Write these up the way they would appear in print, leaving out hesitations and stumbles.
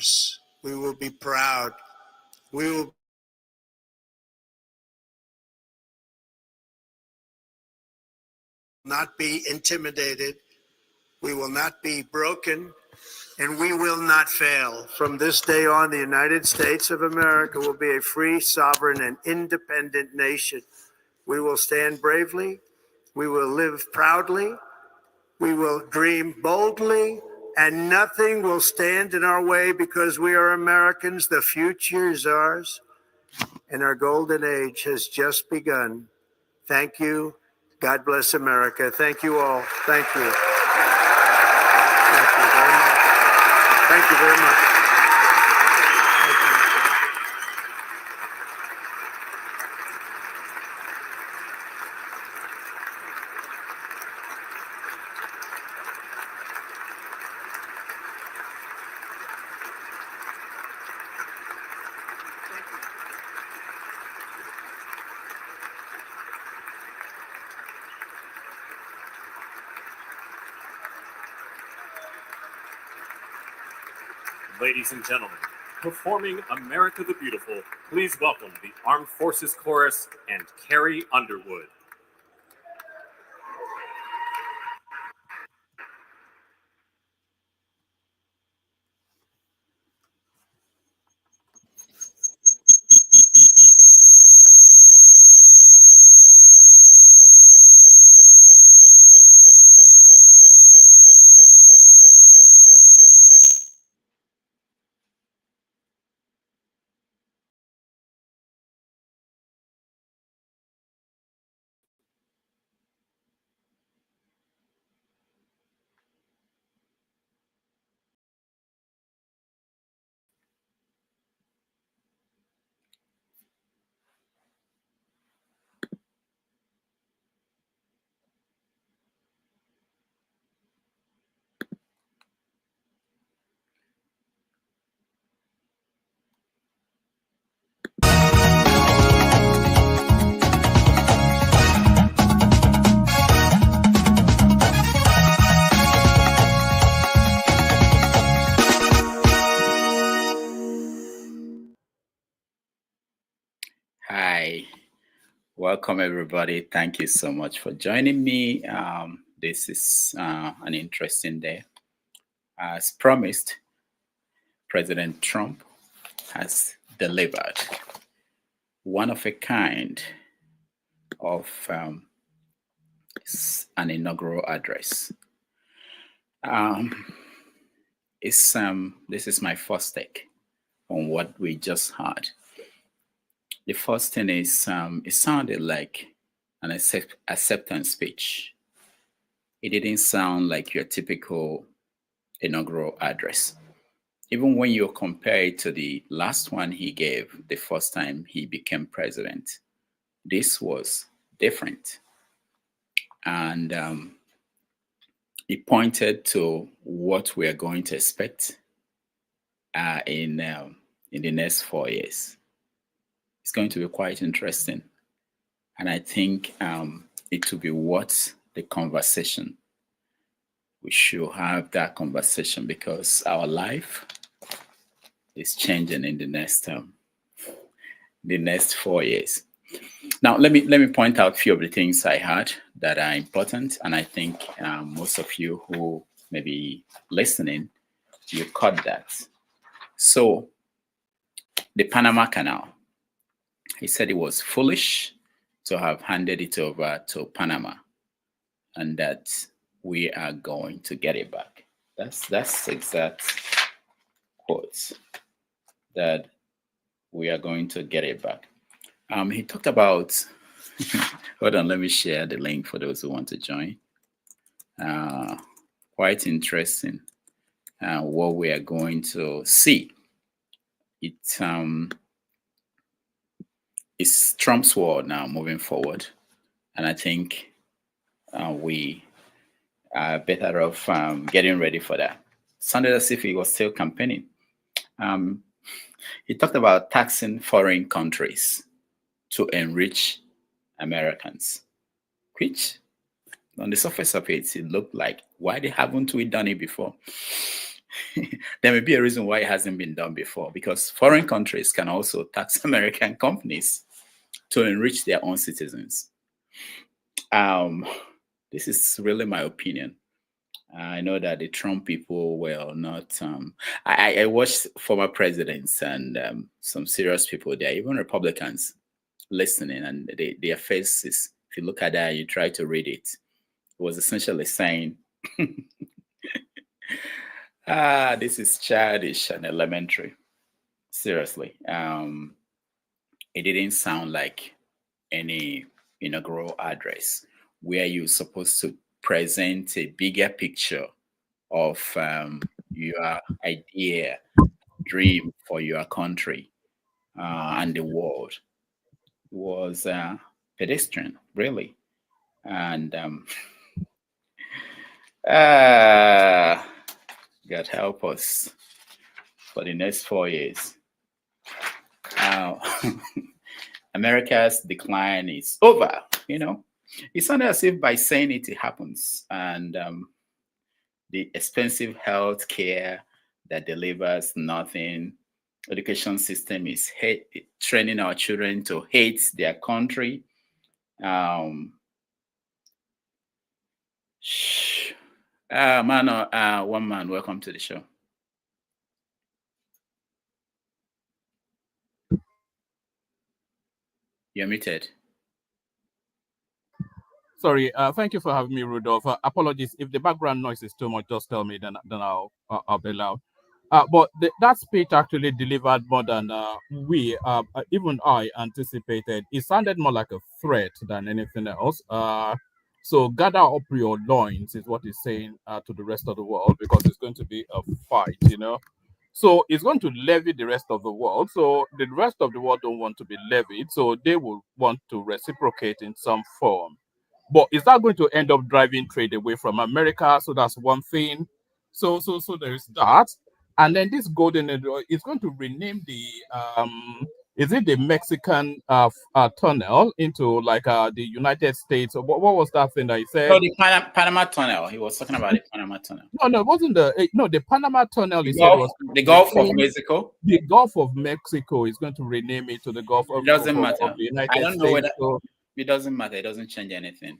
leaders. We will be proud. We will not be intimidated. We will not be broken, and we will not fail. From this day on, the United States of America will be a free, sovereign, and independent nation. We will stand bravely. We will live proudly. We will dream boldly, and nothing will stand in our way because we are Americans. The future is ours, and our golden age has just begun. Thank you. God bless America. Thank you all. Thank you. Thank you very much. Thank you very much. Thank you. Ladies and gentlemen, performing America the Beautiful, please welcome the Armed Forces Chorus and Carrie Underwood. Hi, welcome everybody. Thank you so much for joining me. This is an interesting day. As promised, President Trump has delivered one of a kind of an inaugural address. This is my first take on what we just heard. The first thing is it sounded like an acceptance speech. It didn't sound like your typical inaugural address. Even when you compare it to the last one he gave the first time he became president, this was different. And it pointed to what we are going to expect in the next 4 years. It's going to be quite interesting. And I think it will be worth the conversation. We should have that conversation because our life is changing in the next 4 years. Now, let me point out a few of the things I had that are important. And I think most of you who may be listening, you caught that. So the Panama Canal. He said it was foolish to have handed it over to Panama and that we are going to get it back. That's exact quotes, that we are going to get it back. He talked about, hold on, let me share the link for those who want to join. Quite interesting what we are going to see. It's Trump's world now moving forward. And I think we are better off getting ready for that. Sounded as if he was still campaigning. He talked about taxing foreign countries to enrich Americans, which on the surface of it, it looked like, why haven't we done it before? there may be a reason why it hasn't been done before, because foreign countries can also tax American companies to enrich their own citizens. This is really my opinion. I know that the Trump people will not. I watched former presidents and some serious people there, even Republicans, listening, and their faces. If you look at that, you try to read it. It was essentially saying, this is childish and elementary. Seriously, it didn't sound like any inaugural address where you're supposed to present a bigger picture of your idea, dream for your country and the world. It was pedestrian, really. And God help us for the next 4 years. America's decline is over, It's not as if by saying it, it happens. And the expensive health care that delivers nothing, education system is training our children to hate their country. One man, welcome to the show. You're muted. Sorry, thank you for having me, Rudolph. Apologies if the background noise is too much. Just tell me, then I'll be loud. But that speech actually delivered more than even I anticipated. It sounded more like a threat than anything else. So gather up your loins is what he's saying to the rest of the world, because it's going to be a fight, So it's going to levy the rest of the world. So the rest of the world don't want to be levied, so they will want to reciprocate in some form. But is that going to end up driving trade away from America? So that's one thing. So there's that. And then this golden is going to rename the is it the Mexican tunnel into like the United States? What was that thing that he said? Oh, the Panama Tunnel. He was talking about the Panama Tunnel. No, it wasn't the Panama Tunnel. The Gulf of Mexico. The Gulf of Mexico is going to rename it to the Gulf of, it doesn't matter. Of the United I don't know States. whether it doesn't matter. It doesn't change anything.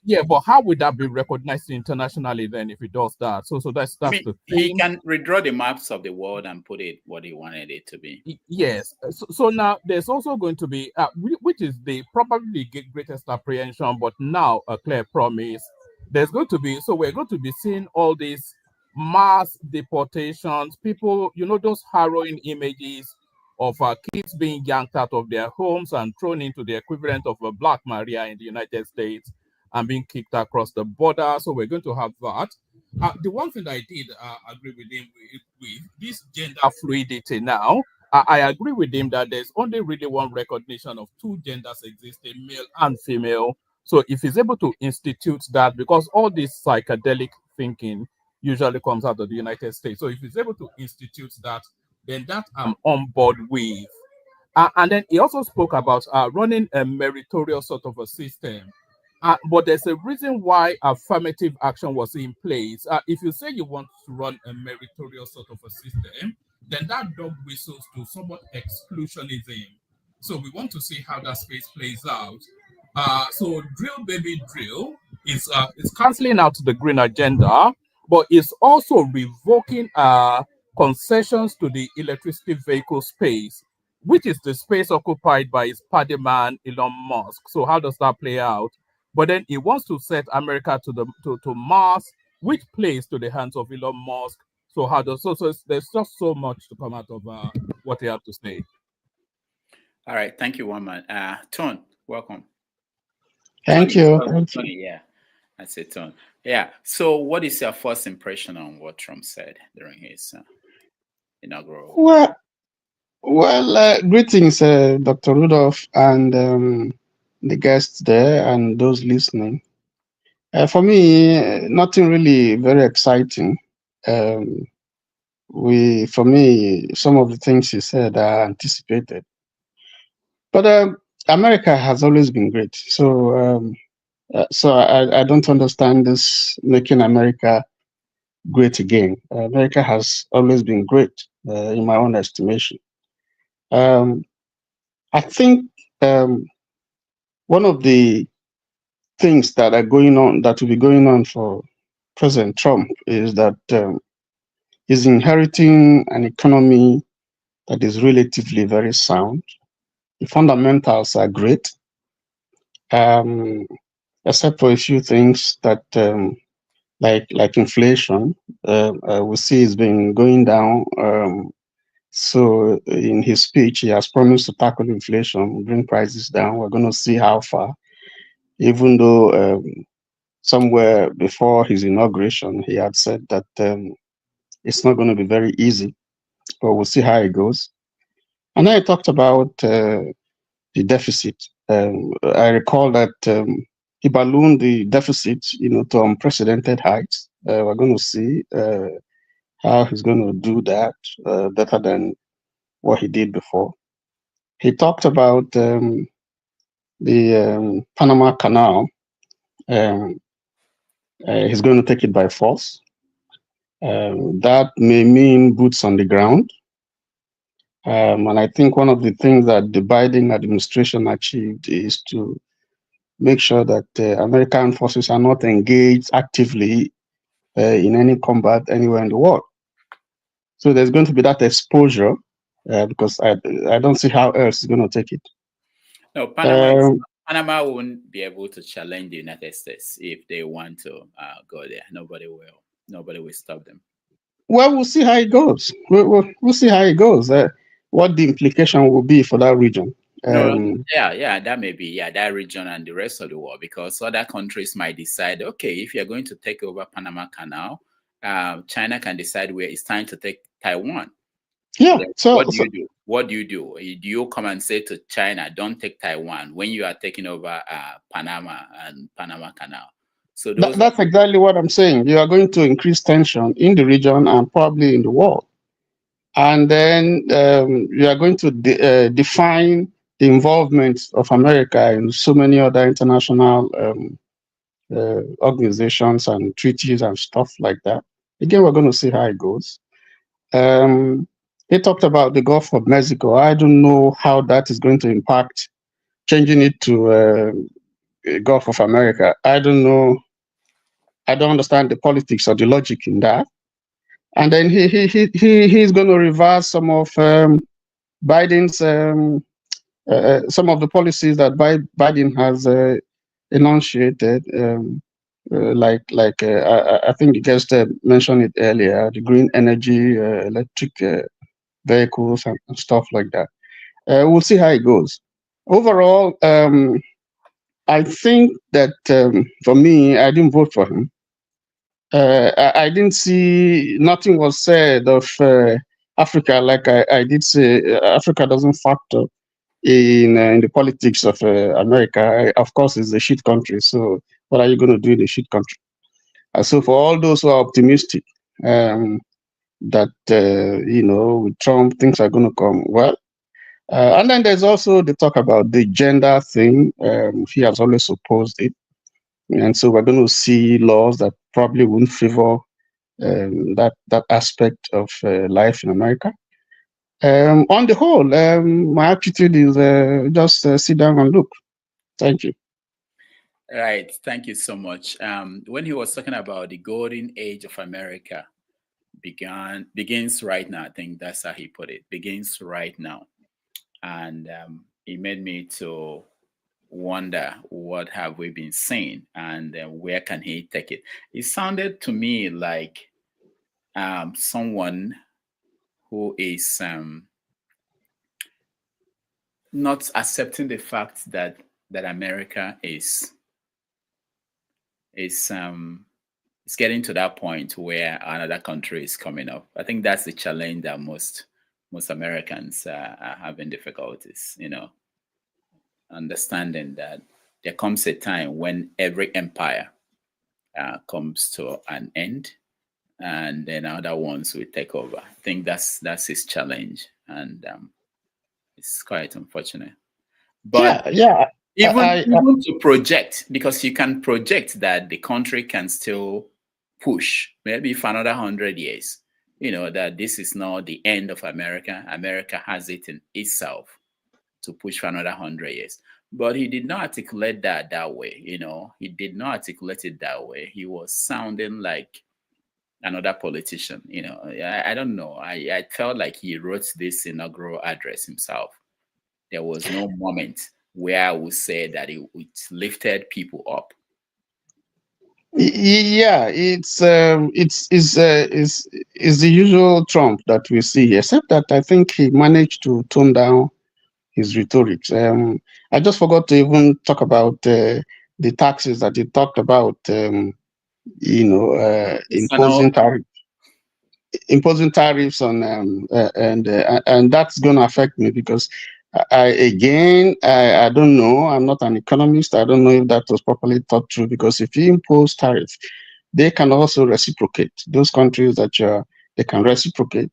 Yeah, but how would that be recognized internationally then if it does that? So that's the thing. He can redraw the maps of the world and put it what he wanted it to be. Yes. So now there's also going to be, which is probably the greatest apprehension, but now a clear promise. There's going to be, so we're going to be seeing all these mass deportations, people, those harrowing images of kids being yanked out of their homes and thrown into the equivalent of a Black Maria in the United States and being kicked across the border. So we're going to have that. The one thing that I did agree with him with this gender fluidity now, I agree with him that there's only really one recognition of two genders existing, male and female. So if he's able to institute that, because all this psychedelic thinking usually comes out of the United States. So if he's able to institute that, then that I'm on board with. And then he also spoke about running a meritorious sort of a system. But there's a reason why affirmative action was in place. If you say you want to run a meritorious sort of a system, then that dog whistles to somewhat exclusionism. So we want to see how that space plays out. So drill baby drill is canceling out the green agenda, but it's also revoking concessions to the electricity vehicle space, which is the space occupied by his party man Elon Musk. So how does that play out? But then he wants to set America to Mars, which plays to the hands of Elon Musk. So how does so there's just so much to come out of what he have to say. All right, thank you, one man. Tone, welcome. Thank you. Tony, yeah, that's it, Tone. Yeah. So, what is your first impression on what Trump said during his inaugural? Well, greetings, Dr. Rudolph, and the guests there, and those listening. For me, nothing really very exciting. For me, some of the things he said are anticipated. But America has always been great. So I don't understand this making America great again. America has always been great, in my own estimation. I think one of the things that are going on, that will be going on for President Trump, is that he's inheriting an economy that is relatively very sound. The fundamentals are great, except for a few things that, like inflation, we see it's been going down. So in his speech, he has promised to tackle inflation, bring prices down. We're going to see how far, even though somewhere before his inauguration, he had said that it's not going to be very easy, but we'll see how it goes. And then he talked about the deficit. I recall that he ballooned the deficit, to unprecedented heights. We're going to see how he's going to do that better than what he did before. He talked about the Panama Canal. He's going to take it by force. That may mean boots on the ground. And I think one of the things that the Biden administration achieved is to make sure that American forces are not engaged actively in any combat anywhere in the world. So there's going to be that exposure because I don't see how else is going to take it. No, Panama won't be able to challenge the United States if they want to go there. Nobody will stop them. Well, we'll see how it goes. We'll see how it goes. What the implication will be for that region. That may be that region and the rest of the world, because other countries might decide, okay, if you're going to take over Panama Canal, China can decide where it's time to take Taiwan. Yeah. So what do you do? What do you do? Do you come and say to China, don't take Taiwan when you are taking over Panama and Panama Canal? So that's exactly what I'm saying. You are going to increase tension in the region and probably in the world. And then you are going to define the involvement of America in so many other international organizations and treaties and stuff like that. Again, we're going to see how it goes. He talked about the Gulf of Mexico. I don't know how that is going to impact changing it to Gulf of America. I don't know. I don't understand the politics or the logic in that. And then he's going to reverse some of Biden's some of the policies that Biden has enunciated. I think you guys mentioned it earlier, the green energy, electric vehicles and stuff like that. We'll see how it goes. Overall, I think that for me, I didn't vote for him. I didn't see, nothing was said of Africa. Like I did say, Africa doesn't factor in the politics of America. Of course, it's a shit country. So what are you going to do in a shit country? So for all those who are optimistic that, with Trump, things are going to come well. And then there's also the talk about the gender thing. He has always opposed it. And so we're going to see laws that probably wouldn't favor that aspect of life in America. On the whole, my attitude is just sit down and look. Thank you. Right. Thank you so much. When he was talking about the golden age of America begins right now, I think that's how he put it, begins right now. And it made me to wonder, what have we been saying, and where can he take it? It sounded to me like someone who is not accepting the fact that America is getting to that point where another country is coming up. I think that's the challenge that most Americans are having difficulties, understanding that there comes a time when every empire comes to an end, and then other ones will take over. I think that's his challenge, and it's quite unfortunate. But even to project, because you can project that the country can still push, maybe for another 100 years, that this is not the end of America. America has it in itself to push for another 100 years. But he did not articulate that way. He did not articulate it that way. He was sounding like another politician. I don't know. I felt like he wrote this inaugural address himself. There was no moment where I would say that it lifted people up. Yeah, it's the usual Trump that we see, except that I think he managed to tone down his rhetoric. I just forgot to even talk about the taxes that he talked about. Imposing tariffs on and that's going to affect me because I don't know. I'm not an economist. I don't know if that was properly thought through, because if you impose tariffs, they can also reciprocate. Those countries they can reciprocate.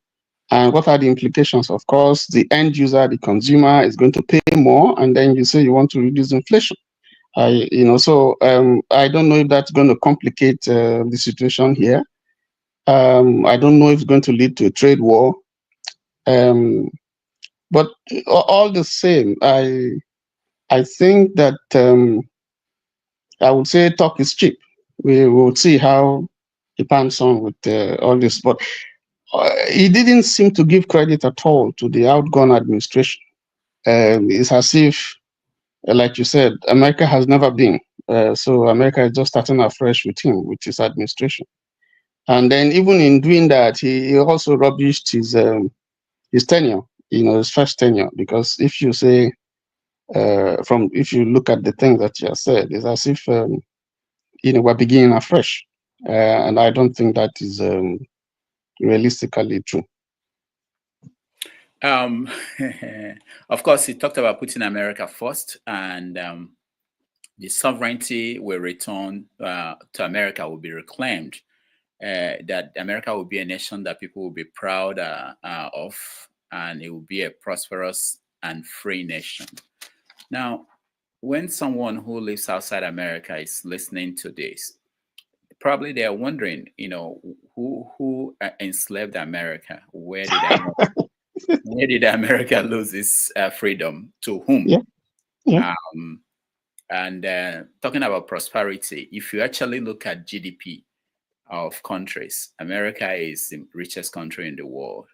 And what are the implications? Of course, the end user, the consumer, is going to pay more, and then you say you want to reduce inflation. So I don't know if that's going to complicate the situation here. I don't know if it's going to lead to a trade war. But all the same, I think that I would say talk is cheap. We will see how he pans on with all this. But he didn't seem to give credit at all to the outgone administration. It's as if, like you said, America has never been. So America is just starting afresh with him, with his administration. And then even in doing that, he also rubbished his tenure, his first tenure. Because if you say, if you look at the things that you have said, it's as if, we're beginning afresh. And I don't think that is realistically true. Of course, he talked about putting America first, and the sovereignty will return to America, will be reclaimed. That America will be a nation that people will be proud of, and it will be a prosperous and free nation. Now, when someone who lives outside America is listening to this, probably they are wondering, who enslaved America? Where did America lose its freedom? To whom? Yeah. And talking about prosperity, if you actually look at GDP of countries, America is the richest country in the world.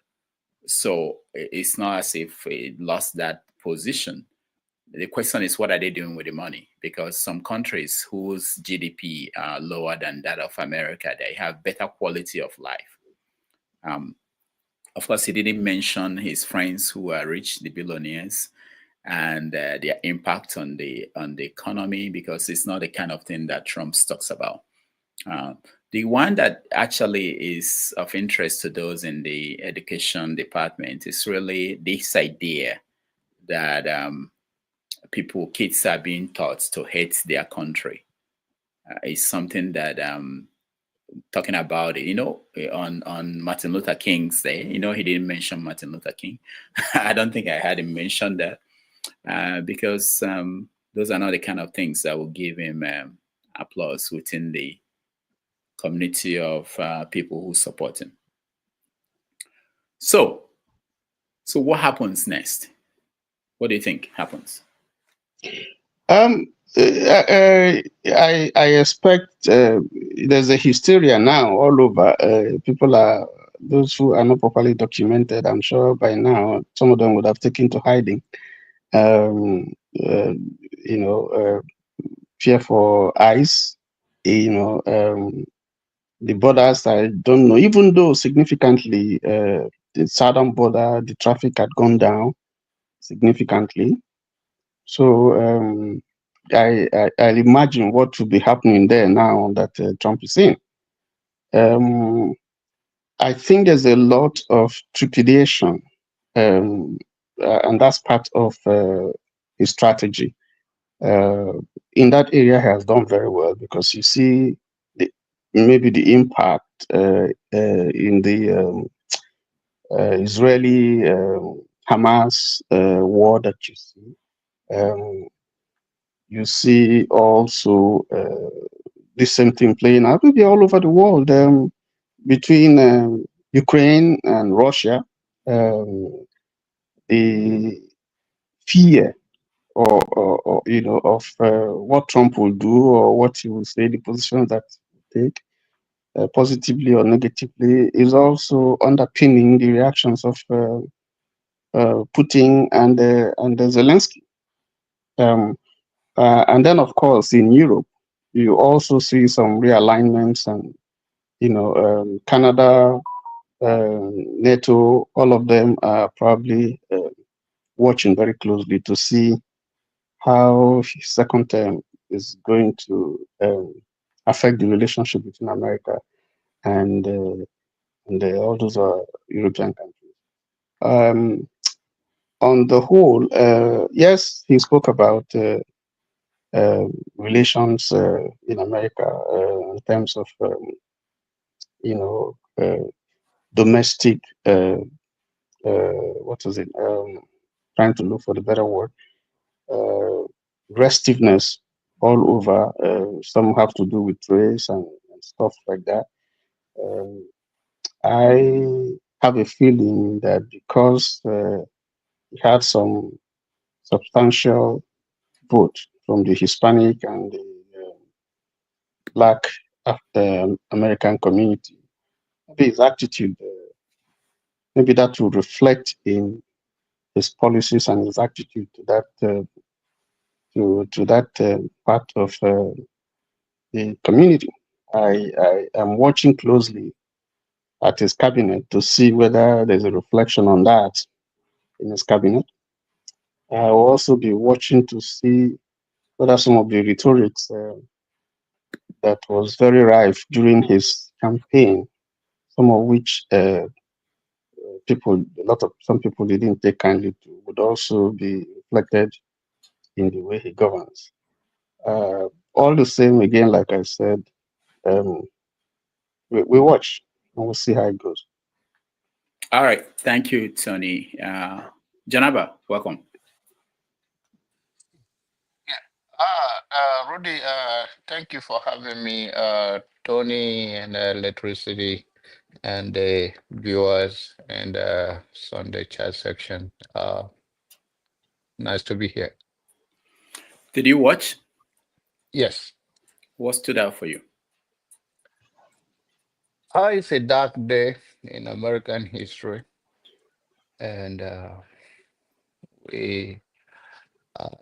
So it's not as if it lost that position. The question is, what are they doing with the money? Because some countries whose GDP are lower than that of America, they have better quality of life. Of course, he didn't mention his friends who are rich, the billionaires, and their impact on the economy, because it's not the kind of thing that Trump talks about. The one that actually is of interest to those in the education department is really this idea that kids are being taught to hate their country. It's something that talking about it, on Martin Luther King's Day. He didn't mention Martin Luther King. I don't think I had him mention that because those are not the kind of things that will give him applause within the community of people who support him. So what happens next? What do you think happens? I expect there's a hysteria now all over. Those who are not properly documented, I'm sure by now some of them would have taken to hiding. Fear for ICE. The borders, I don't know. Even though significantly, the southern border, the traffic had gone down significantly. So I imagine what will be happening there now that Trump is in. I think there's a lot of trepidation, and that's part of his strategy. In that area, he has done very well, because you see maybe the impact in the Israeli Hamas war that you see. You see also this same thing playing out, maybe all over the world, between Ukraine and Russia. The fear or of what Trump will do or what he will say, the position that he will take, positively or negatively, is also underpinning the reactions of Putin and Zelensky. And then, of course, in Europe, you also see some realignments, and Canada, NATO, all of them are probably watching very closely to see how his second term is going to affect the relationship between America and all those European countries. On the whole, yes, he spoke about relations in America in terms of you know domestic what was it? Trying to look for the better word. Restiveness all over. Some have to do with race and stuff like that. Um, I have a feeling that because he had some substantial vote from the Hispanic and the Black American community, maybe his attitude, maybe that will reflect in his policies and his attitude to that part of the community. I am watching closely at his cabinet to see whether there's a reflection on that in his cabinet. I will also be watching to see whether some of the rhetorics that was very rife during his campaign, some of which some people didn't take kindly to, would also be reflected in the way he governs. All the same, again, like I said, um, we watch and we'll see how it goes. All right. Thank you, Tony. Janaba, welcome. Rudy, thank you for having me, Tony and Electricity and the viewers and Sunday chat section. Nice to be here. Did you watch? Yes. What stood out for you? It's a dark day in American history, and we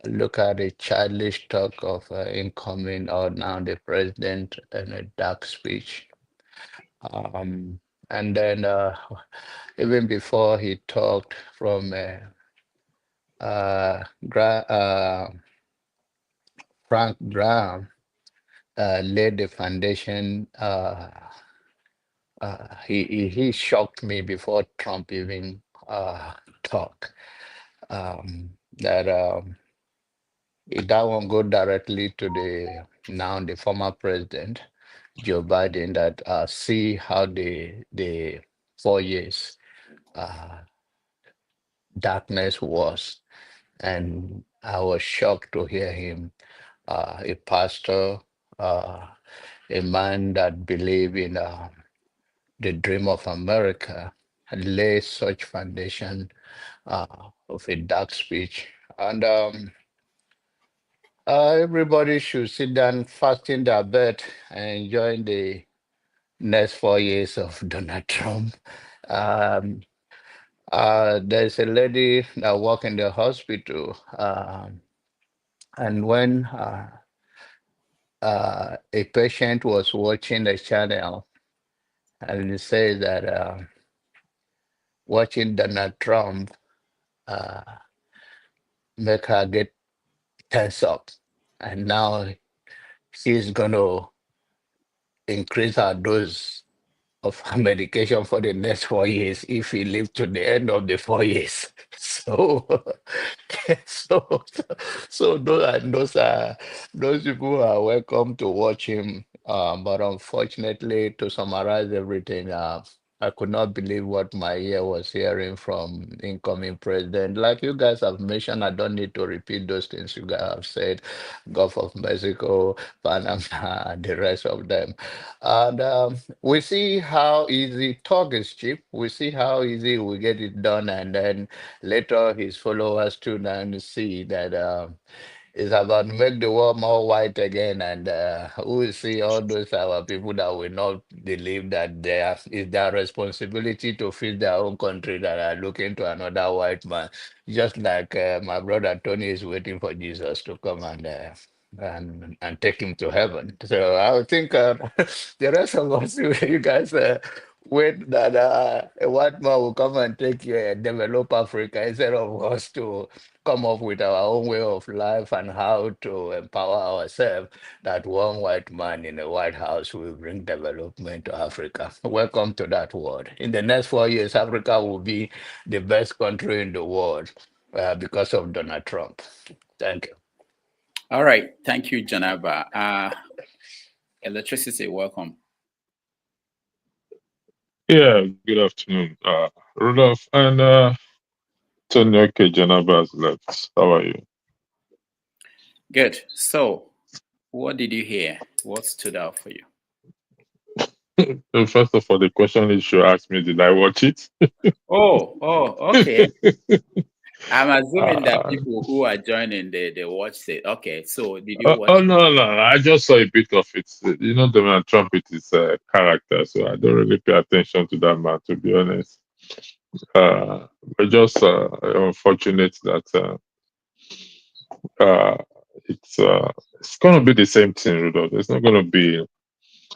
look at a childish talk of incoming or now the president in a dark speech. And then even before he talked from Frank Graham laid the foundation. He shocked me before Trump even talk. That that won't go directly to the former president Joe Biden. That see how the 4 years darkness was, and I was shocked to hear him, a pastor, a man that believed in the dream of America, lay such foundation of a dark speech. And everybody should sit down, fasting their bed, and enjoy the next 4 years of Donald Trump. Um, there's a lady that work in the hospital, and when a patient was watching the channel, and it says that watching Donald Trump uh, make her get tense up, and now she's going to increase her dose of her medication for the next 4 years if he lives to the end of the 4 years. So, so, so those people are welcome to watch him. But unfortunately, to summarize everything, I could not believe what my ear was hearing from incoming president. Like you guys have mentioned, I don't need to repeat those things you guys have said. Gulf of Mexico, Panama, and the rest of them. And we see how easy talk is cheap. We see how easy we get it done, and then later his followers tune and see that. It's about make the world more white again, and we will see all those our people that will not believe that it's their responsibility to feed their own country that are looking to another white man. Just like my brother Tony is waiting for Jesus to come and take him to heaven. So I would think the rest of us, you guys. Wait that a white man will come and take develop Africa instead of us to come up with our own way of life and how to empower ourselves, that one white man in the White House will bring development to Africa. Welcome to that world. In the next 4 years, Africa will be the best country in the world because of Donald Trump. Thank you. All right. Thank you, Janaba. Electricity, welcome. Yeah, good afternoon, Rudolph and Tony. Okay, Janabas left. How are you? Good. So, what did you hear? What stood out for you? First of all, the question is, you ask me, did I watch it? Okay. I'm assuming that uh, people who are joining, they watched it. Okay, so did you watch oh it? no, I just saw a bit of it. You know, Donald Trump with his character, so I don't really pay attention to that man, to be honest. But just unfortunate that uh, it's going to be the same thing, Rudolph. There's not going to be.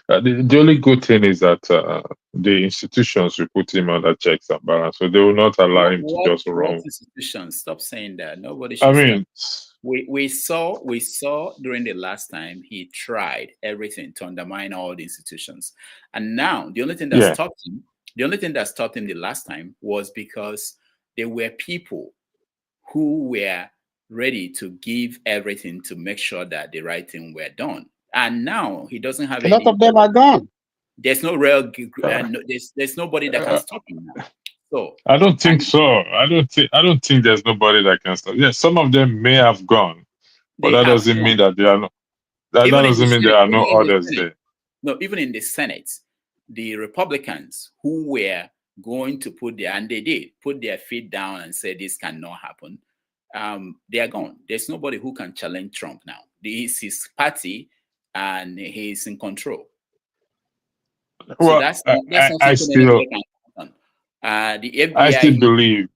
The only good thing is that the institutions will put him under checks and balance, so they will not allow him to just What run. institutions? Stop saying that. Nobody I should stop. mean, We saw during the last time he tried everything to undermine all the institutions, and now the only thing that yeah. stopped him, the last time was because there were people who were ready to give everything to make sure that the right thing were done. And now he doesn't have A lot any. of them are gone. There's no real. Uh, There's nobody that can uh, stop him now. So, I don't think and so. I don't think there's nobody that can stop. Yes, some of them may have gone, but they that have doesn't mean gone. that there are no. That Even in the doesn't mean there Senate, are no others there. no, even in the Senate, the Republicans who were going to put their, and they did put their feet down and say this cannot happen, they are gone. There's nobody who can challenge Trump now. It's his party, and he's in control. So Well, that's I, not I something still anybody can on. The I FBI, still believe.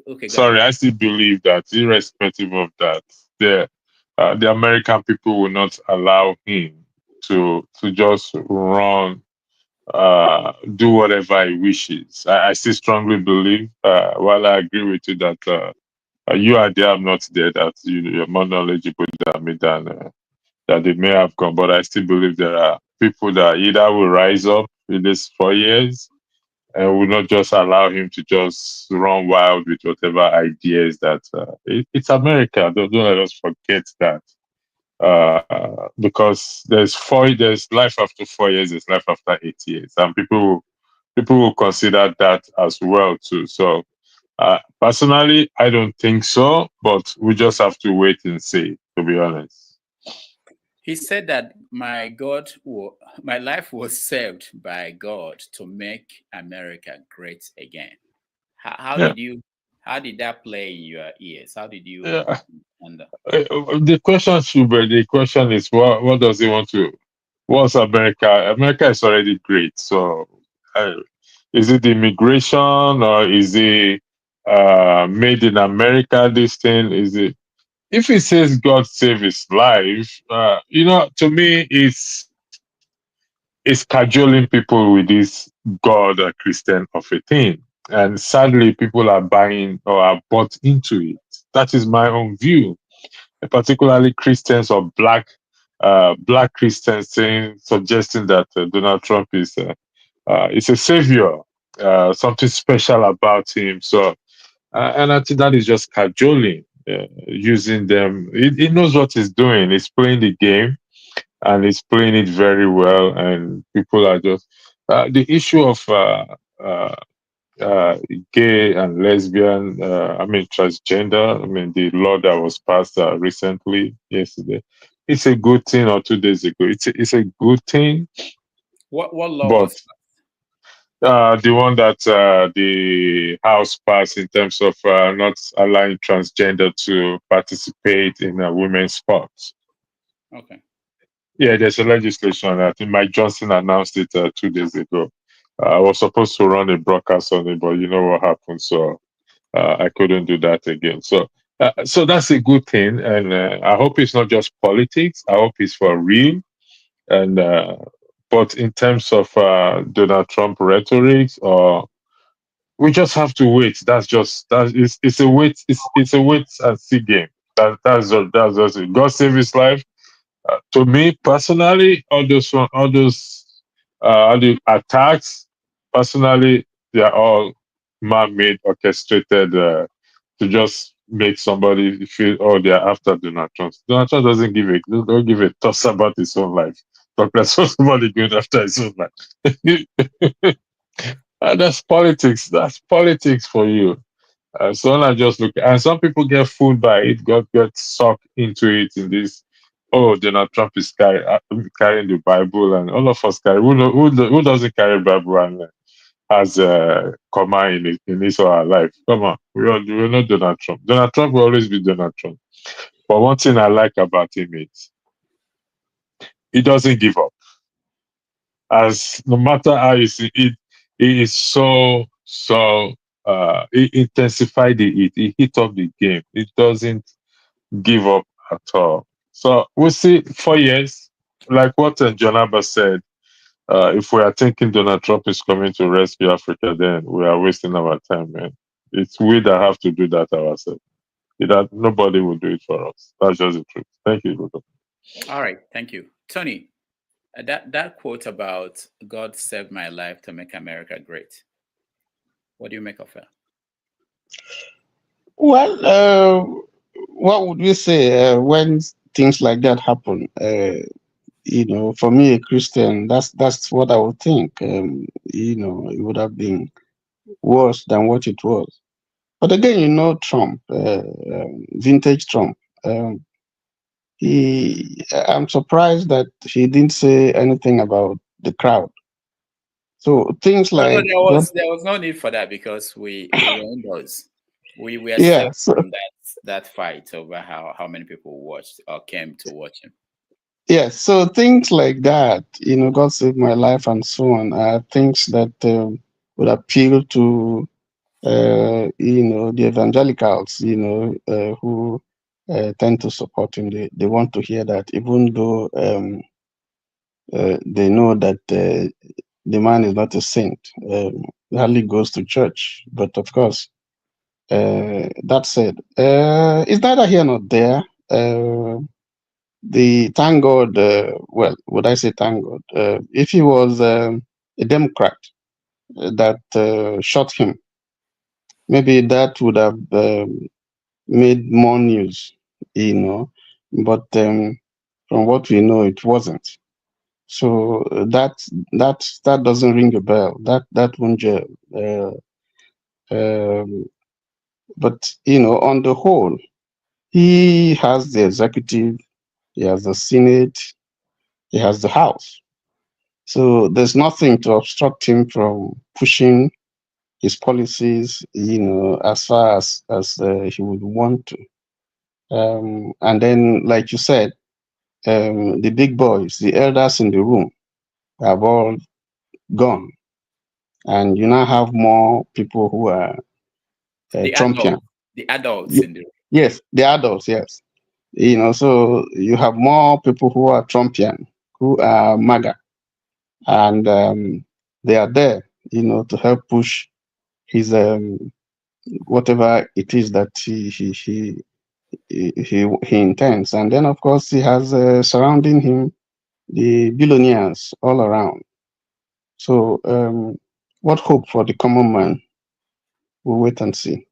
okay, go ahead. Sorry, I still believe that, irrespective of that, the American people will not allow him to just run, do whatever he wishes. I still strongly believe, while I agree with you that you are there, I'm not there, that you're more knowledgeable than me, than that they may have gone, but I still believe there are people that either will rise up in these 4 years and will not just allow him to just run wild with whatever ideas that it's America. Don't let us forget that. Because there's life after 4 years, there's life after 8 years, and people will consider that as well too. So personally, I don't think so, but we just have to wait and see. To be honest, He said that my life was saved by God to make America great again. How yeah, how did that play in your ears? How did you yeah. under? The question is, what does he want to? What's America? America is already great. So, uh, is it immigration, or is it made in America? This thing is it? If he says God save his life, to me, it's cajoling people with this God or Christian of a thing, and sadly, people are buying or are bought into it. That is my own view, particularly Christians or black Christians suggesting that Donald Trump is a savior, something special about him. So, and I think that is just cajoling, using them. He knows what he's doing. He's playing the game, and he's playing it very well. And people are just the issue of gay and lesbian, transgender, the law that was passed recently, yesterday, it's a good thing, or 2 days ago. It's a good thing, What law but was the one that the House passed in terms of not allowing transgender to participate in women's sports. okay? Yeah, there's a legislation. I think Mike Johnson announced it 2 days ago. I was supposed to run a broadcast on it, but you know what happened, so I couldn't do that again. So that's a good thing, and I hope it's not just politics. I hope it's for real. And but in terms of Donald Trump rhetoric, or we just have to wait. It's a wait. It's a wait and see game. That's just it. God save his life. To me personally, all the attacks, personally, they are all man-made, orchestrated to just make somebody feel, oh, they are after Donald Trump. Donald Trump don't give a toss about his own life. But there's somebody going after his own life. And that's politics. That's politics for you. So I just look, and some people get fooled by it, get sucked into it in this. Oh, Donald Trump is carrying the Bible, and all of us carry. Who doesn't carry Bible and has a comma in his or her life? Come on, we're not Donald Trump. Donald Trump will always be Donald Trump. But one thing I like about him is he doesn't give up. As no matter how you see it, he is so he intensified the heat. He hit up the game. He doesn't give up at all. So we'll see 4 years, like what John Abbas said. If we are thinking Donald Trump is coming to rescue Africa, then we are wasting our time, man. It's we that have to do that ourselves. That nobody will do it for us. That's just the truth. Thank you, Ludo. All right, thank you, Tony. That quote about God saved my life to make America great. What do you make of that? Well, what would we say when things like that happen? For me, a Christian, that's what I would think. It would have been worse than what it was. But again, Trump, vintage Trump. Um, I'm surprised that he didn't say anything about the crowd. So things No, no, like God, there was no need for that because we were indoors. We were yeah. safe So from that fight over how many people watched or came to watch him. yeah, so things like that, God saved my life and so on, are things that would appeal to, the evangelicals, who tend to support him. They want to hear that, even though they know that the man is not a saint. He hardly goes to church. But of course, that said, it's neither here nor there. The thank God, well, would I say thank God? If he was a Democrat that shot him, maybe that would have made more news, But from what we know, it wasn't. So that doesn't ring a bell. That won't gel. Um, but on the whole, he has the executive, he has the Senate, he has the House. So there's nothing to obstruct him from pushing his policies, as far as he would want to. And then, like you said, the big boys, the elders in the room, have all gone, and you now have more people who are Trumpian. The adults in the Yes, the adults. Yes, so you have more people who are Trumpian, who are MAGA, and they are there, to help push his whatever it is that he intends. And then, of course, he has surrounding him the billionaires all around. So, what hope for the common man? We'll wait and see.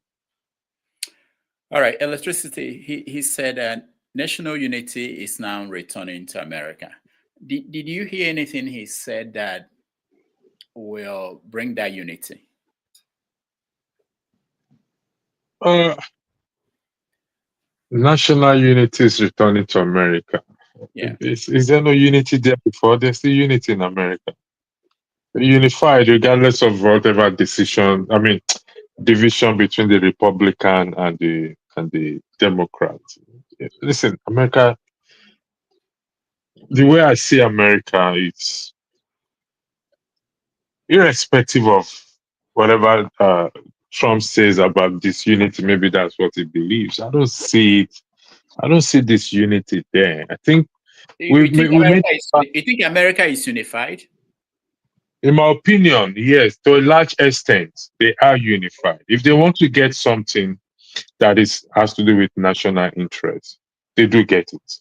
All right, electricity. He said that national unity is now returning to America. Did you hear anything he said that will bring that unity? National unity is returning to America. Yeah. Is there no unity there before? There's still unity in America. Unified, regardless of whatever decision. I mean, division between the Republican and the Democrats. Listen, America. The way I see America, it's irrespective of whatever Trump says about disunity. Maybe that's what he believes. I don't see it. I don't see this unity there. I think we made. You think America is unified? In my opinion, yes, to a large extent, they are unified. If they want to get something that has to do with national interest, they do get it.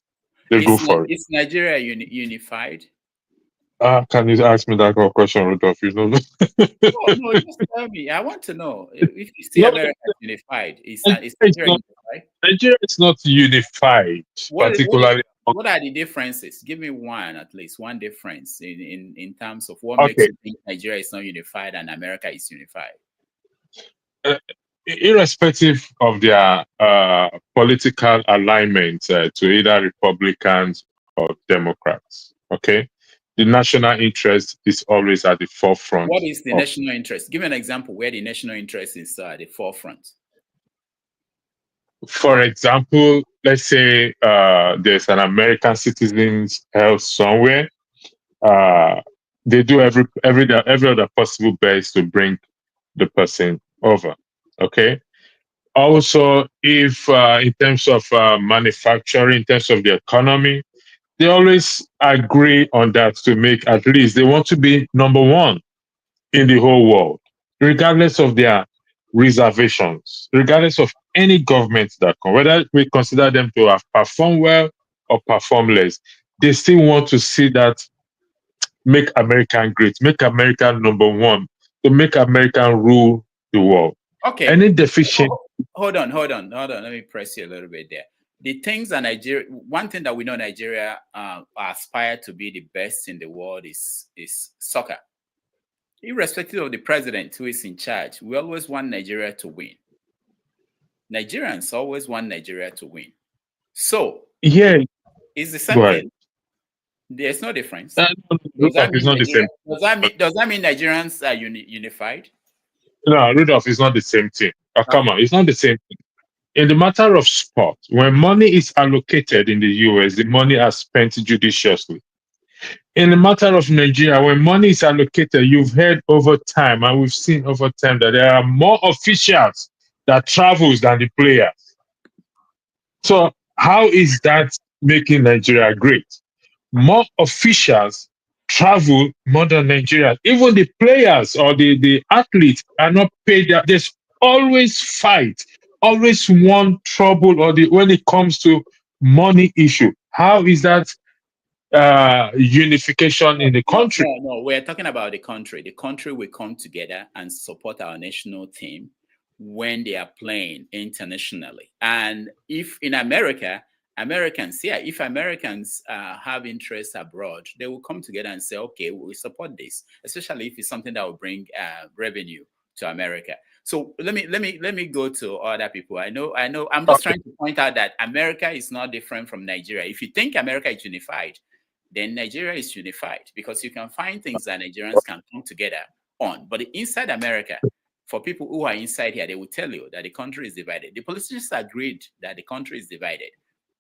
They go for it. Is Nigeria unified? Can you ask me that question, Rudolph? You know. No, just tell me. I want to know if you see America unified. Is Nigeria unified? Nigeria is not unified, particularly. What are the differences? Give me one, at least one difference in terms of what makes you think Nigeria is not unified and America is unified. Irrespective of their political alignment to either Republicans or Democrats, okay, the national interest is always at the forefront. What is the national interest? Give me an example where the national interest is at the forefront. For example, let's say there's an American citizen's health somewhere. They do every other possible best to bring the person over. Okay. Also, if in terms of manufacturing, in terms of the economy, they always agree on that to make at least they want to be number one in the whole world, regardless of their reservations, regardless of any government that come, whether we consider them to have performed well or perform less, they still want to see that make America great, make America number one, to make America rule the world. Okay. Any deficient. Hold on. Let me press you a little bit there. The things that Nigeria, one thing that we know Nigeria aspire to be the best in the world is soccer. Irrespective of the president who is in charge, we always want Nigeria to win. Nigerians always want Nigeria to win. So, yeah, it's the same thing. There's no difference. Does that mean Nigerians are unified? No, Rudolph, is not the same thing. Come on, it's not the same thing. In the matter of sport, when money is allocated in the US, the money is spent judiciously. In the matter of Nigeria, when money is allocated, you've heard over time, and we've seen over time that there are more officials that travels than the players. So how is that making Nigeria great? More officials travel more than Nigeria. Even the players or the athletes are not paid. There's always fight, always one trouble when it comes to money issue. How is that unification in the country? No, we're talking about the country. The country will come together and support our national team when they are playing internationally. And if in America, if Americans have interests abroad, they will come together and say, okay, we support this, especially if it's something that will bring revenue to America. So let me go to other people. I know. I'm just trying to point out that America is not different from Nigeria. If you think America is unified, then Nigeria is unified, because you can find things that Nigerians can come together on. But inside America, for people who are inside here, they will tell you that the country is divided. The politicians agreed that the country is divided.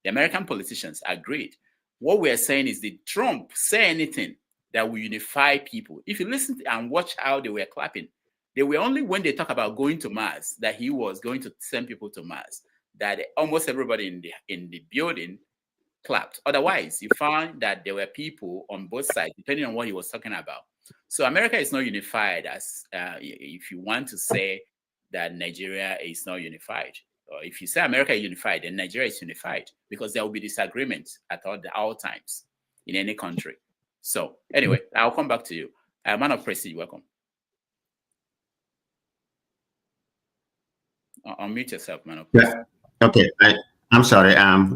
The American politicians agreed. What we are saying is, did Trump say anything that will unify people? If you listen and watch how they were clapping, they were only when they talk about going to Mars, that he was going to send people to Mars, that almost everybody in the building clapped. Otherwise, you find that there were people on both sides, depending on what he was talking about. So America is not unified, as if you want to say that Nigeria is not unified. Or if you say America is unified, then Nigeria is unified, because there will be disagreements at all times in any country. So anyway, I'll come back to you. Man of Prestige, welcome. Unmute yourself, man of Prestige. Yeah. Okay. I'm sorry.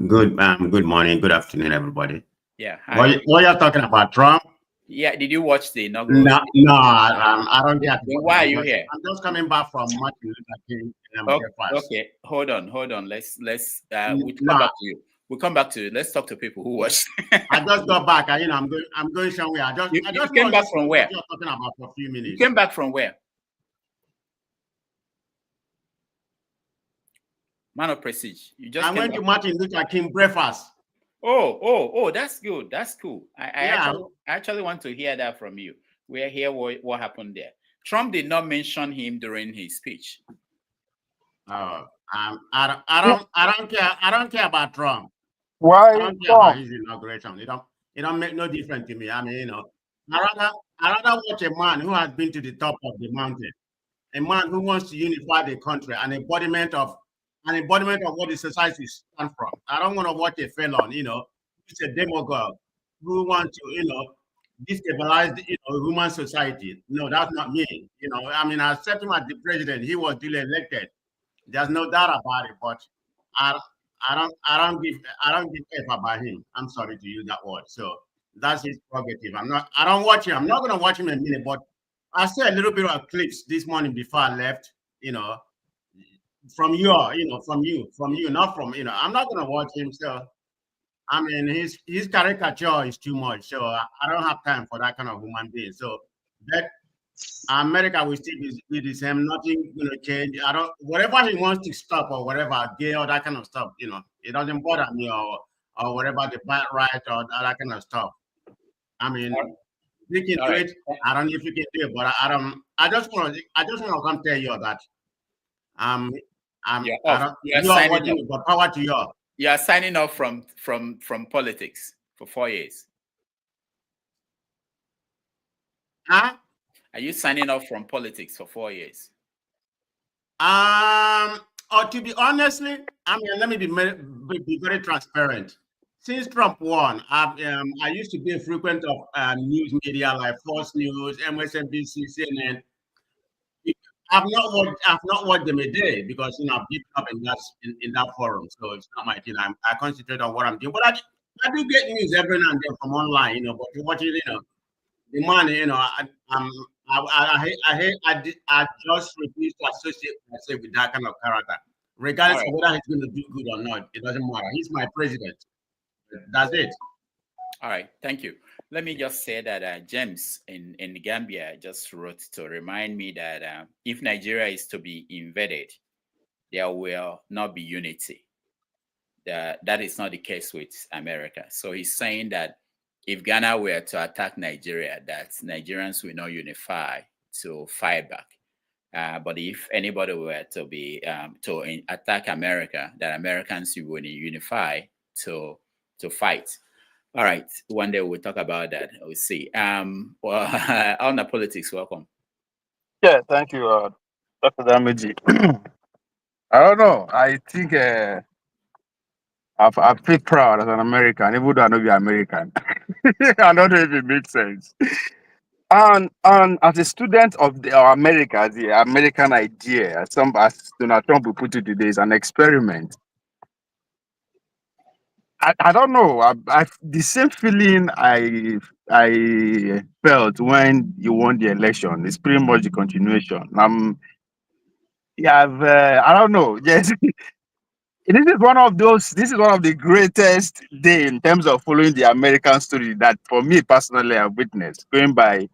Good morning, good afternoon, everybody. Yeah. What y'all talking about? Trump? Yeah, did you watch the inaugural No, speech? no, I don't get Then it. why are you here? I'm just coming back from Martin Luther King Oh, breakfast. okay, hold on. Let's we'll No, come back to you. We'll come back to you. Let's talk to people who watched. I just got back. And, I'm going somewhere. I You just came want to back listen from to where? what you're talking about for a few You minutes. came back from where? Man of prestige. You just I came went back. to Martin Luther King breakfast. Oh, that's good. That's cool. Yeah. I actually want to hear that from you. We're here. What happened there? Trump did not mention him during his speech. I don't care. I don't care about Trump. I Why don't care about Trump? his inauguration. It don't make no difference to me. I mean, I rather watch a man who has been to the top of the mountain, a man who wants to unify the country, an embodiment of what the society stands from. I don't want to watch a felon, who's a demagogue who wants to, destabilize the human society. No, that's not me. I mean, I accept him as the president. He was duly elected. There's no doubt about it. But I I don't give F about him. I'm sorry to use that word. So that's his prerogative. I don't watch him. I'm not gonna watch him in a minute, but I saw a little bit of clips this morning before I left, from you, not from, I'm not gonna watch him. So I mean, his caricature is too much. So I don't have time for that kind of human being. So that America will still be the same. Nothing gonna change. I don't. Whatever he wants to stop or whatever, gay or that kind of stuff. It doesn't bother me or whatever the bad right or that kind of stuff. I mean, you can All do right. it. I don't know if you can do it, but I don't. I just want to come tell you that um You're I off. don't. You are You are signing watching off. it, but power to you. You are signing off from politics for 4 years. Huh? Are you signing off from politics for 4 years? Or to be honestly, I mean, let me be very transparent. Since Trump won, I used to be a frequent of news media like Fox News, MSNBC, CNN. I've not watched them a day because I've given up in that forum. So it's not my thing. I concentrate on what I'm doing. But I do get news every now and then from online, but to watch it, the man, I just refuse to associate myself with that kind of character, regardless All of whether he's going to do good or not. It doesn't matter. He's my president. That's it. All right, thank you. Let me just say that James in Gambia just wrote to remind me that if Nigeria is to be invaded, there will not be unity. That is not the case with America. So he's saying that if Ghana were to attack Nigeria, that Nigerians will not unify to fight back. But if anybody were to be to attack America, that Americans will unify to fight. All right, one day we'll talk about that. We'll see. Well, on the politics, welcome. Yeah, thank you, Dr. Damiji. I don't know. I think I feel proud as an American, even though I know you're American. I don't know if it makes sense. And as a student of America, the American idea, as Donald Trump will put it today, is an experiment. I don't know. The same feeling I felt when you won the election. It's pretty much the continuation. Yeah, I don't know. Yes, this is one of those. This is one of the greatest day in terms of following the American story that, for me personally, I've witnessed. Going by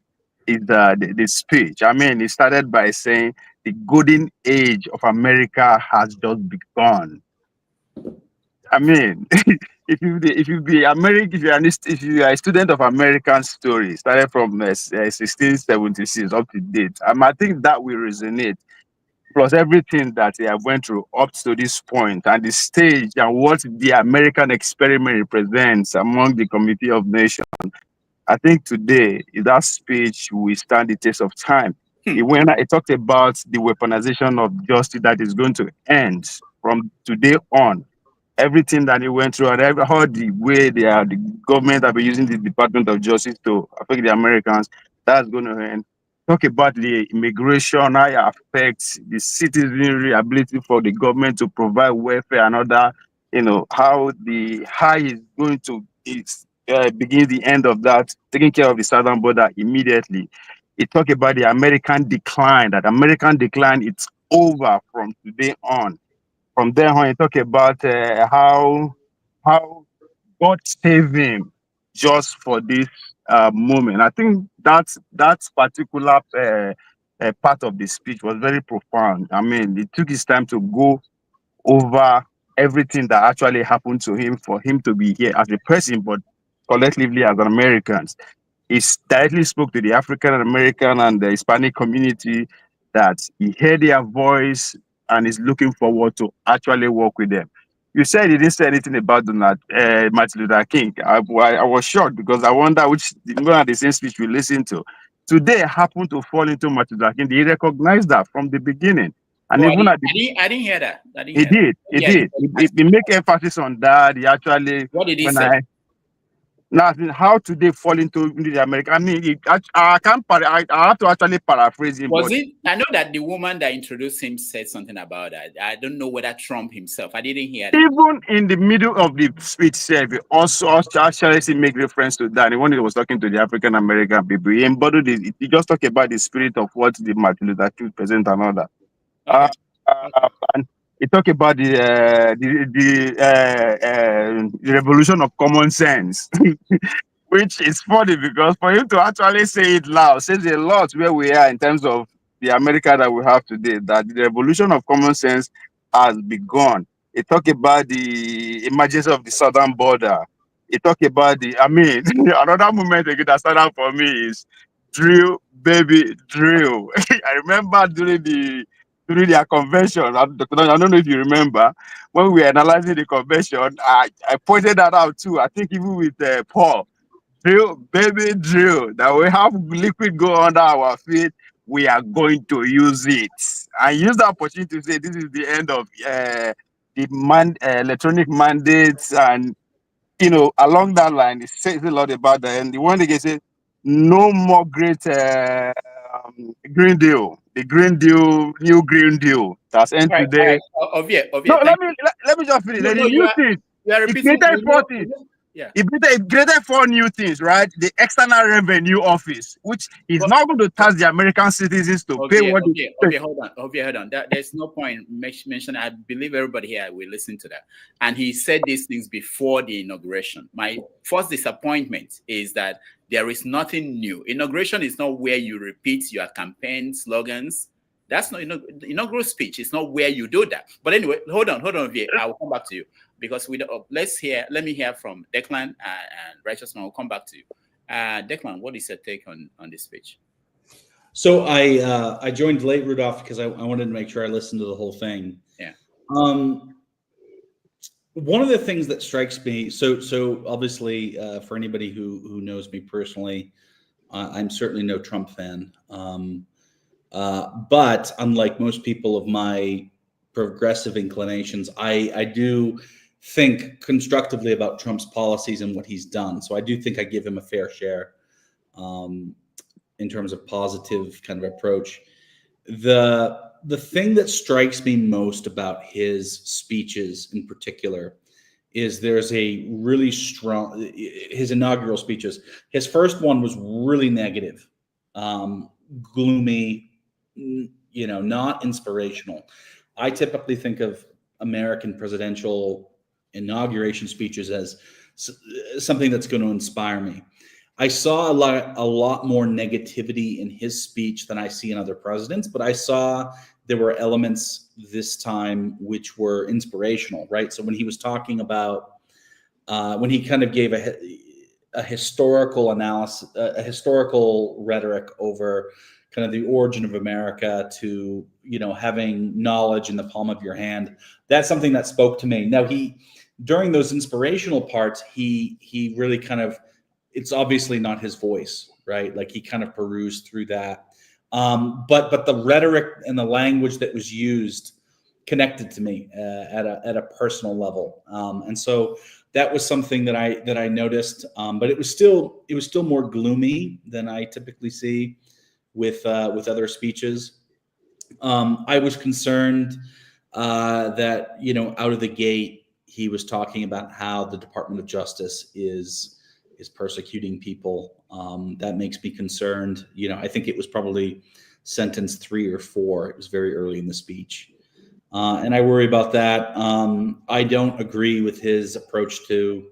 is the speech. I mean, it started by saying the golden age of America has just begun. I mean, if you be American, if you are a student of American story, started from 1676 up to date, I think that will resonate. Plus everything that they have went through up to this point, and the stage and what the American experiment represents among the community of nations. I think today, in that speech, we stand the test of time. It talked about the weaponization of justice that is going to end from today on. Everything that he went through and all the way the government have been using the Department of Justice to affect the Americans, that's going to end. Talk about the immigration, how it affects the citizenry ability for the government to provide welfare and other, how is going to begins the end of that, taking care of the southern border immediately. It talked about the American decline, that American decline, it's over from today on. From there on, it talked about how God saved him just for this moment. I think that particular part of the speech was very profound. I mean, it took his time to go over everything that actually happened to him for him to be here as a person, but collectively as an Americans. He directly spoke to the African American and the Hispanic community that he heard their voice and is looking forward to actually work with them. You said he didn't say anything about Martin Luther King. I was shocked because I wonder which one of the same speech we listened to. Today happened to fall into Martin Luther King. He recognized that from the beginning. And Oh, even at the I didn't hear that. I didn't he hear that. did. He Yeah, did. He make emphasis on that. He actually, what did he when say? now I mean, how do they fall into the American? I mean, I can't. I have to actually paraphrase him. Was But it? I know that the woman that introduced him said something about that. I don't know whether Trump himself. I didn't hear that. even in the middle of the speech, he also actually make reference to that. And when he was talking to the African American people, he embodied it. He just talked about the spirit of what the Martin Luther King present and all that. Okay. And he talked about the revolution of common sense, which is funny because for him to actually say it loud says a lot where we are in terms of the America that we have today. That the revolution of common sense has begun. He talked about the emergence of the southern border. He talked about the. I mean, another moment again that started out for me is drill, baby, drill. I remember during their convention. I don't know if you remember when we were analyzing the convention. I pointed that out too. I think even with Paul, drill, baby, drill. That we have liquid go under our feet. We are going to use it and use the opportunity to say this is the end of electronic mandates, and along that line, it says a lot about that. And the one they say, no more great Green Deal. The Green Deal, new Green Deal that's end All right. today. Ovie, No, thank let me just finish. you. There's No, a new thing. you are It repeating. created 40. Yeah. It created 4 new things, right? The External Revenue Office, which is not going to task the American citizens to pay what they Hold on. There's no point mentioning. I believe everybody here will listen to that. And he said these things before the inauguration. My first disappointment is that there is nothing new. Inauguration is not where you repeat your campaign slogans. That's not inaugural speech. It's not where you do that. But anyway, hold on, Ovie. I will come back to you because let me hear from Declan and Righteous Man. We'll come back to you. Declan, what is your take on this speech? So I joined late, Rudolph, because I wanted to make sure I listened to the whole thing. Yeah. One of the things that strikes me, so obviously for anybody who knows me personally, I'm certainly no Trump fan. But unlike most people of my progressive inclinations, I do think constructively about Trump's policies and what he's done. So I do think I give him a fair share in terms of positive kind of approach. The thing that strikes me most about his speeches in particular is there's a really strong, his inaugural speeches. His first one was really negative, gloomy, not inspirational. I typically think of American presidential inauguration speeches as something that's going to inspire me. I saw a lot more negativity in his speech than I see in other presidents, but I saw there were elements this time which were inspirational, right? So when he was talking about, when he kind of gave a historical analysis, a historical rhetoric over kind of the origin of America to, having knowledge in the palm of your hand, that's something that spoke to me. Now during those inspirational parts, he really kind of, it's obviously not his voice, right? Like he kind of perused through that. But the rhetoric and the language that was used connected to me at a personal level. And so that was something that I noticed, but it was still more gloomy than I typically see with other speeches. I was concerned that, out of the gate, he was talking about how the Department of Justice is is persecuting people. That makes me concerned. You know, I think it was probably sentence 3 or 4. It was very early in the speech. And I worry about that. I don't agree with his approach to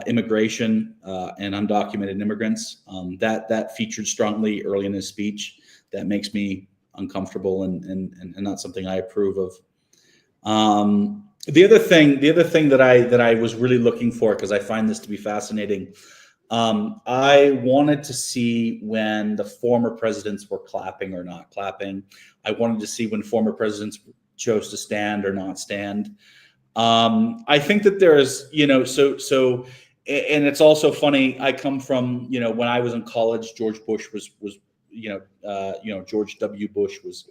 immigration and undocumented immigrants. That featured strongly early in his speech. That makes me uncomfortable and not something I approve of. The other thing that I was really looking for, because I find this to be fascinating, I wanted to see when the former presidents were clapping or not clapping. I wanted to see when former presidents chose to stand or not stand. I think that there's, you know, so, and it's also funny. I come from, you know, when I was in college, George Bush was, George W. Bush was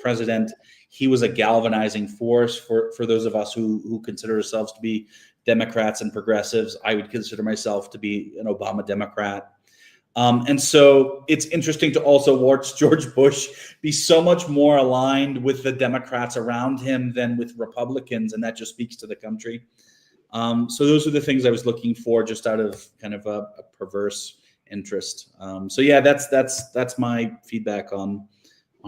president. He was a galvanizing force for those of us who consider ourselves to be Democrats and progressives. I would consider myself to be an Obama Democrat. And so it's interesting to also watch George Bush be so much more aligned with the Democrats around him than with Republicans, and that just speaks to the country. So those are the things I was looking for, just out of kind of a perverse interest. So yeah, that's my feedback on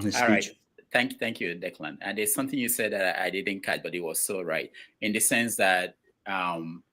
his speech. All right. Thank you, Declan. And there's something you said that I didn't catch, but it was so right, in the sense that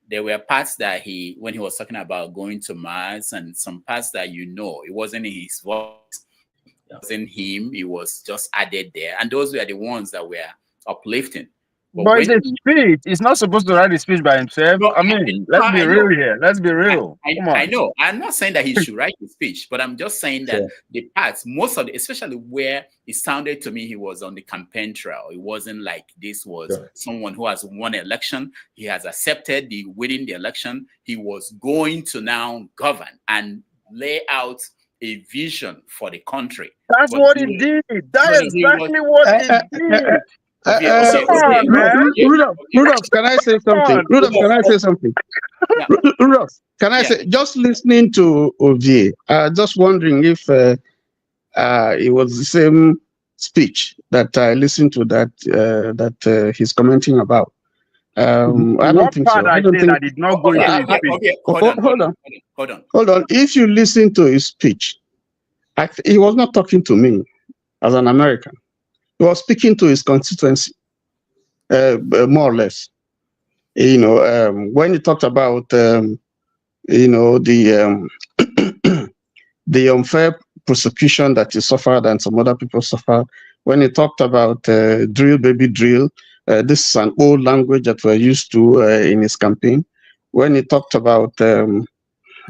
there were parts that when he was talking about going to Mars, and some parts that, you know, it wasn't in his voice, it wasn't him, it was just added there. And those were the ones that were uplifting. But it's a speech. He's not supposed to write a speech by himself. No, I mean, let's be real here. Let's be real. Come on. I know. I'm not saying that he should write the speech, but I'm just saying that the parts, most of the, especially where it sounded to me he was on the campaign trail. It wasn't like this was someone who has won an election. He has accepted the winning the election. He was going to now govern and lay out a vision for the country. That's what he did. That is exactly what he did. Rudolph, can I say something? Rudolph, can I say something? Rudolph, can I say, just listening to Ovie, just wondering if it was the same speech that I listened to that he's commenting about. I don't think so. I did not go into his speech. Okay, hold on. If you listen to his speech, he was not talking to me as an American. He was speaking to his constituency, more or less. You know, when he talked about, you know, the the unfair prosecution that he suffered and some other people suffered. When he talked about drill, baby, drill, this is an old language that we're used to in his campaign. When he talked about, you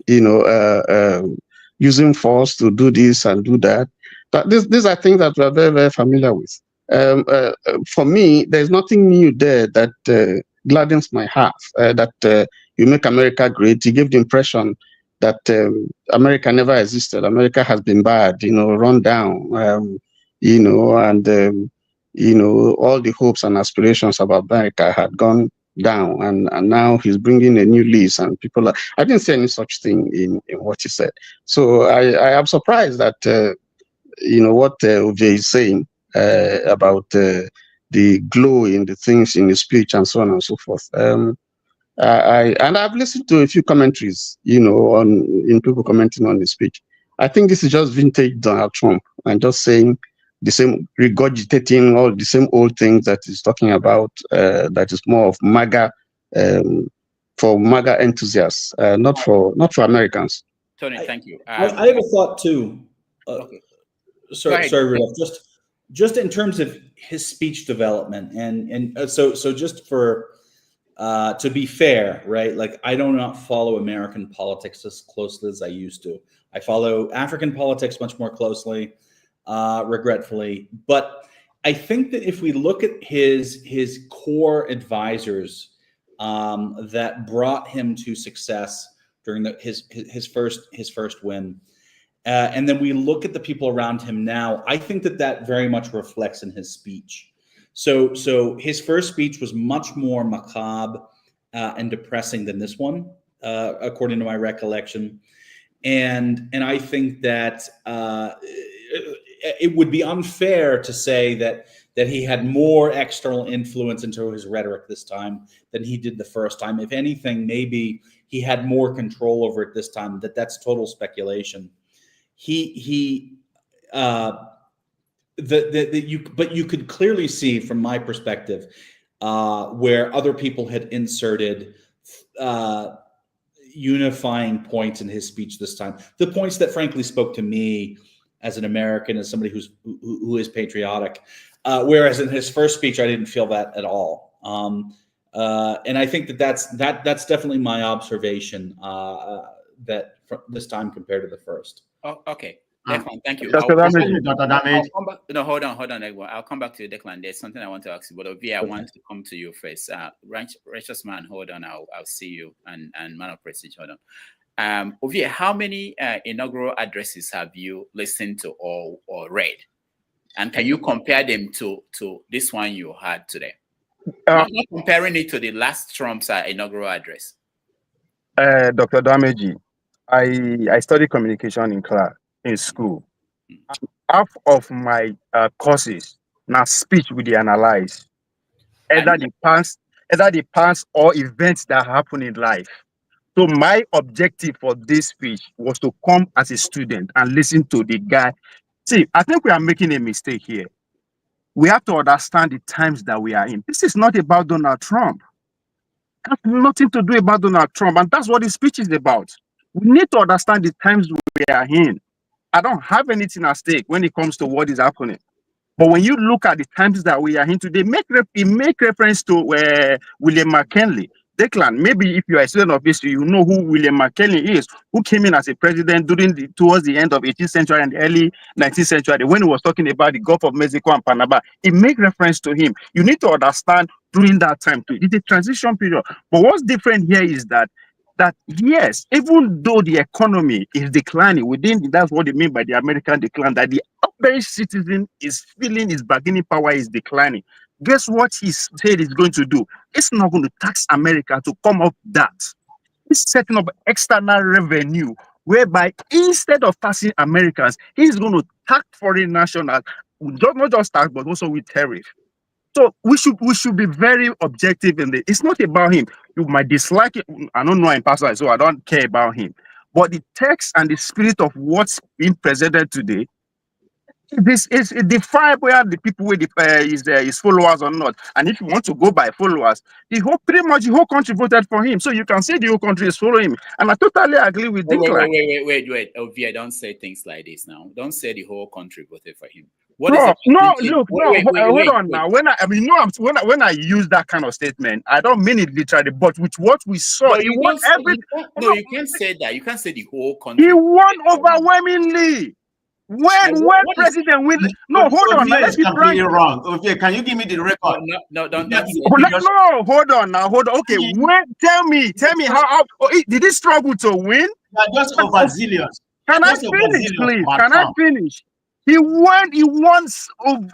know, using force to do this and do that. But these are things that we're very, very familiar with. For me, there's nothing new there that gladdens my heart, that you make America great. You give the impression that America never existed. America has been bad, you know, run down, you know, and, you know, all the hopes and aspirations about America had gone down. And now he's bringing a new lease, and people are, I didn't see any such thing in what he said. So I am surprised that, you know, what Ovie is saying about the glow in the things in the speech and so on and so forth. I've listened to a few commentaries, you know, in people commenting on the speech. I think this is just vintage Donald Trump and just saying the same, regurgitating all the same old things that he's talking about. That is more of MAGA, for MAGA enthusiasts, not for Americans. Tony, thank you. I have a thought too. Okay. Sorry, Rudolph. Just in terms of his speech development, and so just for to be fair, right? Like, I do not follow American politics as closely as I used to. I follow African politics much more closely, regretfully. But I think that if we look at his core advisors that brought him to success during his first win. And then we look at the people around him now, I think that very much reflects in his speech. So his first speech was much more macabre and depressing than this one, according to my recollection. And I think that it would be unfair to say that that he had more external influence into his rhetoric this time than he did the first time. If anything, maybe he had more control over it this time. That's total speculation. But you could clearly see from my perspective where other people had inserted unifying points in his speech this time. The points that frankly spoke to me as an American, as somebody who is patriotic. Whereas in his first speech, I didn't feel that at all. And I think that's definitely my observation that this time compared to the first. Oh, okay. Declan, thank you. Dr. Damage. I'll come back. No, hold on, Edwin. I'll come back to you, Declan. There's something I want to ask you, but Ovie, I want to come to you first. Righteous man, hold on. I'll see you, and man of prestige, hold on. Ovie, how many inaugural addresses have you listened to or read? And can you compare them to this one you had today? Not comparing it to the last Trump's inaugural address. Dr. Damage, I studied communication in school. Half of my courses now speech with the analyze, either the past or events that happen in life. So my objective for this speech was to come as a student and listen to the guy. See, I think we are making a mistake here. We have to understand the times that we are in. This is not about Donald Trump. It has nothing to do about Donald Trump, and that's what the speech is about. We need to understand the times we are in. I don't have anything at stake when it comes to what is happening. But when you look at the times that we are in today, make reference to William McKinley. Declan, maybe if you are a student of history, you know who William McKinley is, who came in as a president towards the end of 18th century and early 19th century, when he was talking about the Gulf of Mexico and Panama. It make reference to him. You need to understand during that time too. It's a transition period. But what's different here is that yes, even though the economy is declining, that's what they mean by the American decline, that the average citizen is feeling his bargaining power is declining. Guess what he said he's going to do? It's not going to tax America to come up that. He's setting up external revenue, whereby instead of taxing Americans, he's going to tax foreign nationals, not just tax, but also with tariff. So we should be very objective in this. It's not about him. You might dislike it. I don't know him personally, so I don't care about him. But the text and the spirit of what's being presented today, this is defined where the people with his followers or not. And if you want to go by followers, pretty much the whole country voted for him. So you can say the whole country is following him. And I totally agree with Declan. Wait. Ovie, don't say things like this now. Don't say the whole country voted for him. Hold on now. When I use that kind of statement, I don't mean it literally, but with what we saw, he won you can't say that. You can't say the whole country. He won overwhelmingly. When President win, no, hold on. Let's be completely wrong. Okay, can you give me the record? No, don't. No, hold on now. Okay, tell me how did he struggle to win? Just overzealous. Can I finish, please? Can I finish? He won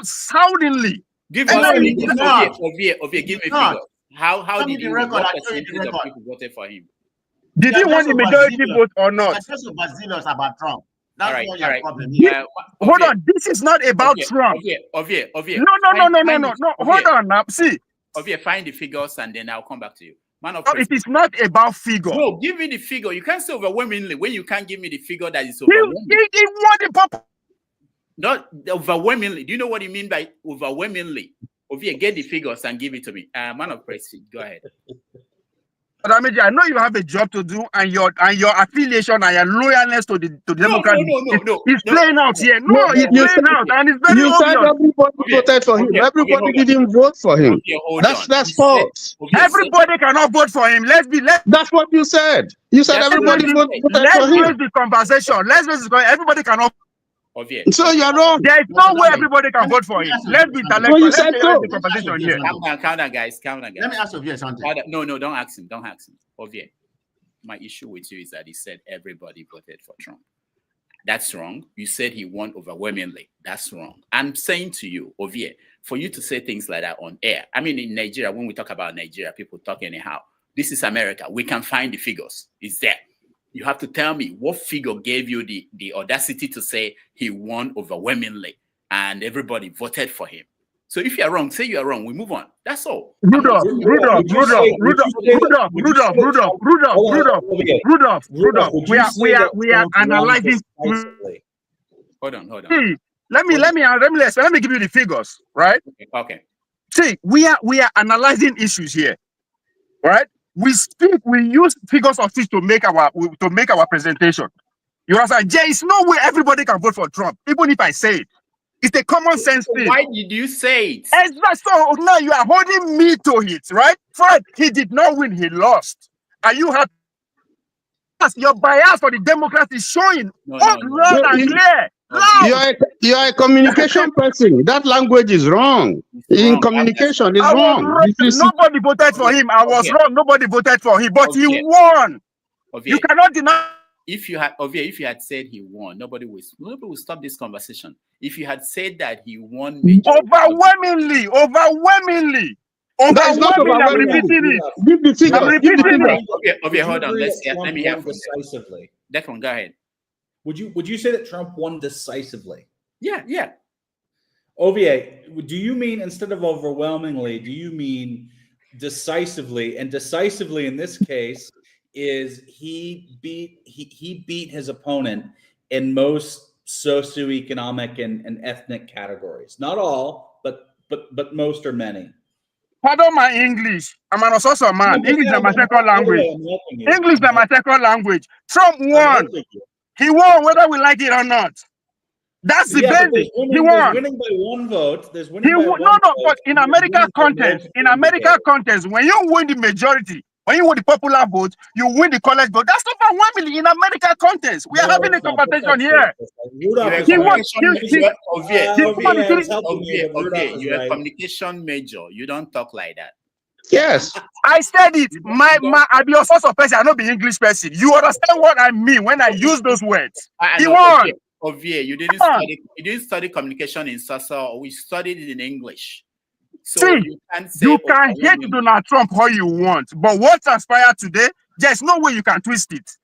soundingly. Give us Ovie, give me figure. How did the record? What percentage of people voted for him? Did he win the majority vote or not? Just overzealous about Trump. That's all right. Problem is. Hold on. This is not about Trump. Ovie. No. Hold on now. See. Ovie, find the figures and then I'll come back to you. It is not about figure. No, give me the figure. You can't say overwhelmingly when you can't give me the figure that is overwhelming. He won the pop. Not overwhelmingly. Do you know what you mean by overwhelmingly? Ovie, get the figures and give it to me. Man of prestige, go ahead. I know you have a job to do, and your affiliation and your loyalness to the Democrats is playing out here. It's playing out, and it's very obvious. You said everybody voted for him. Everybody didn't vote for him. That's false. Everybody cannot vote for him. That's what you said. You said everybody voted for him. Let's raise the conversation. Everybody cannot. So you're wrong. There is no way everybody can vote for him. Let's be intellectual. Well, you said so. The conversation here. Calm down, guys. Let me ask Ovie something. No, don't ask him. Ovie, my issue with you is that he said everybody voted for Trump. That's wrong. You said he won overwhelmingly. That's wrong. I'm saying to you, Ovie, for you to say things like that on air. I mean, in Nigeria, when we talk about Nigeria, people talk anyhow. This is America. We can find the figures. It's there. You have to tell me what figure gave you the audacity to say he won overwhelmingly and everybody voted for him. So if you are wrong, say you are wrong. We move on. That's all. Rudolph, Rudolph, Rudolph, Rudolph, Rudolph, Rudolph, Rudolph, Rudolph, Rudolph, Rudolph, Rudolph. We are analyzing. Hold on. See, let me give you the figures, right? Okay. See, we are analyzing issues here, right? We use figures of speech to make our presentation. You understand? There is no way everybody can vote for Trump, even if I say it. It's a common sense thing. Why did you say it? So now you are holding me to it, right? Fred, he did not win, he lost. Are you happy? Your bias for the Democrats is showing loud and clear. Loud. You are a communication person. That language is wrong. In communication, it's wrong. Nobody voted for him. I was wrong. Nobody voted for him, but he won. You cannot deny. If you had said he won, nobody will stop this conversation. If you had said that he won overwhelmingly. That is not overwhelming. Give the figure. Okay, hold on. Let me hear decisively. Declan, go ahead. Would you say that Trump won decisively? Yeah. Ovier, do you mean instead of overwhelmingly, do you mean decisively? And decisively in this case is he beat his opponent in most socioeconomic and ethnic categories. Not all, but most or many. Pardon my English. I'm an also man. English is my second language. English is my second language. Trump won. He won whether we like it or not. That's the basic. He won. There's winning by one vote. There's winning by one vote. But in American context, when you win the majority, when you win the popular vote, you win the college vote. That's not overwhelmingly in American context. We are having a conversation here. He won. You're a communication major. You don't talk like that. Yes. I said it. I be a source of person. I not be English person. You understand what I mean when I use those words. He won. You didn't study communication in Sasa, or we studied it in English. So see, you can hate Donald Trump how you want, but what transpired today, there's no way you can twist it.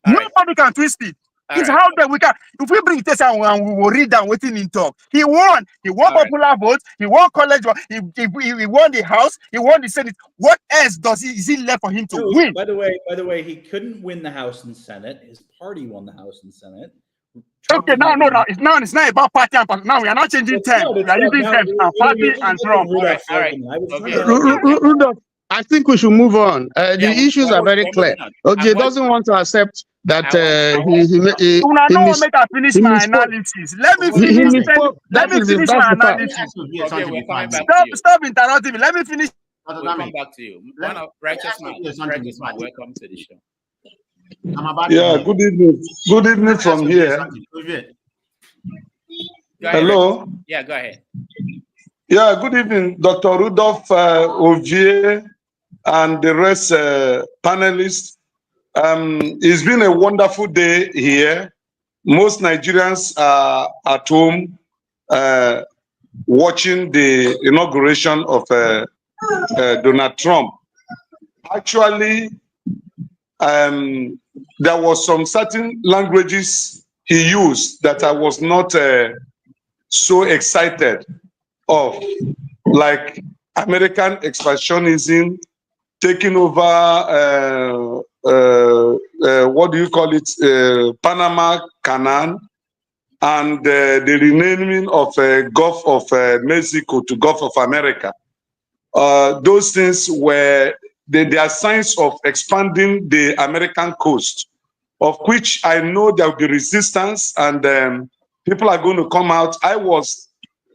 Nobody can twist it. It's how that we can. If we bring this and we will read down waiting in talk. He won. He won popular votes. He won college vote. He won the House. He won the Senate. What else is he left for him to win? By the way, he couldn't win the House and Senate. His party won the House and Senate. Okay, it's not about party and party. Now we are not changing terms. We are using terms now. Party and Trump. All right. Rudolph, I think we should move on. The issues are very clear. OJ doesn't want to accept that he make I finish my analysis. Let me finish. Let me finish my analysis. Stop interrupting me. Let me finish. We'll come back to you. Righteous man, welcome to the show. Good evening. Good evening from here. Hello. Yeah, go ahead. Yeah, good evening, Dr. Rudolph Ovier and the rest panelists. It's been a wonderful day here. Most Nigerians are at home watching the inauguration of Donald Trump. Actually, there was some certain languages he used that I was not so excited of, like American expansionism, taking over, what do you call it, Panama Canal, and the renaming of Gulf of Mexico to Gulf of America. Those things were, they are signs of expanding the American coast, of which I know there will be resistance and people are going to come out.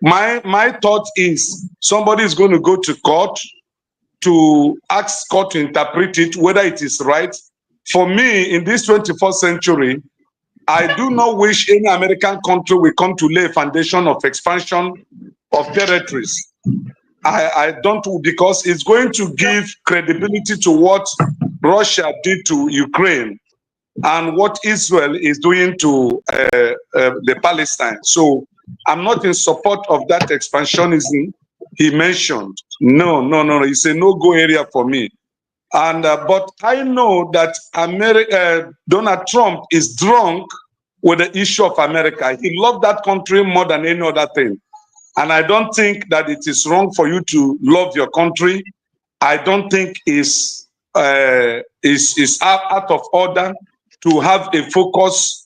My thought is somebody is going to go to court to ask court to interpret it, whether it is right. For me, in this 21st century, I do not wish any American country will come to lay a foundation of expansion of territories. I don't, because it's going to give credibility to what Russia did to Ukraine and what Israel is doing to the Palestine. So I'm not in support of that expansionism he mentioned. No. It's a no-go area for me. And but I know that Donald Trump is drunk with the issue of America. He loved that country more than any other thing. And I don't think that it is wrong for you to love your country. I don't think is out of order to have a focus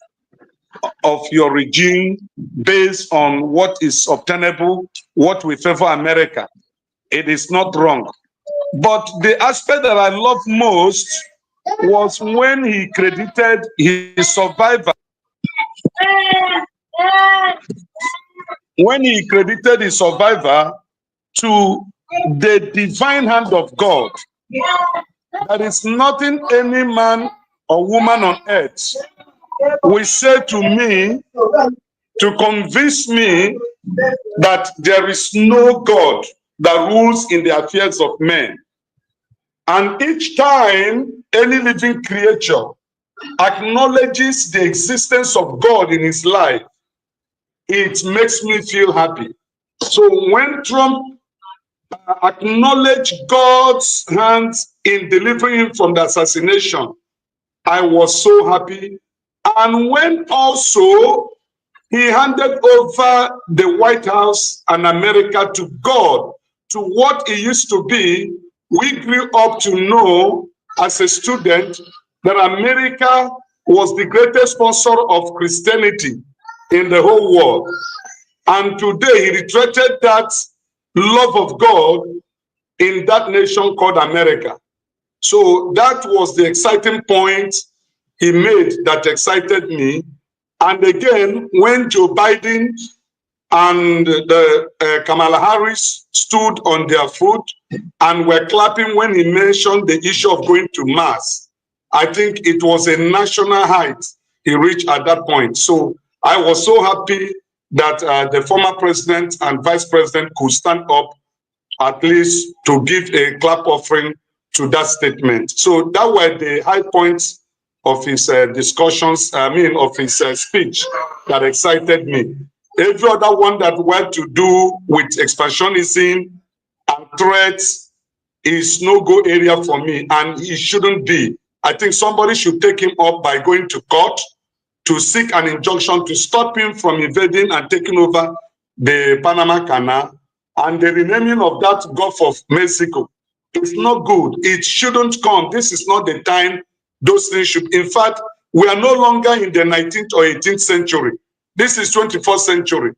of your regime based on what is obtainable, what will favor America. It is not wrong. But the aspect that I love most was when he credited his survivor. When he credited his survivor to the divine hand of God. There is nothing any man or woman on earth will say to me to convince me that there is no God that rules in the affairs of men. And each time any living creature acknowledges the existence of God in his life, it makes me feel happy. So when Trump acknowledged God's hands in delivering him from the assassination, I was so happy. And when also he handed over the White House and America to God, to what it used to be, we grew up to know as a student that America was the greatest sponsor of Christianity in the whole world. And today he retracted that love of God in that nation called America. So that was the exciting point he made that excited me. And again, when Joe Biden and the Kamala Harris stood on their foot and were clapping when he mentioned the issue of going to Mars, I think it was a national height he reached at that point. So I was so happy that the former president and vice president could stand up at least to give a clap offering to that statement. So that were the high points of his discussions, of his speech that excited me. Every other one that were to do with expansionism and threats is no-go area for me, and it shouldn't be. I think somebody should take him up by going to court to seek an injunction to stop him from invading and taking over the Panama Canal and the renaming of that Gulf of Mexico. It's not good. It shouldn't come. This is not the time those things should. In fact, we are no longer in the 19th or 18th century. This is 21st century.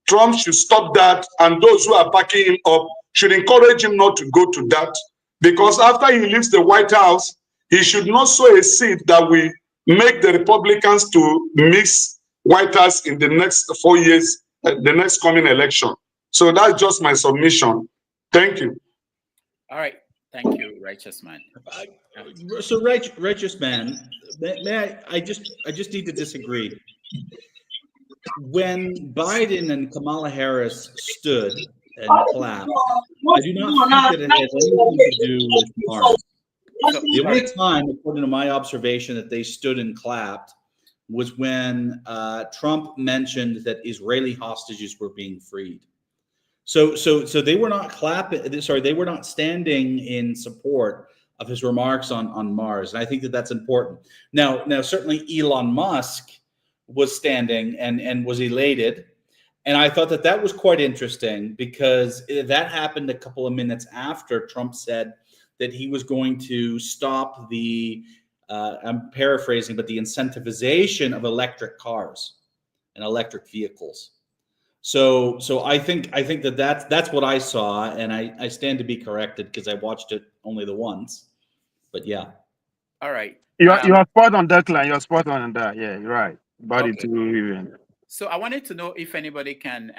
Trump should stop that, and those who are backing him up should encourage him not to go to that, because after he leaves the White House, he should not sow a seed that will make the Republicans to miss White House in the next 4 years, the next coming election. So that's just my submission. Thank you. All right. Thank you, Righteous Man. So, Righteous Man, may I just need to disagree. When Biden and Kamala Harris stood and clapped, I do not think that it has anything to do with Mars. So the only time, according to my observation, that they stood and clapped was when Trump mentioned that Israeli hostages were being freed. So they were not clapping. Sorry, they were not standing in support of his remarks on Mars, and I think that that's important. Now, certainly Elon Musk was standing and was elated, and I thought that was quite interesting because that happened a couple of minutes after Trump said that he was going to stop the, I'm paraphrasing, but the incentivization of electric cars and electric vehicles. So I think that's what I saw, and I stand to be corrected because I watched it only the once. But yeah. All right. You are spot on, Declan. You're spot on that. Yeah, you're right. About it too. So I wanted to know if anybody can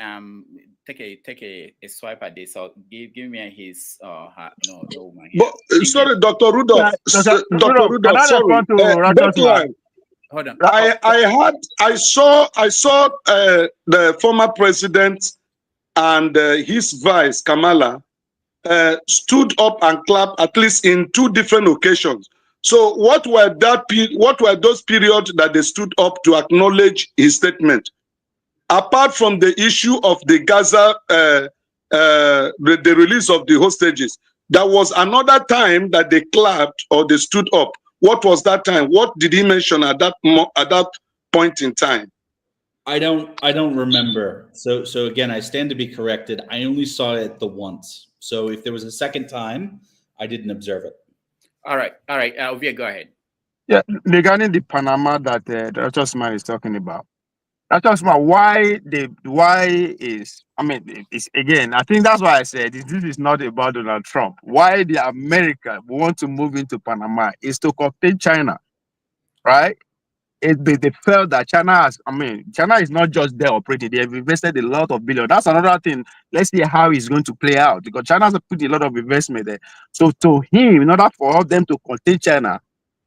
take a swipe at this or give me his sorry, Dr. Rudolph. Dr. Rudolph, sorry. Declan. Hold on. I saw the former president and his vice Kamala stood up and clapped at least in 2 different occasions. So what were those periods that they stood up to acknowledge his statement? Apart from the issue of the Gaza, the release of the hostages, there was another time that they clapped or they stood up. What was that time? What did he mention at that point in time? I don't remember. So again, I stand to be corrected. I only saw it the once. So if there was a second time, I didn't observe it. All right. Ovia, go ahead. Yeah, regarding the Panama that Dr. Smart is talking about. Dr. Smart, why is, I mean, it's again, I think that's why I said this is not about Donald Trump. Why the America want to move into Panama is to contain China, right? They felt that China has, I mean, China is not just there operating, they have invested a lot of billions. That's another thing. Let's see how it's going to play out because China has put a lot of investment there. So to him, in order for them to contain China,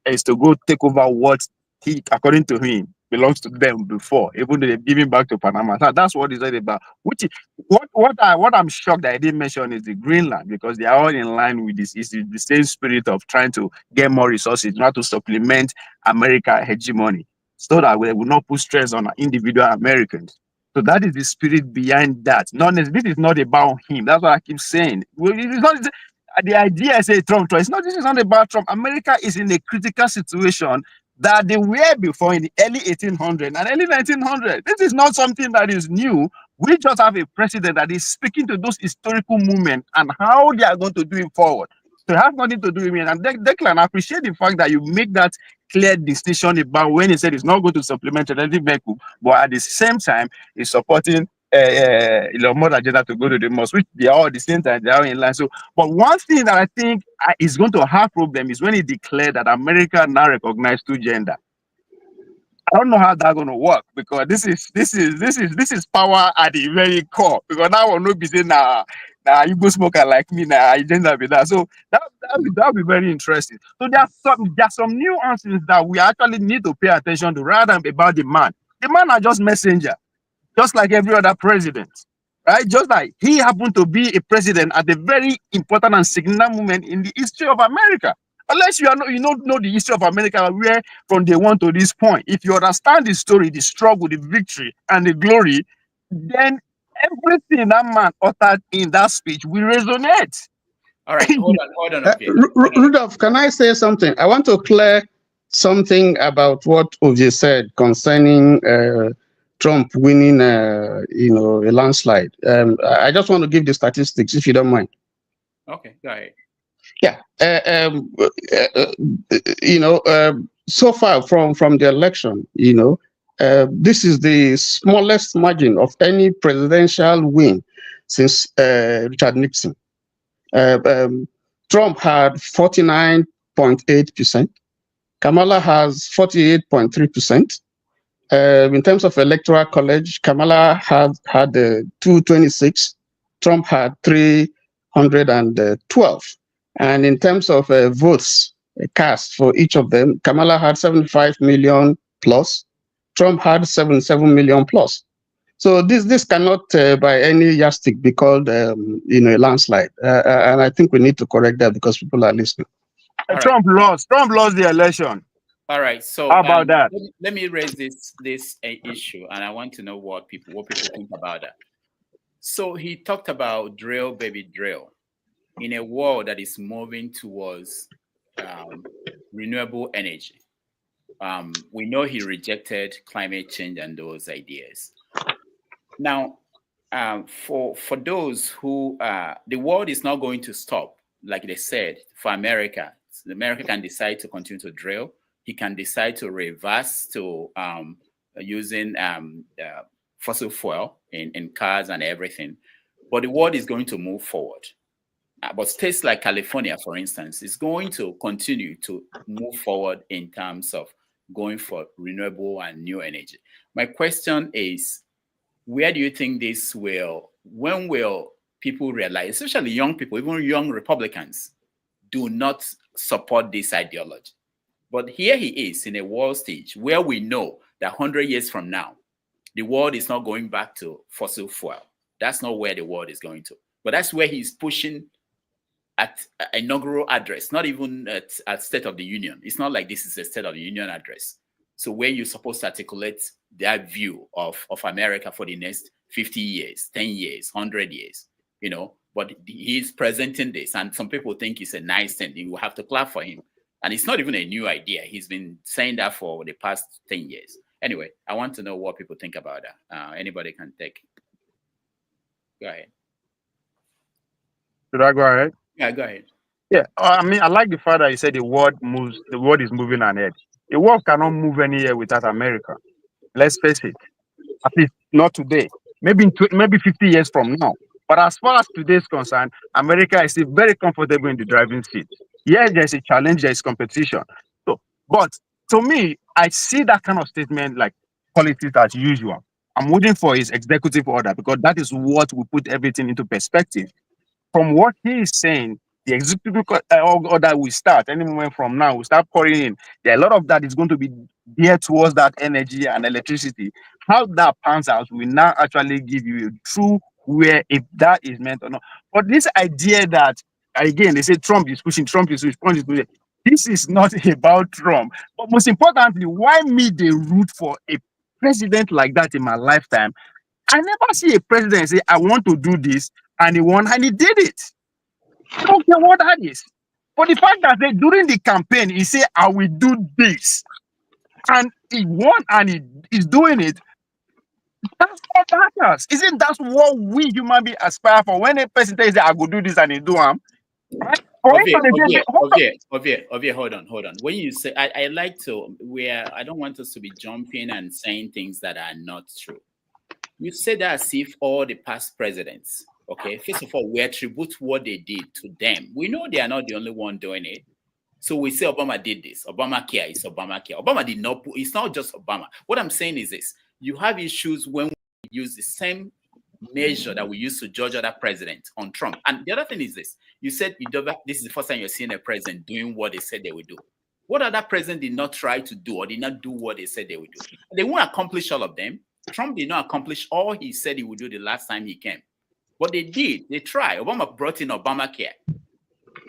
is to go take over what he, according to him, belongs to them before, even though they've given back to Panama. That's what it's all about. Which is what I'm shocked that I didn't mention is the Greenland, because they are all in line with this. It's the same spirit of trying to get more resources, not to supplement America hegemony, so that we will not put stress on individual Americans. So that is the spirit behind that. This is not about him. That's what I keep saying. It's not the idea say Trump. It's not. This is not about Trump. America is in a critical situation that they were before in the early 1800s and early 1900s. This is not something that is new. We just have a president that is speaking to those historical movements and how they are going to do it forward. So it has nothing to do with me. And Declan, I appreciate the fact that you make that clear distinction about when he said it's not going to supplement electric vehicle, but at the same time, he's supporting Elon Musk agenda to go to the mosque, which they are all at the same time, they are in line. So, but one thing that I think is going to have problem is when he declared that America now recognize two gender. I don't know how that's going to work because this is power at the very core. Because now will not be saying nah, you go smoker like me now, gender be that. So that'll be very interesting. So there's some nuances that we actually need to pay attention to rather than about the man. The man are just messenger, just like every other president, right? Just like he happened to be a president at a very important and significant moment in the history of America. Unless you don't know the history of America, where from day one to this point, if you understand the story, the struggle, the victory, and the glory, then everything that man uttered in that speech will resonate. All right, hold on. Okay. Rudolph, can I say something? I want to clear something about what Ovie said concerning Trump winning, a landslide. I just want to give the statistics, if you don't mind. Okay, go ahead. Yeah. So far from the election, this is the smallest margin of any presidential win since Richard Nixon. Trump had 49.8%. Kamala has 48.3%. In terms of electoral college, Kamala had 226. Trump had 312. And in terms of votes cast for each of them, Kamala had 75 million plus. Trump had 77 million plus. So this cannot, by any yardstick, be called, a landslide. And I think we need to correct that because people are listening. Trump lost the election. All right. So how about that? Let me raise this issue, and I want to know what people think about that. So he talked about drill, baby, drill. In a world that is moving towards renewable energy, we know he rejected climate change and those ideas. Now, for those who the world is not going to stop, like they said, for America. America can decide to continue to drill. He can decide to reverse to using fossil fuel in cars and everything. But the world is going to move forward. But states like California, for instance, is going to continue to move forward in terms of going for renewable and new energy. My question is, where do you think when will people realize, especially young people, even young Republicans, do not support this ideology? But here he is in a world stage where we know that 100 years from now, the world is not going back to fossil fuel. That's not where the world is going to. But that's where he's pushing at inaugural address, not even at State of the Union. It's not like this is a State of the Union address. So where you're supposed to articulate that view of America for the next 50 years, 10 years, 100 years, but he's presenting this, and some people think it's a nice thing. You will have to clap for him. And it's not even a new idea. He's been saying that for the past 10 years. Anyway, I want to know what people think about that. Anybody can take. Go ahead. Should I go ahead? Yeah, go ahead. Yeah, I mean, I like the fact that you said the world moves, the world is moving ahead. The world cannot move anywhere without America. Let's face it. At least not today. Maybe maybe 50 years from now. But as far as today is concerned, America is still very comfortable in the driving seat. Yes, there's a challenge, there's competition. So, but to me, I see that kind of statement like politics as usual. I'm waiting for his executive order because that is what will put everything into perspective. From what he is saying, the executive order will start any moment from now. We start pouring in. There are a lot of that is going to be geared towards that energy and electricity. How that pans out will now actually give you a true where if that is meant or not. But this idea that again they say Trump is pushing, Trump is pushing, Trump is pushing. This is not about Trump. But most importantly, why me they root for a president like that in my lifetime? I never see a president say, I want to do this, and he won, and he did it. I don't care what that is. But the fact that during the campaign, he said, I will do this, and he won, and he is doing it, that's what matters. Isn't that what we human beings aspire for? When a person says, I will do this, and he do them, right? Ovie, hold on. When you say, I like to, I don't want us to be jumping and saying things that are not true. You say that as if all the past presidents, okay, first of all, we attribute what they did to them. We know they are not the only one doing it. So we say Obama did this. Obamacare is Obamacare. Obama did not put, it's not just Obama. What I'm saying is this. You have issues when we use the same measure that we used to judge other presidents on Trump. And the other thing is this. You said this is the first time you're seeing a president doing what they said they would do. What other president did not try to do or did not do what they said they would do? They won't accomplish all of them. Trump did not accomplish all he said he would do the last time he came. But they did. They tried. Obama brought in Obamacare.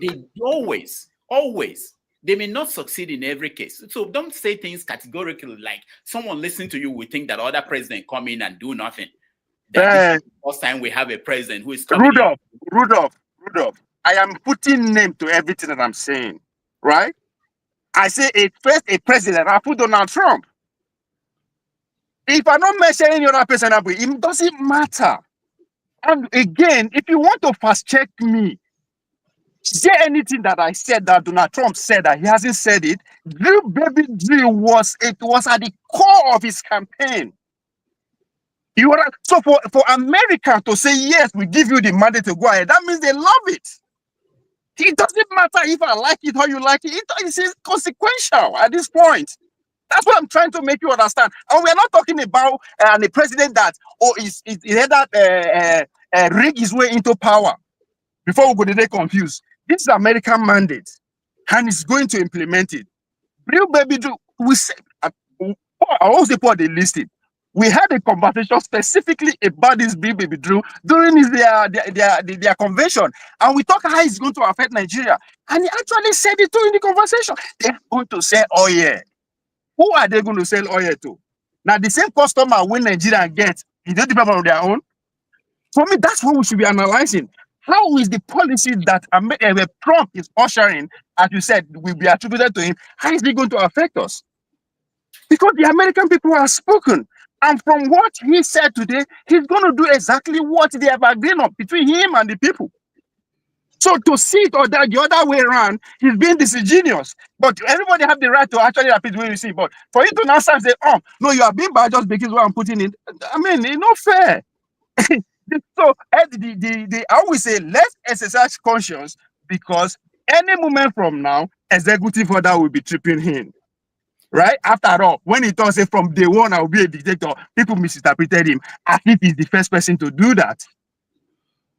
They always, they may not succeed in every case. So don't say things categorically like someone listening to you will think that other president come in and do nothing. That this is the first time we have a president who is coming Rudolph, I am putting name to everything that I'm saying, right? I say a president, I put Donald Trump. If I don't mention any other person, it doesn't matter. And again, if you want to fast check me, say anything that I said that Donald Trump said that he hasn't said it. Baby Drew was at the core of his campaign. So for America to say yes, we give you the mandate to go ahead, that means they love it. It doesn't matter if I like it or you like it. It's consequential at this point. That's what I'm trying to make you understand. And we're not talking about the president that rig his way into power before we go to get confused. This is American mandate, and he's going to implement it. Real baby, we say, I also put the listing. We had a conversation specifically about this baby Drew during their convention, and we talked how it's going to affect Nigeria. And he actually said it too in the conversation. They're going to say, oh yeah. Who are they going to sell oil to? Now, the same customer when Nigeria gets, is they depend on their own? For me, that's what we should be analyzing. How is the policy that Trump is ushering, as you said, will be attributed to him, how is it going to affect us? Because the American people have spoken. And from what he said today, he's going to do exactly what they have agreed on between him and the people. So to see it or that the other way around, he's being disingenuous. But everybody have the right to actually repeat what you see. But for you to now say, oh, no, you are being bad just because what I'm putting in. I mean, it's not fair. So I always say, let's exercise conscience because any moment from now, executive order will be tripping in. Right? After all, when he talks from day one, I will be a dictator, people misinterpreted him as if he's the first person to do that.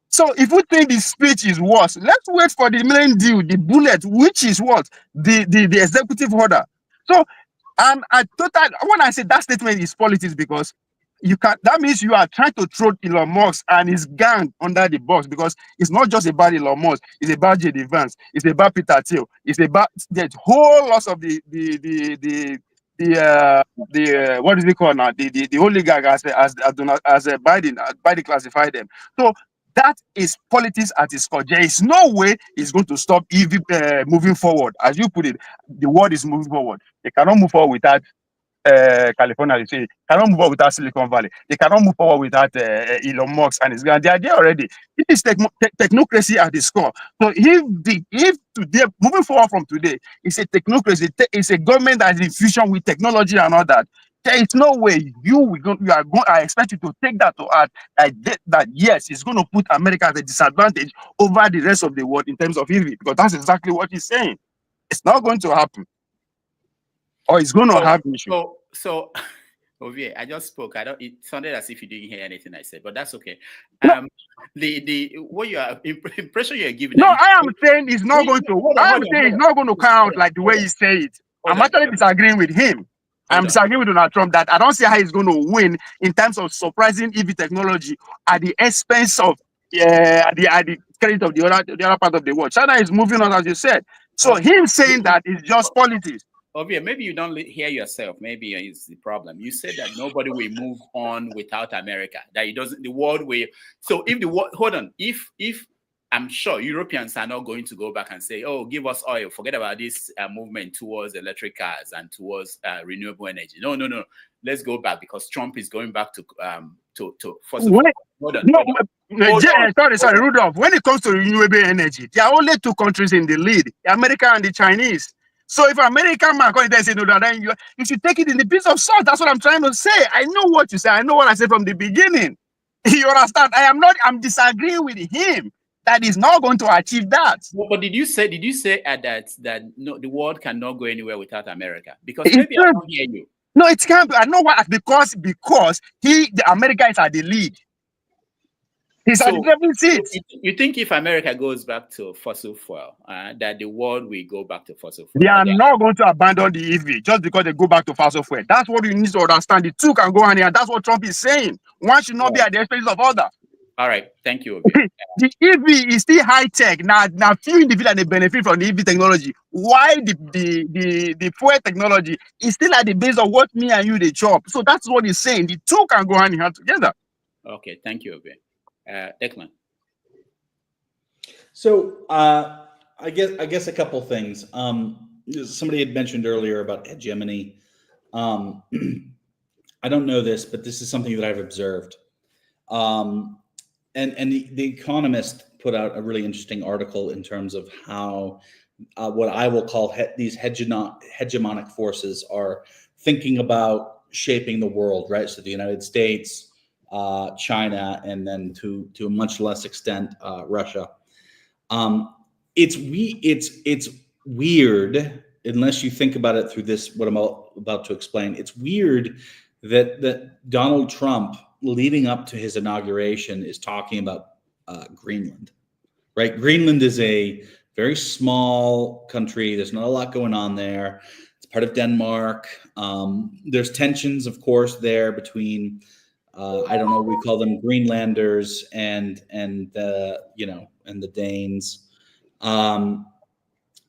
So if we think the speech is worse, let's wait for the main deal, the bullet, which is what? The executive order. So when I say that statement is politics because that means you are trying to throw Elon Musk and his gang under the box because it's not just about Elon Musk, it's about J.D. Vance, it's about Peter Thiel, it's about the whole loss of the what is it called now? The oligarch as Biden classified them. So that is politics at its core. There is no way it's going to stop EV moving forward. As you put it, the world is moving forward. They cannot move forward without California, they say, cannot move forward without Silicon Valley. They cannot move forward without Elon Musk and his guy. They are there already. It is technocracy at the score. So if today, moving forward from today, it's a technocracy, it's a government that is in fusion with technology and all that. There is no way I expect you to take that to heart that yes, it's going to put America at a disadvantage over the rest of the world in terms of EV, because that's exactly what he's saying. It's not going to happen, or it's going to have issues. So Ovie, I just spoke. It sounded as if you didn't hear anything I said, but that's okay. The what you are impression you're giving. No, I am saying it's not going to. I am saying it's not going to count like the way you say it. I'm actually disagreeing with him. I'm disagreeing with Donald Trump that I don't see how he's going to win in terms of surprising EV technology at the expense of at the credit of the other part of the world. China is moving on, as you said. So him saying that is just politics. Ovie, maybe you don't hear yourself. Maybe it's the problem. You said that nobody will move on without America. That it doesn't. The world will. So if the world, hold on. If I'm sure Europeans are not going to go back and say, "Oh, give us oil." Forget about this movement towards electric cars and towards renewable energy. No. Let's go back, because Trump is going back to first of all. Hold on. Sorry, Rudolph. When it comes to renewable energy, there are only two countries in the lead: America and the Chinese. So if American man comes there and say no, then you should take it in the piece of salt. That's what I'm trying to say. I know what you say. I know what I said from the beginning. You understand? I'm disagreeing with him that is not going to achieve that. But did you say that no, the world cannot go anywhere without America? Because maybe I don't hear you. No, it can't be. I know why. Because America is at the lead. He's at the driving seat. You think if America goes back to fossil fuel, that the world will go back to fossil fuel? They are not going to abandon the EV just because they go back to fossil fuel. That's what you need to understand. The two can go hand in hand. That's what Trump is saying. One should not be at the expense of other. All right, thank you. The EV is still high tech. Now few individuals they benefit from the EV technology. Why the fuel technology is still at the base of what me and you they chop. So that's what he's saying. The two can go hand in hand together. Okay, thank you, Obi. Declan. So I guess a couple things. Somebody had mentioned earlier about hegemony. I don't know this, but this is something that I've observed. And the Economist put out a really interesting article in terms of how what I will call these hegemonic forces are thinking about shaping the world, right? So the United States, China, and then to a much less extent, Russia. It's weird, unless you think about it through this, what I'm about to explain. It's weird that Donald Trump, leading up to his inauguration, is talking about Greenland, right? Greenland is a very small country. There's not a lot going on there. It's part of Denmark. There's tensions, of course, there between I don't know, we call them Greenlanders and the Danes. And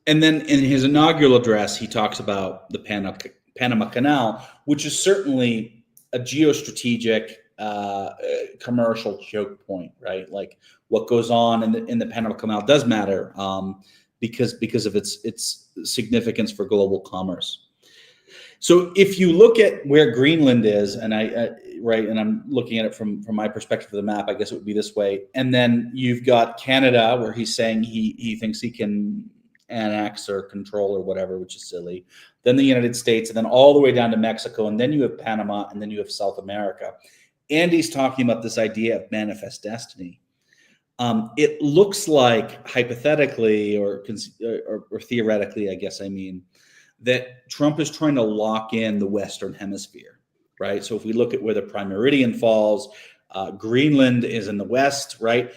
then in his inaugural address, he talks about the Panama Canal, which is certainly a geostrategic commercial choke point, right? Like what goes on in the Panama Canal does matter because of its significance for global commerce. So if you look at where Greenland is, and and I'm looking at it from my perspective of the map, I guess it would be this way. And then you've got Canada, where he's saying he thinks he can annex or control or whatever, which is silly. Then the United States, and then all the way down to Mexico, and then you have Panama, and then you have South America. And he's talking about this idea of manifest destiny. It looks like hypothetically or theoretically, I guess I mean, that Trump is trying to lock in the Western Hemisphere, right? So if we look at where the prime meridian falls, Greenland is in the west, right?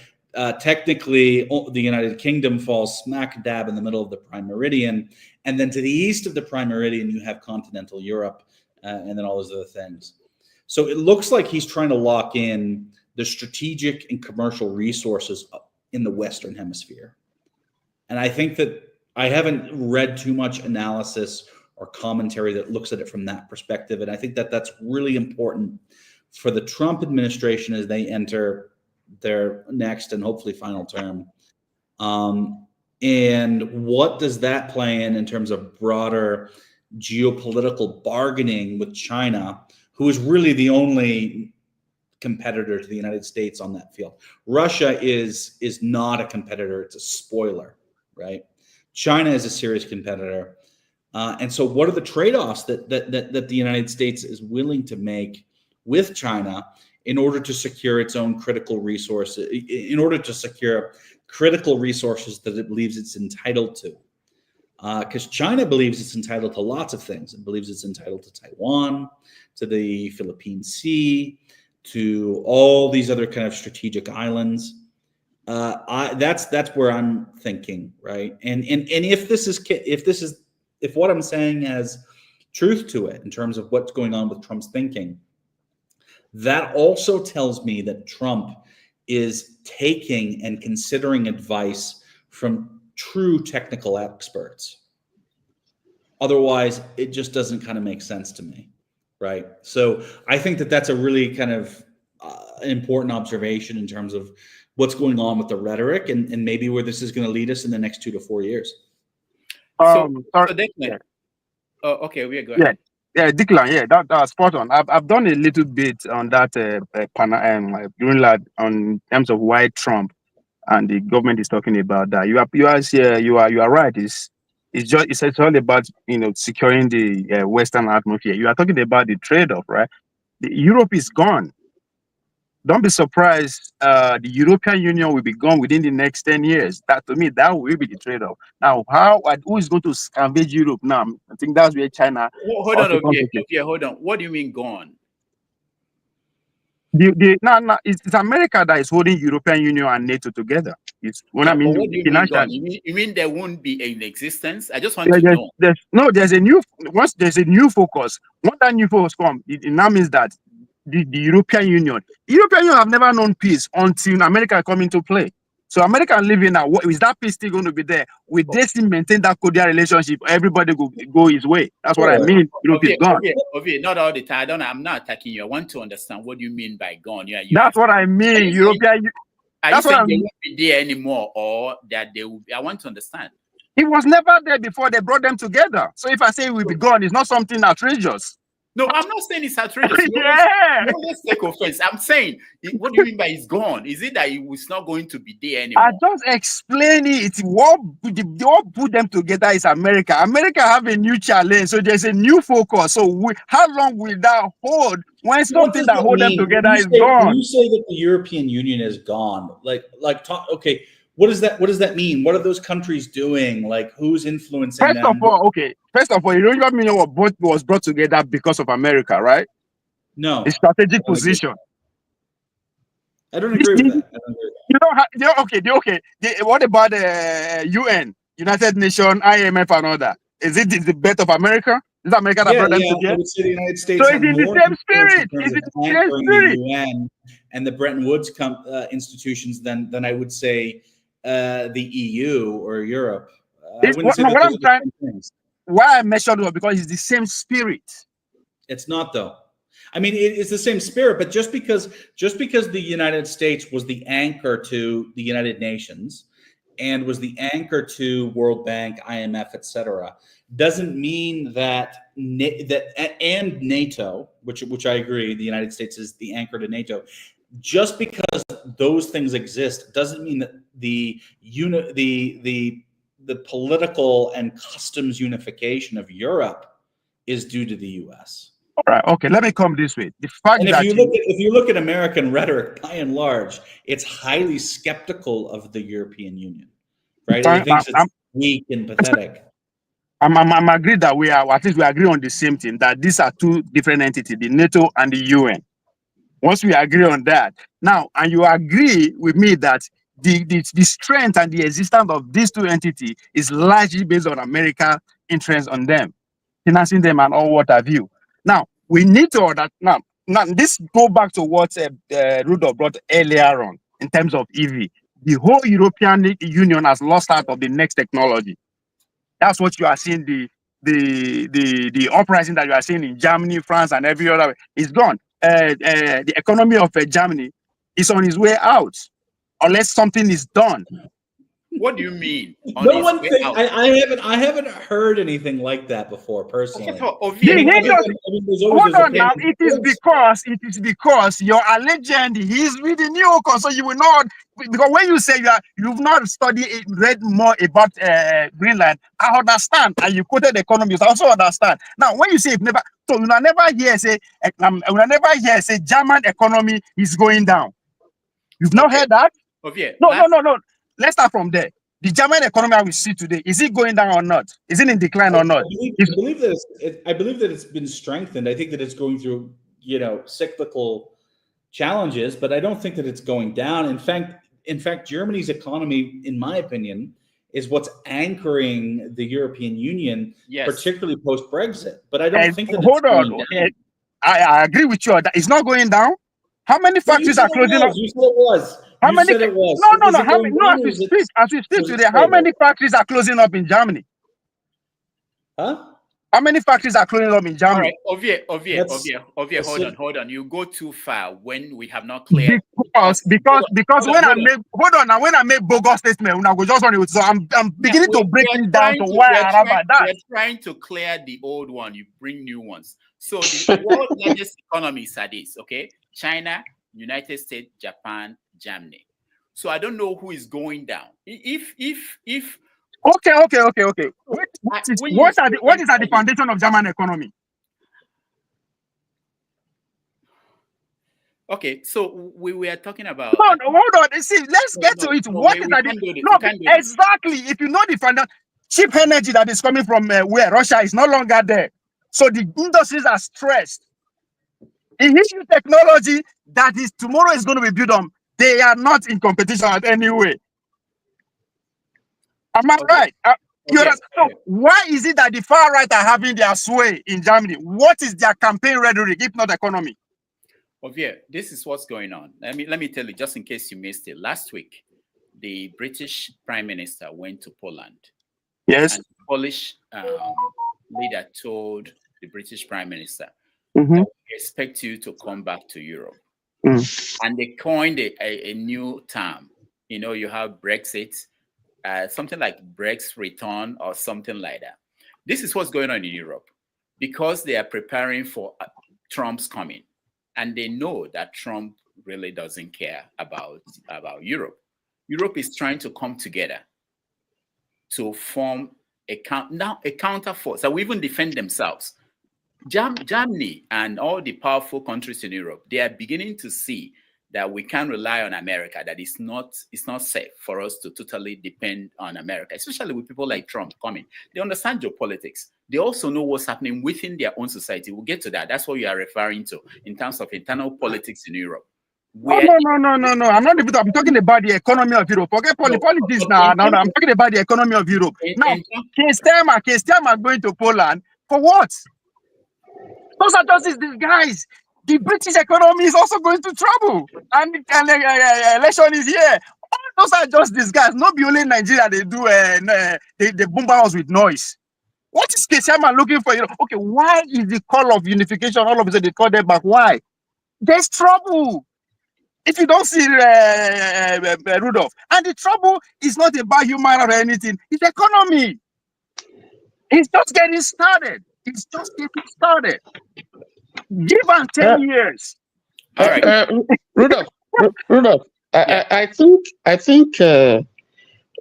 Technically, the United Kingdom falls smack dab in the middle of the prime meridian. And then to the east of the prime meridian, you have continental Europe and then all those other things. So it looks like he's trying to lock in the strategic and commercial resources in the Western Hemisphere. And I think that I haven't read too much analysis or commentary that looks at it from that perspective. And I think that that's really important for the Trump administration as they enter their next and hopefully final term. And what does that play in terms of broader geopolitical bargaining with China, who is really the only competitor to the United States on that field. Russia is not a competitor; it's a spoiler, right? China is a serious competitor, and so what are the trade-offs that the United States is willing to make with China in order to secure its own critical resources, in order to secure critical resources that it believes it's entitled to? Because China believes it's entitled to lots of things. It believes it's entitled to Taiwan, to the Philippine Sea, to all these other kind of strategic islands. That's where I'm thinking, right? And if what I'm saying has truth to it in terms of what's going on with Trump's thinking, that also tells me that Trump is taking and considering advice from true technical experts. Otherwise, it just doesn't kind of make sense to me, right? So I think that that's a really kind of important observation in terms of what's going on with the rhetoric and maybe where this is going to lead us in the next 2 to 4 years. So Sorry. Declan, oh, okay, we go Yeah, ahead. yeah, Declan. Yeah, that's spot on. I've done a little bit on that Greenland on terms of why Trump and the government is talking about that. You are right. It's all about securing the Western atmosphere. You are talking about the trade-off, right? Europe is gone. Don't be surprised. The European Union will be gone within the next 10 years. That to me, that will be the trade-off. Now, who is going to scavenge Europe now? I think that's where China. Hold on, okay, hold on. What do you mean gone? It's America that is holding European Union and NATO together. It's when I But mean what do you mean gone? financially. You mean there won't be in existence? I just want to know. There's a new focus. Once that new focus comes, it now means that the European Union have never known peace until America come into play. So America living now, is that peace still going to be there? Will they still maintain that cordial relationship? Everybody go his way. That's what I mean. Europe is gone. Okay, not all the time. I'm not attacking you. I want to understand what you mean by gone. Yeah, that's what I mean. European. Are you saying they won't be there anymore, or that they will? I want to understand. It was never there before they brought them together. So if I say we'll be gone, it's not something outrageous. No, I'm not saying it's outrageous. Yeah. Let's take offense. I'm saying, what do you mean by it's gone? Is it that it was not going to be there anymore? I just explain it. What put them together is America. America have a new challenge, so there's a new focus. So how long will that hold when something that hold them together is gone? When you say that the European Union is gone, okay, what does that mean? What are those countries doing? Like, who's influencing them? First of all, you don't even know what was brought together because of America, right? No. The strategic position. I don't agree with that. What about the UN, United Nations, IMF, and all that? Is it the bet of America? Is America that brought them together? I would say the United States. So it's in the same spirit. It's in the same spirit. The UN and the Bretton Woods institutions than I would say the EU or Europe. Why I mentioned it because it's the same spirit. It's not though. I mean, it's the same spirit, but just because the United States was the anchor to the United Nations and was the anchor to World Bank, IMF, etc., doesn't mean that and NATO, which I agree, the United States is the anchor to NATO. Just because those things exist doesn't mean that the political and customs unification of Europe is due to the U.S. All right. Okay. Let me come this way. The fact and that if you look at American rhetoric, by and large, it's highly skeptical of the European Union, right? It thinks it's weak and pathetic. I'm agreed that we agree on the same thing, that these are two different entities, the NATO and the UN. Once we agree on that, now, and you agree with me that the strength and the existence of these two entities is largely based on America's interest on them, financing them and all what have you. Now, we need to order now this go back to what Rudolph brought earlier on in terms of EV. The whole European Union has lost out of the next technology. That's what you are seeing. The uprising that you are seeing in Germany, France, and every other is gone. The economy of Germany is on its way out unless something is done. What do you mean? On No his one way think out? I haven't heard anything like that before personally. Okay, so I Ovie, mean, The other Hindus, than, I mean, there's always hold those on now. opinions. It is because your legend is reading New so you will not, because when you say you've not read more about Greenland, I understand, and you quoted economists, I also understand. Now, when you say you've never, so you will never hear say, German economy is going down. You've not okay, heard that? Ovie, No. Let's start from there. The German economy we see today, is it going down or not? Is it in decline or not? I believe that it's been strengthened. I think that it's going through, cyclical challenges, but I don't think that it's going down. In fact, Germany's economy, in my opinion, is what's anchoring the European Union, yes. particularly post Brexit. But I don't think that hold it's on. going down. I agree with you that it's not going down. How many factories are closing up? You said it was. How You many? said it was. No. Is it How going many? No, down or is it as we speak today, how stable? many factories are closing up in Germany? Huh? How many factories are closing up in Germany? All right, Ovie, hold on. You go too far when we have not cleared. Because when I make bogus statement, when I go just on it, so I'm beginning to break it down to why I have that. We're trying to clear the old one. You bring new ones. So the world's largest economies are these, okay? China, United States, Japan, Germany. So I don't know who is going down. If Okay. What is at the foundation of German economy? Okay, so we were talking about. No, hold on. See, let's get to it. What is that? Exactly. If you know the foundation, cheap energy that is coming from where Russia is no longer there. So the industries are stressed. In issue technology that is tomorrow is going to be built on, they are not in competition at any way. Am I right? So why is it that the far right are having their sway in Germany? What is their campaign rhetoric, if not economy? Ovie, this is what's going on. Let me tell you, just in case you missed it. Last week, the British Prime Minister went to Poland. Yes. And the Polish leader told the British Prime Minister that we expect you to come back to Europe. And they coined a new term. You have Brexit, something like Brexit return or something like that. This is what's going on in Europe because they are preparing for Trump's coming. And they know that Trump really doesn't care about Europe. Europe is trying to come together to form a counter force that will even defend themselves. Germany and all the powerful countries in Europe, they are beginning to see that we can't rely on America, that it's not safe for us to totally depend on America, especially with people like Trump coming. They understand geopolitics. They also know what's happening within their own society. We'll get to that. That's what you are referring to in terms of internal politics in Europe. No. I'm not. I'm talking about the economy of Europe. Forget politics now. I'm talking about the economy of Europe. Now, Keir Starmer going to Poland for what? Those are just these guys. The British economy is also going to trouble, and election is here. All those are just these guys. Not only in Nigeria they do they bomb us with noise. What is Keir Starmer looking for? Okay, why is the call of unification all of a sudden they call them back? Why? There's trouble. If you don't see Rudolph, and the trouble is not about human or anything, it's economy. It's just getting started. Give them 10 years. All right. Rudolph, I think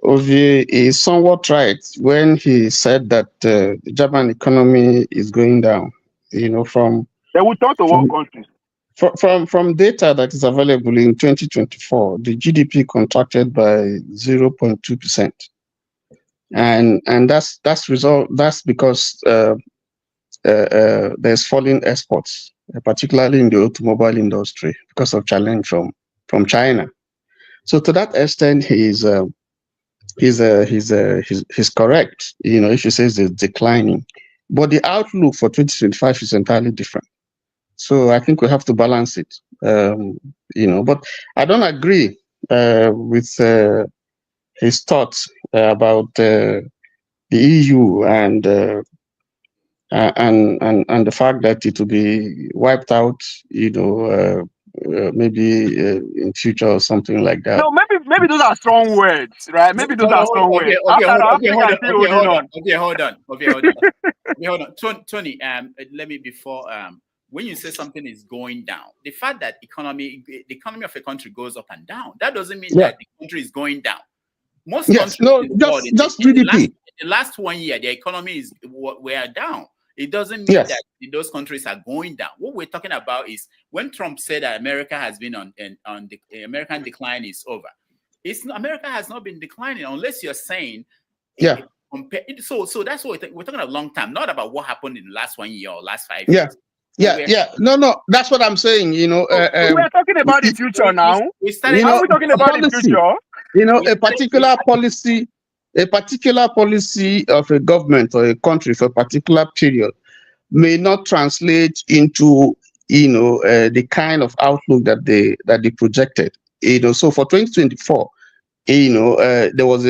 Ovie is somewhat right when he said that the German economy is going down. They will turn to one country. From data that is available in 2024, the GDP contracted by 0.2%, and that's because there's falling exports, particularly in the automobile industry, because of challenge from China. So to that extent, he's correct. If he says it's declining, but the outlook for 2025 is entirely different. So I think we have to balance it, But I don't agree with his thoughts about the EU and the fact that it will be wiped out, maybe in future or something like that. No, maybe those are strong words, right? Maybe those are strong words. After that, Africa is still holding on. Hold on. Hold on. Tony, let me before when you say something is going down, the fact that the economy of a country goes up and down, that doesn't mean that the country is going down. Most countries in the world, just GDP. In the last 1 year, the economy is were down. It doesn't mean that those countries are going down. What we're talking about is when Trump said that America has been on the American decline is over. America has not been declining unless you're saying so that's what we're talking about a long time, not about what happened in the last 1 year or last 5 years. No, that's what I'm saying. We're talking about the future now. Are we talking about the future? A particular policy of a government or a country for a particular period may not translate into the kind of outlook that they projected. So for 2024, there was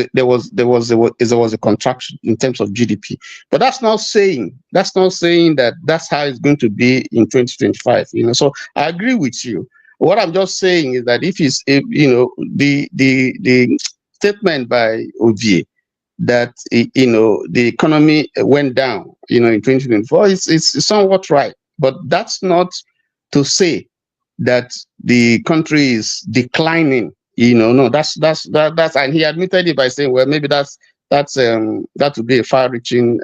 a contraction in terms of GDP, but that's not saying that that's how it's going to be in 2025. So I agree with you. What I'm just saying is that if the statement by Ovie that the economy went down in 2024 is somewhat right, but that's not to say that the country is declining. No, that's and he admitted it by saying, well, maybe that would be a far-reaching.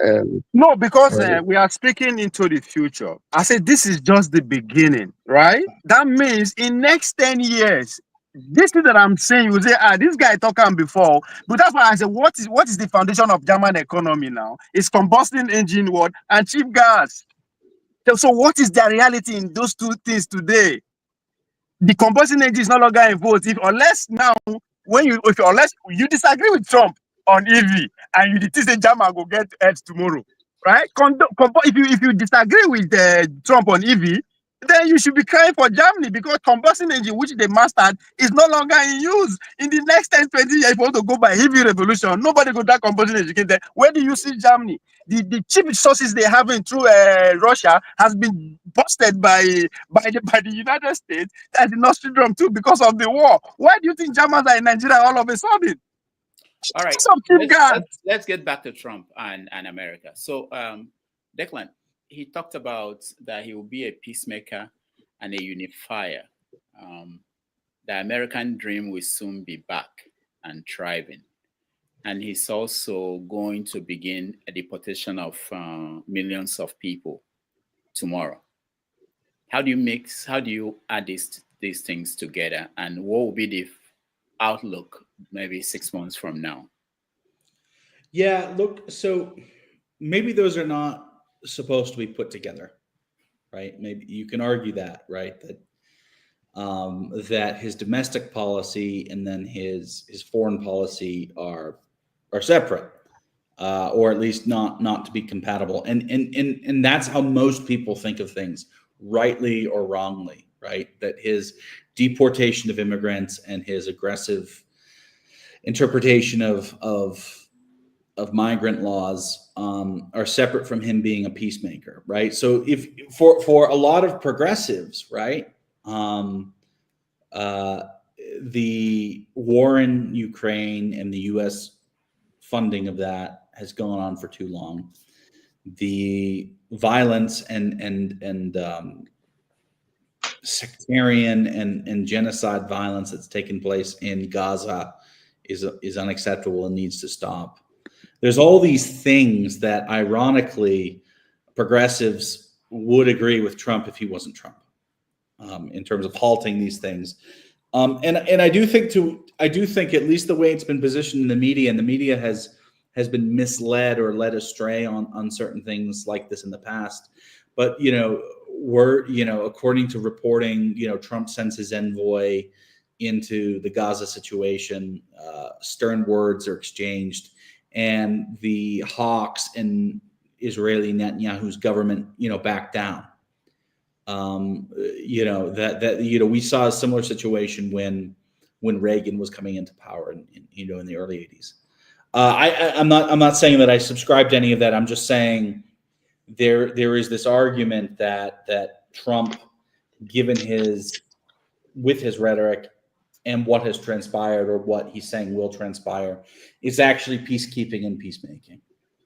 No, because we are speaking into the future. I said this is just the beginning, right? That means in next 10 years, this thing that I'm saying, you say, this guy talking before, but that's why I said, what is the foundation of German economy now? It's combustion engine and cheap gas. So what is the reality in those two things today? The combustion engine is no longer involved. Unless you disagree with Trump on EV and you think German will get Earth tomorrow, right? If you disagree with Trump on EV, then you should be crying for Germany because combustion engine, which they mastered, is no longer in use. In the next 10, 20 years, if you want to go by heavy revolution, nobody go that combustion engine there. Where do you see Germany? The cheap resources they have through Russia has been busted by the United States and the Nord Stream too because of the war. Why do you think Germans are in Nigeria all of a sudden? All right, let's get back to Trump and America. So, Declan, he talked about that he will be a peacemaker and a unifier. The American dream will soon be back and thriving. And he's also going to begin a deportation of millions of people tomorrow. How do you add these things together? And what will be the outlook maybe 6 months from now? Yeah, look, so maybe those are not supposed to be put together, right? Maybe you can argue that, right? That his domestic policy and then his foreign policy are separate, or at least not to be compatible. And that's how most people think of things, rightly or wrongly, right? That his deportation of immigrants and his aggressive interpretation of migrant laws are separate from him being a peacemaker, right? So if for a lot of progressives, right, the war in Ukraine and the U.S. funding of that has gone on for too long. The violence and sectarian and genocide violence that's taken place in Gaza is unacceptable and needs to stop. There's all these things that, ironically, progressives would agree with Trump if he wasn't Trump, in terms of halting these things. And I do think at least the way it's been positioned in the media, and the media has been misled or led astray on certain things like this in the past. But according to reporting, Trump sends his envoy into the Gaza situation. Stern words are exchanged, and the hawks in Israeli Netanyahu's government, back down. We saw a similar situation when Reagan was coming into power in the early 80s. I'm not saying that I subscribe to any of that. I'm just saying there is this argument that Trump, given his with his rhetoric and what has transpired or what he's saying will transpire is actually peacekeeping and peacemaking,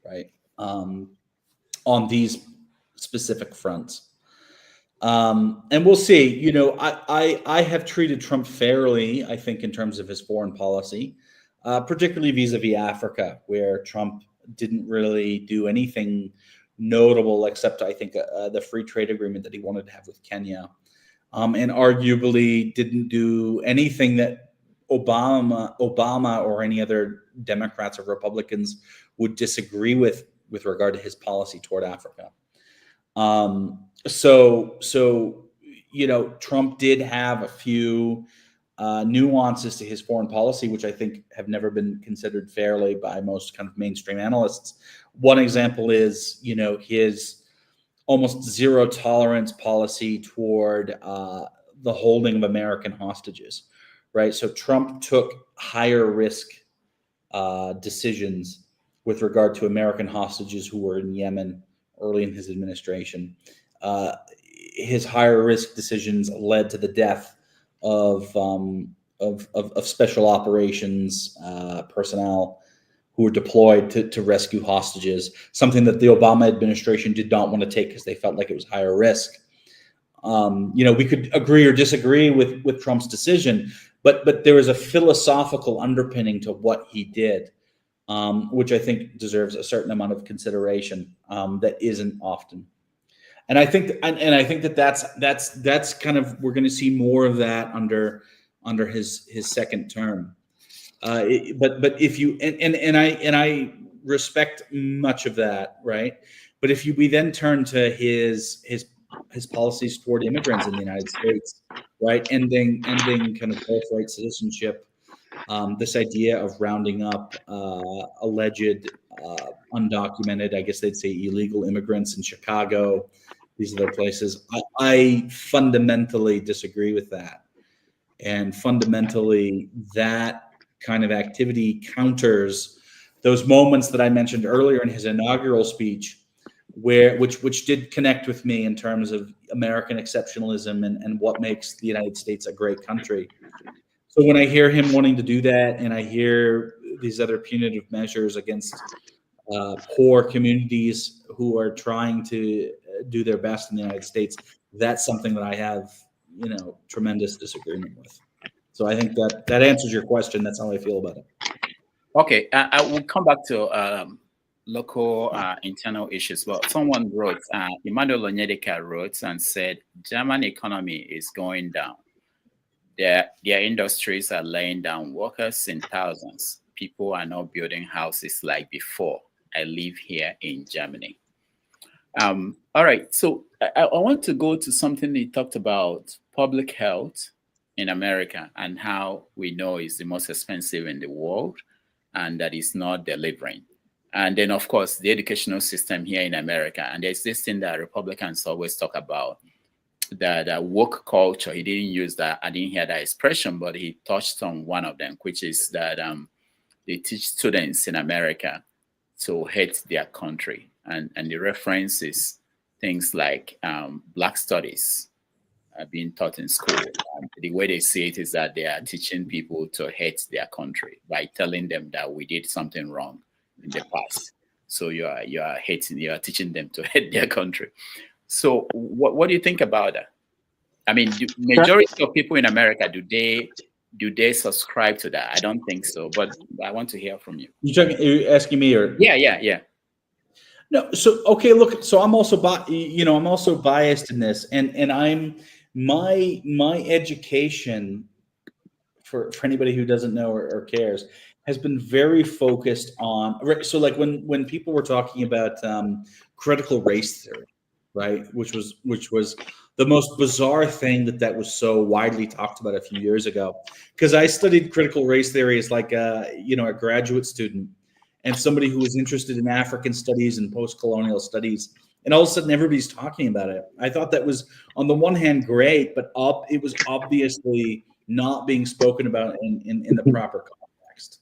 right? On these specific fronts. And we'll see. You know, I have treated Trump fairly, I think, in terms of his foreign policy, particularly vis-a-vis Africa, where Trump didn't really do anything notable except, I think, the free trade agreement that he wanted to have with Kenya. And arguably didn't do anything that Obama or any other Democrats or Republicans would disagree with regard to his policy toward Africa. So you know, Trump did have a few nuances to his foreign policy, which I think have never been considered fairly by most kind of mainstream analysts. One example is, you know, his almost zero tolerance policy toward the holding of American hostages, right? So Trump took higher risk decisions with regard to American hostages who were in Yemen early in his administration. His higher risk decisions led to the death of special operations personnel who were deployed to rescue hostages, something that the Obama administration did not want to take because they felt like it was higher risk. You know, we could agree or disagree with Trump's decision, but there is a philosophical underpinning to what he did, which I think deserves a certain amount of consideration that isn't often. And I think, I think that's kind of, we're going to see more of that under his second term. But if you and I respect much of that, right? But if we then turn to his policies toward immigrants in the United States, right, ending kind of birthright citizenship, this idea of rounding up alleged undocumented, I guess they'd say illegal immigrants in Chicago, these other places, I fundamentally disagree with that, and fundamentally that kind of activity counters those moments that I mentioned earlier in his inaugural speech, which did connect with me in terms of American exceptionalism and what makes the United States a great country. So when I hear him wanting to do that, and I hear these other punitive measures against poor communities who are trying to do their best in the United States, that's something that I have, you know, tremendous disagreement with. So I think that answers your question. That's how I feel about it. Okay, I will come back to local internal issues. Well, someone wrote, Emmanuel Onyedika wrote and said, German economy is going down. Their industries are laying down workers in thousands. People are not building houses like before. I live here in Germany. All right, so I want to go to something he talked about, public health in America, and how we know it's the most expensive in the world and that it's not delivering. And then, of course, the educational system here in America. And there's this thing that Republicans always talk about, that woke culture. He didn't use that. I didn't hear that expression, but he touched on one of them, which is that they teach students in America to hate their country. And the reference is things like Black studies being taught in school. The way they see it is that they are teaching people to hate their country by telling them that we did something wrong in the past. So you are teaching them to hate their country. So what do you think about that? I mean, majority of people in America, do they subscribe to that? I don't think so, but I want to hear from you. You're asking me, or yeah. No, so okay, look, so I'm also biased in this, and I'm my education, for anybody who doesn't know or cares, has been very focused on, so like when people were talking about critical race theory, right, which was the most bizarre thing that was so widely talked about a few years ago, because I studied critical race theory as like a graduate student and somebody who was interested in African studies and post-colonial studies. And all of a sudden, everybody's talking about it. I thought that was, on the one hand, great, but it was obviously not being spoken about in the proper context.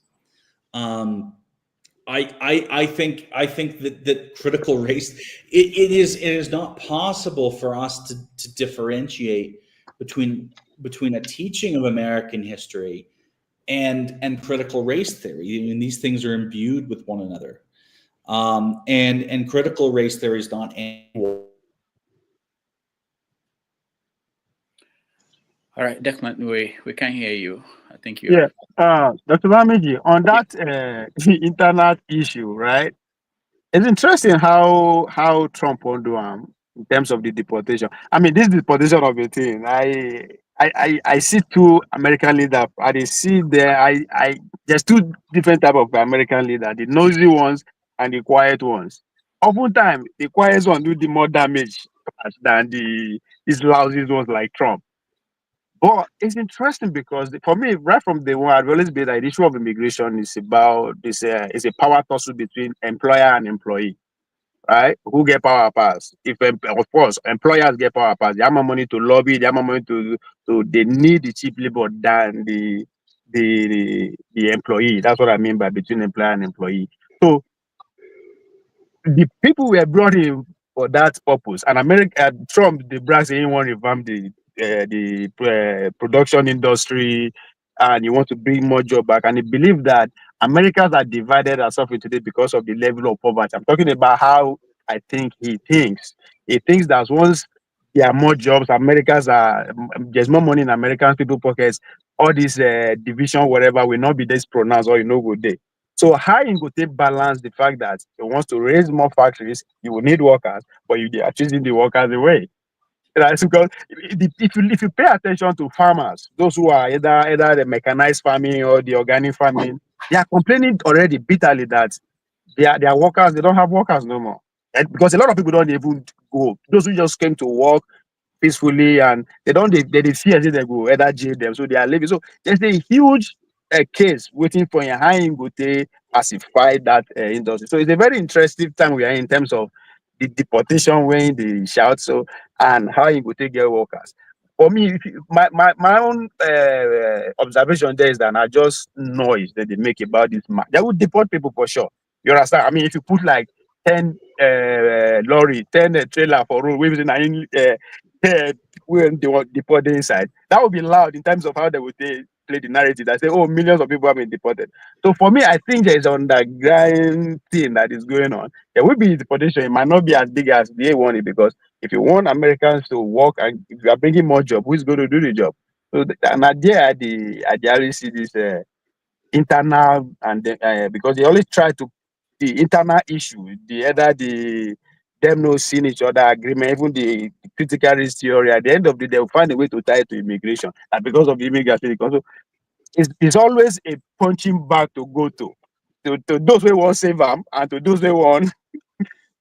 I think that critical race, it is not possible for us to differentiate between between a teaching of American history and critical race theory. I mean, these things are imbued with one another. And critical race theory is not annual. All right, Declan, we can hear you. I think you Yeah, are. Dr. Lamiji, on Yeah. that internet issue, right? It's interesting how Trump won't do in terms of the deportation. I mean, this deportation of a thing. I see two American leaders. I see there. I there's two different type of American leader: the nosy ones and the quiet ones. Oftentimes, the quiet ones do the more damage than these lousy ones like Trump. But it's interesting because for me, right from day one, I've always been that the issue of immigration is about this. It's a power tussle between employer and employee, right? Who get power pass? Of course, employers get power pass. They have more money to lobby. They have more money to. They need the cheap labor than the employee. That's what I mean by between employer and employee. So the people were brought in for that purpose. And America, Trump, the brags saying he want to revamp the production industry, and he want to bring more job back. And he believe that Americans are divided ourselves into this because of the level of poverty. I'm talking about how I think he thinks. He thinks that once there are more jobs, there's more money in American people pockets. All this division, whatever, will not be this pronounced or good day. So how you go take balance the fact that he wants to raise more factories, you will need workers, but you are choosing the workers away. Right? Because if you pay attention to farmers, those who are either the mechanized farming or the organic farming, they are complaining already bitterly that their workers, they don't have workers no more. And because a lot of people don't even go. Those who just came to work peacefully and they fear say they go either jail them, so they are leaving. So there's a huge case waiting for how him go to pacify that industry. So it's a very interesting time we are in terms of the deportation when they shout so and how you go take get workers. For me, my own observation there is that not just noise that they make about this man. They will deport people for sure. You understand? I mean, if you put like 10 lorry, 10 trailer for road, within when they were deported inside, that would be loud in terms of how they would play the narrative. That say, oh, millions of people have been deported. So for me, I think there's underground thing that is going on. There will be deportation. It might not be as big as they want it because if you want Americans to work and if you are bringing more job, who's going to do the job? So and I already see this internal and because they always try to the internal issue, the either the them no seeing each other agreement, even the critical race theory. At the end of the day, they'll find a way to tie it to immigration, and because of immigration, because it's always a punching bag to go to those who want save them and to those who want.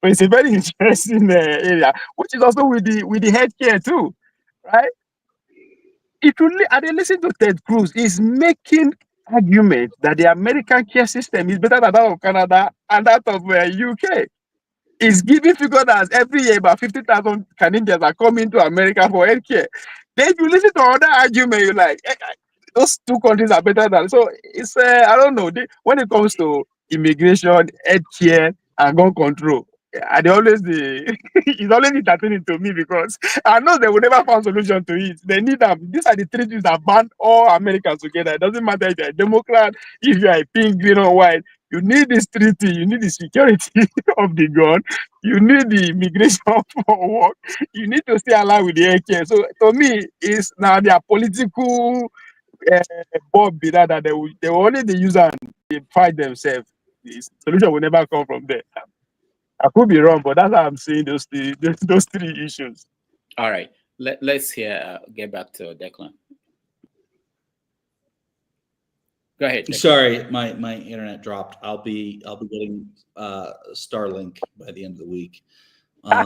But it's a very interesting area, which is also with the healthcare too, right? If you and then listen to Ted Cruz, he's making argument that the American care system is better than that of Canada and that of UK. Is giving figure that every year about 50,000 Canadians are coming to America for healthcare. Then if you listen to other argument, you're like, those two countries are better than. So it's I don't know. When it comes to immigration, healthcare, and gun control, they always it's always entertaining to me because I know they will never find solution to it. They need them. These are the three things that band all Americans together. It doesn't matter if you're a Democrat, if you're a pink, green, or white. You need this treaty. You need the security of the gun. You need the immigration for work. You need to stay alive with the healthcare. So to me, it's now their political uh, bob be that they will only the user and they fight themselves. The solution will never come from there. I could be wrong, but that's how I'm seeing those three issues. All right. Let's get back to Declan. Go ahead. Declan. Sorry, my internet dropped. I'll be getting Starlink by the end of the week. I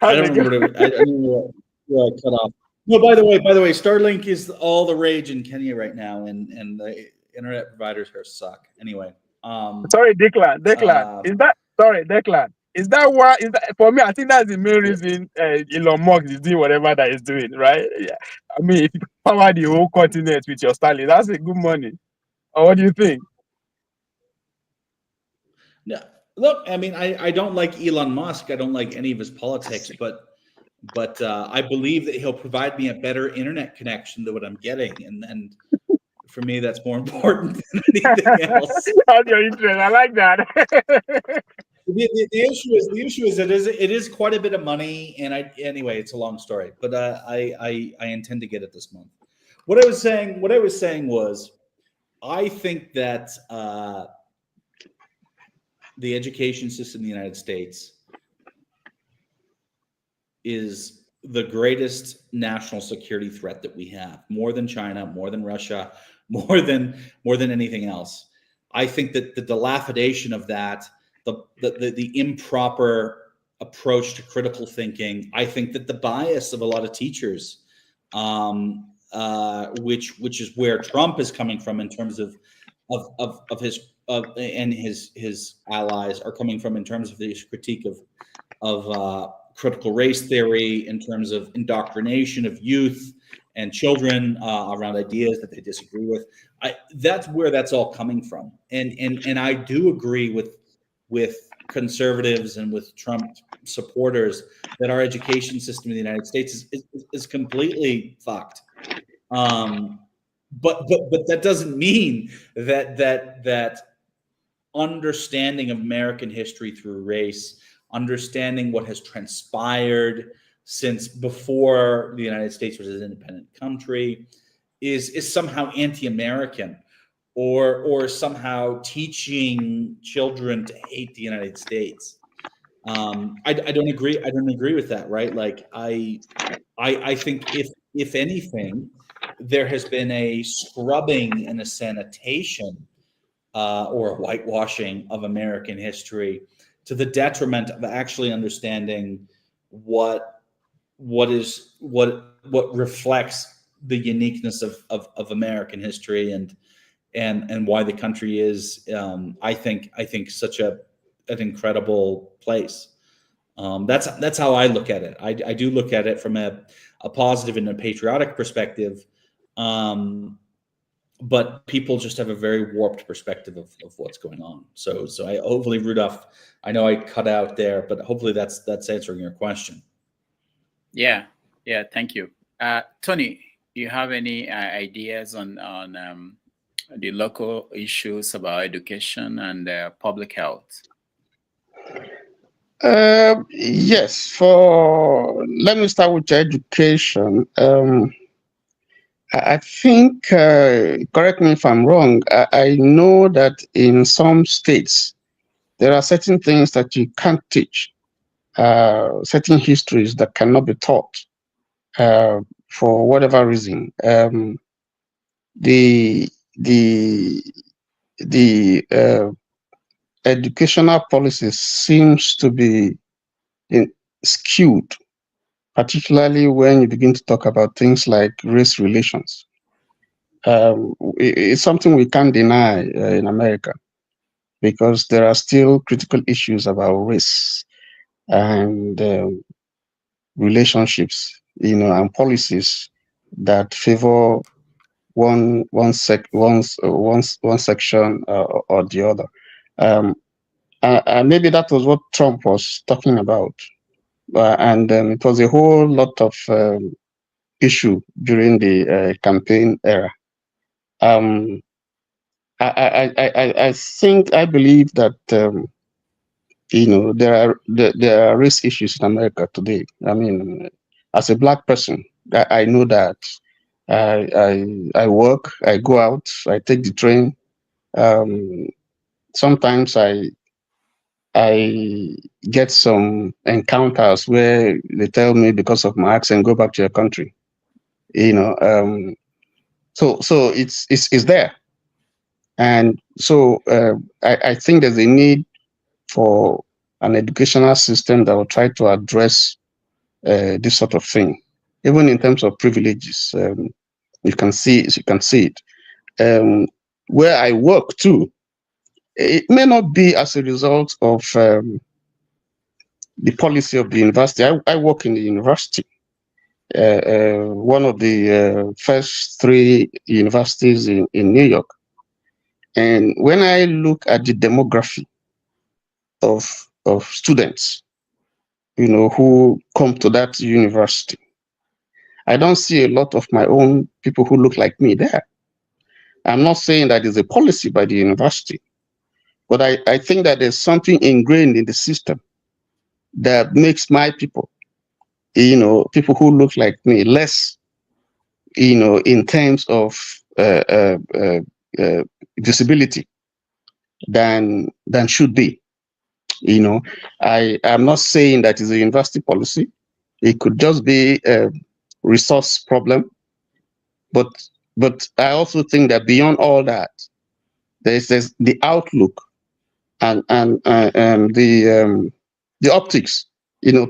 don't remember. I don't know where I cut off. No, by the way, Starlink is all the rage in Kenya right now, and the internet providers here suck. Anyway, sorry, Declan. Is that sorry, Declan? Is that why? Is that for me? I think that's the main reason Elon Musk is doing whatever that he's doing, right? Yeah. I mean, if you power the whole continent with your Starlink, that's a good money. Or what do you think? no, look, I mean, I don't like Elon Musk. I don't like any of his politics, but but I believe that he'll provide me a better internet connection than what I'm getting, and for me, that's more important than anything else. How's your interest? I like that. The issue is it is quite a bit of money, and anyway, it's a long story, but I intend to get it this month. What I was saying was, I think that the education system in the United States is the greatest national security threat that we have, more than China, more than Russia, more than anything else. I think that the dilapidation of that, the improper approach to critical thinking, I think that the bias of a lot of teachers, which is where Trump is coming from in terms of his and his allies are coming from in terms of this critique of critical race theory, in terms of indoctrination of youth and children around ideas that they disagree with. That's where that's all coming from, and I do agree with conservatives and with Trump supporters that our education system in the United States is completely fucked. But that doesn't mean that understanding of American history through race, understanding what has transpired since before the United States was an independent country, is somehow anti-American, or somehow teaching children to hate the United States. I don't agree. I don't agree with that. Right? Like I think if anything, there has been a scrubbing and a sanitation or a whitewashing of American history to the detriment of actually understanding what reflects the uniqueness of American history and why the country is I think such an incredible place. That's how I look at it. I do look at it from a positive and a patriotic perspective. But people just have a very warped perspective of what's going on. So I hopefully, Rudolph, I know I cut out there, but hopefully that's answering your question. Yeah, thank you. Tony, do you have any ideas on the local issues about education and public health? Yes, let me start with education. I think, correct me if I'm wrong, I know that in some states, there are certain things that you can't teach, certain histories that cannot be taught for whatever reason. The educational policy seems to be skewed, particularly when you begin to talk about things like race relations. It's something we can't deny in America, because there are still critical issues about race and relationships, and policies that favor one section or the other. Maybe that was what Trump was talking about, and it was a whole lot of issue during the campaign era. I believe that there are race issues in America today. I mean, as a Black person, I know that. I work, I go out, I take the train. Sometimes I get some encounters where they tell me, because of my accent, go back to your country. So it's there. And so I think there's a need for an educational system that will try to address this sort of thing, even in terms of privileges. You can see it. Where I work too, it may not be as a result of the policy of the university. I work in the university, one of the first 3 universities in New York. And when I look at the demography of students, who come to that university. I don't see a lot of my own people who look like me there. I'm not saying that it's a policy by the university, but I think that there's something ingrained in the system that makes my people, people who look like me, less, in terms of visibility than should be. I am not saying that it's a university policy. It could just be a resource problem, but I also think that beyond all that, there's the outlook and the optics,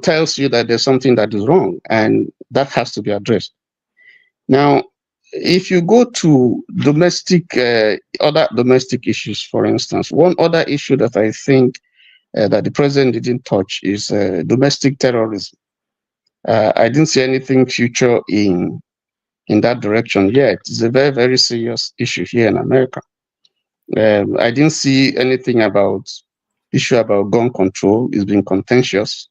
tells you that there's something that is wrong, and that has to be addressed. Now, if you go to other domestic issues, for instance, one other issue that I think that the president didn't touch is domestic terrorism. I didn't see anything future in that direction yet. It's a very, very serious issue here in America. I didn't see anything about gun control. It's been contentious,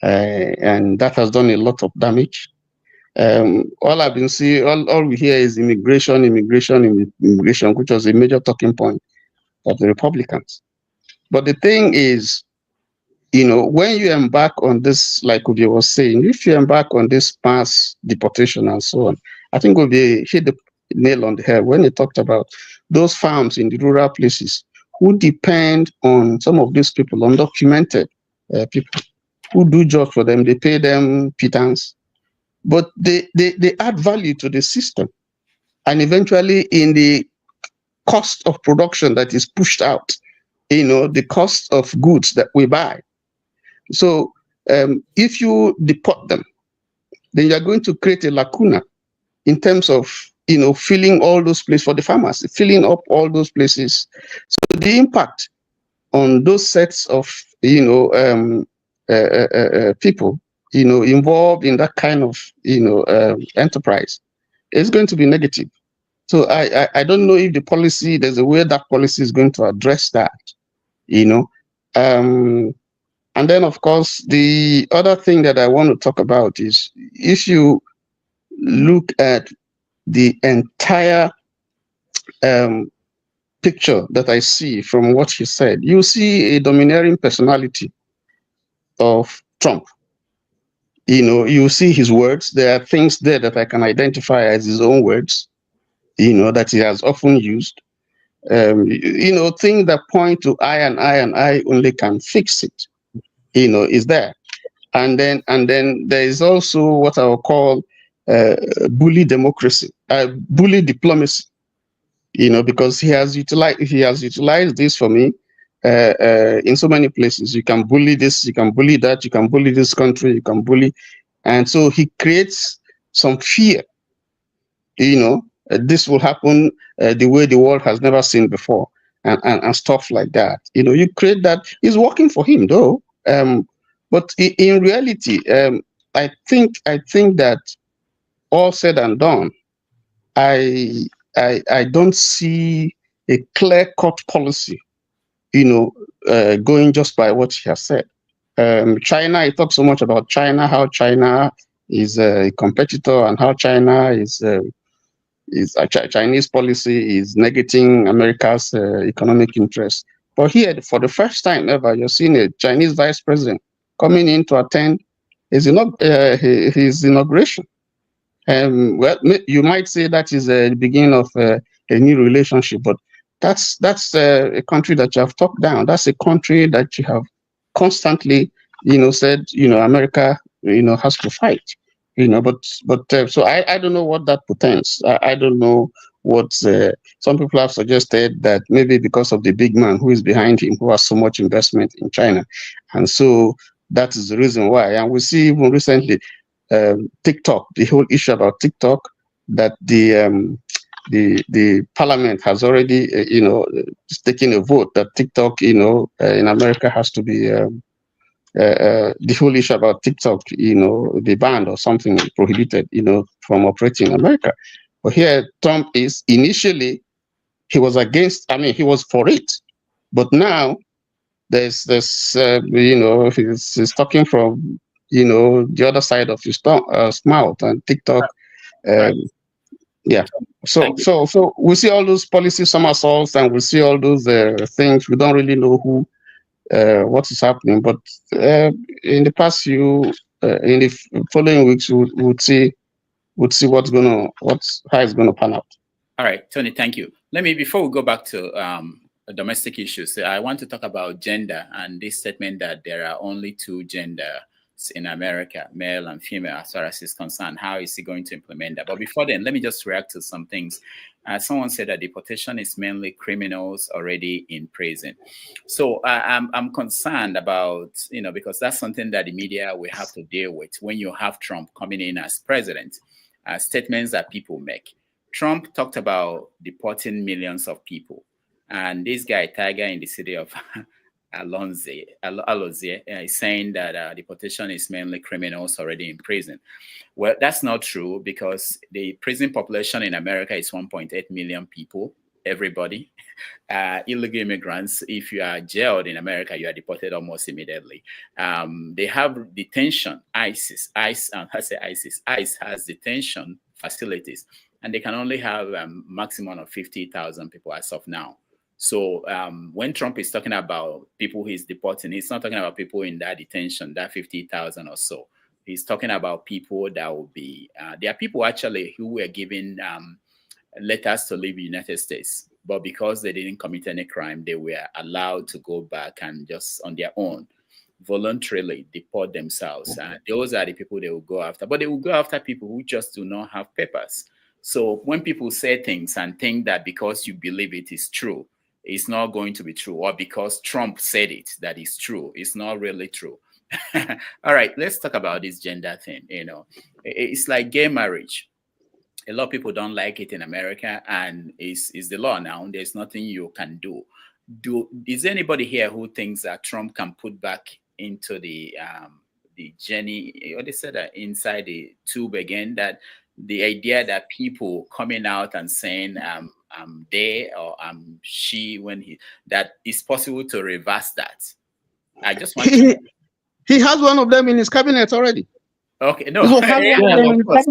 and that has done a lot of damage. All I've been seeing, all we hear is immigration, which was a major talking point of the Republicans. But the thing is, when you embark on this, like Ubi was saying, if you embark on this mass deportation and so on, I think Ubi hit the nail on the head when he talked about those farms in the rural places who depend on some of these people, undocumented people who do jobs for them. They pay them pittance, but they add value to the system. And eventually in the cost of production that is pushed out, the cost of goods that we buy. So if you deport them, then you're going to create a lacuna in terms of, filling all those places for the farmers, filling up all those places. So the impact on those sets of, people, involved in that kind of, enterprise is going to be negative. So I don't know if there's a way that policy is going to address that, And then, of course, the other thing that I want to talk about is if you look at the entire picture that I see from what he said, you see a domineering personality of Trump. You see his words. There are things there that I can identify as his own words, that he has often used. Things that point to I and I only can fix it. Is there. And then there is also what I will call bully democracy, bully diplomacy, because he has utilized this for me in so many places. You can bully this, you can bully that, you can bully this country, you can bully. And so he creates some fear, this will happen the way the world has never seen before, and stuff like that. You create that. It's working for him though. But in reality, I think that all said and done, I don't see a clear-cut policy, going just by what he has said. China, he talks so much about China, how China is a competitor, and how China is Chinese policy is negating America's economic interests. But here, for the first time ever, you're seeing a Chinese vice president coming in to attend his inauguration. Well, you might say that is the beginning of a new relationship, but that's a country that you have talked down. That's a country that you have constantly, said, America, has to fight. So I don't know what that portends. I don't know what some people have suggested, that maybe because of the big man who is behind him, who has so much investment in China, and so that is the reason why. And we see even recently TikTok, the whole issue about TikTok, that the parliament has already taken a vote that TikTok in America has to be the whole issue about TikTok be banned or something, prohibited from operating in America. But here Trump is initially, he was against, he was for it, but now there's this he's talking from the other side of his mouth, and TikTok. Right. Yeah. So we see all those policy somersaults, and we see all those things. We don't really know what is happening, but in the past in the following weeks, we would see how it's gonna pan out. All right, Tony, thank you. Before we go back to domestic issues, I want to talk about gender and this statement that there are only two genders in America, male and female, as far as is concerned. How is he going to implement that? But before then, let me just react to some things. Someone said that deportation is mainly criminals already in prison. So I'm concerned about, because that's something that the media will have to deal with when you have Trump coming in as president, statements that people make. Trump talked about deporting millions of people. And this guy, Tiger, in the city of Alonze, is saying that deportation is mainly criminals already in prison. Well, that's not true, because the prison population in America is 1.8 million people, everybody. Illegal immigrants, if you are jailed in America, you are deported almost immediately. They have detention, ICE has detention facilities, and they can only have a maximum of 50,000 people as of now. So when Trump is talking about people he's deporting, he's not talking about people in that detention, that 50,000 or so. He's talking about people that will be, there are people actually who were given letters to leave the United States, but because they didn't commit any crime, they were allowed to go back and just on their own voluntarily deport themselves. Those are the people they will go after, but they will go after people who just do not have papers. So when people say things and think that because you believe it is true, it's not going to be true, or because Trump said it, that is true, it's not really true. All right, let's talk about this gender thing. It's like gay marriage. A lot of people don't like it in America, and it's the law now. There's nothing you can do. Is there anybody here who thinks that Trump can put back into the Jenny, what they said, that inside the tube again, that the idea that people coming out and saying I'm they or I'm she, that it's possible to reverse that? I just want he has one of them in his cabinet already. Okay, no, of course,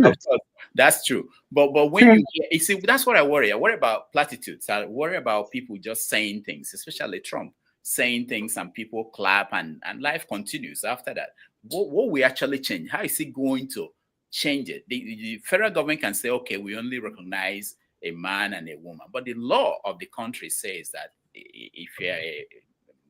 that's true. But when you see, that's what I worry. I worry about platitudes. I worry about people just saying things, especially Trump saying things, and people clap, and life continues after that. What we actually change? How is it going to change it? The federal government can say, okay, we only recognize a man and a woman, but the law of the country says that if you're a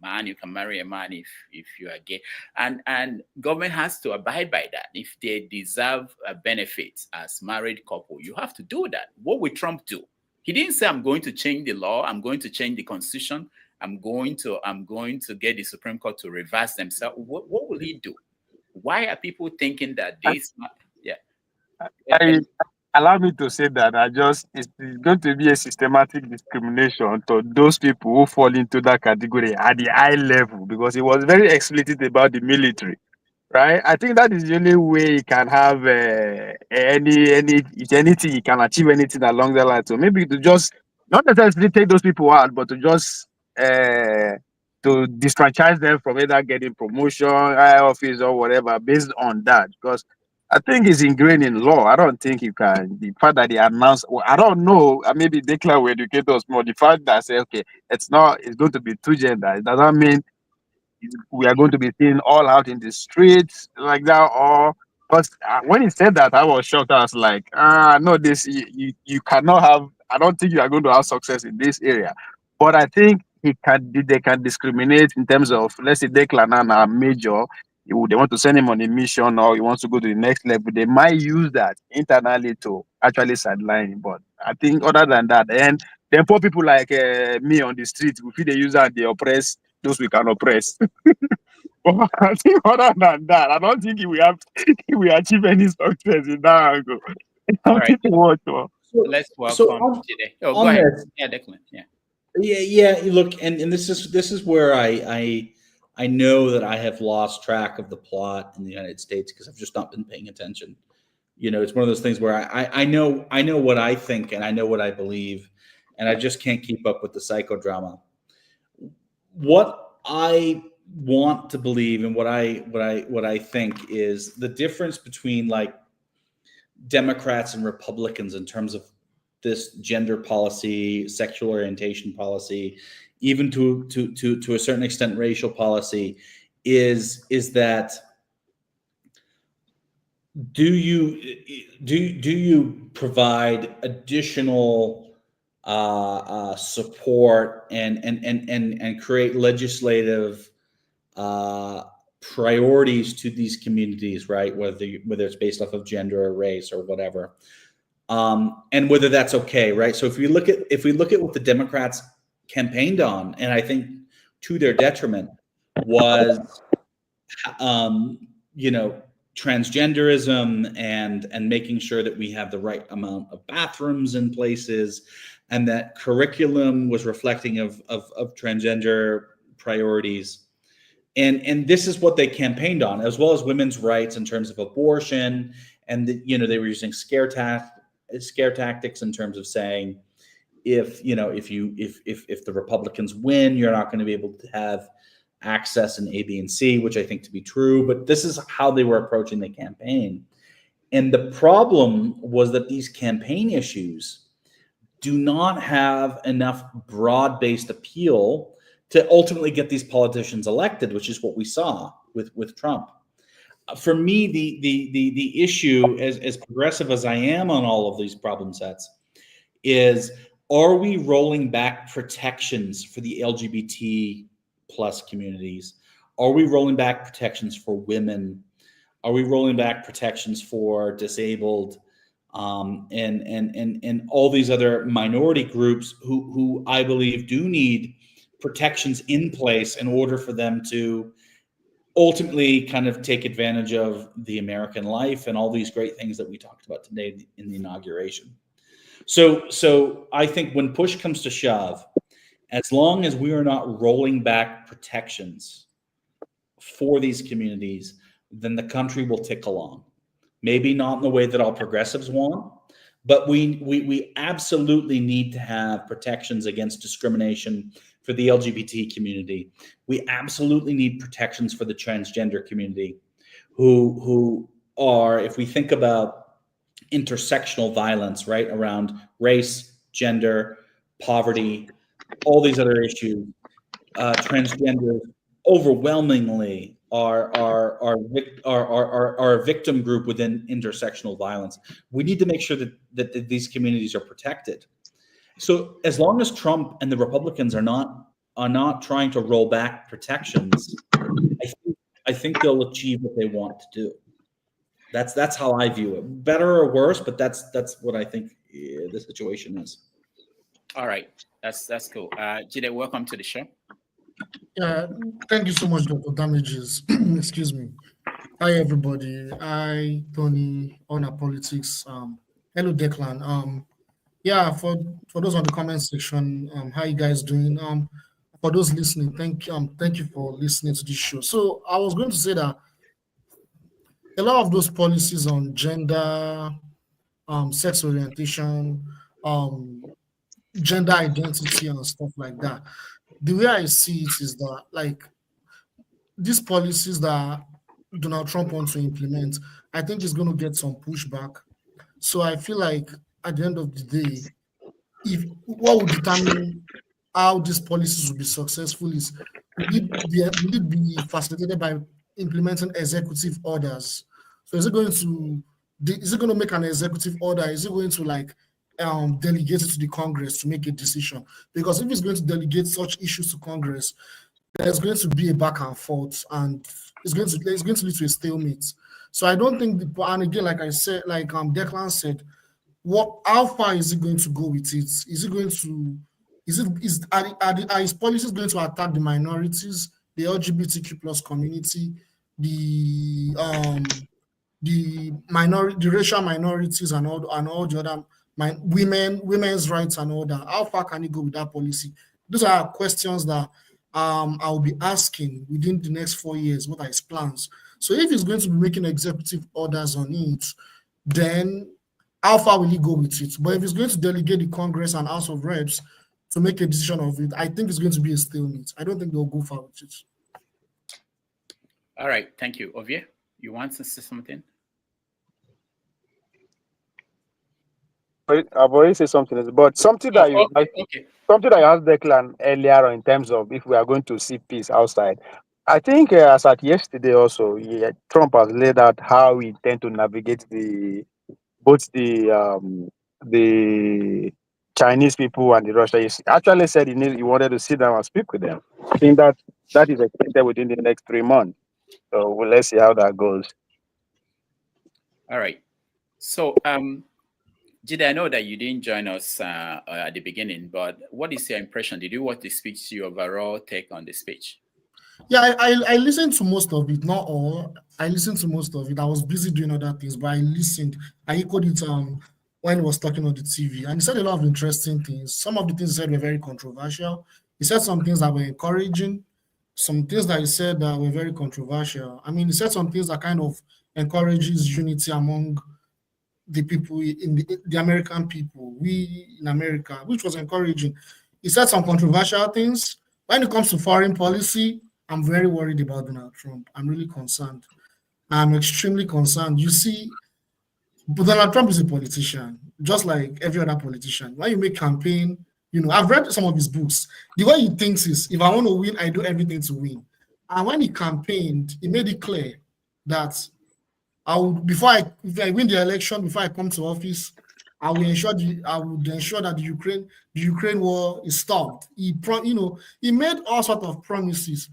man, you can marry a man if you are gay, and government has to abide by that. If they deserve a benefit as married couple, you have to do that. What will Trump do? He didn't say, I'm going to change the law, I'm going to change the constitution, I'm going to get the Supreme Court to reverse themselves. What will he do? Why are people thinking that this? Allow me to say that it's going to be a systematic discrimination to those people who fall into that category at the high level, because he was very explicit about the military, right? I think that is the only way he can have anything, he can achieve anything along the line. So maybe to just not necessarily take those people out, but to just to disfranchise them from either getting promotion, high office, or whatever based on that, because I think it's ingrained in law. I don't think you can. The fact that they announced, well, I don't know. Maybe Declan will educate us more. The fact that say, okay, it's going to be two gender. It doesn't mean we are going to be seen all out in the streets like that. Or because when he said that, I was shocked. I was like, no, this you cannot have. I don't think you are going to have success in this area. But I think they can discriminate in terms of, let's say Declan and a major. They want to send him on a mission, or he wants to go to the next level. They might use that internally to actually sideline him. But I think other than that, and then poor people like me on the street, we feel they use that, they oppress those we can oppress. But I think other than that, I don't think we achieve any success in that angle. All right. Let's welcome today. Go ahead. Yeah, Declan. Yeah. Look, and this is where I know that I have lost track of the plot in the United States because I've just not been paying attention. It's one of those things where I know what I think and I know what I believe, and I just can't keep up with the psychodrama. What I want to believe, and what I think is the difference between like Democrats and Republicans in terms of this gender policy, sexual orientation policy, even to a certain extent racial policy, is that do you provide additional support and create legislative priorities to these communities, right? Whether it's based off of gender or race or whatever, and whether that's okay, right? So if we look at what the Democrats campaigned on, and I think to their detriment, was transgenderism and making sure that we have the right amount of bathrooms in places, and that curriculum was reflecting of transgender priorities. And this is what they campaigned on, as well as women's rights in terms of abortion. And they were using scare tactics in terms of saying, if the Republicans win, you're not going to be able to have access in A, B, and C, which I think to be true. But this is how they were approaching the campaign. And the problem was that these campaign issues do not have enough broad-based appeal to ultimately get these politicians elected, which is what we saw with Trump. For me, the issue, as progressive as I am on all of these problem sets, is, are we rolling back protections for the LGBT plus communities? Are we rolling back protections for women? Are we rolling back protections for disabled and all these other minority groups who I believe do need protections in place in order for them to ultimately kind of take advantage of the American life and all these great things that we talked about today in the inauguration? So I think when push comes to shove, as long as we are not rolling back protections for these communities, then the country will tick along. Maybe not in the way that all progressives want, but we absolutely need to have protections against discrimination for the LGBT community. We absolutely need protections for the transgender community, who are, if we think about intersectional violence, right, around race, gender, poverty, all these other issues, transgenders overwhelmingly are a victim group within intersectional violence. We need to make sure that these communities are protected. So as long as Trump and the Republicans are not trying to roll back protections, I think they'll achieve what they want to do. That's how I view it. Better or worse, but that's what I think the situation is. All right, that's cool. Jide, welcome to the show. Yeah, thank you so much, Dr. Damages. Excuse me. Hi, everybody. Hi, Tony, Honor Politics. Hello, Declan. Yeah, for those on the comment section, how you guys doing? For those listening, thank you for listening to this show. So I was going to say that a lot of those policies on gender, sex orientation, gender identity and stuff like that, the way I see it is that, like, these policies that Donald Trump wants to implement, I think is going to get some pushback. So I feel like at the end of the day, if what will determine how these policies will be successful is, will it be facilitated by implementing executive orders? So is it going to make an executive order? Is it going to delegate it to the Congress to make a decision? Because if it's going to delegate such issues to Congress, there's going to be a back and forth, and it's going to lead to a stalemate. So I don't think and again, like I said, like Declan said, how far is it going to go with it? Is it going to are his policies going to attack the minorities, the LGBTQ plus community, the racial minorities and all the other women's rights and all that? How far can he go with that policy? Those are questions that I'll be asking within the next 4 years. What are his plans? So if he's going to be making executive orders on it, then how far will he go with it? But if he's going to delegate the Congress and House of Reps to make a decision of it, I think it's going to be a stalemate. I don't think they'll go far with it. All right, thank you. Ovie, you want to say something? I've already said something else, but something Oh, that you okay, okay. something that you asked Declan earlier on in terms of if we are going to see peace outside. I think as at yesterday also, Trump has laid out how we intend to navigate both the Chinese people and the Russia. He actually said he wanted to sit down and speak with them. I think that is expected within the next 3 months. So let's see how that goes. All right. So, Jide, I know that you didn't join us at the beginning, but what is your impression? Did you watch the speech? Your overall take on the speech? Yeah, I listened to most of it, not all. I listened to most of it. I was busy doing other things, but I listened. I echoed it when he was talking on the TV, and he said a lot of interesting things. Some of the things he said were very controversial. He said some things that were encouraging, some things that he said that were very controversial. I mean, he said some things that kind of encourages unity among the people in the American people, we in America, which was encouraging. He said some controversial things. When it comes to foreign policy, I'm very worried about Donald Trump. I'm really concerned. I'm extremely concerned. You see, Donald Trump is a politician, just like every other politician. When you make campaign, I've read some of his books. The way he thinks is, if I want to win, I do everything to win. And when he campaigned, he made it clear that if I win the election, before I come to office, I would ensure that the Ukraine war is stopped. He made all sort of promises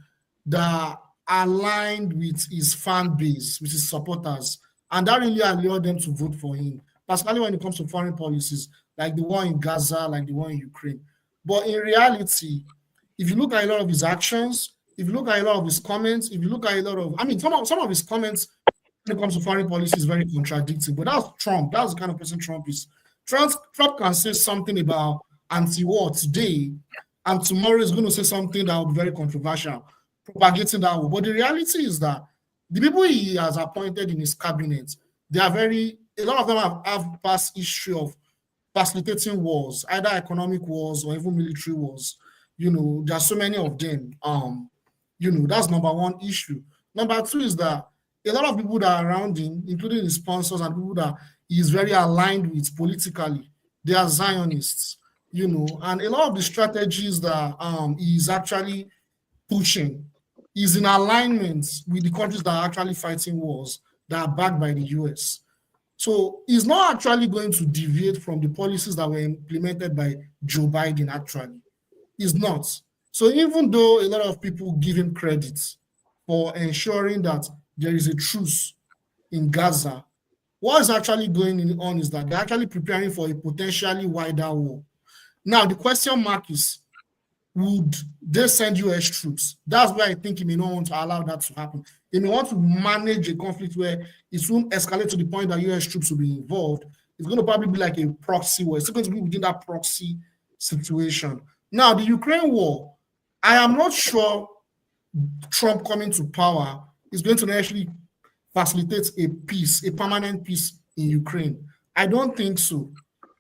that aligned with his fan base, with his supporters, and that really allowed them to vote for him, particularly when it comes to foreign policies like the war in Gaza, like the war in Ukraine. But in reality, if you look at a lot of his actions, if you look at a lot of his comments, if you look at a lot of, I mean, some of his comments when it comes to foreign policy is very contradictory. But that's Trump. That's the kind of person Trump is. Trump can say something about anti-war today, and tomorrow is going to say something that will be very controversial, propagating that war. But the reality is that the people he has appointed in his cabinet, a lot of them have past history of facilitating wars, either economic wars or even military wars. There are so many of them. That's number one issue. Number two is that a lot of people that are around him, including his sponsors and people that he is very aligned with politically, they are Zionists, and a lot of the strategies that he is actually pushing is in alignment with the countries that are actually fighting wars that are backed by the US. So he's not actually going to deviate from the policies that were implemented by Joe Biden, actually. He's not. So even though a lot of people give him credit for ensuring that there is a truce in Gaza, what is actually going on is that they're actually preparing for a potentially wider war. Now, the question mark is, would they send US troops? That's where I think he may not want to allow that to happen. He may want to manage a conflict where it won't escalate to the point that US troops will be involved. It's going to probably be like a proxy war. It's going to be within that proxy situation. Now, the Ukraine war, I am not sure Trump coming to power is going to actually facilitate a permanent peace in Ukraine. I don't think so.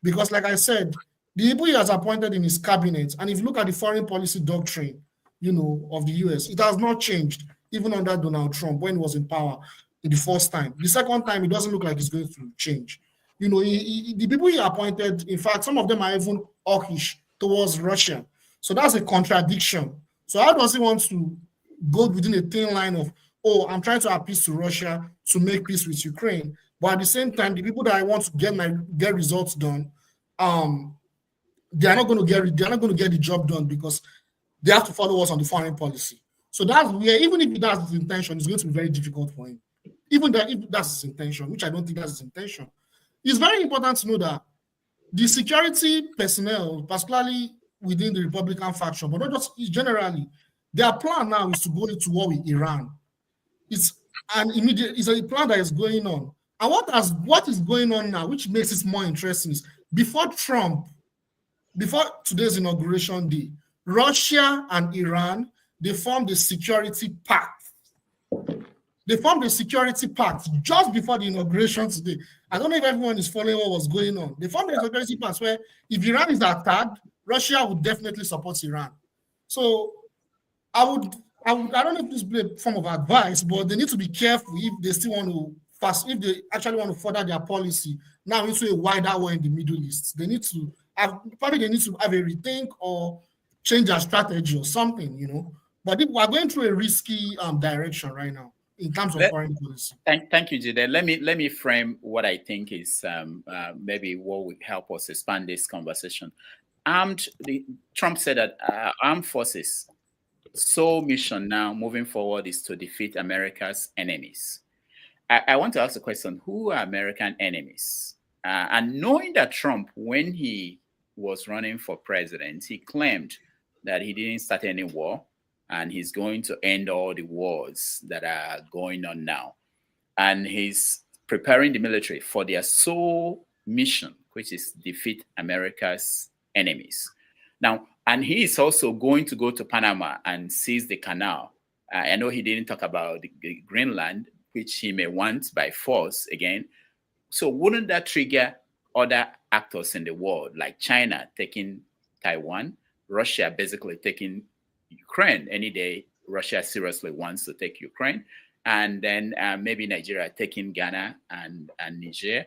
Because like I said, the people he has appointed in his cabinet, and if you look at the foreign policy doctrine, of the US, it has not changed, even under Donald Trump when he was in power the first time. The second time, it doesn't look like it's going to change. The people he appointed, in fact, some of them are even hawkish towards Russia. So that's a contradiction. So how does he want to go within a thin line of, oh, I'm trying to appease to Russia to make peace with Ukraine, but at the same time, the people that I want to get results done, they're not going to get the job done because they have to follow us on the foreign policy. So that's where, even if that's his intention, it's going to be very difficult for him. Even that, if that's his intention, which I don't think that's his intention, it's very important to know that the security personnel, particularly within the Republican faction, but not just generally, their plan now is to go into war with Iran. It's a plan that is going on. And what is going on now, which makes it more interesting, is before today's inauguration day, Russia and Iran, they formed a security pact. They formed a security pact just before the inauguration today. I don't know if everyone is following what was going on. They formed a security pact where if Iran is attacked, Russia would definitely support Iran. So I would I don't know if this be a form of advice, but they need to be careful if they still want to if they actually want to further their policy now into a wider war in the Middle East. They need to probably they need to have a rethink or change their strategy or something, you know. But we are going through a risky direction right now in terms of foreign policy. Thank you, Jide. Let me frame what I think is maybe what would help us expand this conversation. Trump said that armed forces' sole mission now moving forward is to defeat America's enemies. I want to ask the question: who are American enemies? And knowing that Trump, when he was running for president, he claimed that he didn't start any war and he's going to end all the wars that are going on now. And he's preparing the military for their sole mission, which is defeat America's enemies. Now, and he is also going to go to Panama and seize the canal. I know he didn't talk about the Greenland, which he may want by force again. So wouldn't that trigger other actors in the world, like China taking Taiwan, Russia basically taking Ukraine any day Russia seriously wants to take Ukraine, and then maybe Nigeria taking Ghana and Niger?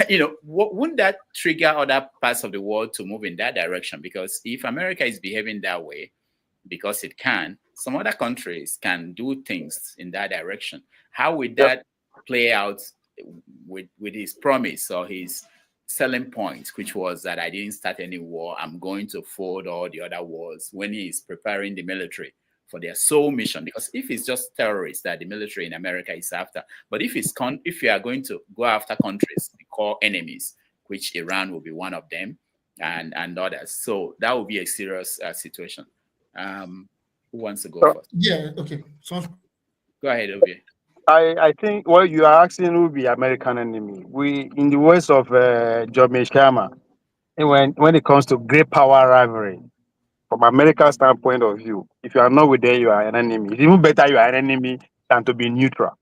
You know, wouldn't that trigger other parts of the world to move in that direction? Because if America is behaving that way, because it can, some other countries can do things in that direction. How would that play out with his promise or his selling point, which was that I didn't start any war, I'm going to fold all the other wars, when he is preparing the military for their sole mission? Because if it's just terrorists that the military in America is after, but if you are going to go after countries, the core enemies, which Iran will be one of them, and others, so that will be a serious situation. Who wants to go first? Yeah, okay. So go ahead, Ovie. I think what you are asking will be American enemy. We, in the words of John Meshama, when it comes to great power rivalry, from America's standpoint of view, if you are not with them, you are an enemy. It's even better you are an enemy than to be neutral.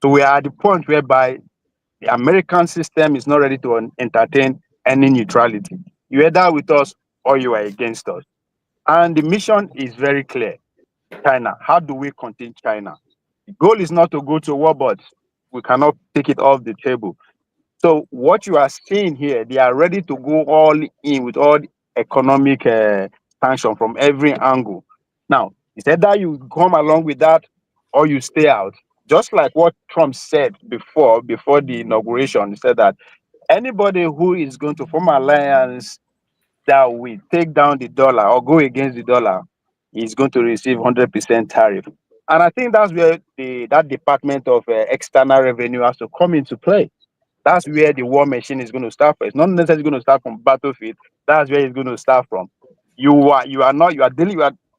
So we are at the point whereby the American system is not ready to entertain any neutrality. You're either with us or you are against us. And the mission is very clear. China. How do we contain China? The goal is not to go to war, but we cannot take it off the table. So what you are seeing here, they are ready to go all in with all the economic sanction from every angle. Now, it's either you come along with that or you stay out. Just like what Trump said before the inauguration, he said that anybody who is going to form alliance that will take down the dollar or go against the dollar is going to receive 100% tariff. And I think that's where that Department of External Revenue has to come into play. That's where the war machine is going to start from. It's not necessarily going to start from battlefield. That's where it's going to start from. You are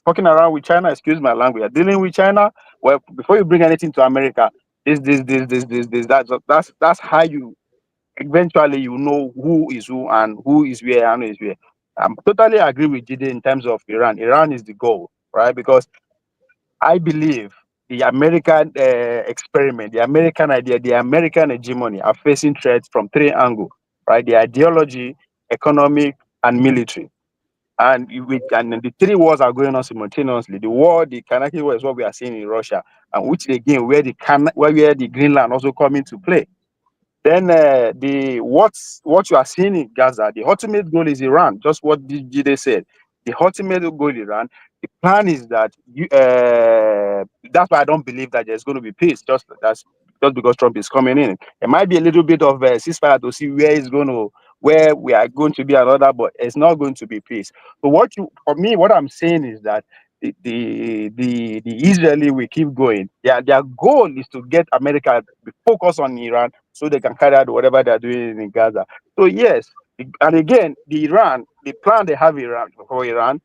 talking around with China. Excuse my language. You're dealing with China. Well, before you bring anything to America, that's how you eventually you know who is who and who is where and who is where. I'm totally agree with Jide in terms of Iran. Iran is the goal, right? Because I believe the American experiment, the American idea, the American hegemony are facing threats from three angles, right? The ideology, economic, and military. And the three wars are going on simultaneously. The war, the Kanaki war, is what we are seeing in Russia, and which again where the Greenland also come into play. Then what you are seeing in Gaza, the ultimate goal is Iran. Just what Jide said. The ultimate goal is Iran. The plan is that that's why I don't believe that there's going to be peace. Just because Trump is coming in, there might be a little bit of a ceasefire to see where we are going to be another, but it's not going to be peace. So what I'm saying is that the Israeli will keep going. Their goal is to get America to focus on Iran so they can carry out whatever they're doing in Gaza. So yes, and again, the plan they have for Iran,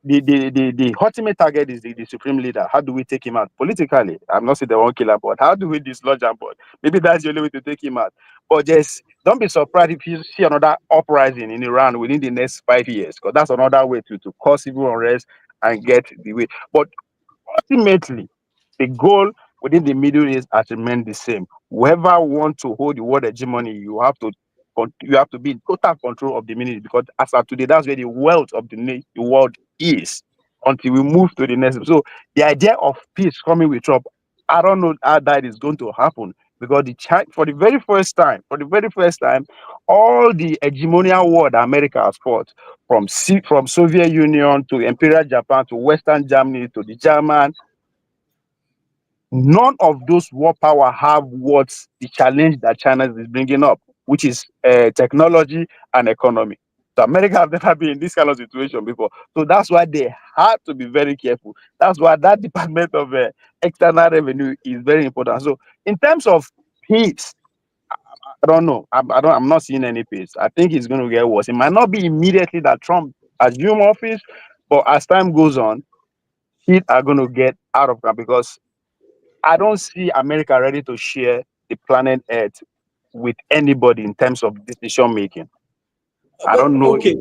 the ultimate target is the supreme leader. How do we take him out politically? I'm not saying they won't kill him, but how do we dislodge him? But maybe that's the only way to take him out. But just don't be surprised if you see another uprising in Iran within the next 5 years, because that's another way to cause civil unrest and get the way. But ultimately, the goal within the Middle East has remained the same. Whoever wants to hold the world hegemony, you have to be in total control of the Middle East, because as of today, that's where the wealth of the world is. until we move to the next. So the idea of peace coming with Trump, I don't know how that is going to happen because for the very first time, all the hegemonial war that America has fought, from Soviet Union to Imperial Japan to Western Germany to the German, none of those world power have what's the challenge that China is bringing up, which is technology and economy. So America have never been in this kind of situation before. So that's why they have to be very careful. That's why that Department of External Revenue is very important. So in terms of peace, I don't know. I'm not seeing any peace. I think it's going to get worse. It might not be immediately that Trump assume office, but as time goes on, heat are going to get out of that because I don't see America ready to share the planet Earth with anybody in terms of decision making. I don't know. Okay,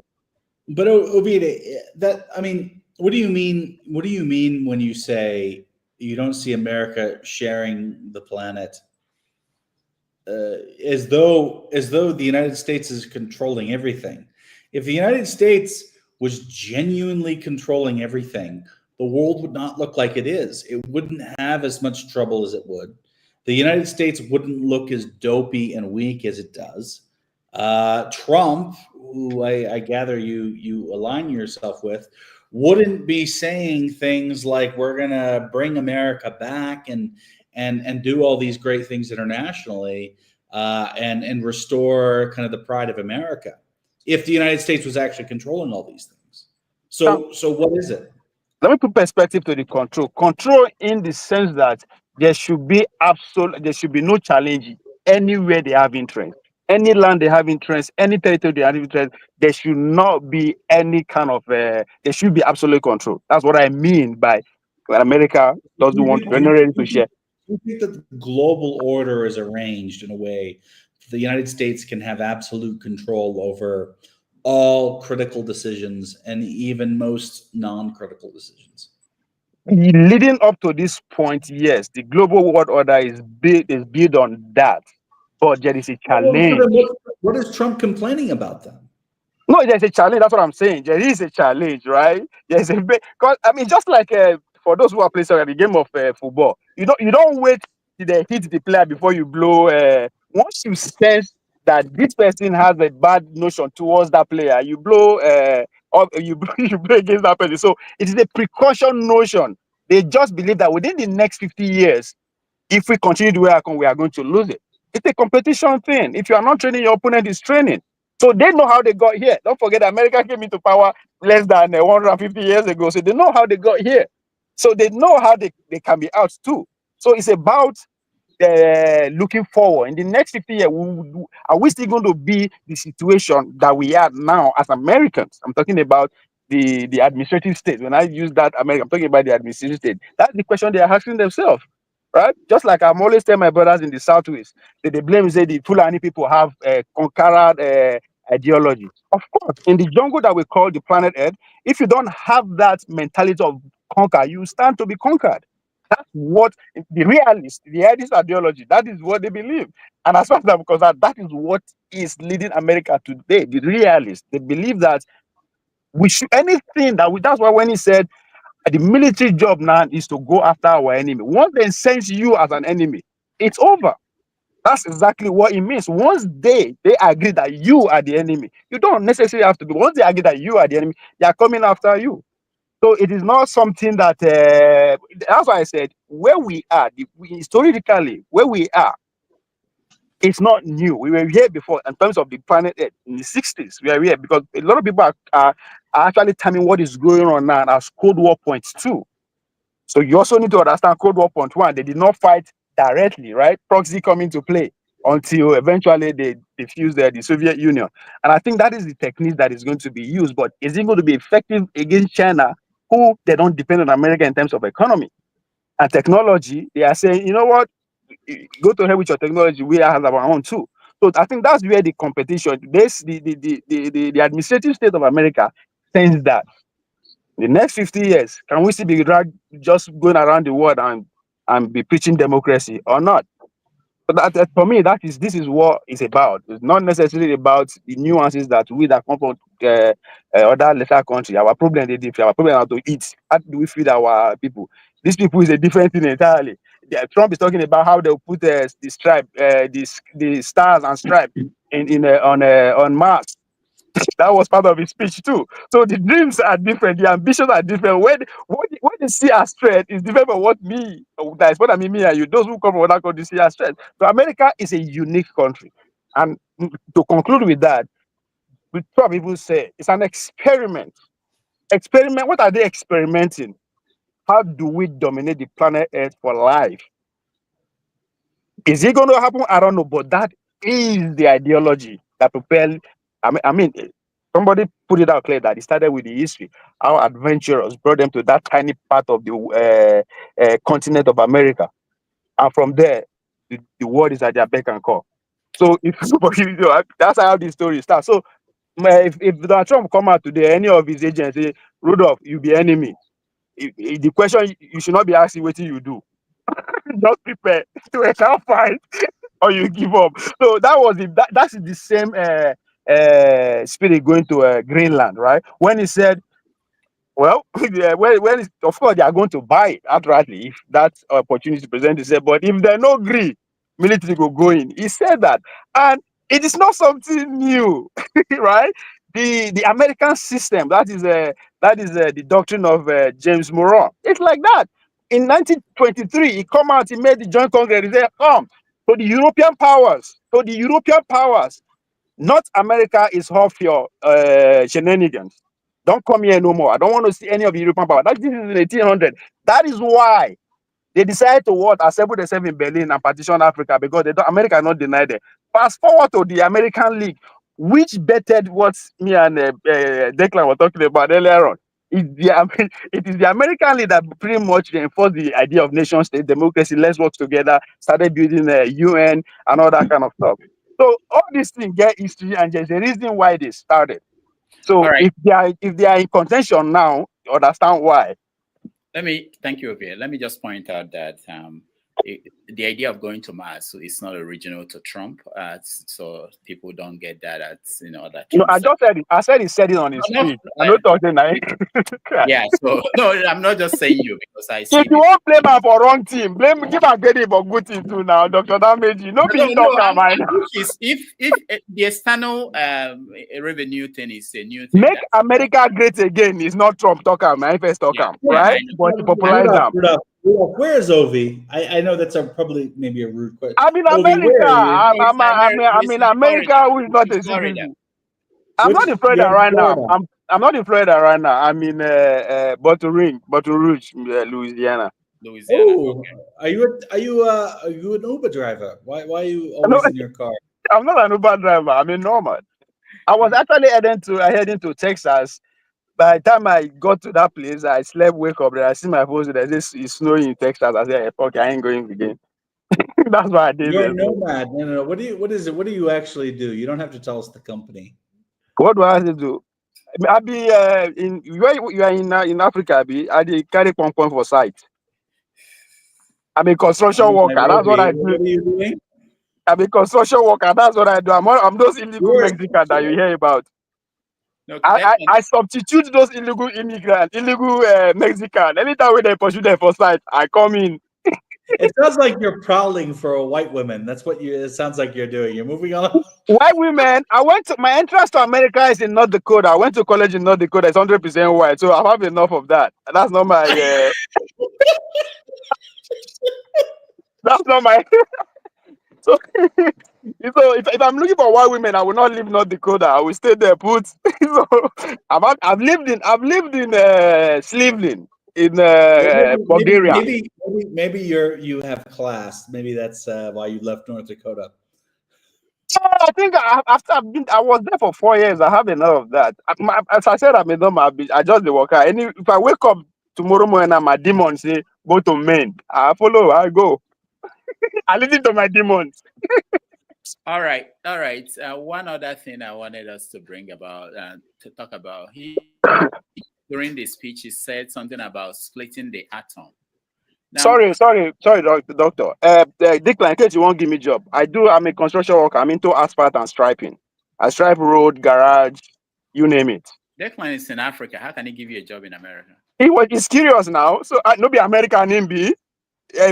but Ovide, that I mean, what do you mean? What do you mean when you say you don't see America sharing the planet? As though the United States is controlling everything. If the United States was genuinely controlling everything, the world would not look like it is. It wouldn't have as much trouble as it would. The United States wouldn't look as dopey and weak as it does. Trump, who I gather you align yourself with, wouldn't be saying things like we're going to bring America back and do all these great things internationally and restore kind of the pride of America if the United States was actually controlling all these things. So what is it? Let me put perspective to the control. Control in the sense that there should be no challenge anywhere they have interest. Any land they have interest, any territory they have interest, there should not be any kind of there should be absolute control. That's what I mean by when America doesn't want to ready to share. Do you think that the global order is arranged in a way that the United States can have absolute control over all critical decisions and even most non-critical decisions? Leading up to this point, yes, the global world order is built on that, but there is a challenge. What is Trump complaining about then? No, there's a challenge. That's what I'm saying. There is a challenge, right? There's a big, because I mean, just like for those who are playing the game of football, you don't wait till they hit the player before you blow. Once you sense that this person has a bad notion towards that player, you blow. You blow against that person. So it is a precaution notion. They just believe that within the next 50 years, if we continue the way we are going to lose it. It's a competition thing. If you are not training, your opponent is training. So they know how they got here. Don't forget, America came into power less than 150 years ago. So they know how they got here. So they know how they can be out too. So it's about looking forward. In the next 50 years, are we still going to be the situation that we are now as Americans? I'm talking about the administrative state. When I use that America, I'm talking about the administrative state. That's the question they are asking themselves. Right? Just like I'm always telling my brothers in the Southwest, they blame say the Fulani people have a conqueror ideology. Of course, in the jungle that we call the planet Earth, if you don't have that mentality of conquer, you stand to be conquered. That's what the realist ideology, that is what they believe. And as far as I'm concerned, that is what is leading America today. The realists, they believe that we should anything that we, that's why when he said the military job now is to go after our enemy. Once they sense you as an enemy, it's over. That's exactly what it means. Once they agree that you are the enemy, you don't necessarily have to be. Once they agree that you are the enemy, they are coming after you. So it is not something that. That's why I said where we are, historically, where we are, it's not new. We were here before in terms of the planet Earth in the 60s. We are here because a lot of people are actually timing what is going on now as Cold War points too. So you also need to understand Cold War point one. They did not fight directly, right? Proxy come into play until eventually they defused the Soviet Union. And I think that is the technique that is going to be used. But is it going to be effective against China, who they don't depend on America in terms of economy and technology? They are saying, you know what? Go to hell with your technology. We have our own too. So I think that's where the competition, the administrative state of America sends that. The next 50 years, can we still be just going around the world and be preaching democracy or not? But for me, this is what it's about. It's not necessarily about the nuances that we that come from other lesser country. Our problem is different. Our problem is to eat. How do we feed our people? These people is a different thing entirely. Trump is talking about how they'll put the stripe, the stars and stripe on Mars. That was part of his speech too. So the dreams are different, the ambitions are different. When what you see as strength is different from what that's what I mean, me and you, those who come from other countries see as strength. So America is a unique country. And to conclude with that, we probably will say it's an experiment. Experiment, what are they experimenting? How do we dominate the planet Earth for life? Is it going to happen? I don't know, but that is the ideology that propelled. I mean, somebody put it out clear that it started with the history, how adventurers brought them to that tiny part of the continent of America, and from there, the world is at their beck and call. So if that's how the story starts. So if Donald Trump come out today, any of his agents say, Rudolph, you be enemy. The question you should not be asking what you do. Just prepare to a fight or you give up. So that's the same spirit going to Greenland, right? When he said, well, yeah, of course they are going to buy it outrightly if that opportunity presents itself. But if they no agree, military will go in. He said that, and it is not something new, right? The American system, that is the doctrine of James Monroe. It's like that. In 1923, he come out, he made the Joint Congress. He said, "Come to the European powers, to the European powers. North America is off your shenanigans. Don't come here no more. I don't want to see any of the European power." This is in 1800. That is why they decided to assemble themselves in Berlin and partition Africa, because America not denied them. Fast forward to the American League, which bettered what me and Declan were talking about earlier on. It is the American League that pretty much reinforced the idea of nation state democracy. Let's work together. Started building the UN and all that kind of stuff. So all these things get history, and there's a reason why they started. All So right. if they are in contention now, you understand why. Thank you, Ovia. Let me just point out that the idea of going to Mars is not original to Trump, so people don't get that that Trump. I just said it. I said he said it on his speech. I'm not talking now. Yeah, so no, I'm not just saying you, because I see. If you want blame him for wrong team, give and get him for good team too now, Dr. Dameji. No, be talk about if the external revenue thing is a new thing, make America great again is not Trump talker, my first talker, right? But to popularize them. Where is Ovi? I know that's probably maybe a rude question. I'm in Ovi, America. where are you? I'm in America, who is not a citizen. I'm not in Florida right now. I'm not in Florida right now. I'm in Baton Rouge, Louisiana. Oh, okay. Are you an Uber driver? Why are you always in your car? I'm not an Uber driver. I'm a nomad. I was actually heading to Texas. By the time I got to that place, I slept, wake up, I see my phone. There's it's snowing in Texas. I said, "Fuck, I ain't going again." That's what I did. You're a nomad. No. What is it? What do you actually do? You don't have to tell us the company. What do I have to do? I be in where you are in Africa. I carry pom for site. I'm a construction worker. That's what I do. What are you doing? I'm a construction worker. That's what I do. I'm those illegal Mexicans that you hear about. No, I substitute those illegal immigrants, illegal Mexican. Anytime when they pursue them for site, I come in. It sounds like you're prowling for white women. That's what it sounds like you're doing. You're moving on. White women. My entrance to America is in North Dakota. I went to college in North Dakota. It's 100% white. So I have enough of that. That's not my. That's not my. So if I'm looking for white women, I will not leave North Dakota. I will stay there put. So I've lived in Cleveland in Bulgaria. Maybe you have class. Maybe that's why you left North Dakota. I think after I was there for 4 years. I have enough of that. As I said, I'm a nomad. I just the worker. If I wake up tomorrow morning and my demons say go to men, I follow. I go. I listen to my demons. All right. One other thing I wanted us to bring about to talk about. During the speech, he said something about splitting the atom. Now, Sorry, doctor. Declan, in case you won't give me job, I'm a construction worker. I'm into asphalt and striping. I stripe road, garage, you name it. Declan is in Africa. How can he give you a job in America? He's curious now. So I no be American him be.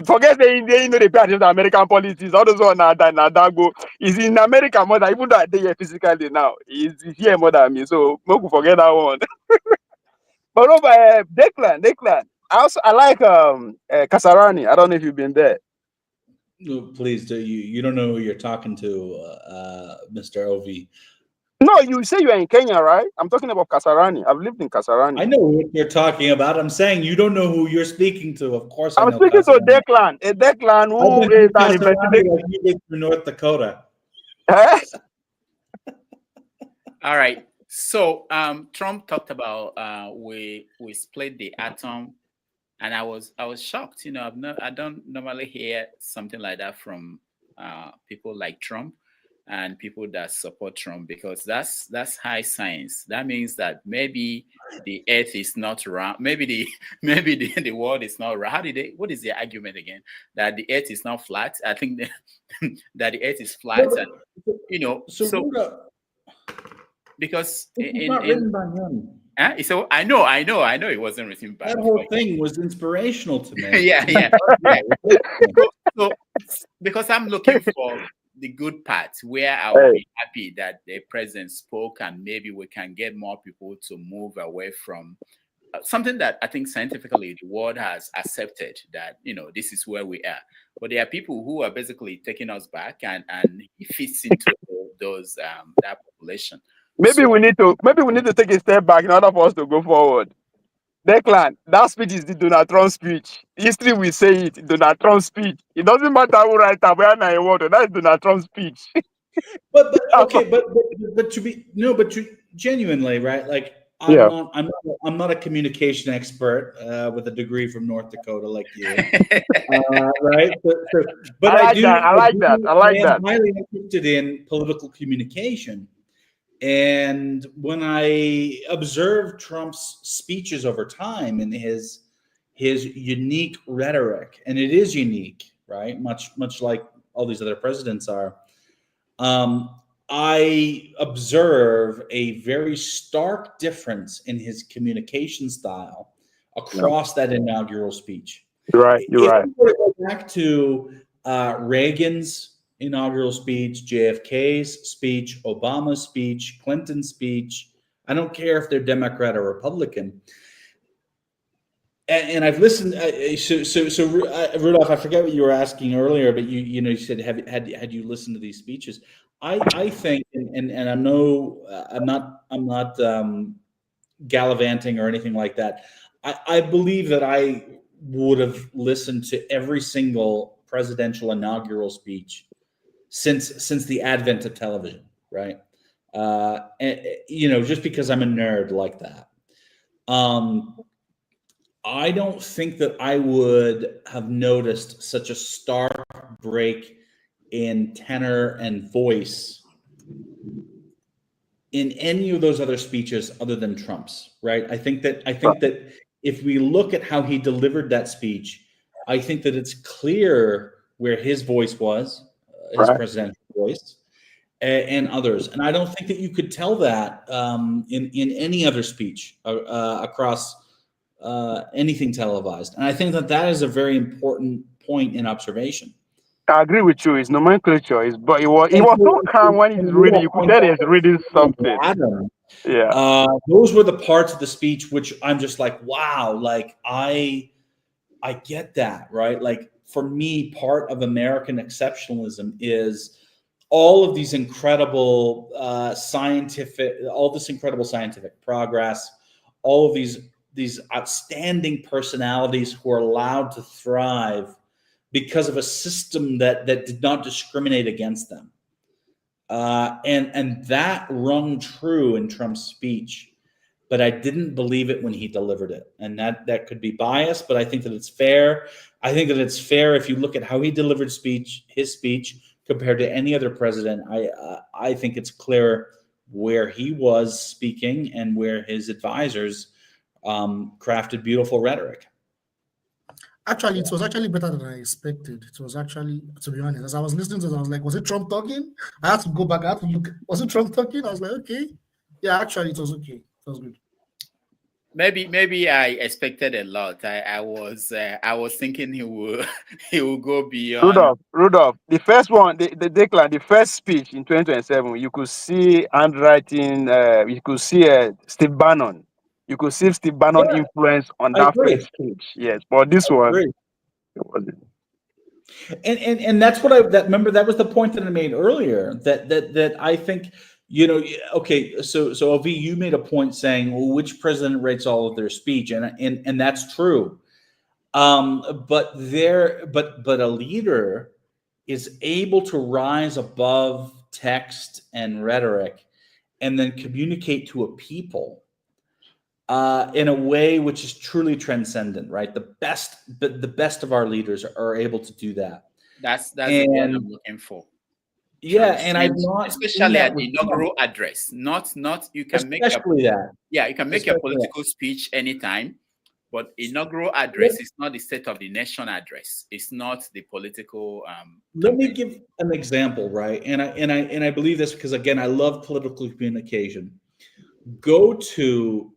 Forget they know they pay attention to American politics. All those one that go. He's in America more than even though I dey here physically now. He's here more than me. So no go forget that one. But no, Declan. I like Kasarani. I don't know if you've been there. No, please do. You don't know who you're talking to, Mr. Ov. No, you say you are in Kenya, right? I'm talking about Kasarani. I've lived in Kasarani. I know what you're talking about. I'm saying you don't know who you're speaking to. Of course, I I'm know. speaking to Declan. A Declan who is an investigator. Like you did for North Dakota. All right. So Trump talked about we split the atom, and I was shocked. You know, I don't normally hear something like that from people like Trump and people that support Trump, because that's high science. That means that maybe the Earth is not round. Maybe the world is not round. What is the argument again? That the Earth is not flat. I think that the Earth is flat, and you know. So because it's not written by him. So I know it wasn't written by that him. whole thing was inspirational to me. yeah. So because I'm looking for the good part where I will be happy that the president spoke, and maybe we can get more people to move away from something that I think scientifically the world has accepted, that this is where we are. But there are people who are basically taking us back, and it fits into those that population. Maybe we need to take a step back in order for us to go forward. Declan, that speech is the Donald Trump speech. History will say it. Donald Trump speech. It doesn't matter who write it, where I word. That's Donald Trump speech. But genuinely, right? Like I'm not a communication expert with a degree from North Dakota like you, right? But I like that. I'm highly interested in political communication. And when I observed Trump's speeches over time and his unique rhetoric, and it is unique, right? Much like all these other presidents are. I observe a very stark difference in his communication style across that inaugural speech. You're right. If we go back to Reagan's inaugural speech, JFK's speech, Obama's speech, Clinton's speech, I don't care if they're Democrat or Republican. And I've listened. So Rudolph, I forget what you were asking earlier, but you said had you listened to these speeches? I think, and I'm not gallivanting or anything like that. I believe that I would have listened to every single presidential inaugural speech since the advent of television, right? Just because I'm a nerd like that. I don't think that I would have noticed such a stark break in tenor and voice in any of those other speeches other than Trump's, right? I think that if we look at how he delivered that speech, I think that it's clear where his voice was, his presidential voice, and others. And I don't think that you could tell that in any other speech across anything televised. And I think that is a very important point in observation. I agree with you. It's nomenclature. But he was so calm when he's reading. You could tell he's reading something. Yeah. Those were the parts of the speech which I'm just like, wow, like I get that, right? Like for me, part of American exceptionalism is all of these incredible scientific progress, all of these outstanding personalities who are allowed to thrive because of a system that did not discriminate against them. And that rung true in Trump's speech, but I didn't believe it when he delivered it. And that could be biased, but I think that it's fair. I think that it's fair if you look at how he delivered his speech compared to any other president. I think it's clear where he was speaking and where his advisors crafted beautiful rhetoric. Actually, it was actually better than I expected. It was actually, to be honest, as I was listening to it, I was like, was it Trump talking? I had to go back. I had to look. Was it Trump talking? I was like, okay. Yeah, actually, it was okay. It was good. Maybe I expected a lot. I was thinking he will he will go beyond. Rudolph, the first one, the decline, the first speech in 2027, you could see handwriting, you could see Steve Bannon. You could see Steve Bannon Yeah, influence on I that agree. first speech. Yes, but this I one, agree. it wasn't. And that's what remember, that was the point that I made earlier, that I think, okay, so Avi, you made a point saying, well, which president writes all of their speech, and that's true. But a leader is able to rise above text and rhetoric and then communicate to a people in a way which is truly transcendent, right? The best of our leaders are able to do that. That's the word And I'm looking for. yeah, and I've Transcend, not seen especially that at the with Trump, inaugural address. Not you can make your especially that. you can make your Especially that. political speech anytime, but inaugural address is not the State of the Nation address. It's not the political. Let me give an example, right? And I believe this because, again, I love political communication. Go to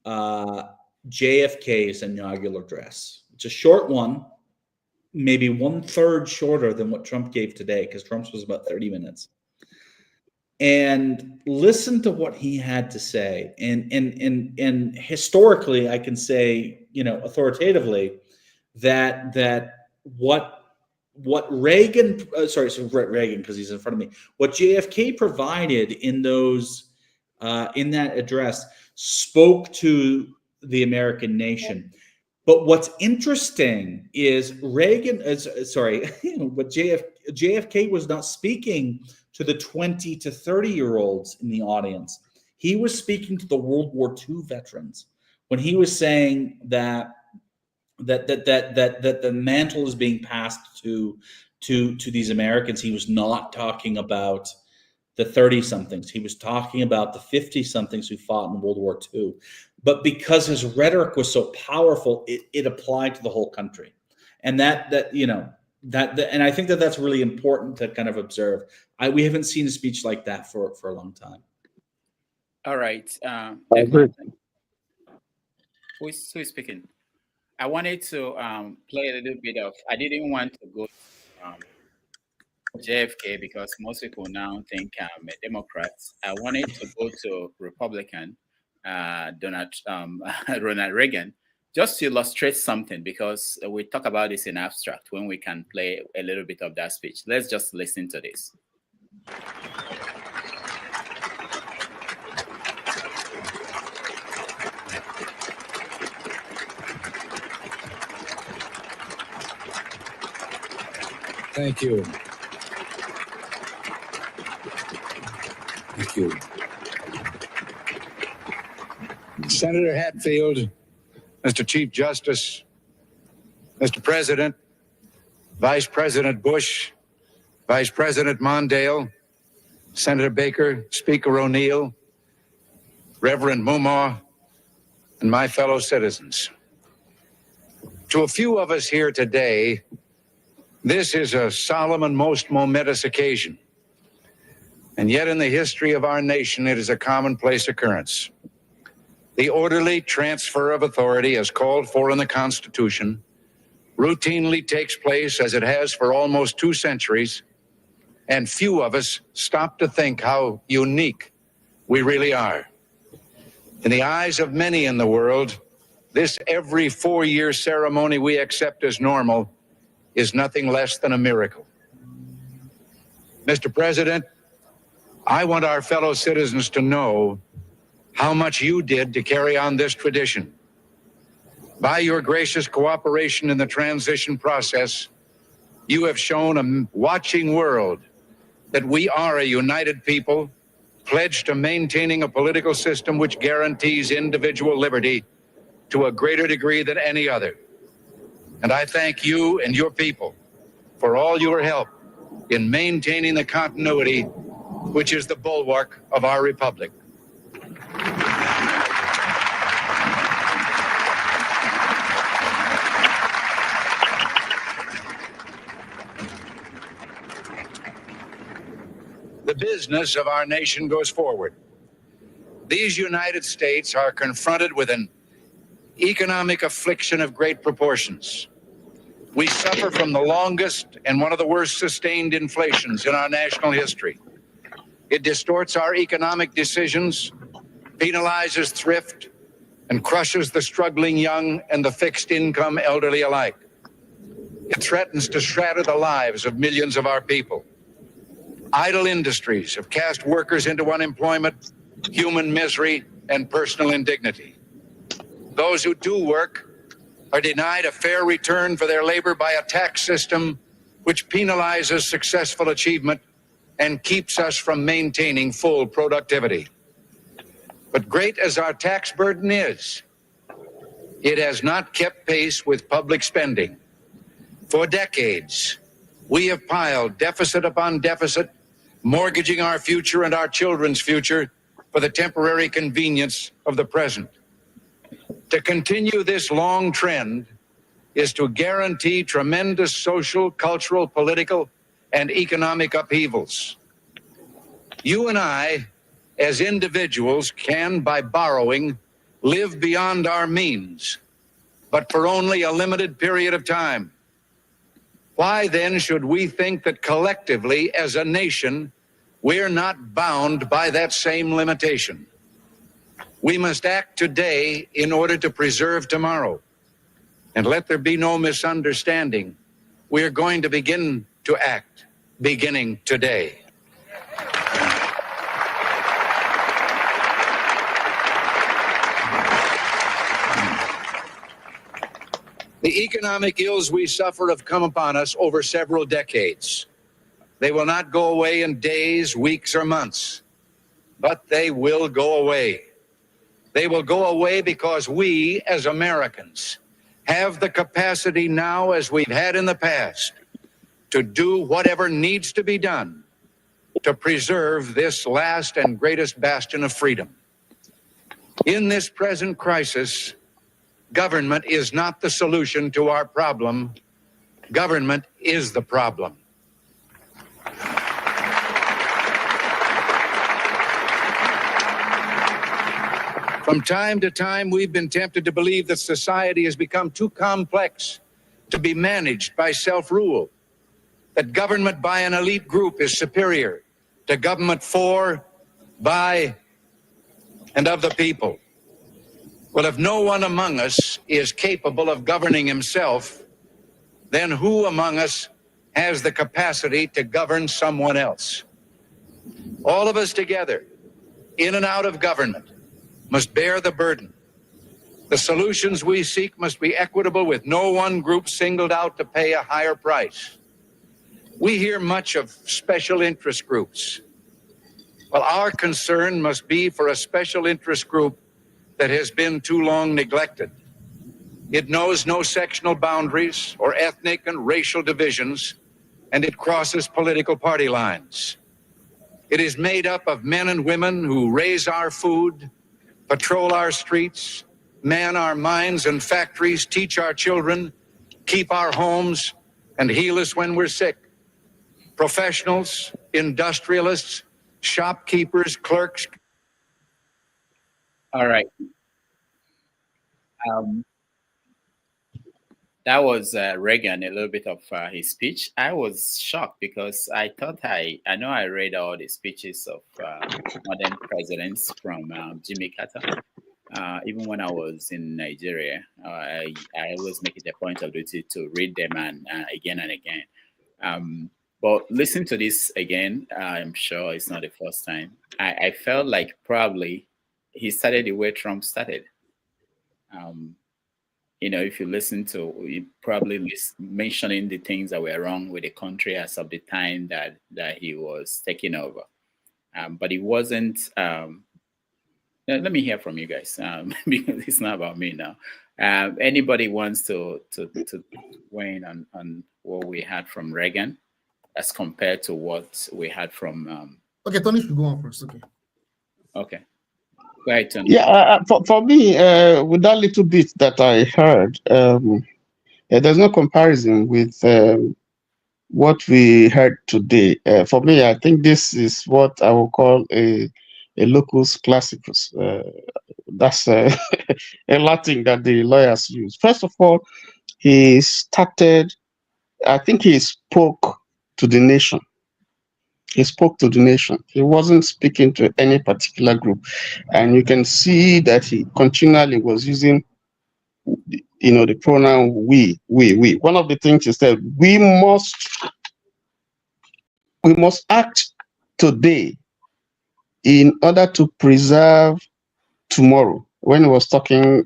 JFK's inaugural address. It's a short one, maybe 1/3 shorter than what Trump gave today, because Trump's was about 30 minutes. And listen to what he had to say. And historically, I can say, authoritatively, that what Reagan, Reagan, because he's in front of me, what JFK provided in that address spoke to the American nation. But what's interesting is but JFK was not speaking to the 20 to 30-year-olds in the audience. He was speaking to the World War II veterans when he was saying that the mantle is being passed to these Americans. He was not talking about the 30-somethings. He was talking about the 50-somethings who fought in World War II. But because his rhetoric was so powerful, it applied to the whole country. And and I think that's really important to kind of observe. We haven't seen a speech like that for a long time. All right. I agree. Who is speaking? I wanted to play a little bit of. I didn't want to go JFK because most people now think I'm a Democrat. I wanted to go to Republican Ronald Reagan, just to illustrate something, because we talk about this in abstract when we can play a little bit of that speech. Let's just listen to this. Thank you. Thank you. Senator Hatfield, Mr. Chief Justice, Mr. President, Vice President Bush, Vice President Mondale, Senator Baker, Speaker O'Neill, Reverend Mumaw, and my fellow citizens. To a few of us here today, this is a solemn and most momentous occasion. And yet in the history of our nation, it is a commonplace occurrence. The orderly transfer of authority, as called for in the Constitution, routinely takes place as it has for almost 2 centuries, and few of us stop to think how unique we really are. In the eyes of many in the world, this every 4-year ceremony we accept as normal is nothing less than a miracle. Mr. President, I want our fellow citizens to know how much you did to carry on this tradition. By your gracious cooperation in the transition process, you have shown a watching world that we are a united people, pledged to maintaining a political system which guarantees individual liberty to a greater degree than any other. And I thank you and your people for all your help in maintaining the continuity which is the bulwark of our republic. the business of our nation goes forward. These United States are confronted with an economic affliction of great proportions. We suffer from the longest and one of the worst sustained inflations in our national history. It distorts our economic decisions, penalizes thrift, and crushes the struggling young and the fixed income elderly alike. It threatens to shatter the lives of millions of our people. Idle industries have cast workers into unemployment, human misery, and personal indignity. Those who do work are denied a fair return for their labor by a tax system which penalizes successful achievement and keeps us from maintaining full productivity. But great as our tax burden is, it has not kept pace with public spending. For decades, we have piled deficit upon deficit, mortgaging our future and our children's future for the temporary convenience of the present. To continue this long trend is to guarantee tremendous social, cultural, political, and economic upheavals. You and I, as individuals, can, by borrowing, live beyond our means, but for only a limited period of time. Why then should we think that collectively, as a nation, we're not bound by that same limitation? We must act today in order to preserve tomorrow. And let there be no misunderstanding. We are going to begin to act beginning today. The economic ills we suffer have come upon us over several decades. They will not go away in days, weeks, or months, but they will go away. They will go away because we, as Americans, have the capacity now, as we've had in the past, to do whatever needs to be done to preserve this last and greatest bastion of freedom. In this present crisis, government is not the solution to our problem. Government is the problem. From time to time, we've been tempted to believe that society has become too complex to be managed by self-rule, that government by an elite group is superior to government for, by, and of the people. Well, if no one among us is capable of governing himself, then who among us has the capacity to govern someone else? All of us together, in and out of government, must bear the burden. The solutions we seek must be equitable, with no one group singled out to pay a higher price. We hear much of special interest groups. Well, our concern must be for a special interest group that has been too long neglected. It knows no sectional boundaries or ethnic and racial divisions, and it crosses political party lines. It is made up of men and women who raise our food, patrol our streets, man our mines and factories, teach our children, keep our homes, and heal us when we're sick. Professionals, industrialists, shopkeepers, clerks. All right. That was Reagan, a little bit of his speech. I was shocked because I thought I know I read all the speeches of modern presidents from Jimmy Carter. Even when I was in Nigeria, I always make it a point of duty to read them and again and again. But listen to this again. I'm sure it's not the first time. I felt like probably he started the way Trump started. You know, if you listen to, probably mentioning the things that were wrong with the country as of the time that he was taking over. But it wasn't. Let me hear from you guys, because it's not about me now. Anybody wants to weigh in on what we had from Reagan as compared to what we had from? Okay, Tony should go on first. Okay. Okay. Go ahead, Tony. Yeah, for me, with that little bit that I heard, there's no comparison with what we heard today. For me, I think this is what I will call a locus classicus. That's a Latin that the lawyers use. First of all, he started, I think he spoke to the nation. He spoke to the nation. He wasn't speaking to any particular group. And you can see that he continually was using, the pronoun we. One of the things he said, we must act today in order to preserve tomorrow. When he was talking,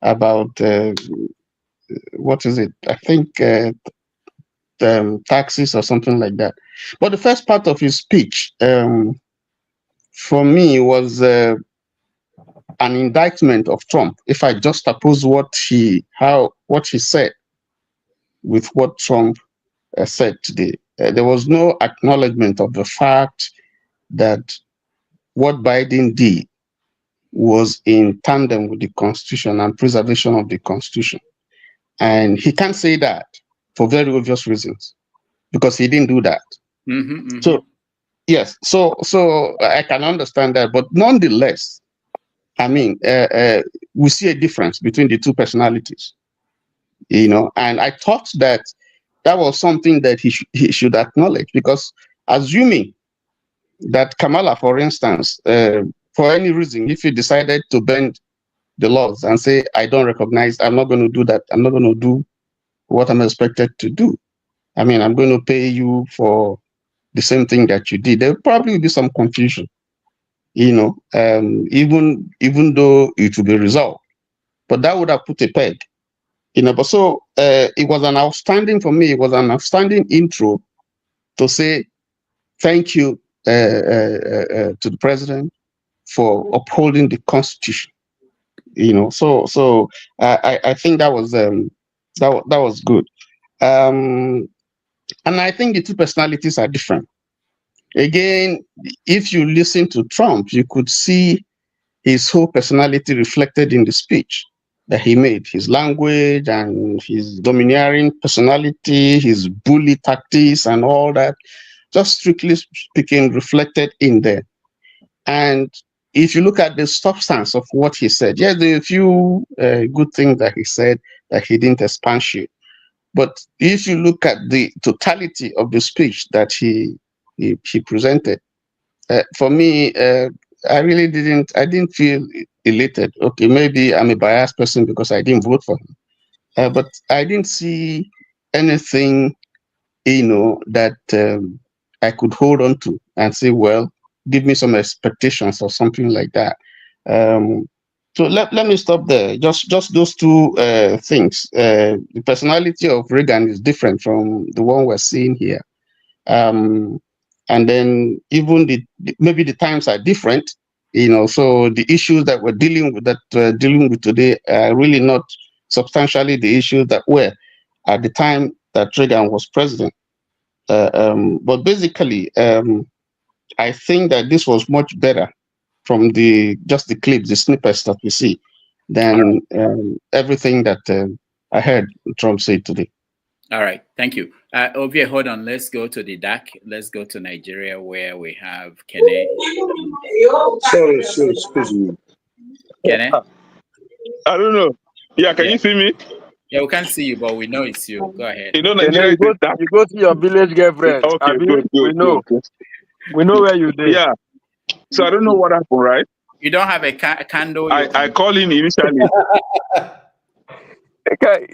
about what is it? I think taxes or something like that. But the first part of his speech, for me, was an indictment of Trump. If I juxtapose what he said with what Trump said today, there was no acknowledgement of the fact that what Biden did was in tandem with the Constitution and preservation of the Constitution. And he can't say that for very obvious reasons, because he didn't do that. So, yes, so I can understand that. But nonetheless, I mean, we see a difference between the two personalities, and I thought that was something that he should acknowledge, because assuming that Kamala, for instance, for any reason, if he decided to bend the laws and say, I don't recognize, I'm not going to do that, I'm not going to do what I'm expected to do. I mean, I'm going to pay you for the same thing that you did. There will probably be some confusion, even though it will be resolved. But that would have put a peg, But so it was an outstanding, for me, it was an outstanding intro to say thank you to the president for upholding the Constitution. So I think that was that was good. And I think the two personalities are different. Again, if you listen to Trump, you could see his whole personality reflected in the speech that he made, his language and his domineering personality, his bully tactics and all that, just strictly speaking, reflected in there. And if you look at the substance of what he said, yes, there are a few good things that he said that he didn't expatiate. But if you look at the totality of the speech that he presented, for me, I really didn't feel elated. Okay, maybe I'm a biased person because I didn't vote for him. But I didn't see anything, that I could hold on to and say, well, give me some expectations or something like that. So let me stop there. Just those two things. The personality of Reagan is different from the one we're seeing here. And then even maybe the times are different, so the issues that we're dealing with today are really not substantially the issues that were at the time that Reagan was president. But basically, I think that this was much better from just the clips, the snippets that we see, than everything that I heard Trump say today. All right, thank you. Ovie, hold on. Let's go to the DAC. Let's go to Nigeria, where we have Kene. Sorry, excuse me. Kene? I don't know. Yeah, can you see me? Yeah, we can't see you, but we know it's you. Go ahead. Nigeria you go to your village girlfriend. Okay, good. We know where you did. Yeah. So I don't know what happened, right? You don't have a candle. I called in initially. Okay,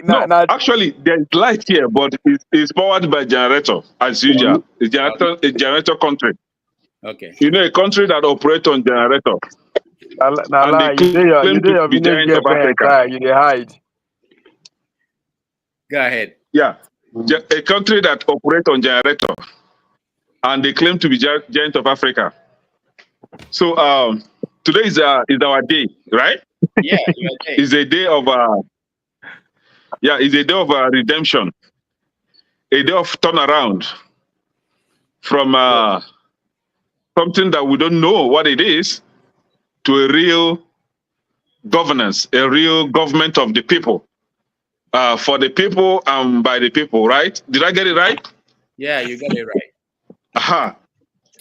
actually, there's light here, but it's powered by generator, as usual. A generator country. Okay. A country that operates on generator. You do your village girlfriend. You hide. Go ahead. Yeah, a country that operates on generator, and they claim to be giant of Africa. So today is our day, right? Yeah, your day. It's a day of it's a day of redemption, a day of turnaround from something that we don't know what it is to a real governance, a real government of the people. for the people and by the people, right? Did I get it right? Yeah, you got it right. Aha.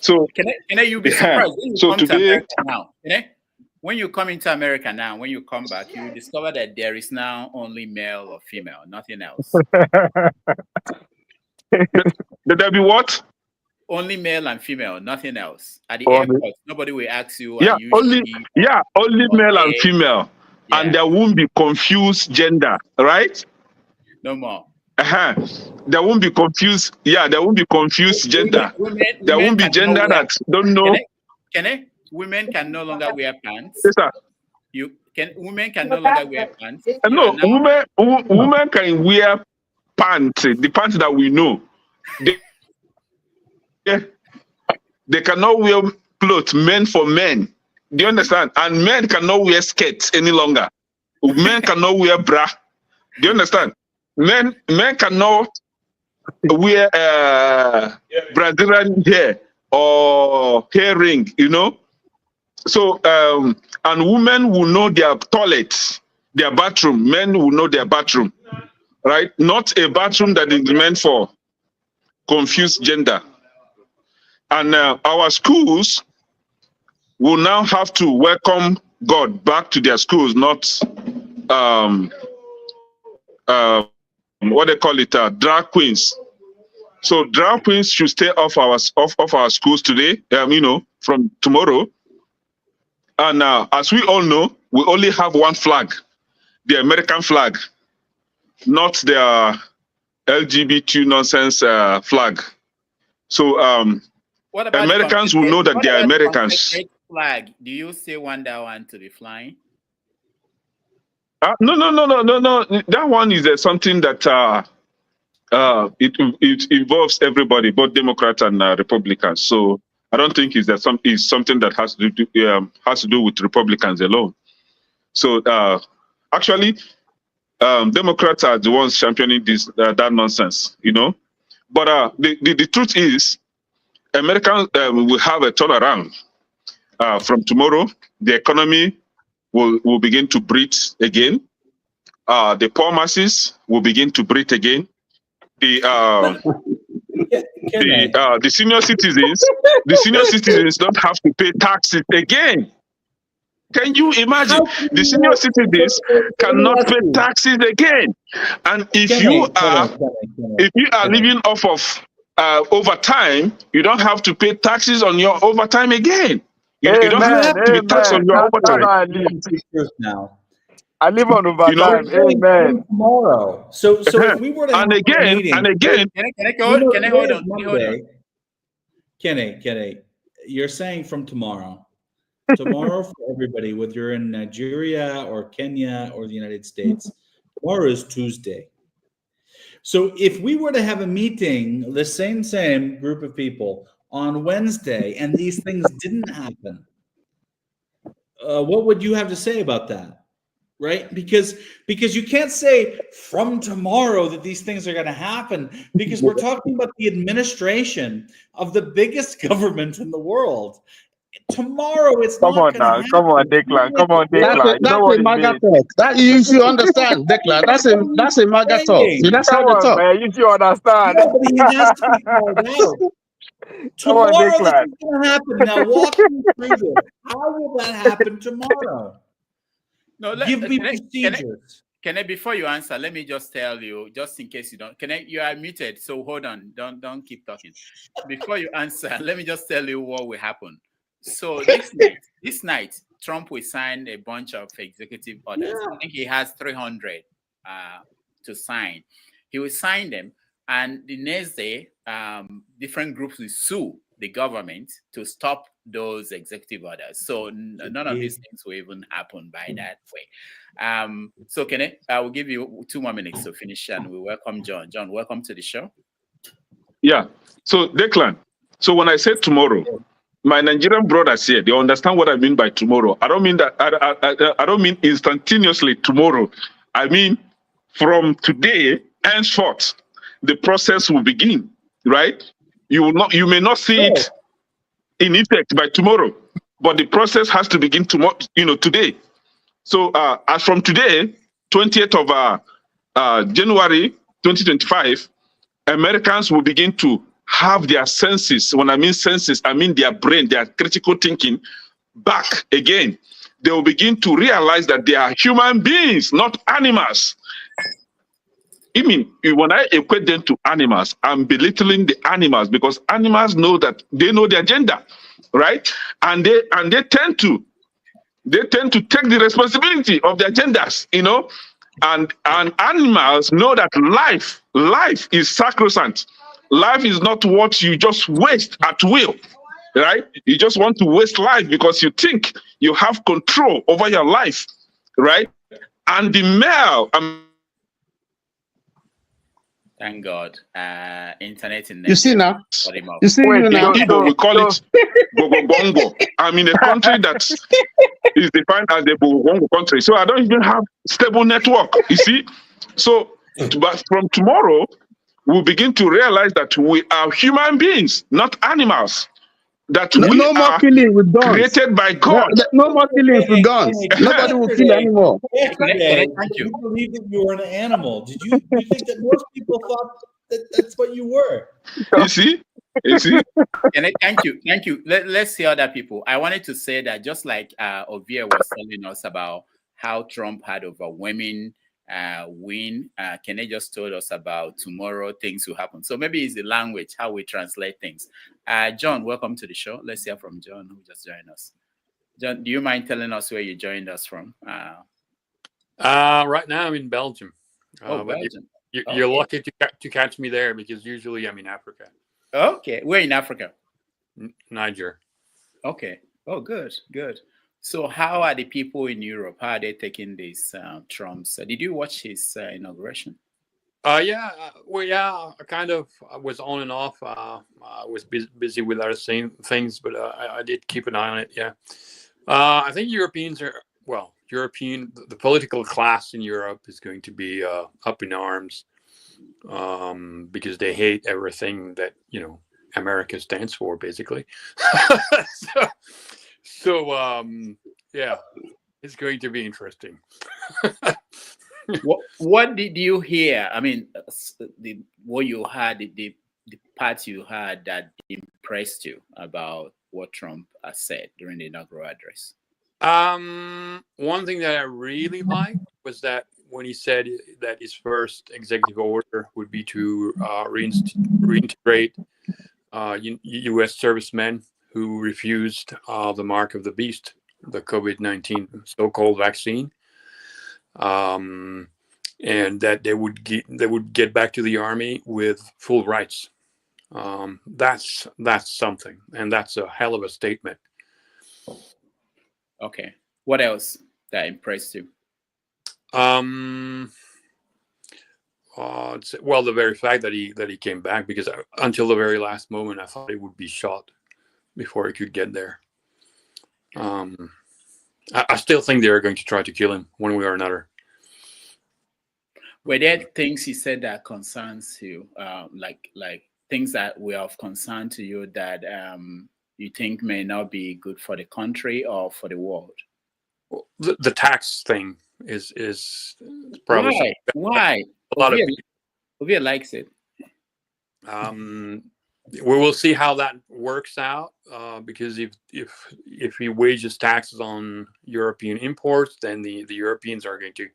So Can I you be yeah. surprised when you So come to today, America now? When you come into America now, when you come back, you discover that there is now only male or female, nothing else. did there be what? Only male and female, nothing else. At the Only- airport, nobody will ask you, Yeah, are you only she only or male and they? female, and Yeah, there won't be confused gender, right? no more. Uh-huh. There won't be confused. Yeah, there won't be confused gender. There Women won't be can no gender wear. that don't know. Women can no longer wear pants. Yes, sir. Women can no longer wear pants. You No, are now women can wear pants, the pants that we know. They cannot wear clothes meant for men. Do you understand? And men cannot wear skirts any longer. Men cannot wear bra. Do you understand? Men cannot wear Brazilian hair or hair ring, you know. So and women will know their toilets, their bathroom. Men will know their bathroom, right? Not a bathroom that is meant for confused gender. And our schools will now have to welcome God back to their schools, not what they call it, drag queens. So drag queens should stay off our schools today, from tomorrow. And as we all know, we only have one flag, the American flag, not the LGBT nonsense flag. So what about Americans will know that they are Americans. Flag. Do you still want that one to be flying? No. That one is something that it involves everybody, both Democrats and Republicans. So I don't think it's something that has to do with Republicans alone. So actually, Democrats are the ones championing that nonsense, you know. But the truth is, Americans will have a turnaround from tomorrow. The economy will begin to breathe again. The poor masses will begin to breathe again. The senior citizens don't have to pay taxes again. Can you imagine? The senior citizens cannot pay taxes again. And if you are living off of overtime, you don't have to pay taxes on your overtime again. You don't have to be taxed on your overtime. Now. I live on overtime. Amen. Tomorrow. So if we were to have a meeting, Can I hold on? Kenny, you're saying from tomorrow. Tomorrow for everybody, whether you're in Nigeria or Kenya or the United States, tomorrow is Tuesday. So if we were to have a meeting, the same group of people on Wednesday, and these things didn't happen, what would you have to say about that? Right? Because you can't say from tomorrow that these things are going to happen, because we're talking about the administration of the biggest government in the world. Tomorrow, it's come not on now. happen. Come on, Declan. Come on, Declan. That's a MAGA talk. That you understand, Declan. That's a MAGA talk. That's how they talk. Man, you should understand. Yeah, but he has to be called out. Tomorrow, this is going to happen. Now, walk me through this. How will that happen tomorrow? No, give me procedures. Can I, before you answer, let me just tell you, just in case you don't, you are muted, so hold on, don't keep talking. Before you answer, let me just tell you what will happen. So this night, Trump will sign a bunch of executive orders. Yeah. I think he has 300 to sign. He will sign them, and the next day, different groups will sue the government to stop those executive orders. So none of these things will even happen by that way. So I will give you 2 more minutes to finish, and we welcome John. John, welcome to the show. Yeah. So Declan, so when I said tomorrow, my Nigerian brothers here, they understand what I mean by tomorrow. I don't mean that I don't mean instantaneously tomorrow. I mean from today henceforth, the process will begin, right? You may not see it in effect by tomorrow, but the process has to begin tomorrow, today. So as from today, 20th of January 2025, Americans will begin to have their senses. When I mean senses, I mean their brain, their critical thinking back again. They will begin to realize that they are human beings, not animals. I mean, when I equate them to animals, I'm belittling the animals because animals know that they know their gender, right? And they tend to take the responsibility of their genders, you know. And animals know that life is sacrosanct. Life is not what you just waste at will, right? You just want to waste life because you think you have control over your life, right? And the male, Thank God. Internet in You see Nigeria now? cut him off. You see Wait, you now? Igbo, we call it Bogobongo. I'm in a country that is defined as the Bogobongo country. So I don't even have stable network, you see? So, but from tomorrow, we'll begin to realize that we are human beings, not animals. That No, we no more are killing with guns. created by God. No more killings with guns. Nobody will kill anymore. Yesterday, Thank you you. believe that you were an animal. Did you think that most people thought that that's what you were? You see? You see? Thank you. Thank you. Let's see other people. I wanted to say that just like Ovia was telling us about how Trump had overwhelming win, Kene just told us about tomorrow things will happen. So maybe it's the language, how we translate things. John, welcome to the show. Let's hear from John, who just joined us. John, do you mind telling us where you joined us from? Right now I'm in Belgium. But Belgium. You're okay. lucky to catch me there because usually I'm in Africa. Okay, we're in Africa. Niger. Okay. Oh, good, good. So, how are the people in Europe? How are they taking this Trump's? Did you watch his inauguration? Yeah. I kind of was on and off. I was busy with other things, but I did keep an eye on it. Yeah. I think Europeans are the political class in Europe is going to be up in arms because they hate everything that America stands for, basically. Yeah, it's going to be interesting. What did you hear? I mean, what you had, the part you had that impressed you about what Trump has said during the inaugural address? One thing that I really liked was that when he said that his first executive order would be to reintegrate U.S. servicemen who refused the mark of the beast, the COVID-19 so-called vaccine, and that they would get back to the army with full rights. That's something, and that's a hell of a statement. Okay. What else that impressed you? The very fact that he came back, because until the very last moment I thought he would be shot before he could get there. I still think they are going to try to kill him one way or another. Were there things he said that concerns you, like things that were of concern to you that you think may not be good for the country or for the world? The tax thing is probably why a lot of people. Ovia likes it. We will see how that works out, because if he wages taxes on European imports, then the Europeans are going to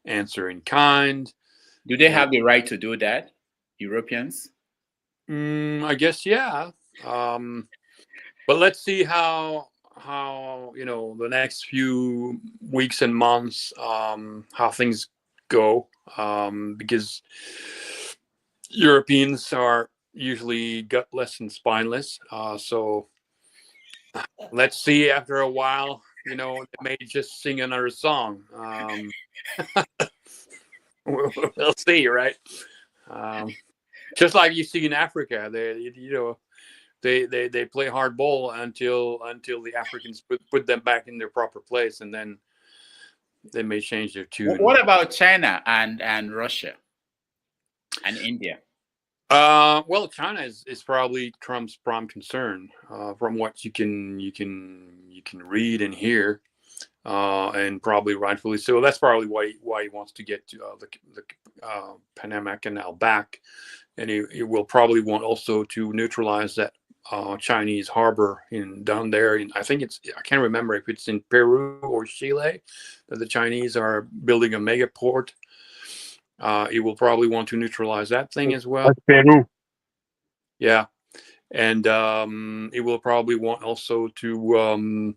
answer in kind. Do they have the right to do that, Europeans? I guess, yeah. But let's see how the next few weeks and months, how things go, because Europeans are usually gutless and spineless. So let's see, after a while, they may just sing another song. We'll see, right? Just like you see in Africa, they play hardball until the Africans put them back in their proper place, and then they may change their tune. What about China and Russia and India? China is probably Trump's prime concern, from what you can read and hear. and probably rightfully so. That's probably why he wants to get to the Panama Canal back, and he will probably want also to neutralize that Chinese harbor down there. And I think I can't remember if it's in Peru or Chile that the Chinese are building a mega port. He will probably want to neutralize that thing as well. That's Peru. Yeah, and he will probably want also to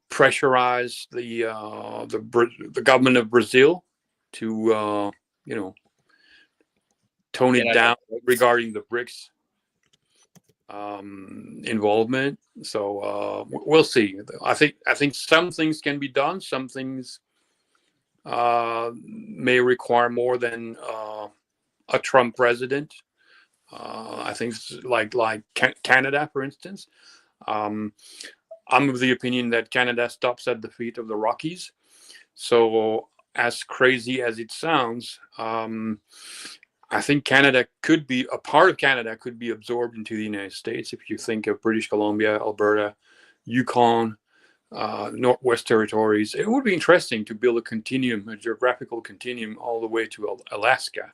pressurize the government of Brazil to tone it down regarding the BRICS involvement. So we'll see. I think some things can be done. Some things may require more than a Trump president. I think like Canada, for instance. I'm of the opinion that Canada stops at the feet of the Rockies. So as crazy as it sounds, I think Canada could be a part of Canada could be absorbed into the United States. If you think of British Columbia, Alberta, Yukon, Northwest Territories, it would be interesting to build a geographical continuum all the way to Alaska.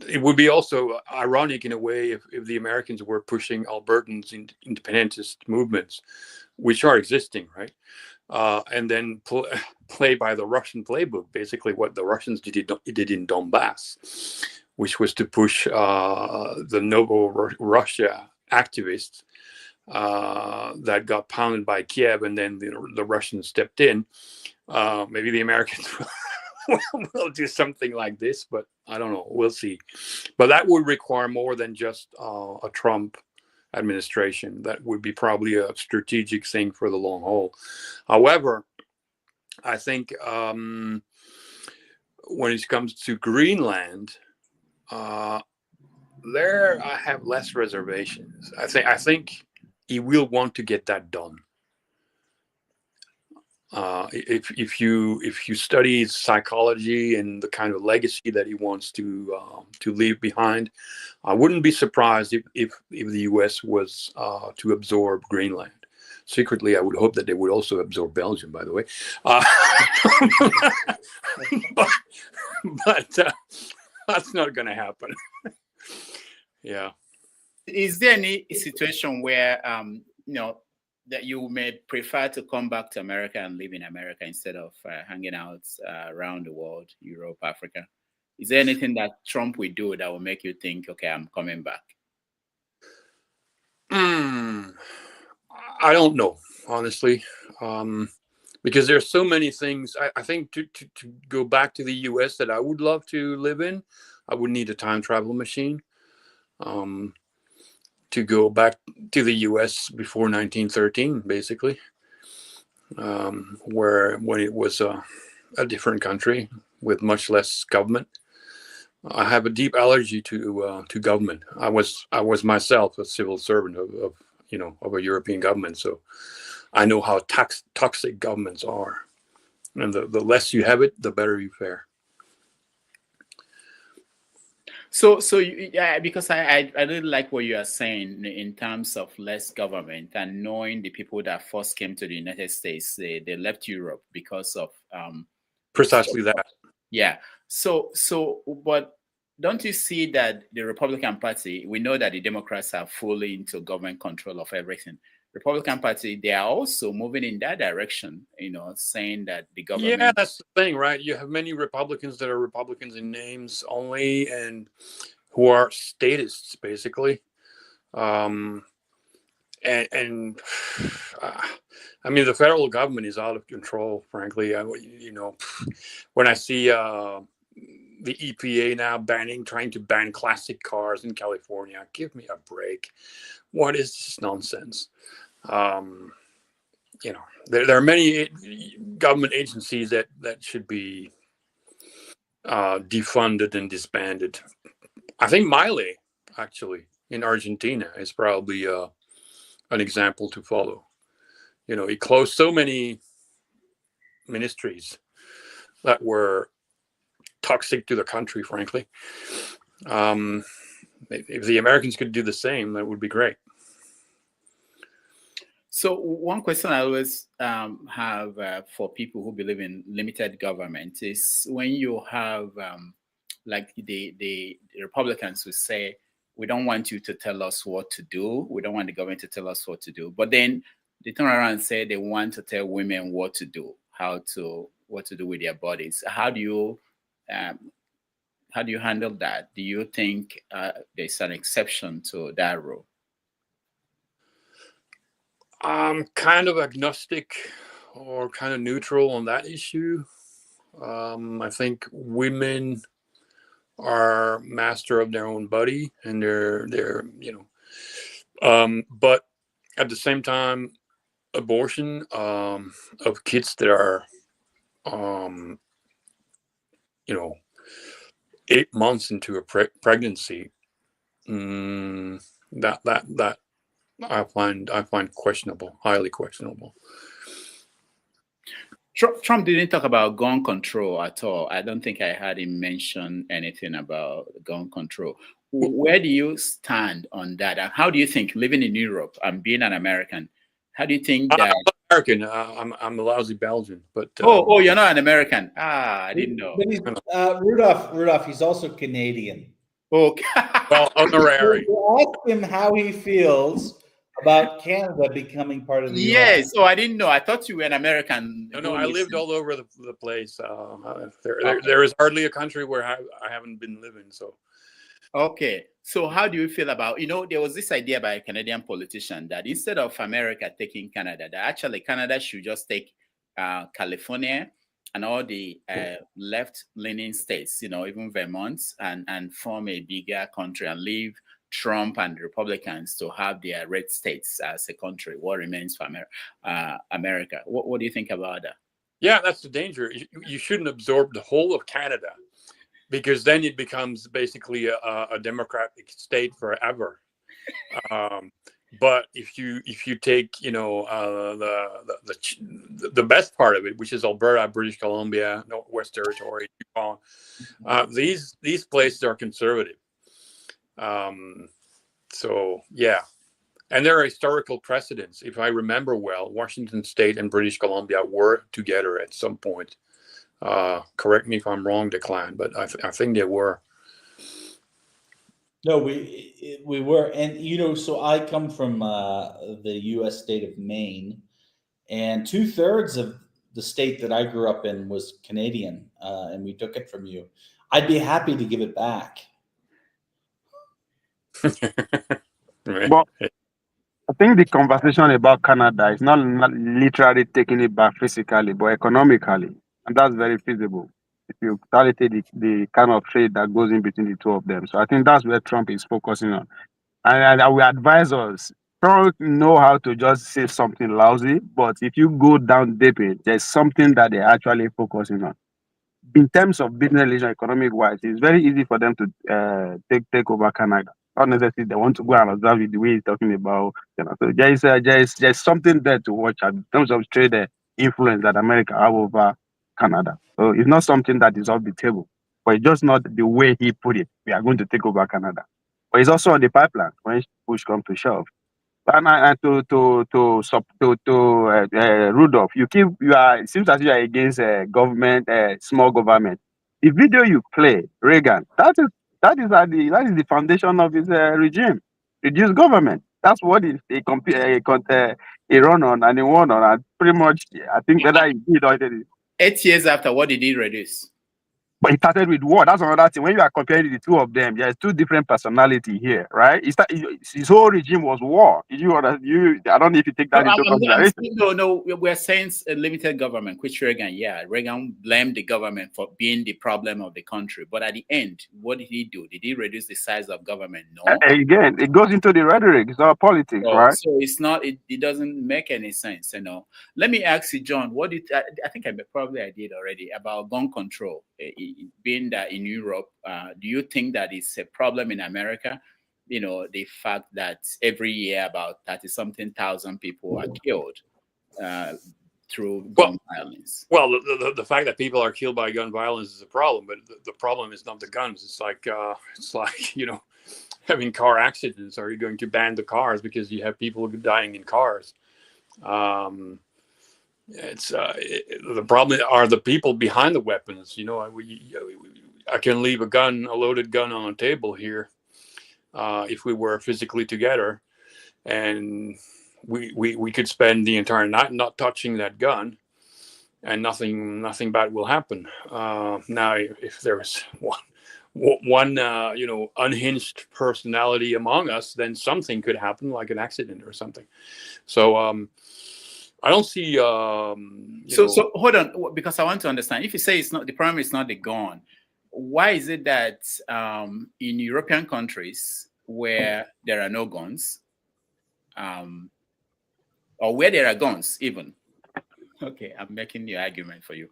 It would be also ironic in a way if the Americans were pushing Albertans in independentist movements, which are existing, right? And then play by the Russian playbook, basically what the Russians did in Donbass, which was to push the Novo Russia activists that got pounded by Kiev, and then the Russians stepped in. Maybe the Americans will do something like this, but I don't know. We'll see. But that would require more than just a Trump administration. That would be probably a strategic thing for the long haul. However, I think when it comes to Greenland, there I have less reservations. I think he will want to get that done. If you study psychology and the kind of legacy that he wants to leave behind, I wouldn't be surprised if the U.S. was to absorb Greenland. Secretly, I would hope that they would also absorb Belgium, by the way. But that's not going to happen. Yeah. Is there any situation where that you may prefer to come back to America and live in America instead of hanging out around the world, Europe, Africa? Is there anything that Trump will do that will make you think, okay, I'm coming back? I don't know, honestly, because there's so many things. I think to go back to the U.S. that I would love to live in, I would need a time travel machine. To go back to the U.S. before 1913, basically, when it was a different country with much less government. I have a deep allergy to government. I was myself a civil servant of a European government, so I know how toxic governments are, and the less you have it, the better you fare. So because I really like what you are saying in terms of less government and knowing the people that first came to the United States, they left Europe because of precisely that. Yeah. So, but don't you see that the Republican Party, we know that the Democrats are fully into government control of everything. Republican Party, they are also moving in that direction, saying that the government. Yeah, that's the thing, right? You have many Republicans that are Republicans in names only and who are statists, basically. I mean, the federal government is out of control, frankly. When I see the EPA now trying to ban classic cars in California, give me a break. What is this nonsense? There are many government agencies that should be defunded and disbanded. I think Milei, actually, in Argentina, is probably an example to follow. He closed so many ministries that were toxic to the country, frankly. If the Americans could do the same, that would be great. So one question I always have for people who believe in limited government is when you have like the Republicans who say, we don't want you to tell us what to do. We don't want the government to tell us what to do. But then they turn around and say they want to tell women what to do, what to do with their bodies. How do you handle that? Do you think there's an exception to that rule? I'm kind of agnostic or kind of neutral on that issue. I think women are master of their own body, and they're but at the same time, abortion of kids that are 8 months into a pregnancy, that I find questionable, highly questionable. Trump didn't talk about gun control at all. I don't think I heard him mention anything about gun control. Where do you stand on that? And how do you think, living in Europe and being an American, how do you think that? I'm American. I'm a lousy Belgian, but oh, you're not an American. I didn't know. But he's, Rudolph, he's also Canadian. Okay. Well, honorary. You ask him how he feels about Canada becoming part of the US. Yes. Oh, I didn't know. I thought you were an American. No, I lived all over the place. There is hardly a country where I haven't been living. So. Okay. So how do you feel about, there was this idea by a Canadian politician that instead of America taking Canada, that actually Canada should just take California and all the left-leaning states, even Vermont, and form a bigger country and leave Trump and Republicans to have their red states as a country. What remains for America? What do you think about that? Yeah, that's the danger. You shouldn't absorb the whole of Canada, because then it becomes basically a democratic state forever. But if you take the best part of it, which is Alberta, British Columbia, Northwest Territory, Yukon, these places are conservative. So yeah, and there are historical precedents. If I remember well, Washington State and British Columbia were together at some point. Correct me if I'm wrong, Declan, but I think they were. No, we were, and so I come from the U.S. state of Maine, and 2/3 of the state that I grew up in was Canadian, and we took it from you. I'd be happy to give it back. But I think the conversation about Canada is not literally taking it back physically, but economically, and that's very feasible if you calculate the kind of trade that goes in between the two of them. So I think that's where Trump is focusing on. And I will advise us, don't know how to just say something lousy, but if you go down deep, there's something that they're actually focusing on. In terms of business relation, economic wise, it's very easy for them to take over Canada. Not necessarily they want to go and observe it the way he's talking about. So there's something there to watch at in terms of trade influence that America have over Canada. So it's not something that is off the table, but it's just not the way he put it. We are going to take over Canada, but it's also on the pipeline when push comes to shove. And to Rudolph, it seems as you are against government, small government. The video you play, Reagan, that is the foundation of his regime. Reduce government. That's what he run on and he won on. And pretty much, I think whether he did or he didn't. 8 years after, what did he reduce? But it started with what? That's another thing. When you are comparing the two of them, there's two different personality here, right? His whole regime was war. I don't know if you take that into consideration. No, we're saying a limited government, which Reagan blamed the government for being the problem of the country. But at the end, what did he do? Did he reduce the size of government? No. Again, it goes into the rhetoric. It's all politics, right? So it's not. It doesn't make any sense, Let me ask you, John. I think I did already about gun control. Being that in Europe, do you think that it's a problem in America? The fact that every year about 30-something thousand people are killed through gun violence. Well, the fact that people are killed by gun violence is a problem, but the problem is not the guns. It's like having car accidents. Are you going to ban the cars because you have people dying in cars? It's the problem are the people behind the weapons. I can leave a loaded gun on a table here, if we were physically together, and we could spend the entire night not touching that gun, and nothing bad will happen. Now, if there's one unhinged personality among us, then something could happen, like an accident or something. So I don't see. So hold on, because I want to understand. If you say it's not the problem, is not the gun. Why is it that in European countries where there are no guns, or where there are guns, even? Okay, I'm making the argument for you,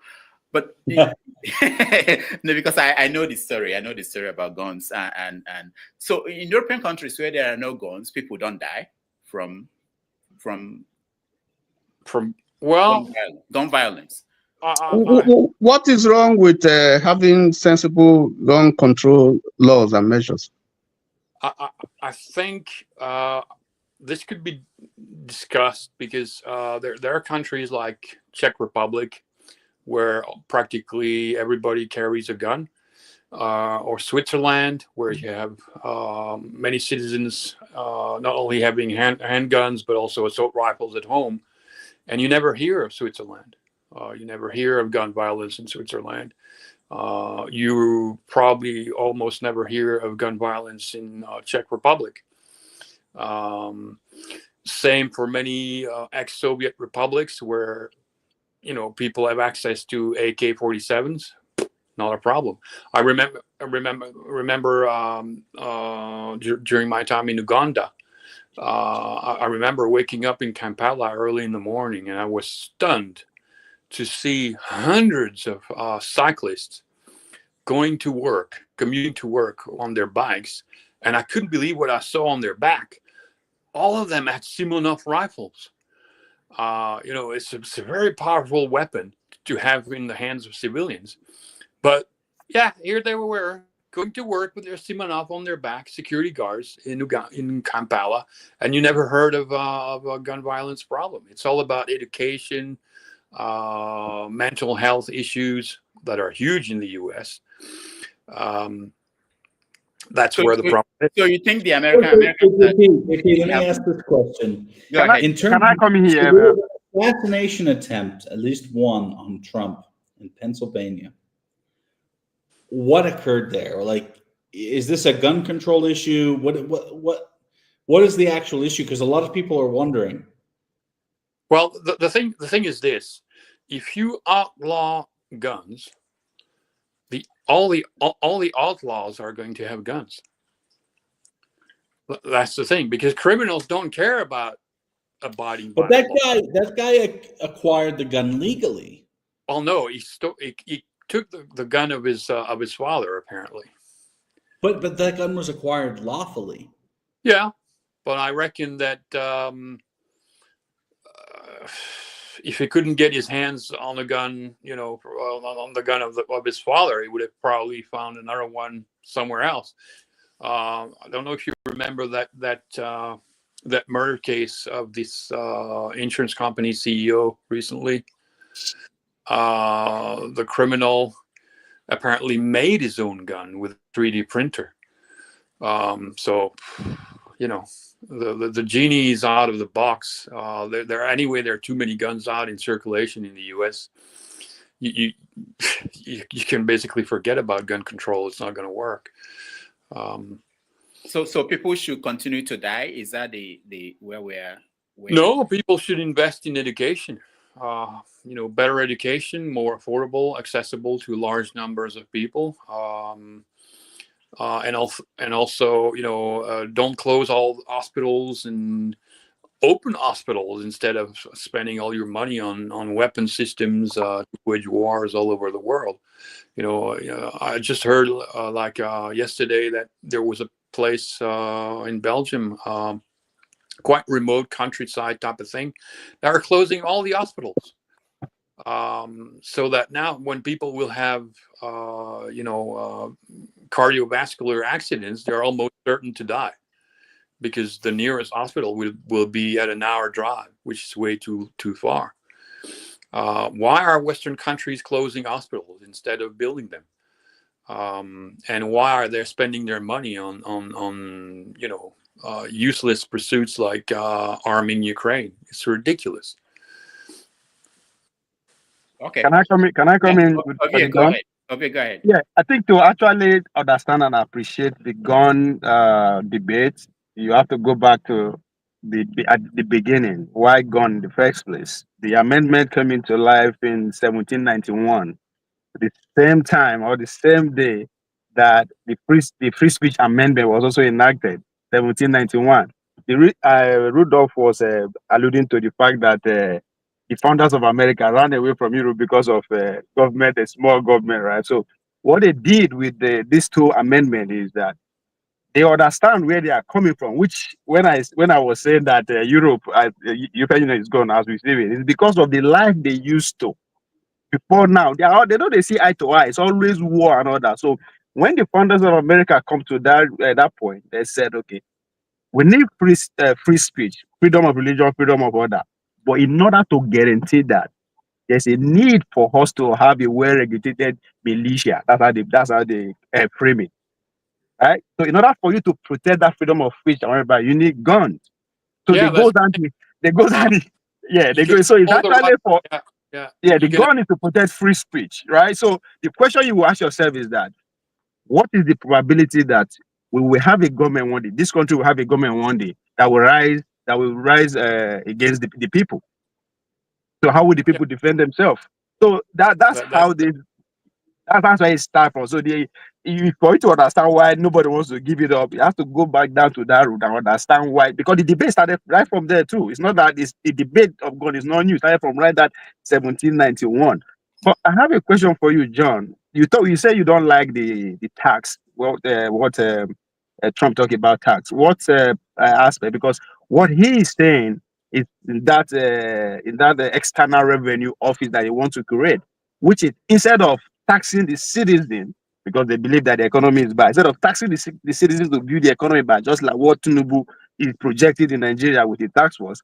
but no, because I know the story. I know the story about guns, and so in European countries where there are no guns, people don't die from gun violence. What is wrong with having sensible gun control laws and measures? I think this could be discussed, because there are countries like Czech Republic where practically everybody carries a gun, or Switzerland, where you have many citizens not only having handguns but also assault rifles at home, and you never hear of Switzerland. You never hear of gun violence in Switzerland. You probably almost never hear of gun violence in Czech Republic. Same for many ex-Soviet republics where people have access to AK-47s. Not a problem. I remember during my time in Uganda, I remember waking up in Kampala early in the morning, and I was stunned to see hundreds of cyclists going to work, commuting to work on their bikes, and I couldn't believe what I saw on their back. All of them had Simonov rifles. It's a very powerful weapon to have in the hands of civilians. But yeah, here they were going to work with their Simonov on their back, security guards in Kampala, and you never heard of a gun violence problem. It's all about education, mental health issues that are huge in the U.S. That's where the problem is. So you think the Americans? Let me ask this question. Go ahead. Can I come in here? Assassination attempt, at least one on Trump in Pennsylvania. What occurred there? Like, is this a gun control issue? What is the actual issue? Because a lot of people are wondering. Well, the thing is this: if you outlaw guns, all the outlaws are going to have guns. That's the thing, because criminals don't care about abiding by. But that guy acquired the gun legally. Oh no, he took the gun of his father, apparently. But that gun was acquired lawfully. Yeah, but I reckon that if he couldn't get his hands on the gun, on the gun of his father, he would have probably found another one somewhere else. I don't know if you remember that murder case of this insurance company CEO recently. The criminal apparently made his own gun with a 3D printer. So, the genie is out of the box. There are too many guns out in circulation in the U.S. You can basically forget about gun control. It's not going to work. So people should continue to die. Is that the where we're? No, people should invest in education. Better education, more affordable, accessible to large numbers of people. And also, don't close all hospitals and open hospitals instead of spending all your money on weapon systems to wage wars all over the world. I just heard yesterday that there was a place in Belgium, quite remote countryside type of thing, that are closing all the hospitals. So that now when people will have, cardiovascular accidents, they're almost certain to die because the nearest hospital will be at an hour drive. which is way too far. Why are Western countries closing hospitals instead of building them? And why are they spending their money on useless pursuits like arming Ukraine? It's ridiculous. Okay. Can I come in? Can I come in with Okay, the go gun? ahead. Okay, go ahead. Yeah, I think to actually understand and appreciate the gun debate, you have to go back to at the beginning. Why gun in the first place? The amendment came into life in 1791, the same time or the same day that the free speech amendment was also enacted, 1791. Rudolph was alluding to the fact that the founders of America ran away from Europe because of government, a small government, right? So what they did with these two amendments is that they understand where they are coming from. Which when I was saying that Europe, European Union is gone as we see it, it's because of the life they used to before now. They know they see eye to eye. It's always war and all that. So when the founders of America come to that point, they said, okay, we need free speech, freedom of religion, freedom of order. But in order to guarantee that, there's a need for us to have a well-regulated militia. That's how they frame it, right? So in order for you to protect that freedom of speech, however, you need guns. So Yeah, they go down. They go down. Yeah, you they can go. So it's hold the actually right. for Yeah. yeah. The You can. gun is to protect free speech, right? So the question you will ask yourself is that what is the probability that we will have a government one day? This country will have a government one day that will rise against the people. So how will the Yeah, people defend themselves? So that's that how they that's why it starts from. So for you to understand why nobody wants to give it up, you have to go back down to that root and understand why. Because the debate started right from there too. It's not that the debate of gun is not new. It started from right that 1791. But I have a question for you, John. You say you don't like the tax. Trump talking about tax. What aspect? Because what he is saying is in that external revenue office that he wants to create, which is instead of taxing the citizen because they believe that the economy is bad, instead of taxing the citizens to build the economy back, just like what Tinubu is projected in Nigeria with the tax wars,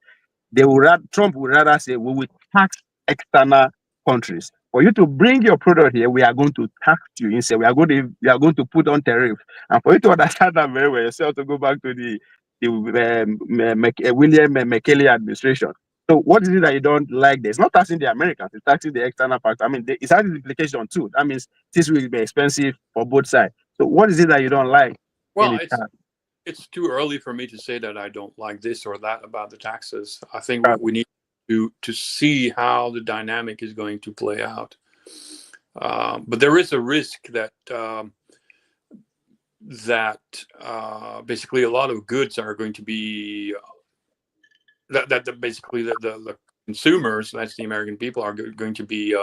Trump would rather say we will tax external countries. For you to bring your product here, we are going to tax you instead. We are going to put on tariff. And for you to understand that very well, yourself to go back to the William McKinley administration. So what is it that you don't like there? It's not taxing the Americans, it's taxing the external factor. I mean, it's having implication too. That means this will be expensive for both sides. So what is it that you don't like in well, the tax? it's too early for me to say that I don't like this or that about the taxes. I think we need to see how the dynamic is going to play out. But there is a risk that basically a lot of goods are going to be that basically the consumers, that's the American people, are going to be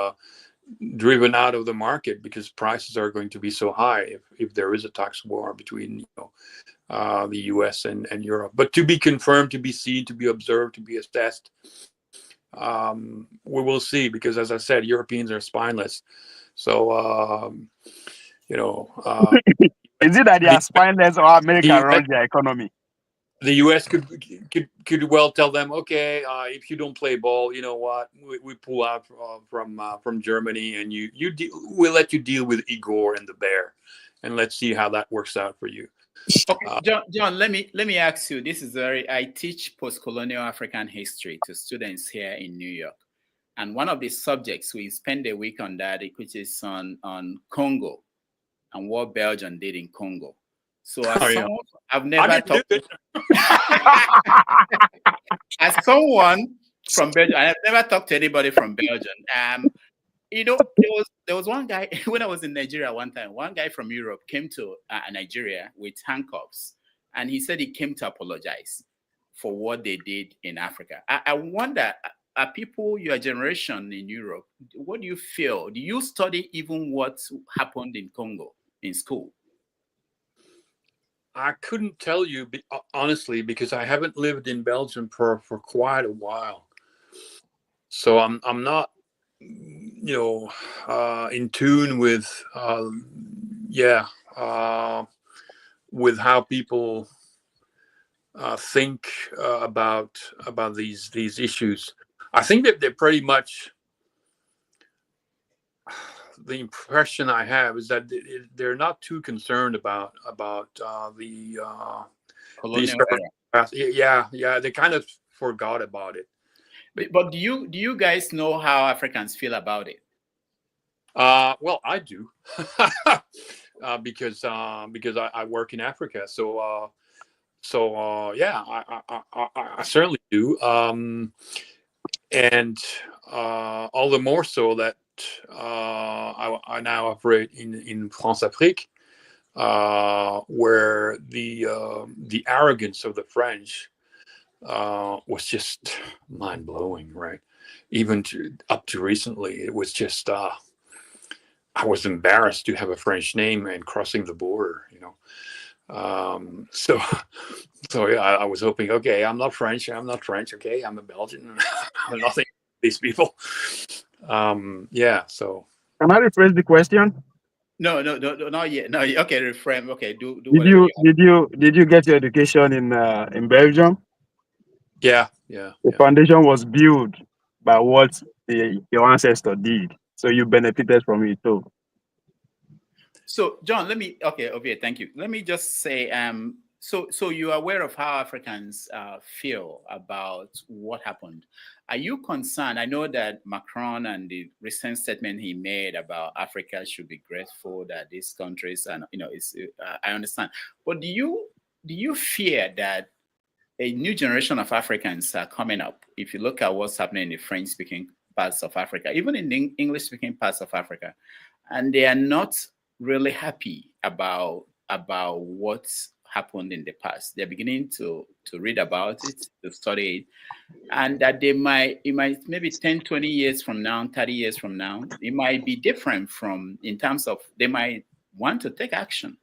driven out of the market because prices are going to be so high if there is a tax war between the US and Europe. But to be confirmed, to be seen, to be observed, to be assessed, we will see, because as I said, Europeans are spineless. So is it that they are spineless or America runs their economy? The US could well tell them, okay, if you don't play ball, you know what, we pull out from Germany, and we'll let you deal with Igor and the bear, and let's see how that works out for you. Okay, John, let me ask you. This is I teach post-colonial African history to students here in New York, and one of the subjects we spend a week on that, which is on Congo and what Belgium did in Congo. So I've never talked as someone from Belgium. I've never talked to anybody from Belgium. There was one guy when I was in Nigeria one time. One guy from Europe came to Nigeria with handcuffs, and he said he came to apologize for what they did in Africa. I wonder, are people your generation in Europe, what do you feel? Do you study even what happened in Congo in school? I couldn't tell you honestly, because I haven't lived in Belgium for quite a while. So I'm not, in tune with, with how people think about these issues. I think that they're pretty much, the impression I have is that they're not too concerned about the Colonial era. yeah, they kind of forgot about it. But do you guys know how Africans feel about it? Well, I do, because I work in Africa. So yeah, I certainly do. And all the more so that I now operate in France Afrique, where the arrogance of the French was just mind blowing, right? Even up to recently, it was just I was embarrassed to have a French name and crossing the border, you know. So yeah, I was hoping, okay, I'm not French, okay, I'm a Belgian. I'm nothing these people. Yeah, so. Can I rephrase the question? No, not yet. No, okay, reframe. Okay, do Did whatever you get your education in Belgium? Yeah. The foundation was built by what your ancestor did, so you benefited from it too. So, John, okay, thank you. Let me just say, so you're aware of how Africans feel about what happened. Are you concerned? I know that Macron and the recent statement he made about Africa should be grateful that these countries, and I understand. But do you fear that a new generation of Africans are coming up? If you look at what's happening in the French-speaking parts of Africa, even in the English-speaking parts of Africa, and they are not really happy about what's happened in the past. They're beginning to read about it, to study it, and that it might maybe 10, 20 years from now, 30 years from now, it might be different in terms of they might want to take action.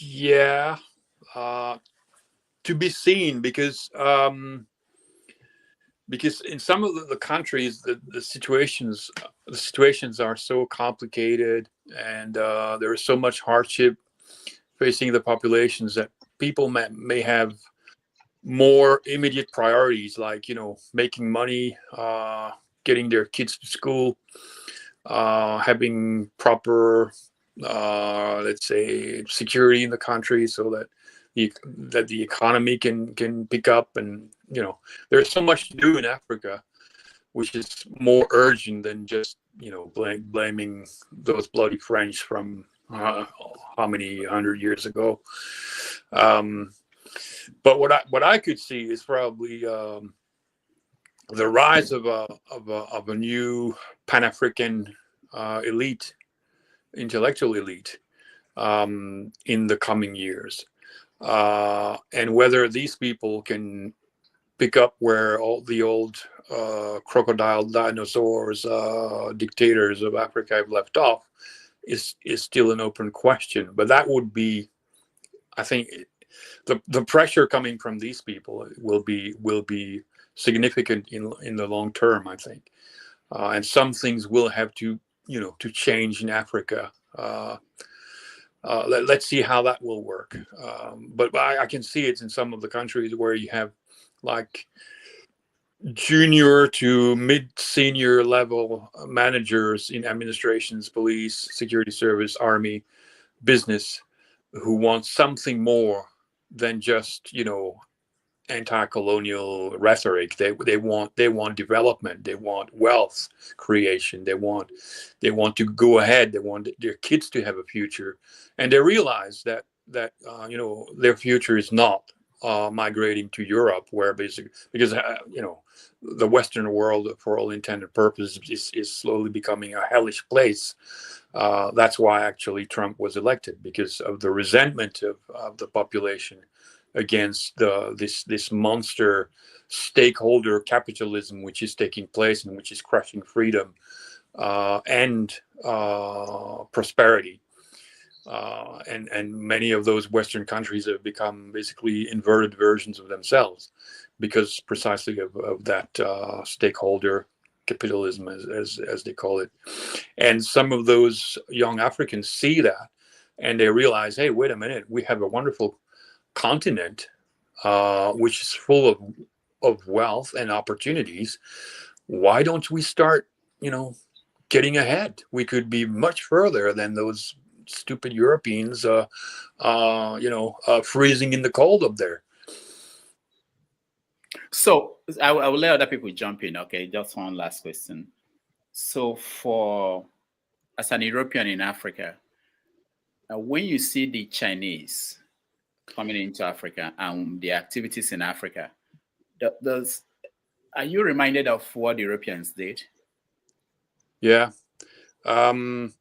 Yeah, to be seen, because in some of the countries, the situations are so complicated, and there is so much hardship facing the populations that people may have more immediate priorities, like making money, getting their kids to school, having proper let's say security in the country, so that the economy can pick up. And there's so much to do in Africa, which is more urgent than just blaming those bloody French from how many 100 years ago. But what I could see is probably the rise of a new Pan-African intellectual elite in the coming years, and whether these people can pick up where all the old crocodile dinosaurs, dictators of Africa have left off is still an open question. But that would be, I think, the pressure coming from these people will be significant in the long term, I think, and some things will have to change in Africa. Let's see how that will work. But I can see it in some of the countries where you have like junior to mid-senior level managers in administrations, police, security service, army, business, who want something more than just anti-colonial rhetoric. They want development. They want wealth creation. They want to go ahead. They want their kids to have a future, and they realize that their future is not migrating to Europe, where basically because the Western world, for all intended purposes, is slowly becoming a hellish place. That's why actually Trump was elected, because of the resentment of the population against this monster stakeholder capitalism which is taking place and which is crushing freedom and prosperity. And many of those Western countries have become basically inverted versions of themselves because precisely of that stakeholder capitalism, as they call it. And some of those young Africans see that, and they realize, hey, wait a minute, we have a wonderful continent which is full of wealth and opportunities. Why don't we start, getting ahead? We could be much further than those stupid Europeans, freezing in the cold up there. So I will let other people jump in. Okay, just one last question. So as an European in Africa, when you see the Chinese coming into Africa and the activities in Africa, are you reminded of what the Europeans did? Yeah. But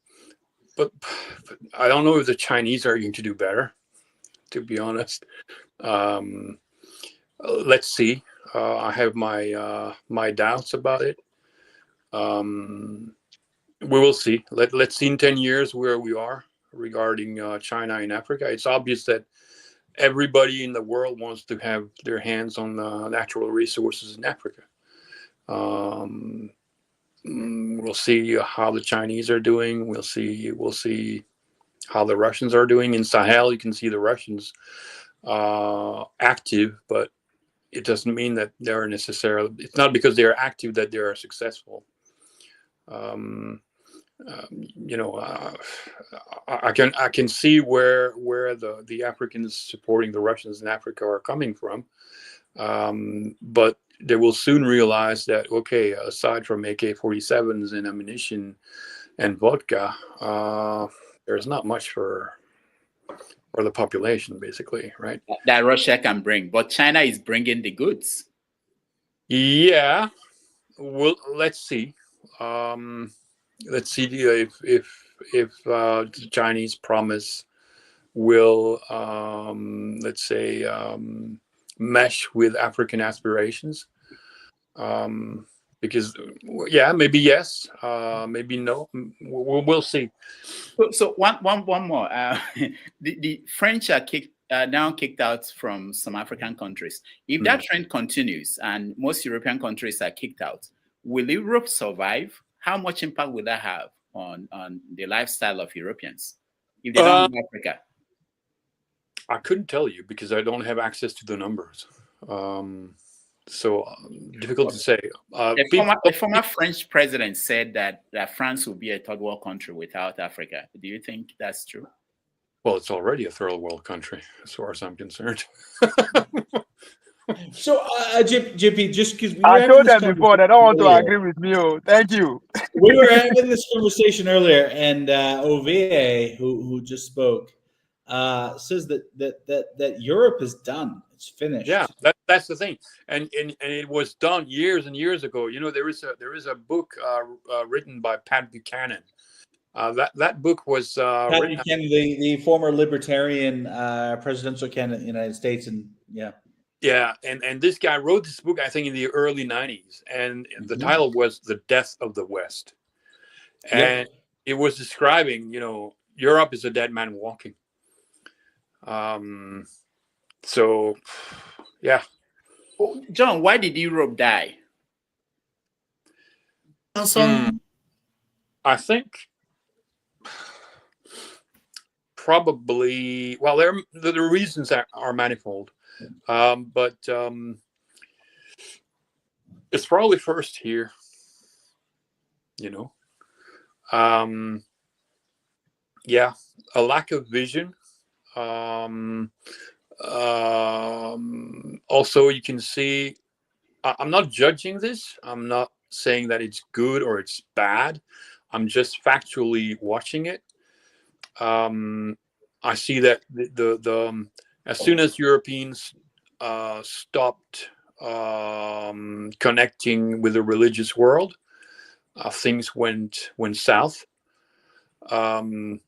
I don't know if the Chinese are going to do better, to be honest. Let's see. I have my doubts about it. We will see. Let's see in 10 years where we are regarding China in Africa. It's obvious that everybody in the world wants to have their hands on natural resources in Africa. We'll see how the Chinese are doing. We'll see how the Russians are doing. In Sahel, you can see the Russians active, but it doesn't mean that they're necessarily, it's not because they're active that they are successful. I can see where the Africans supporting the Russians in Africa are coming from, but they will soon realize that, okay, aside from AK-47s and ammunition and vodka, there's not much for the population, basically, right? That Russia can bring, but China is bringing the goods. Yeah, well, let's see. Let's see if the Chinese promise will, let's say, mesh with African aspirations. Because, yeah, maybe yes, maybe no. We'll see. So one more. The French are now kicked out from some African countries. If that trend continues and most European countries are kicked out, will Europe survive? How much impact will that have on the lifestyle of Europeans if they don't leave Africa? I couldn't tell you because I don't have access to the numbers. So difficult to say. A former French president said that France will be a third world country without Africa. Do you think that's true? Well, it's already a third world country, as far as I'm concerned. So, JP, just because I told them before they don't want to agree with me. Oh, thank you. We were having this conversation earlier, and Ovie, who just spoke, says that Europe is done. It's finished. Yeah, that's the thing, and it was done years and years ago. There is a book written by Pat Buchanan. That book was Pat Buchanan, the former libertarian presidential candidate in the United States, and yeah, and this guy wrote this book, I think, in the early 90s, and the title was "The Death of the West," and it was describing, Europe is a dead man walking. So, yeah. John, why did Europe die? I think probably, well, the reasons are manifold, but it's probably first here, yeah, a lack of vision. Also, you can see, I'm not judging this. I'm not saying that it's good or it's bad. I'm just factually watching it. I see that the as soon as Europeans stopped connecting with the religious world, things went south. Now,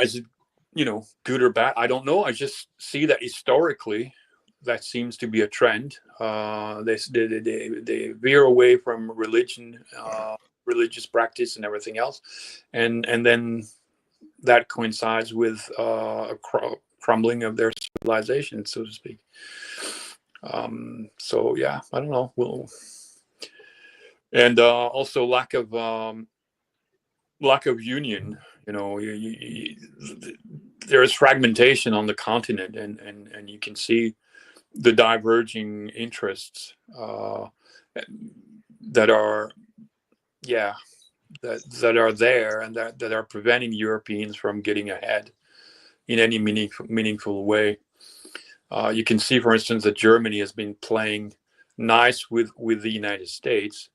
is it good or bad? I don't know. I just see that historically, that seems to be a trend. They veer away from religion, religious practice, and everything else, and then that coincides with a crumbling of their civilization, so to speak. So yeah, I don't know. And also lack of union. You know, there is fragmentation on the continent, and you can see the diverging interests that are, yeah, that are there, and that are preventing Europeans from getting ahead in any meaningful way. You can see, for instance, that Germany has been playing nice with the United States,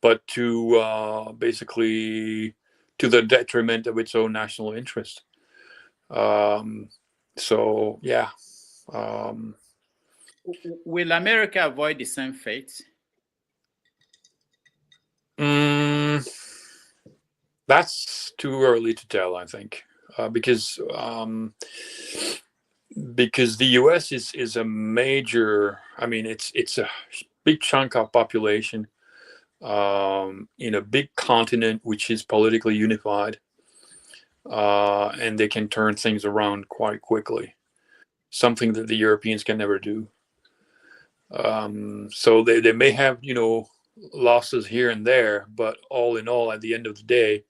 but to basically to the detriment of its own national interest. So yeah. Will America avoid the same fate? That's too early to tell, I think, because the U.S. is a major. I mean, it's a big chunk of population in a big continent which is politically unified, and they can turn things around quite quickly. Something that the Europeans can never do. So they may have, you know, losses here and there, but all in all, at the end of the day,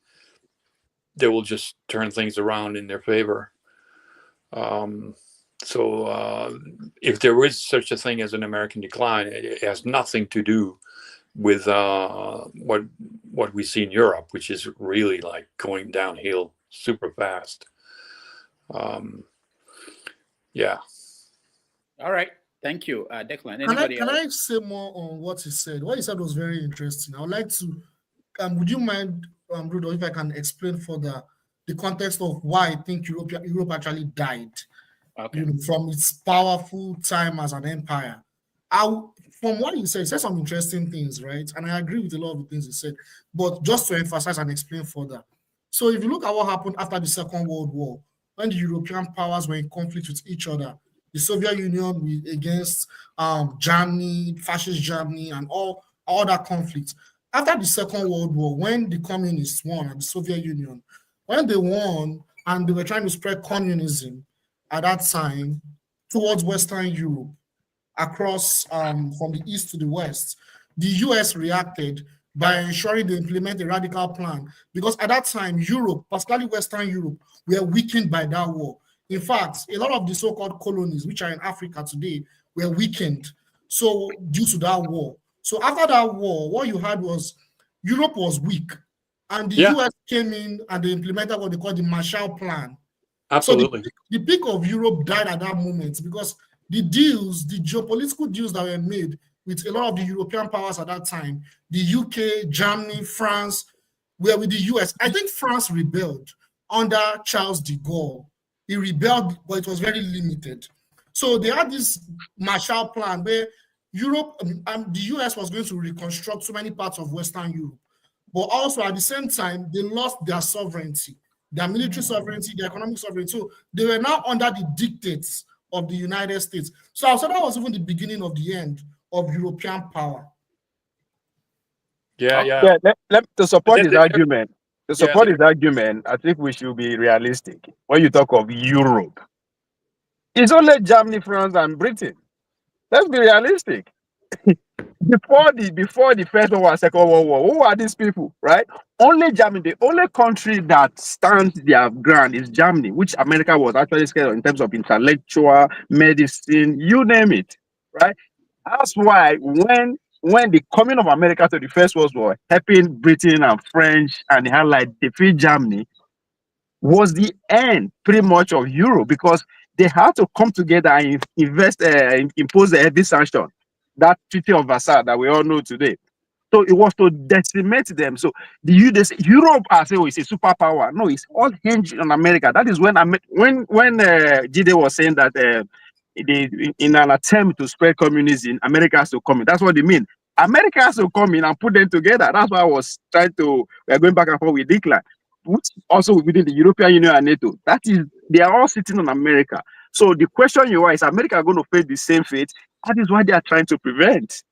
they will just turn things around in their favor. So if there is such a thing as an American decline, it has nothing to do with what we see in Europe, which is really like going downhill super fast. Yeah. All right. Thank you, Declan. Can I say more on what he said? What he said was very interesting. I would like to, would you mind, Rudolph, if I can explain further the context of why I think Europe actually died, you know, from its powerful time as an empire. From what he said some interesting things, right? And I agree with a lot of the things he said, but just to emphasize and explain further. So if you look at what happened after the Second World War, when the European powers were in conflict with each other, the Soviet Union against Germany, fascist Germany, and all that conflict. After the Second World War, when the communists won at the Soviet Union, when they won and they were trying to spread communism at that time towards Western Europe, across from the east to the west, the US reacted by ensuring they implement a radical plan, because at that time, Europe, particularly Western Europe, were weakened by that war. In fact, a lot of the so-called colonies, which are in Africa today, were weakened due to that war. So after that war, what you had was Europe was weak, and the US came in and they implemented what they call the Marshall Plan. Absolutely. So the peak of Europe died at that moment because the deals, the geopolitical deals that were made with a lot of the European powers at that time, the UK, Germany, France, were with the US. I think France rebelled under Charles de Gaulle. He rebelled, but it was very limited. So they had this Marshall Plan where Europe and the US was going to reconstruct so many parts of Western Europe. But also at the same time, they lost their sovereignty, their military sovereignty, their economic sovereignty. So they were now under the dictates of the United States. So I said that was even the beginning of the end of European power. Yeah. To support his argument, I think we should be realistic. When you talk of Europe, it's only Germany, France, and Britain. Let's be realistic. Before the First World War, Second World War, who are these people, right? Only Germany, the only country that stands their ground is Germany, which America was actually scared of in terms of intellectual, medicine, you name it, right? That's why when the coming of America to the First World War, helping Britain and French and the Allied defeat Germany, was the end pretty much of Europe, because they had to come together and impose a heavy sanction. That Treaty of Versailles that we all know today. So it was to decimate them. So Europe, I say, is a superpower. No, it's all hinged on America. That is when Jide was saying that in an attempt to spread communism, America has to come in. That's what they mean. America has to come in and put them together. That's why I was trying to. We're going back and forth with Declan, which also within the European Union and NATO. That is, they are all sitting on America. So the question you are, is America going to face the same fate? That is what they are trying to prevent.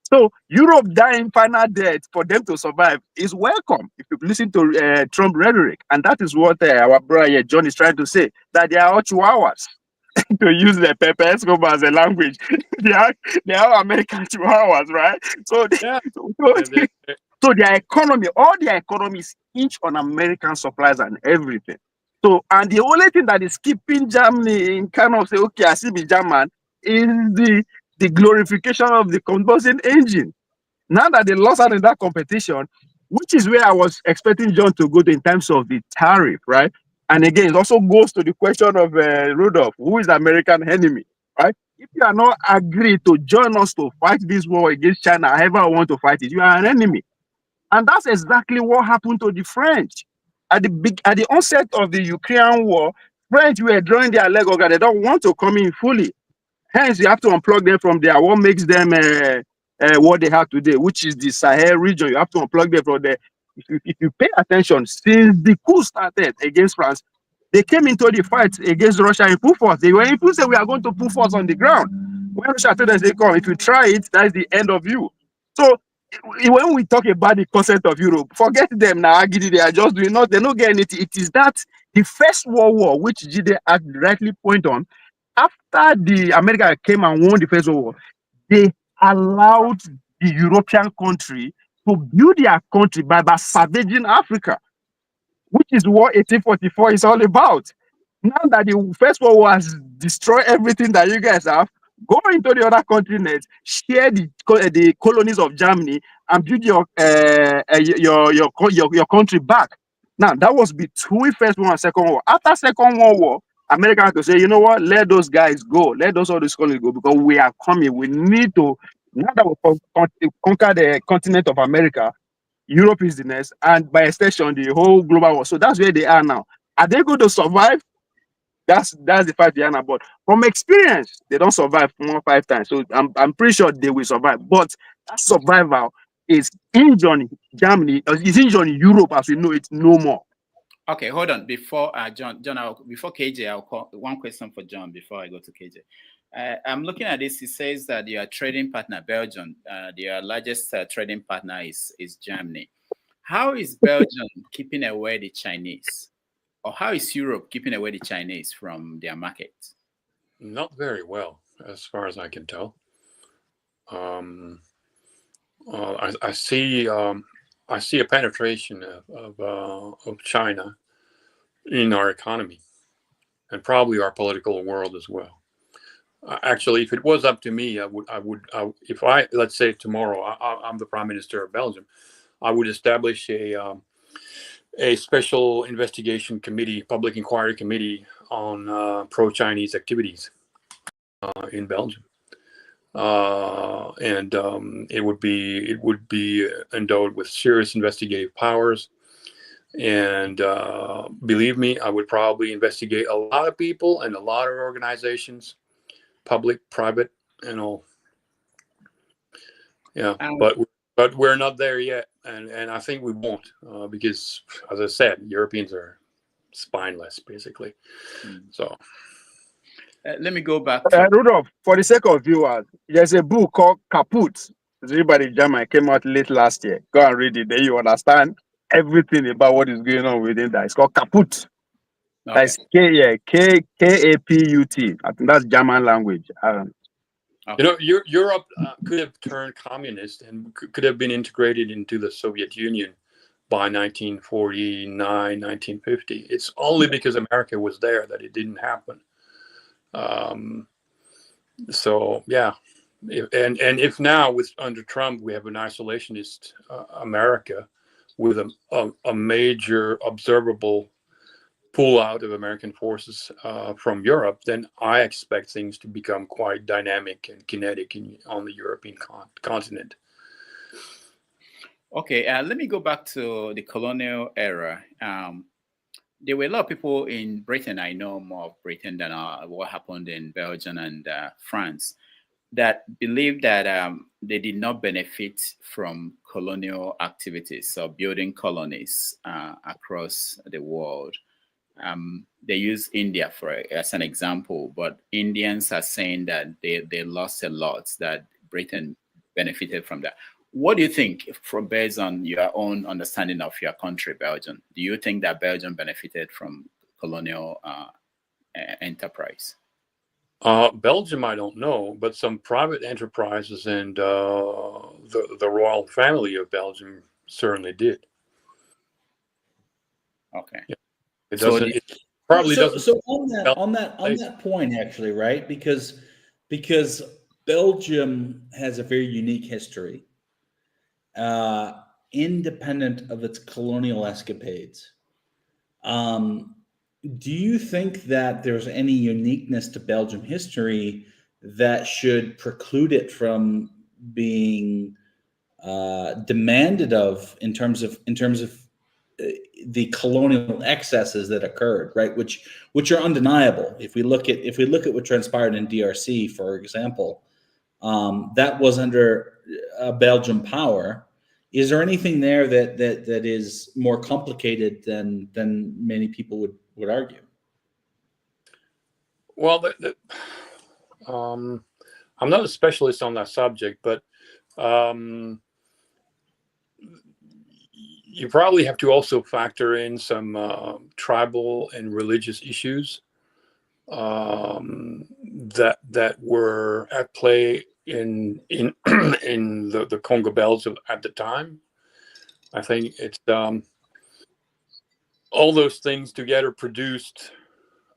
So Europe dying final death for them to survive is welcome if you listen to Trump rhetoric. And that is what our brother here, John, is trying to say, that they are all chihuahuas. To use the Pepe Escobar as a language. they are American chihuahuas, right? So, so their economy, all their economies inch on American supplies and everything. So, and the only thing that is keeping Germany in kind of say, okay, I see the German, is the glorification of the combustion engine. Now that they lost out in that competition, which is where I was expecting John to go to in terms of the tariff, right? And again, it also goes to the question of Rudolph, who is the American enemy, right? If you are not agreed to join us to fight this war against China, however I want to fight it, you are an enemy. And that's exactly what happened to the French. At the onset of the Ukraine war, French were drawing their leg over. They don't want to come in fully. Hence, you have to unplug them from there. What makes them what they have today, which is the Sahel region. You have to unplug them from there. If you pay attention, since the coup started against France, they came into the fight against Russia in full force. They were in full say we are going to put force on the ground. When Russia told us, they come, if you try it, that's the end of you. So when we talk about the concept of Europe, forget them now. They are just doing not, they don't get anything. It is that the First World War, which Jide rightly point on, after the America came and won the First World War, they allowed the European country to build their country by savaging Africa, which is what 1844 is all about. Now that the First World War has destroyed everything that you guys have, go into the other continents, share the colonies of Germany, and build your country back. Now that was between First World War and Second World War. After Second World War, America had to say, you know what, let those guys go, let those all these colonies go, because we are coming. We need to, now that we conquer the continent of America, Europe is the next, and by extension, the whole global war. So that's where they are now. Are they going to survive? That's the fight they are now. But from experience, they don't survive 5 times. So I'm pretty sure they will survive. But that survival is injured in Germany, is injured in Europe as we know it no more. Okay, hold on. Before John, before KJ, I'll call one question for John before I go to KJ. I'm looking at this. It says that your trading partner, Belgium, their largest trading partner is Germany. How is Belgium keeping away the Chinese? Or how is Europe keeping away the Chinese from their market? Not very well, as far as I can tell. I see a penetration of China in our economy and probably our political world as well. Actually, if it was up to me, if let's say tomorrow I'm the Prime Minister of Belgium, I would establish a special investigation committee, public inquiry committee on pro-Chinese activities in Belgium. And it would be endowed with serious investigative powers. And believe me, I would probably investigate a lot of people and a lot of organizations, public, private, and all. Yeah, but we're not there yet, and I think we won't because, as I said, Europeans are spineless, basically. So let me go back to Rudolph. For the sake of viewers, there's a book called Kaput. It's written by the German. It came out late last year. Go and read it. Then you understand everything about what is going on within that. It's called Kaput. Okay. That's Kaput. I think that's German language. You know, Europe could have turned communist and could have been integrated into the Soviet Union by 1949, 1950. It's only because America was there that it didn't happen. So yeah, if now under Trump we have an isolationist America with a major observable pull out of American forces from Europe, then I expect things to become quite dynamic and kinetic on the European continent. Okay, let me go back to the colonial era. There were a lot of people in Britain, I know more of Britain than what happened in Belgium and France, that believed that they did not benefit from colonial activities, so building colonies across the world. They use India as an example, but Indians are saying that they lost a lot, that Britain benefited from that. What do you think, based on your own understanding of your country, Belgium? Do you think that Belgium benefited from colonial enterprise? Belgium, I don't know, but some private enterprises and the royal family of Belgium certainly did. Okay. Yeah. It So doesn't. It probably so, doesn't. so on that point, actually, right? Because Belgium has a very unique history, independent of its colonial escapades. Do you think that there's any uniqueness to Belgium history that should preclude it from being demanded of in terms of the colonial excesses that occurred, right? Which are undeniable. If we look at what transpired in DRC, for example, that was under Belgian power. Is there anything there that is more complicated than many people would argue? Well, I'm not a specialist on that subject, but you probably have to also factor in some tribal and religious issues that were at play in in the Congo Belts at the time. I think it's all those things together produced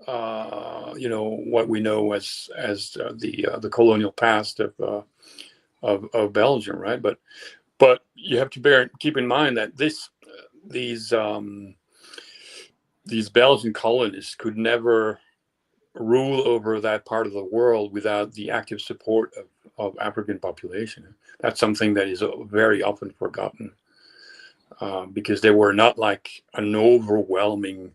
what we know as the colonial past of Belgium, right? But you have to keep in mind that these Belgian colonists could never rule over that part of the world without the active support of African population. That's something that is very often forgotten because they were not like an overwhelming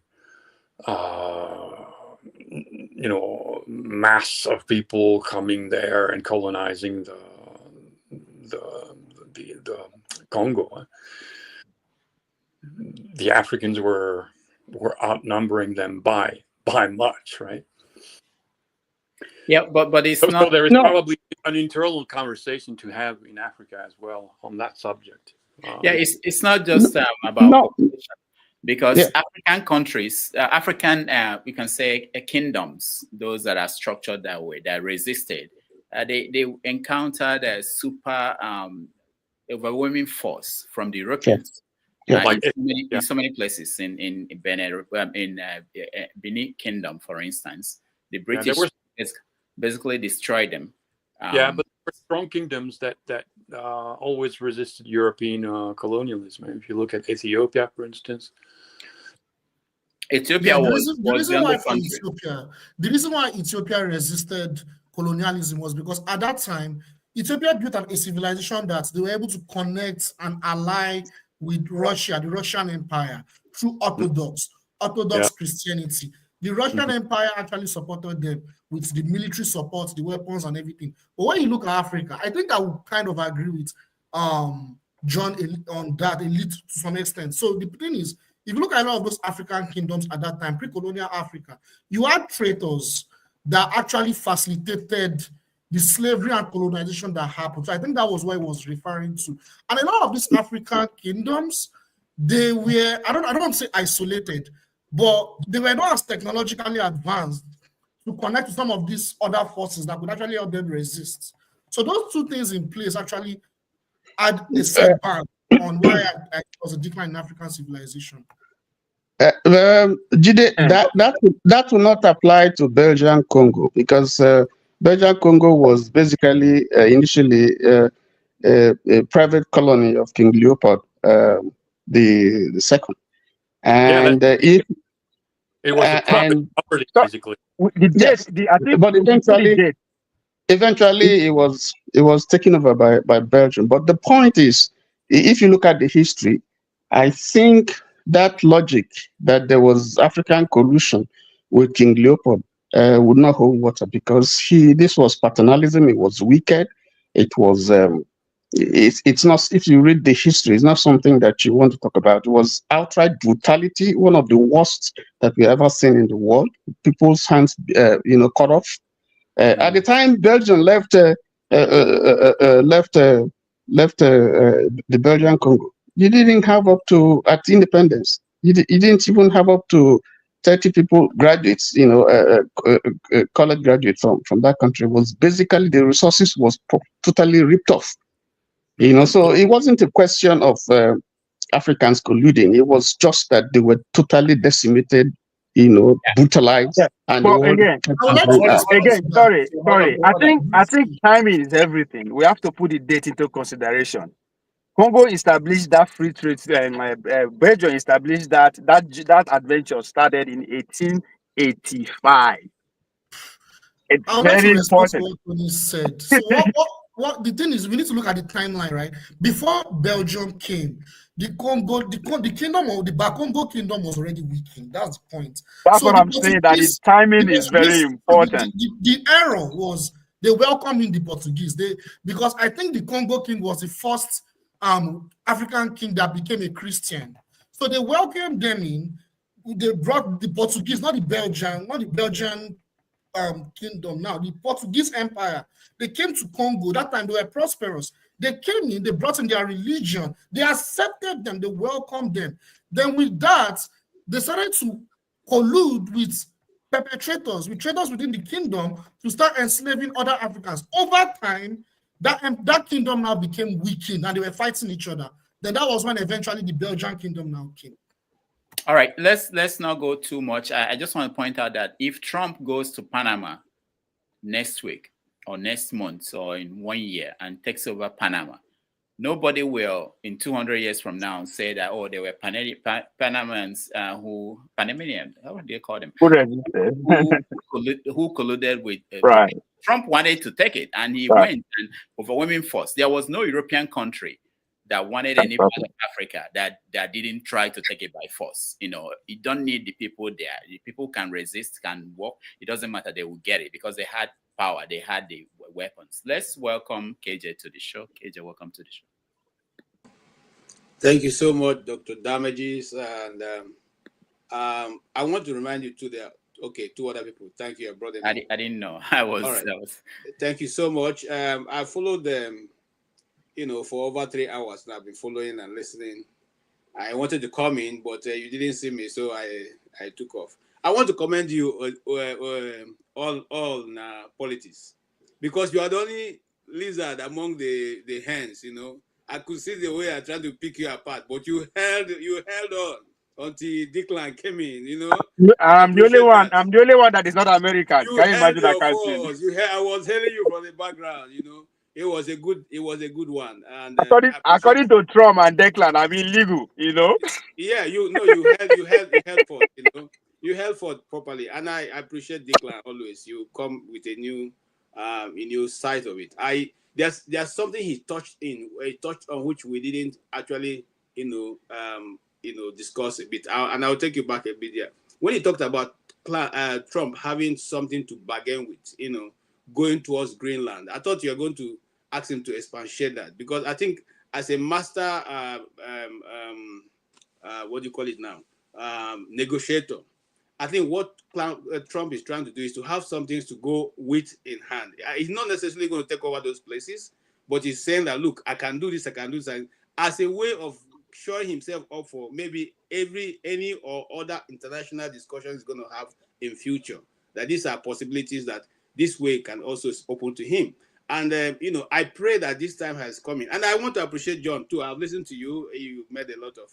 mass of people coming there and colonizing the Congo. The Africans were outnumbering them by much, right? Yeah, but it's so not. there is No, probably an internal conversation to have in Africa as well on that subject. Yeah, it's not just about no, population, because yeah, African countries, we can say kingdoms, those that are structured that way, that resisted, they encountered a super overwhelming force from the sure, Europeans. yeah. In so many places in Benin, Benin Kingdom, for instance, the British basically destroyed them. But there were strong kingdoms that always resisted European colonialism. If you look at Ethiopia, for instance, Ethiopia was the reason the why only for country. Ethiopia, the reason why Ethiopia resisted colonialism was because at that time Ethiopia built a civilization that they were able to connect and ally with Russia, the Russian Empire, through Orthodox Christianity. The Russian Empire actually supported them with the military support, the weapons and everything. But when you look at Africa, I think I would kind of agree with John on that a little to some extent. So the thing is, if you look at a lot of those African kingdoms at that time, pre-colonial Africa, you had traitors that actually facilitated the slavery and colonization that happened. So I think that was what he was referring to. And a lot of these African kingdoms, they were, I don't want to say isolated, but they were not as technologically advanced to connect to some of these other forces that could actually help them resist. So those two things in place actually had a setback on why it was a decline in African civilization. Jide, that will not apply to Belgian Congo because Belgian Congo was basically initially a private colony of King Leopold the second, and it was a private property basically. But eventually it was taken over by Belgium. But the point is, if you look at the history, I think that logic that there was African collusion with King Leopold would not hold water because this was paternalism. It was wicked. It was it's not. If you read the history, it's not something that you want to talk about. It was outright brutality, one of the worst that we ever seen in the world. People's hands, cut off. At the time, Belgium left the Belgian Congo. You didn't have up to at independence. You didn't even have up to 30 people, graduates, college graduates from that country. Was basically the resources was totally ripped off. So it wasn't a question of Africans colluding. It was just that they were totally decimated, brutalized, Yeah. and the But world again, had I would to like bring to out. respond to again, that. sorry. I think timing is everything. We have to put the date into consideration. Congo established that free trade. Belgium established that adventure started in 1885. It's I would like to very respond to important. what Tony said. So what the thing is, we need to look at the timeline, right? Before Belgium came, the kingdom of the Bakongo kingdom was already weakened. That's the point. That's So what the I'm saying. That the Portuguese, timing is very important. the error was they welcomed in the Portuguese. Because I think the Congo king was the first African king that became a Christian. So they welcomed them in. They brought the Portuguese, not the Belgian kingdom now, the Portuguese Empire. They came to Congo. That time they were prosperous. They came in, they brought in their religion, they accepted them, they welcomed them. Then with that, they started to collude with perpetrators, with traders within the kingdom to start enslaving other Africans. Over time, that kingdom now became weakened and they were fighting each other. Then that was when eventually the Belgian kingdom now came. All right, let's not go too much. I just want to point out that if Trump goes to Panama next week or next month or in 1 year and takes over Panama, nobody will in 200 years from now say that, oh, they were Panamanians Panamanian, how do they call them? Who colluded with right. Trump wanted to take it and he Right. went and overwhelming force. There was no European country that wanted any part of Africa that didn't try to take it by force. You don't need the people there. The people can resist, can walk. It doesn't matter. They will get it because they had power. They had the weapons. Let's welcome KJ to the show. KJ, welcome to the show. Thank you so much, Dr. Damages. And I want to remind you two other people. Thank you, brother. I didn't know. I was. All right. Thank you so much. I followed them, for over 3 hours now. I've been following and listening. I wanted to come in, but you didn't see me, so I took off. I want to commend you all politics, because you are the only lizard among the hens. I could see the way I tried to pick you apart, but you held on until Declan came in. I'm the only one. I'm the only one that is not American. You Can you held imagine that your kind of force. I was hailing you from the background. It was a good one. And according to Trump and Declan, I'm illegal. Yeah, you held forth. You held forth properly, and I appreciate Declan always. You come with a new side of it. There's something he touched on which we didn't actually discuss a bit. And I'll take you back a bit there. When he talked about Trump having something to bargain with, going towards Greenland, I thought you were going to ask him to expatiate that, because I think as a master what do you call it now? Negotiator. I think what Trump is trying to do is to have some things to go with in hand. He's not necessarily going to take over those places, but he's saying that, look, I can do this, as a way of showing himself up for maybe any or other international discussion he's going to have in future. That these are possibilities that this way can also open to him. And, I pray that this time has come in. And I want to appreciate John, too. I've listened to you. You made a lot of,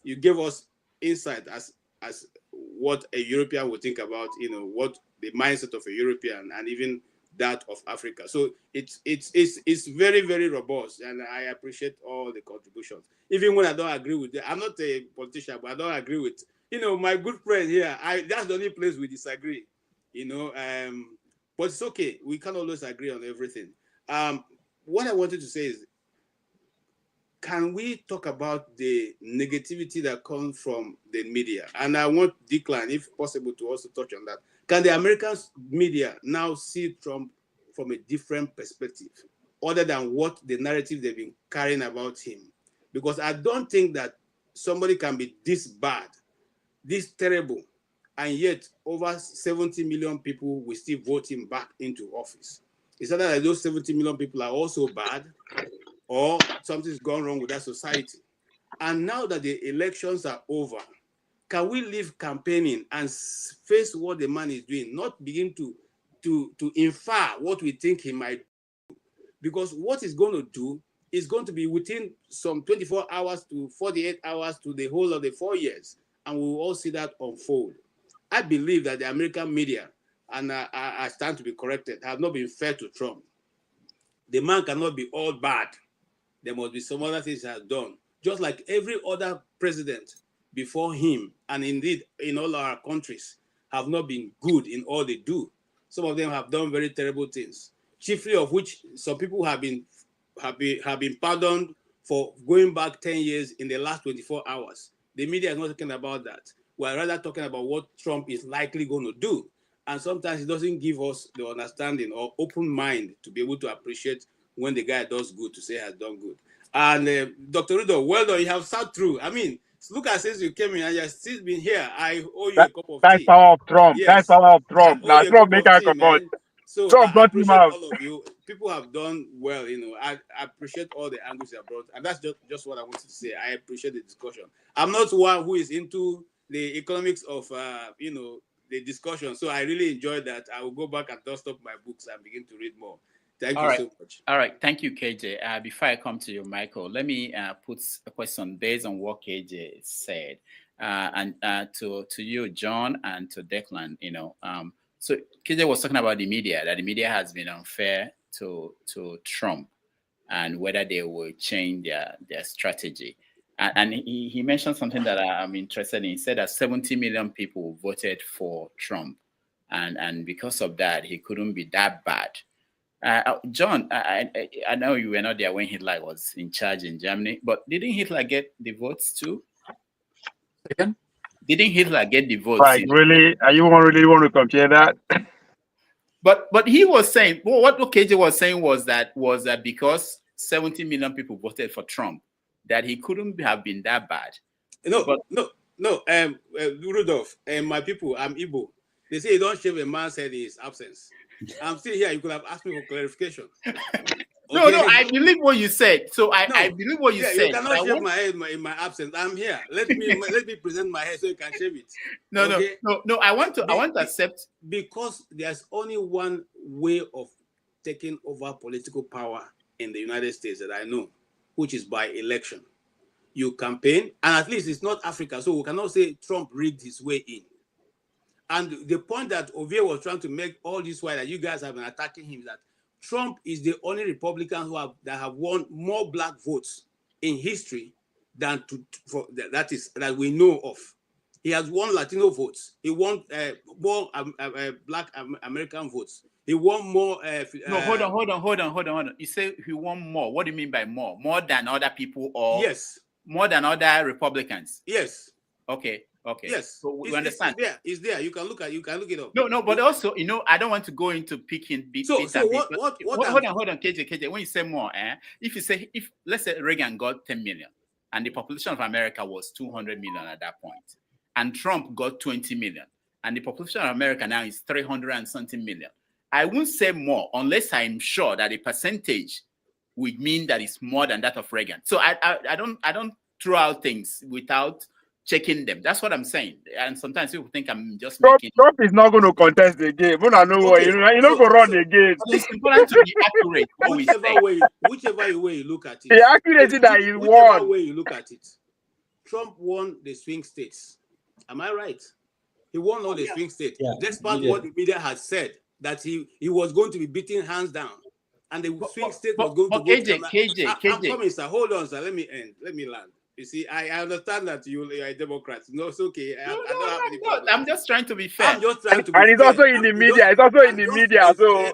you gave us insight as what a European would think about, what the mindset of a European and even that of Africa. So it's very, very robust, and I appreciate all the contributions. Even when I don't agree with them, I'm not a politician, but I don't agree with, my good friend here. That's the only place we disagree, but it's okay. We can't always agree on everything. What I wanted to say is, can we talk about the negativity that comes from the media? And I want Declan, if possible, to also touch on that. Can the American media now see Trump from a different perspective, other than what the narrative they've been carrying about him? Because I don't think that somebody can be this bad, this terrible, and yet over 70 million people will still vote him back into office. It's either that those 70 million people are also bad, or something's gone wrong with that society. And now that the elections are over, can we leave campaigning and face what the man is doing, not begin to infer what we think he might do? Because what he's going to do is going to be within some 24 hours to 48 hours to the whole of the 4 years. And we will all see that unfold. I believe that the American media, and I stand to be corrected, have not been fair to Trump. The man cannot be all bad. There must be some other things he has done. Just like every other president before him, and indeed in all our countries, have not been good in all they do. Some of them have done very terrible things, chiefly of which some people have been pardoned for going back 10 years in the last 24 hours. The media is not talking about that. We're rather talking about what Trump is likely going to do. And sometimes it doesn't give us the understanding or open mind to be able to appreciate when the guy does good, to say has done good. And Dr. Rudolph, well done, you have sat through. I mean, look at since you came in and you've still been here. I owe you a cup of That's tea. power of Trump. Yes. That's power of Trump. I owe Now you a Trump cup make of a tea, come man. So Trump I brought him appreciate out. all of you. People have done well, I appreciate all the angles you have brought. And that's just what I wanted to say. I appreciate the discussion. I'm not one who is into the economics of, the discussion. So I really enjoyed that. I will go back and dust up my books and begin to read more. Thank you so much. All right. Thank you, KJ. Before I come to you, Michael, let me put a question based on what KJ said. And to you, John, and to Declan, so KJ was talking about the media, that the media has been unfair to Trump and whether they will change their strategy. And he mentioned something that I'm interested in. He said that 70 million people voted for Trump. And because of that, he couldn't be that bad. John, I know you were not there when Hitler was in charge in Germany, but didn't Hitler get the votes too? Again? Didn't Hitler get the votes? Like, really? Are you really want to compare that? But he was saying, well, what KJ was saying was that because 70 million people voted for Trump, that he couldn't have been that bad. No, Rudolph, and my people, I'm Igbo. They say you don't shave a man's head in his absence. I'm still here. You could have asked me for clarification. No, I believe what you said. So I believe what you said. You cannot shave my head in my absence. I'm here. Let me present my hair so you can shave it. No. I want to accept, because there's only one way of taking over political power in the United States that I know, which is by election. You campaign, and at least it's not Africa, so we cannot say Trump rigged his way in. And the point that Ovie was trying to make all this while that you guys have been attacking him, that Trump is the only Republican that have won more black votes in history than that we know of. He has won Latino votes. He won more Black American votes. He won more. No, hold on. You say he won more. What do you mean by more? More than other people, or yes, more than other Republicans? Yes. Okay. Yes. So we understand. It's there. You can look it up. No, but also, I don't want to go into picking big. So what? Hold on, KJ. When you say more, if let's say Reagan got 10 million, and the population of America was 200 million at that point, and Trump got 20 million, and the population of America now is 300 and something million, I won't say more unless I'm sure that the percentage would mean that it's more than that of Reagan. So I don't throw out things without checking them. That's what I'm saying. And sometimes people think I'm just Trump is not going to contest the game. We don't know what you're not going to run the game. It's important to be accurate. Whichever way you look at it. The accuracy that he won. Whichever way you look at it. Trump won the swing states. Am I right? He won all the swing states. Yeah, despite what the media has said, that he was going to be beaten hands down. And the swing state was going to go KJ. I'm coming, sir. Hold on, sir. Let me end. Let me land. You see, I understand that you are a Democrat. No, it's okay. I don't have any problem. I'm just trying to be fair. I'm just trying to be fair. And it's also in the media. It's also in the media. So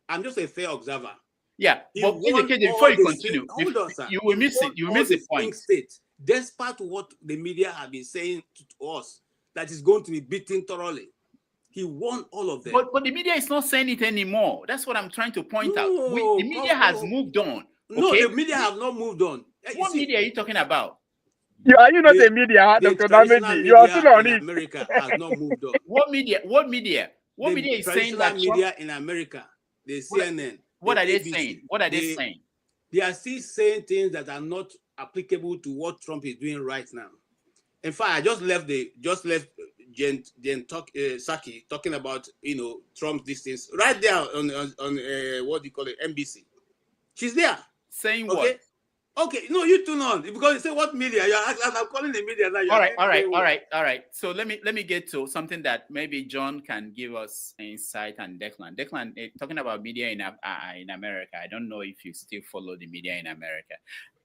I'm just a fair observer. Yeah, but KJ, before you continue, hold on, sir. You will miss it. You will miss the point. State, despite what the media have been saying to us, that is going to be beaten thoroughly. He won all of them. But the media is not saying it anymore. That's what I'm trying to point out. The media has moved on. No, the media have not moved on. What media are you talking about? Are you not a media, Dr. Damedi? You are still on it. America has not moved on. What media? What media is saying that media in America, the CNN. What are they saying? What are they saying? They are still saying things that are not applicable to what Trump is doing right now. In fact, I just left Jen Psaki talking about Trump's distance right there on what do you call it, NBC. She's there. Saying okay? what? Okay, no, you do not, because you say what media? You're asking, I'm calling the media now. All right. So let me get to something that maybe John can give us insight, and Declan. Declan, talking about media in America. I don't know if you still follow the media in America.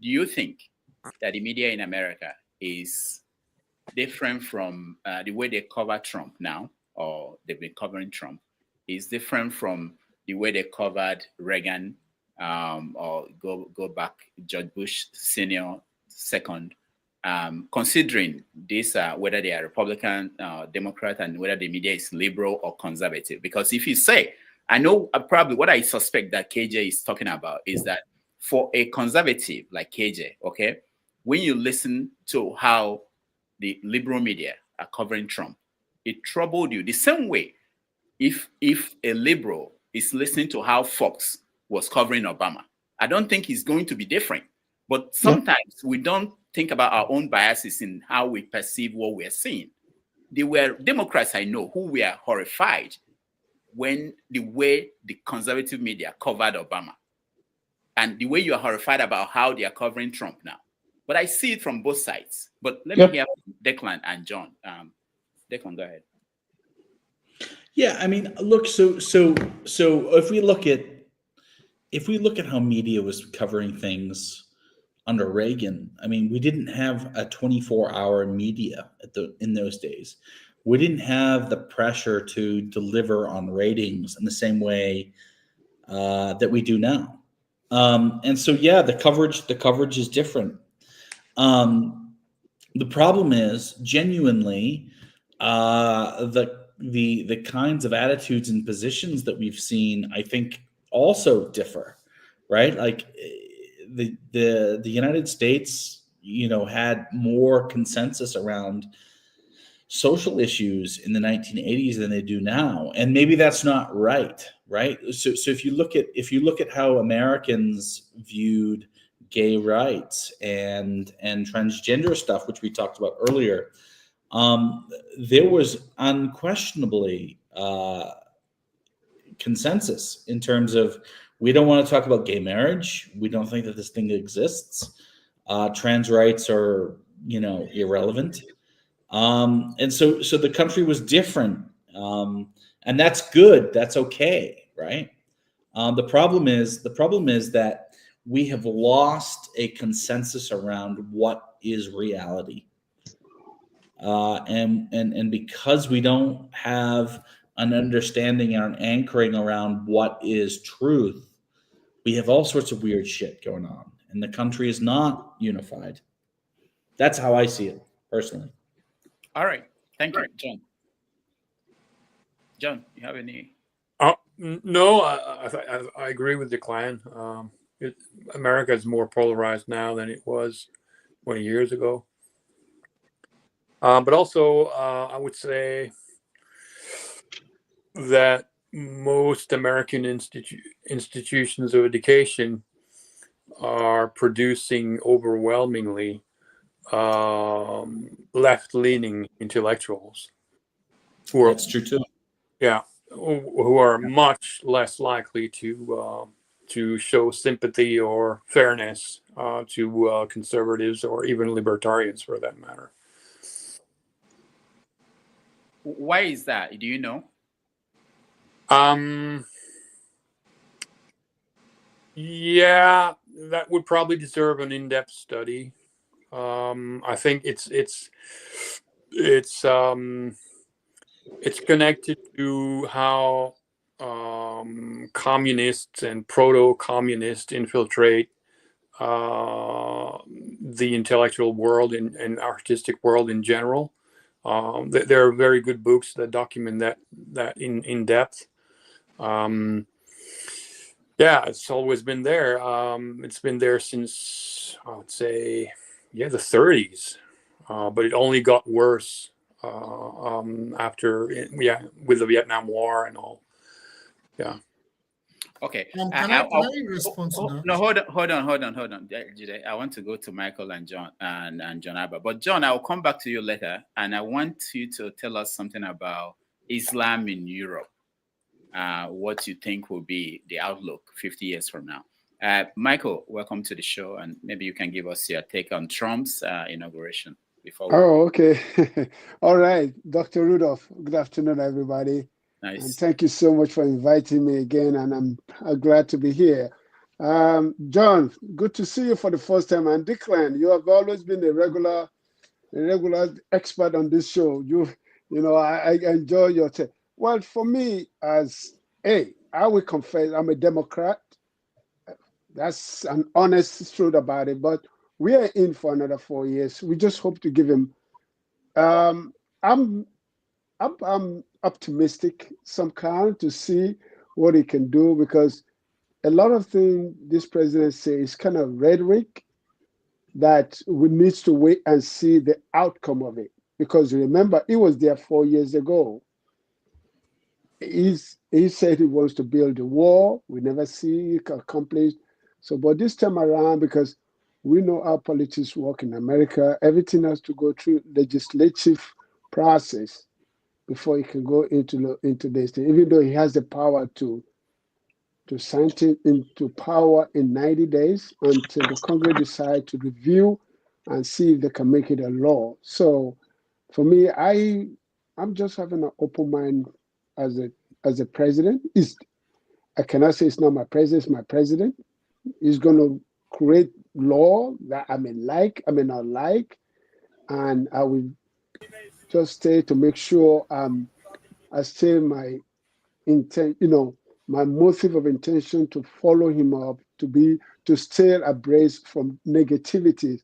Do you think that the media in America is different from the way they cover Trump now, or they've been covering Trump, is different from the way they covered Reagan, or go back George Bush Senior second, considering this whether they are Republican, Democrat, and whether the media is liberal or conservative? Because if you say, I know probably what I suspect that KJ is talking about is that for a conservative like KJ, okay, when you listen to how the liberal media are covering Trump, it troubled you the same way if a liberal is listening to how Fox was covering Obama. I don't think it's going to be different. But sometimes we don't think about our own biases in how we perceive what we're seeing. There were Democrats I know who were horrified when the way the conservative media covered Obama, and the way you are horrified about how they are covering Trump now. But I see it from both sides. But let me hear from Declan and John. Declan, go ahead. Yeah, I mean, look, so if we look at how media was covering things under Reagan, I mean, we didn't have a 24-hour media in those days. We didn't have the pressure to deliver on ratings in the same way that we do now. And so, yeah, the coverage is different. The problem is genuinely the kinds of attitudes and positions that we've seen, I think, also differ, right? Like the United States, had more consensus around social issues in the 1980s than they do now, and maybe that's not right. So if you look at how Americans viewed gay rights and transgender stuff, which we talked about earlier, there was unquestionably consensus in terms of, we don't want to talk about gay marriage. We don't think that this thing exists. Trans rights are, irrelevant. And so the country was different. And that's good. That's okay. Right. The problem is that we have lost a consensus around what is reality. And because we don't have an understanding and an anchoring around what is truth, we have all sorts of weird shit going on, and the country is not unified. That's how I see it personally. All right. Thank you, John. John, you have any? No, I agree with Declan. America is more polarized now than it was 20 years ago. But also, I would say that most American institutions of education are producing overwhelmingly left-leaning intellectuals. That's true too. Yeah, who are much less likely to show sympathy or fairness to conservatives or even libertarians, for that matter. Why is that? Do you know? Yeah, that would probably deserve an in-depth study. I think it's connected to how communists and proto-communists infiltrate the intellectual world and artistic world in general. There are very good books that document that in depth. Yeah, it's always been there. It's been there since, I would say, the 30s, but it only got worse after, with the Vietnam War and all. Yeah. Okay. Can I respond to that? No, hold on. Jide, I want to go to Michael and John and John Abba. But John, I will come back to you later, and I want you to tell us something about Islam in Europe. What you think will be the outlook 50 years from now. Michael, welcome to the show, and maybe you can give us your take on Trump's inauguration before we. Oh, okay. All right, Dr. Rudolph. Good afternoon, everybody. Nice. And thank you so much for inviting me again, and I'm glad to be here. John, good to see you for the first time. And Declan, you have always been a regular expert on this show. You know, I enjoy your take. Well, for me, I will confess, I'm a Democrat. That's an honest truth about it. But we are in for another 4 years. We just hope to give him. I'm optimistic some kind to see what he can do, because a lot of things this president says is kind of rhetoric that we need to wait and see the outcome of it. Because remember, he was there 4 years ago. He said he wants to build a wall. We never see it accomplished. So, but this time around, because we know how politics work in America, everything has to go through legislative process before he can go into this thing, even though he has the power to sign it into power in 90 days until the Congress decide to review and see if they can make it a law. So for me, I'm just having an open mind as a president. I cannot say it's not my president, it's my president. He's going to create law that I may like, I may not like, and I will just stay to make sure I stay my intent, my motive of intention to follow him up, to stay abreast from negativity,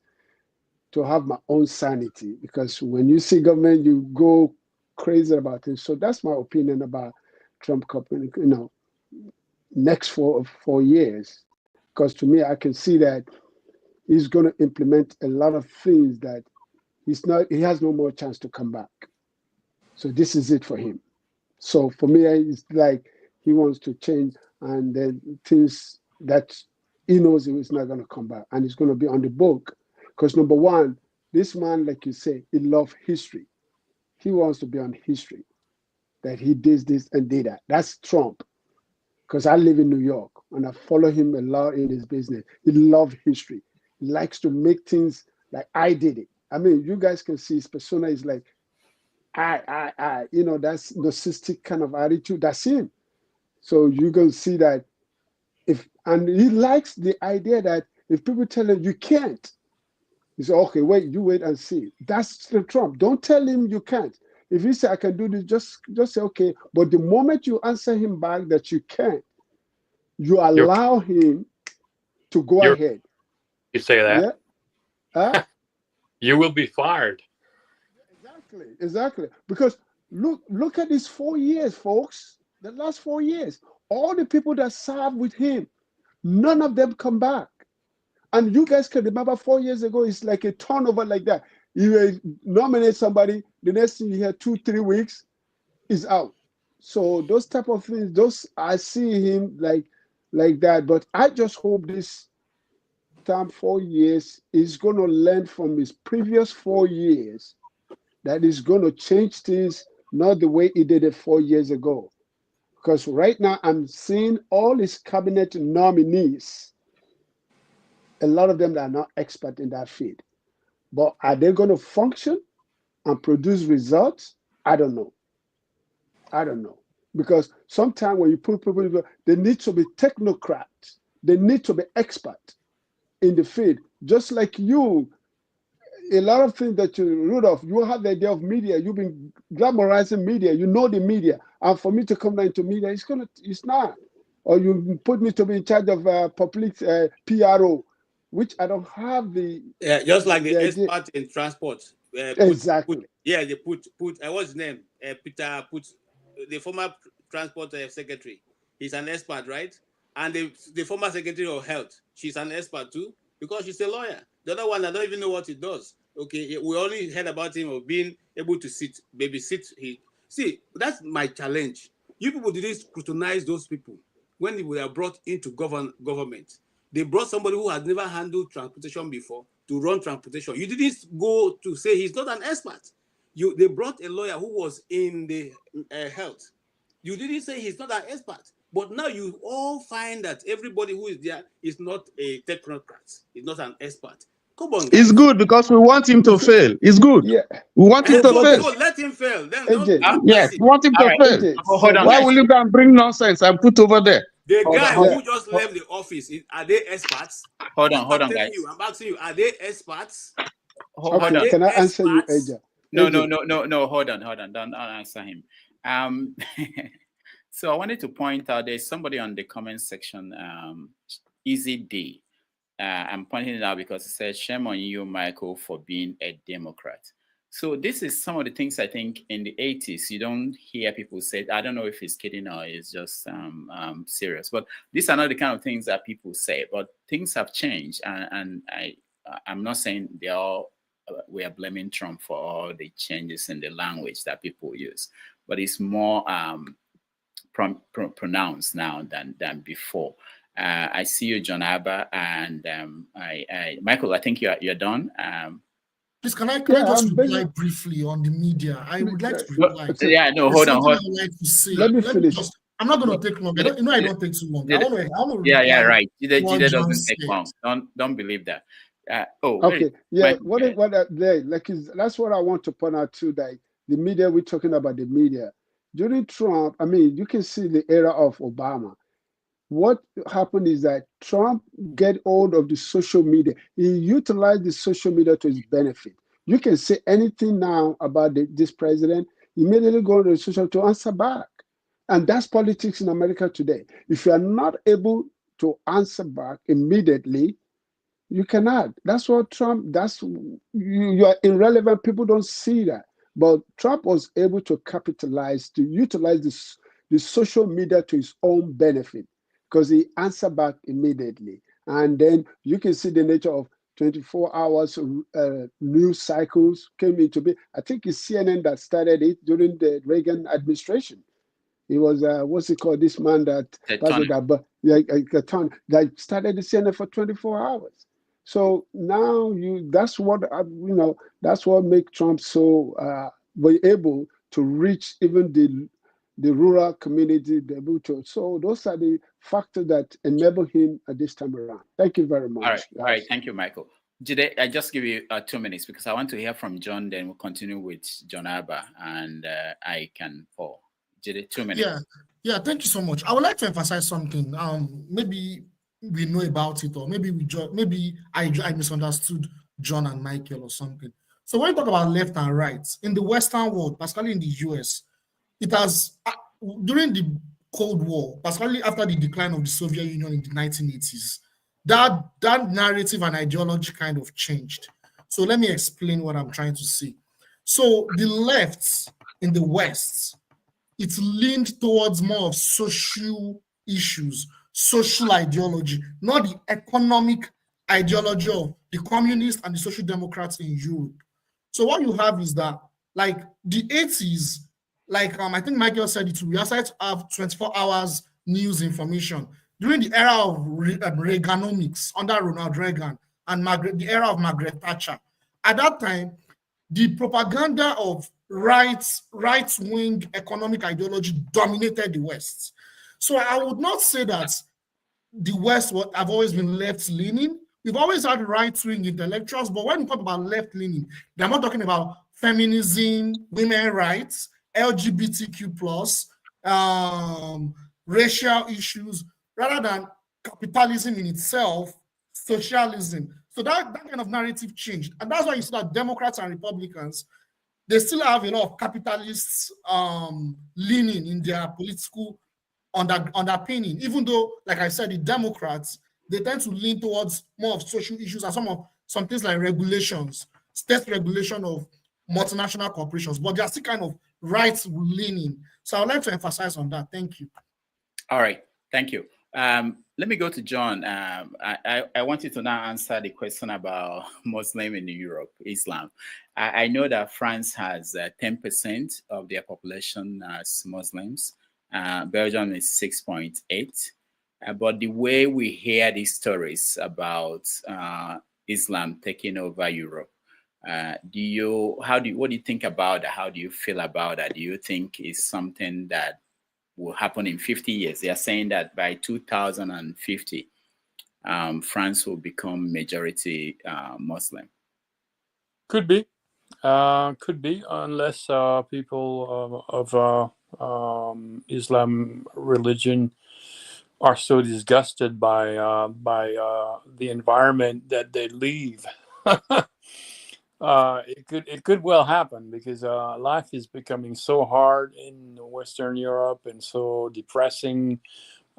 to have my own sanity. Because when you see government, you go crazy about it. So that's my opinion about Trump company, next 4 years. Because to me, I can see that he's going to implement a lot of things that he has no more chance to come back. So this is it for him. So for me, it's like he wants to change, and then things that he knows he's not going to come back, and he's going to be on the book. Because number one, this man, like you say, he loves history. He wants to be on history, that he did this and did that. That's Trump. Because I live in New York, and I follow him a lot in his business. He loves history. He likes to make things like I did it. I mean, you guys can see his persona is like, that's narcissistic kind of attitude. That's him. So you can see that and he likes the idea that if people tell him you can't, he says, okay, you wait and see. That's the Trump. Don't tell him you can't. If he say I can do this, just say okay. But the moment you answer him back that you can't, you allow him to go ahead. You say that? Yeah. Huh? You will be fired. Exactly. Because look at these 4 years, folks. The last 4 years, all the people that served with him, none of them come back. And you guys can remember 4 years ago, it's like a turnover like that. You nominate somebody, the next thing you hear 2-3 weeks is out. So those type of things, I see him like that. But I just hope this time 4 years is going to learn from his previous 4 years, that is going to change things, not the way he did it 4 years ago. Because right now I'm seeing all his cabinet nominees, a lot of them that are not expert in that field. But are they going to function and produce results? I don't know. Because sometimes when you put people, they need to be technocrats. They need to be expert in the field. Just like you, a lot of things that Rudolph, you have the idea of media. You've been glamorizing media. You know the media. And for me to come down into media, it's not. Or you put me to be in charge of public PRO, which I don't have the. Yeah, just like the expert in transport. Exactly. They put what's his name? Peter put the former transport secretary. He's an expert, right? And the former secretary of health, she's an expert too, because she's a lawyer. The other one, I don't even know what he does. Okay, we only heard about him of being able to babysit. See, that's my challenge. You people didn't scrutinize those people when they were brought into government. They brought somebody who had never handled transportation before to run transportation. You didn't go to say he's not an expert. They brought a lawyer who was in the health. You didn't say he's not an expert. But now you all find that everybody who is there is not a technocrat, is not an expert. Come on, guys. It's good because we want him to fail. It's good. Yeah. We want him to fail. So let him fail. Then AJ, don't Yes, mess it. we want him to right. fail. AJ, Hold on, Why guys. will you go and bring nonsense and put over there? The Hold guy on. who just left the office, are they experts? Hold I'm on, telling guys. you, I'm asking you, are they experts? Hold okay, on. can I answer you, AJ? No, AJ. no. Hold on. Don't answer him. So I wanted to point out there's somebody on the comment section, Easy D. I'm pointing it out because it says, shame on you, Michael, for being a Democrat. So this is some of the things I think in the 80s, you don't hear people say, I don't know if it's kidding or it's just serious, but these are not the kind of things that people say, but things have changed. And I'm not saying we are blaming Trump for all the changes in the language that people use, but it's more pronounced now than before. I see you, John Abba, and Michael. I think you're done. Please, can I just reply briefly on the media? I would like to reply. Yeah, no, hold on. I would like to say. Let me finish. I'm not going to take long. I don't take too long. I want to yeah, right. Jide John doesn't take said. long. Don't believe that. Okay, yeah. That's what I want to point out too. That the media, we're talking about the media during Trump. I mean, you can see the era of Obama. What happened is that Trump get hold of the social media. He utilized the social media to his benefit. You can say anything now about this president, immediately go to the social to answer back. And that's politics in America today. If you are not able to answer back immediately, you cannot. That's what Trump, you are irrelevant. People don't see that. But Trump was able to utilize the social media to his own benefit, because he answered back immediately. And then you can see the nature of 24 hours news cycles came into being. I think it's CNN that started it during the Reagan administration. It was, what's it called, this man that started the CNN for 24 hours. So now that's what, that's what makes Trump so able to reach even the rural community. So those are the factors that enable him at this time around. Thank you very much. All right. Thank you, Michael. Jide, I just give you 2 minutes because I want to hear from John. Then we'll continue with John Abba and I can Paul. Jide, 2 minutes. Yeah. Thank you so much. I would like to emphasize something. Maybe we know about it, or maybe I misunderstood John and Michael or something. So when you talk about left and right in the Western world, particularly in the US, it has during the Cold War, particularly after the decline of the Soviet Union in the 1980s, that narrative and ideology kind of changed. So let me explain what I'm trying to say. So the left in the West, it's leaned towards more of social issues, social ideology, not the economic ideology of the communists and the social democrats in Europe. So what you have is that, like the 80s, I think Michael said it, we started to have 24 hours news information during the era of Reaganomics under Ronald Reagan and the era of Margaret Thatcher. At that time, the propaganda of right-wing economic ideology dominated the West. So I would not say that the West have always been left-leaning. We've always had right-wing intellectuals, but when we talk about left-leaning, they're not talking about feminism, women's rights, LGBTQ+, racial issues, rather than capitalism in itself, socialism. So that kind of narrative changed. And that's why you see that Democrats and Republicans, they still have a lot of capitalists leaning in their political underpinning, even though, like I said, the Democrats, they tend to lean towards more of social issues and some things like regulations, state regulation of multinational corporations, but they're still kind of right-leaning. So I would like to emphasize on that. Thank you. All right. Thank you. Let me go to John. I want you to now answer the question about Muslim in Europe, Islam. I know that France has 10% of their population as Muslims. Belgium is 6.8. But the way we hear these stories about Islam taking over Europe, what do you think about that? How do you feel about that? Do you think it's something that will happen in 50 years. They are saying that by 2050, France will become majority Muslim. Could be, unless people of Islam religion are so disgusted by the environment that they leave. It could well happen, because life is becoming so hard in Western Europe and so depressing,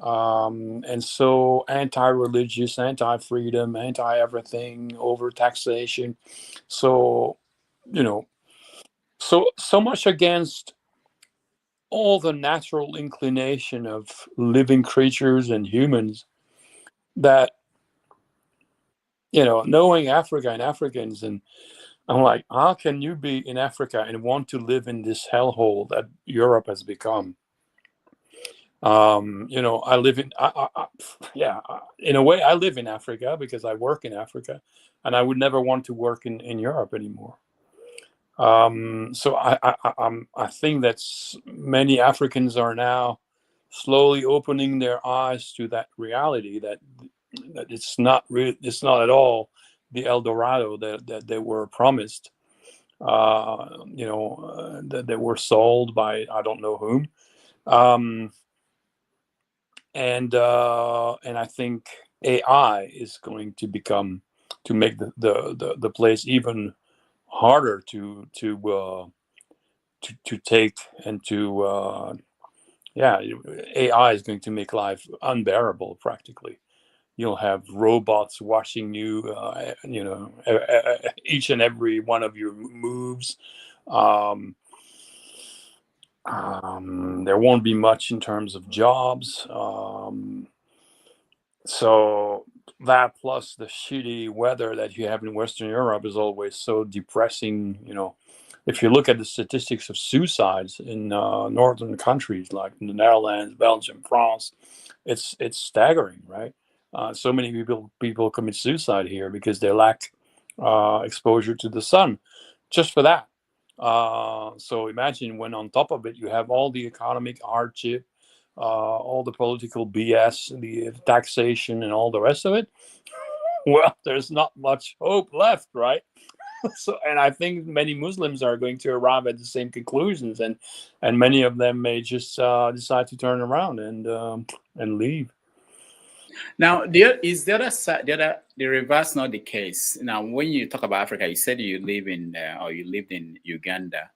and so anti-religious, anti-freedom, anti-everything, over taxation. So, so much against all the natural inclination of living creatures and humans, that, knowing Africa and Africans, and I'm like, how can you be in Africa and want to live in this hellhole that Europe has become? I live in, in a way, I live in Africa because I work in Africa, and I would never want to work in Europe anymore. So I think that many Africans are now slowly opening their eyes to that reality, that it's not at all the El Dorado that they were promised. That they were sold by I don't know whom. And I think AI is going to make the place even harder to take, and AI is going to make life unbearable practically. You'll have robots watching you, each and every one of your moves. There won't be much in terms of jobs. So that, plus the shitty weather that you have in Western Europe, is always so depressing. If you look at the statistics of suicides in northern countries like the Netherlands, Belgium, France, it's staggering, right? So many people commit suicide here because they lack exposure to the sun, just for that. So imagine when on top of it you have all the economic hardship, all the political BS, the taxation, and all the rest of it. Well, there's not much hope left, right? So, and I think many Muslims are going to arrive at the same conclusions, and many of them may just decide to turn around and leave. Now, is the other side, the reverse, not the case? Now, when you talk about Africa, you said you live in or you lived in Uganda.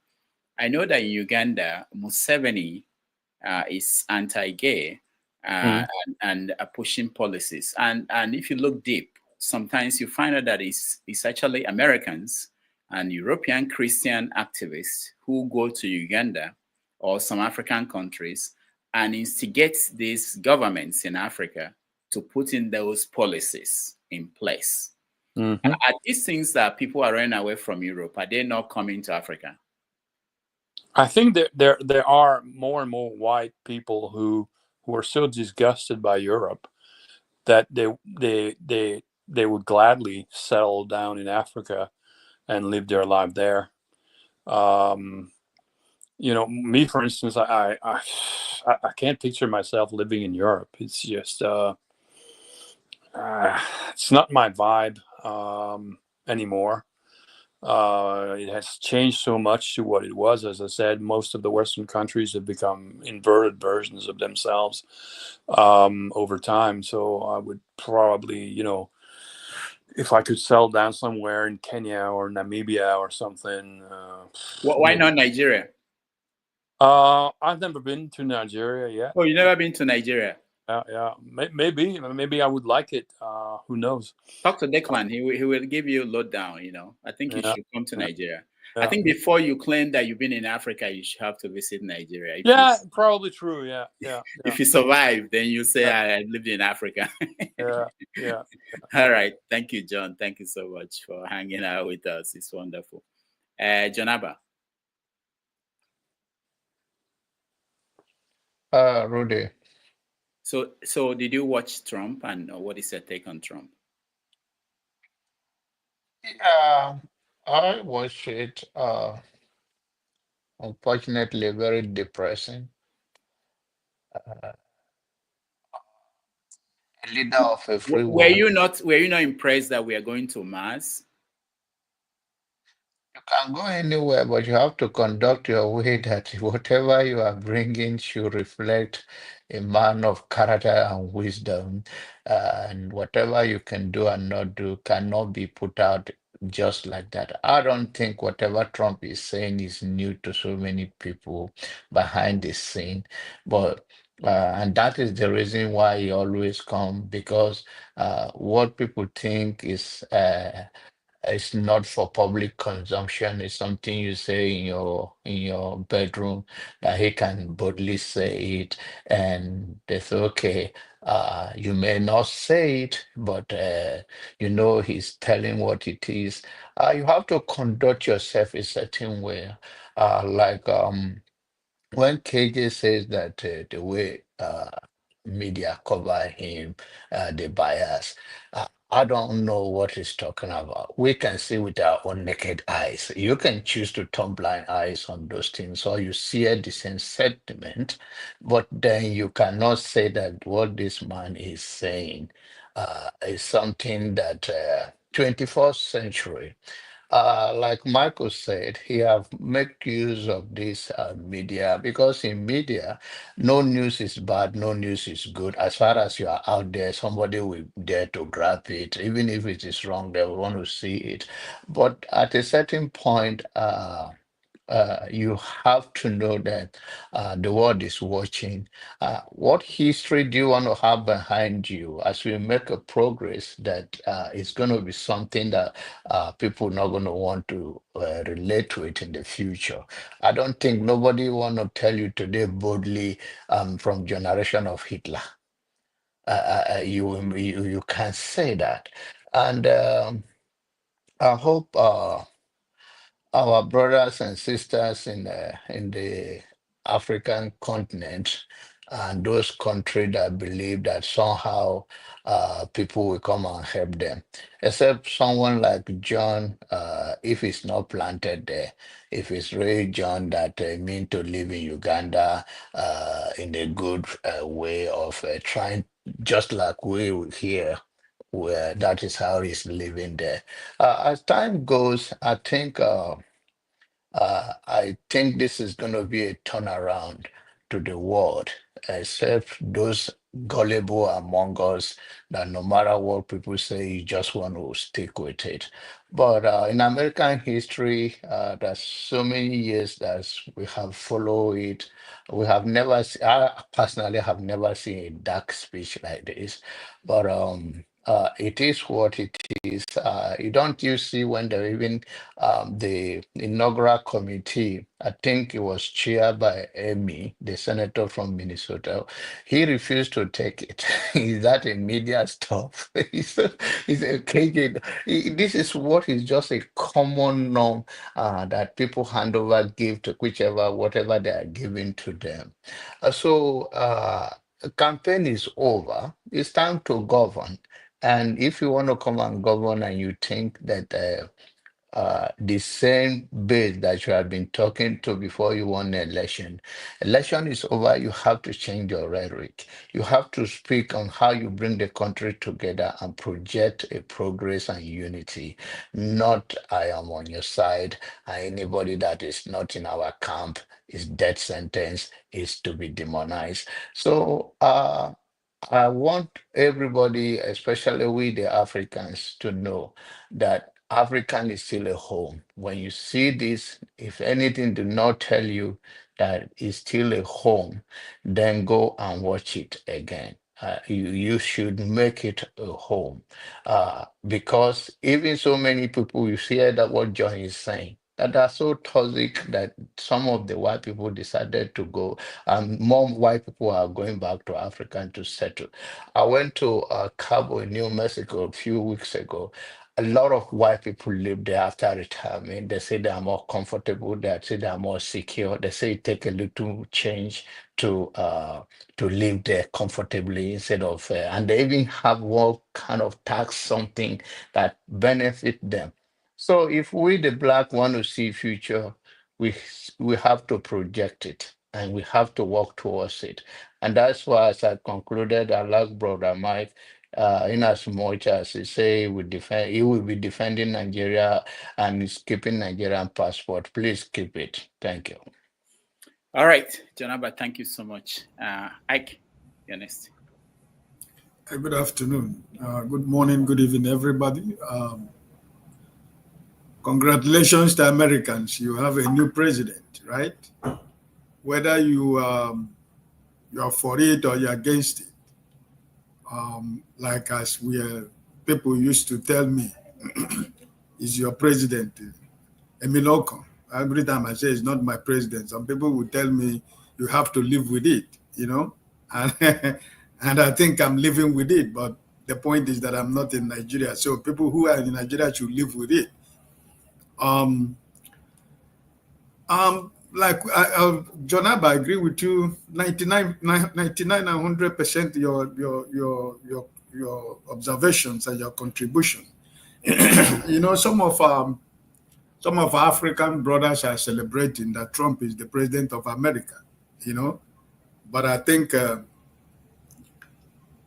I know that in Uganda, Museveni is anti-gay and pushing policies. And if you look deep, sometimes you find out that it's actually Americans and European Christian activists who go to Uganda or some African countries and instigate these governments in Africa to put in those policies in place. Mm-hmm. Are these things that people are running away from Europe? Are they not coming to Africa? I think that there are more and more white people who are so disgusted by Europe that they would gladly settle down in Africa and live their life there. Me, for instance, I can't picture myself living in Europe. It's just it's not my vibe anymore. It has changed so much to what it was. As I said, most of the Western countries have become inverted versions of themselves over time. So I would probably, if I could settle down somewhere in Kenya or Namibia or something. Why not Nigeria? I've never been to Nigeria yet. Oh, you never been to Nigeria? Yeah. Maybe I would like it. Who knows? Talk to Declan. He will give you a lowdown. I think you should come to Nigeria. Yeah. I think before you claim that you've been in Africa, you should have to visit Nigeria. Probably true. Yeah. If you survive, then you say I lived in Africa. Yeah. All right. Thank you, John. Thank you so much for hanging out with us. It's wonderful. Jonaba. Rudy. So did you watch Trump, and what is your take on Trump? Yeah, I watched it. Unfortunately, very depressing. uh, a leader of a free Were world. you not impressed that we are going to Mars? You can go anywhere, but you have to conduct your way that whatever you are bringing should reflect a man of character and wisdom. And whatever you can do and not do cannot be put out just like that. I don't think whatever Trump is saying is new to so many people behind the scene, but and that is the reason why he always come because what people think is it's not for public consumption. It's something you say in your bedroom that he can boldly say it, and they say, okay, you may not say it, but you know he's telling what it is. You have to conduct yourself a certain way, when KJ says that the way media cover him, the bias, I don't know what he's talking about. We can see with our own naked eyes. You can choose to turn blind eyes on those things, or you see the same sentiment, but then you cannot say that what this man is saying is something that 21st century. Like Michael said, he have make use of this media because in media, no news is bad, no news is good. As far as you are out there, somebody will dare to grab it, even if it is wrong. They will want to see it. But at a certain point, you have to know that the world is watching. What history do you want to have behind you as we make a progress that is going to be something that people not going to want to relate to it in the future? I don't think nobody want to tell you today boldly from generation of Hitler. You can say that, and I hope. Our brothers and sisters in the African continent and those countries that believe that somehow people will come and help them. Except someone like John, if it's not planted there, if it's really John that mean to live in Uganda in a good way of trying, just like we here where that is how he's living there. As time goes, I think this is going to be a turnaround to the world, except those gullible among us that no matter what people say, you just want to stick with it. But in American history, there's so many years that we have followed it. We have never, I personally have never seen a dark speech like this. But it is what it is. You see when they even the inaugural committee, I think it was chaired by Amy, the senator from Minnesota. He refused to take it. Is that a media stuff? He's a KJ. This is what is just a common norm that people hand over, give to whichever, whatever they are giving to them. Campaign is over. It's time to govern. And if you want to come and govern and you think that the same base that you have been talking to before you won the election. Election is over, you have to change your rhetoric. You have to speak on how you bring the country together and project a progress and unity. Not I am on your side, and anybody that is not in our camp is death sentence, is to be demonized. So I want everybody, especially we the Africans, to know that African is still a home. When you see this, if anything do not tell you that it's still a home, then go and watch it again. You should make it a home because even so many people, you hear that what John is saying, that are so toxic that some of the white people decided to go, and more white people are going back to Africa to settle. I went to Cabo in New Mexico a few weeks ago. A lot of white people live there after retirement. They say they are more comfortable. They say they are more secure. They say it take a little change to live there comfortably instead of, and they even have what kind of tax something that benefit them. So if we the black want to see future, we we have to project it. and we have to work towards it. And that's why, as I concluded, I like Brother Mike, in as much as he say he will be defending Nigeria and is keeping Nigerian passport. Please keep it. Thank you. All right, Janaba, thank you so much. Ike, you're next. Good afternoon, good morning, good evening, everybody. Congratulations to Americans. You have a new president, right? Whether you're for it or you're against it. Like as people used to tell me, is your president Emiloko? Every time I say it's not my president, some people would tell me you have to live with it, and, and I think I'm living with it. But the point is that I'm not in Nigeria, so people who are in Nigeria should live with it. Like John Abba, I agree with you 99 and 100% your observations and your contribution. Some of our African brothers are celebrating that Trump is the president of America, but I think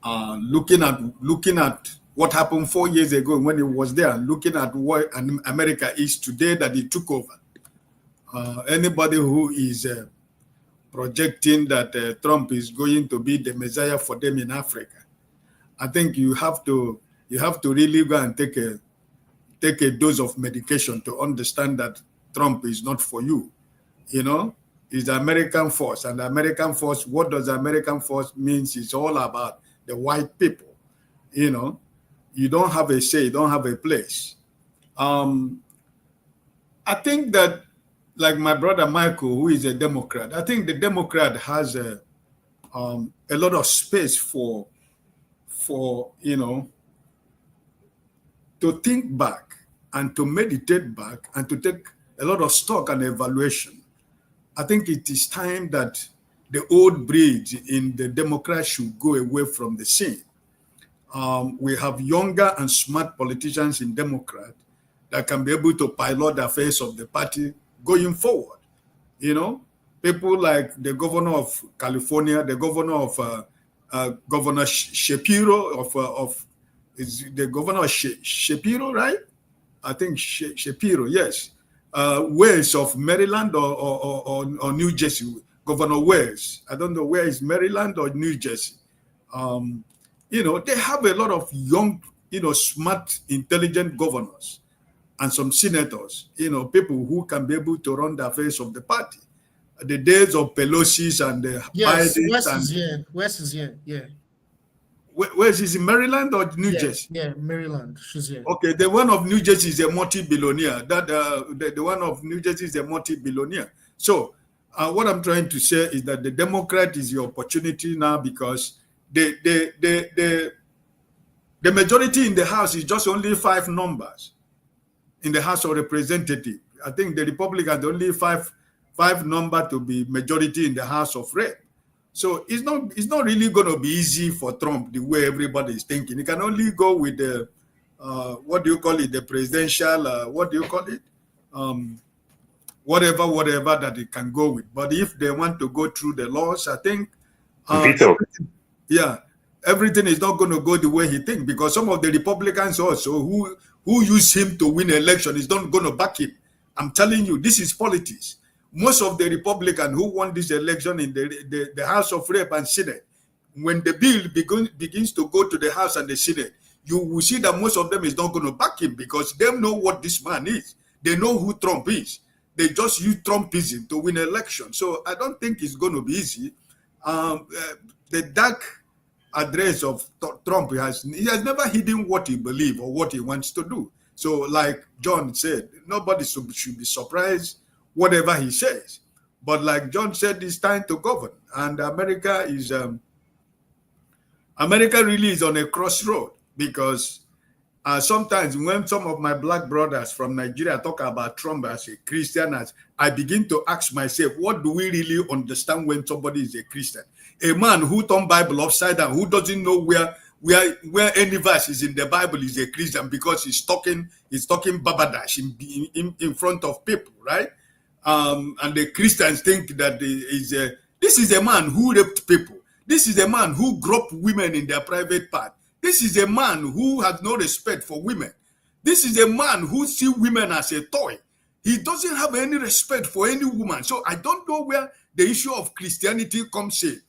looking at what happened 4 years ago when he was there, looking at what America is today that he took over, anybody who is projecting that Trump is going to be the Messiah for them in Africa, I think you have to really go and take a dose of medication to understand that Trump is not for you. It's the American force, and the American force. What does the American force means? It's all about the white people. You don't have a say, you don't have a place. I think that, like my brother Michael, who is a Democrat, I think the Democrat has a lot of space for to think back and to meditate back and to take a lot of stock and evaluation. I think it is time that the old breed in the Democrats should go away from the scene. We have younger and smart politicians in Democrat that can be able to pilot the affairs of the party going forward. People like the governor of California, the governor of Governor Shapiro is the governor of Shapiro, right? I think Shapiro, yes. Wales of Maryland or New Jersey, Governor Wales. I don't know where is Maryland or New Jersey. They have a lot of young, smart, intelligent governors and some senators, people who can be able to run the affairs of the party. The days of Pelosi's and the Bidens. West is here, yeah. Where is she, in Maryland or New Jersey? Yeah, Maryland. She's here. Okay, the one of New Jersey is a multi-billionaire. The one of New Jersey is a multi-billionaire. So what I'm trying to say is that the Democrat is your opportunity now, because the majority in the House is just only 5 numbers in the House of Representatives. I think the Republicans only five number to be majority in the House of Rep. So it's not really going to be easy for Trump the way everybody is thinking. He can only go with the what do you call it? The presidential what do you call it? Whatever that he can go with. But if they want to go through the laws, I think everything is not going to go the way he thinks, because some of the Republicans also who use him to win election is not going to back him. I'm telling you, this is politics. Most of the Republicans who won this election in the House of Rep and Senate, when the bill begins to go to the House and the Senate, you will see that most of them is not going to back him, because they know what this man is. They know who Trump is. They just use Trumpism to win election. So I don't think it's going to be easy. The dark address of Trump, he has never hidden what he believes or what he wants to do. So like John said, nobody should be surprised whatever he says. But like John said, it's time to govern. And America really is on a crossroad, because sometimes when some of my black brothers from Nigeria talk about Trump as a Christian, I begin to ask myself, what do we really understand when somebody is a Christian? A man who turned Bible upside down, who doesn't know where any verse is in the Bible, is a Christian, because he's talking babadash in front of people, right? and the Christians think that this is a man who raped people. This is a man who groped women in their private part. This is a man who has no respect for women. This is a man who sees women as a toy. He doesn't have any respect for any woman. So I don't know where the issue of Christianity comes in.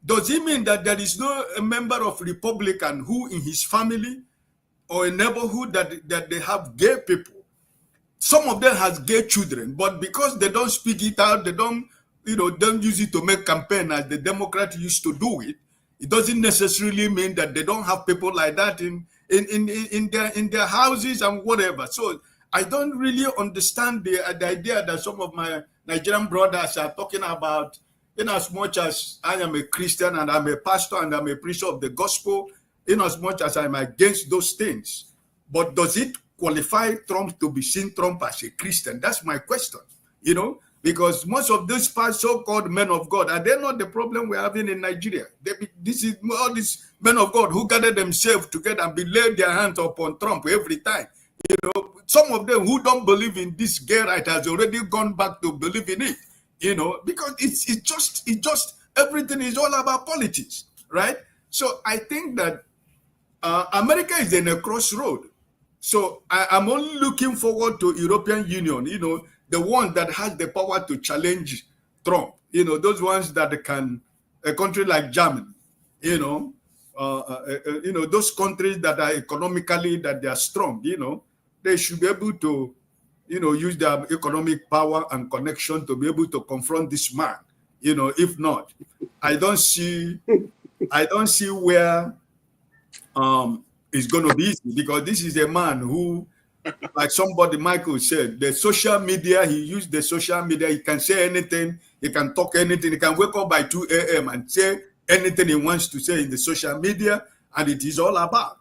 Does it mean that there is no a member of Republican who in his family or a neighborhood that they have gay people? Some of them has gay children, but because they don't speak it out, they don't use it to make campaign as the Democrats used to do it. It doesn't necessarily mean that they don't have people like that in their houses and whatever. So I don't really understand the idea that some of my Nigerian brothers are talking about. In as much as I am a Christian and I'm a pastor and I'm a preacher of the gospel, in as much as I'm against those things, but does it qualify Trump to be seen Trump as a Christian? That's my question, because most of these so-called men of God, are they not the problem we're having in Nigeria? This is all these men of God who gather themselves together and lay their hands upon Trump every time. Some of them who don't believe in this gay right has already gone back to believe in it. Because it's just everything is all about politics, right? So I think that America is in a crossroad. So I'm only looking forward to European Union, the one that has the power to challenge Trump, those ones that can, a country like Germany, those countries that are economically, that they are strong, they should be able to use their economic power and connection to be able to confront this man. If not, I don't see where it's going to be easy, because this is a man who, like somebody, Michael said, the social media, he used the social media, he can say anything, he can talk anything, he can wake up by 2 a.m. and say anything he wants to say in the social media, and it is all about.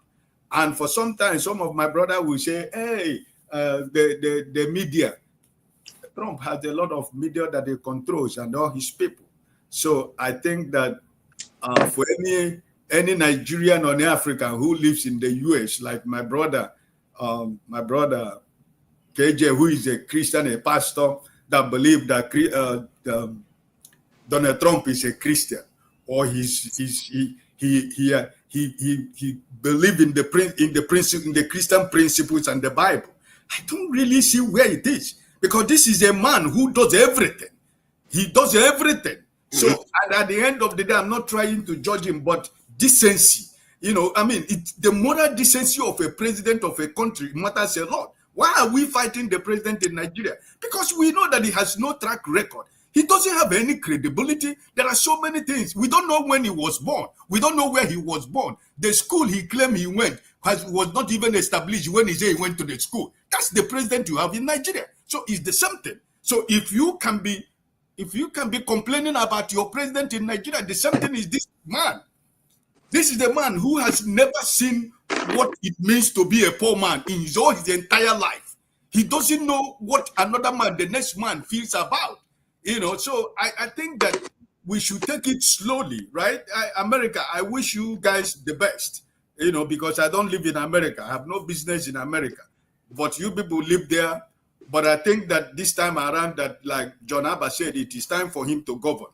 And for some time, some of my brother will say, hey, the media, Trump has a lot of media that he controls and all his people. So I think that for any Nigerian or any African who lives in the US, like my brother KJ, who is a Christian, a pastor, that believe that Donald Trump is a Christian, or he believe in the Christian principles and the Bible. I don't really see where it is, because this is a man who does everything. He does everything. So, and at the end of the day, I'm not trying to judge him, but decency, the moral decency of a president of a country matters a lot. Why are we fighting the president in Nigeria? Because we know that he has no track record. He doesn't have any credibility. There are so many things. We don't know when he was born. We don't know where he was born. The school he claimed he went was not even established when he said he went to the school. That's the president you have in Nigeria. So it's the same thing. So if you can be complaining about your president in Nigeria, the same thing is this man. This is the man who has never seen what it means to be a poor man in his entire life. He doesn't know what another man, the next man, feels about. So I think that we should take it slowly, right? America, I wish you guys the best, because I don't live in America. I have no business in America. But you people live there. But I think that this time around, that, like John Abba said, it is time for him to govern.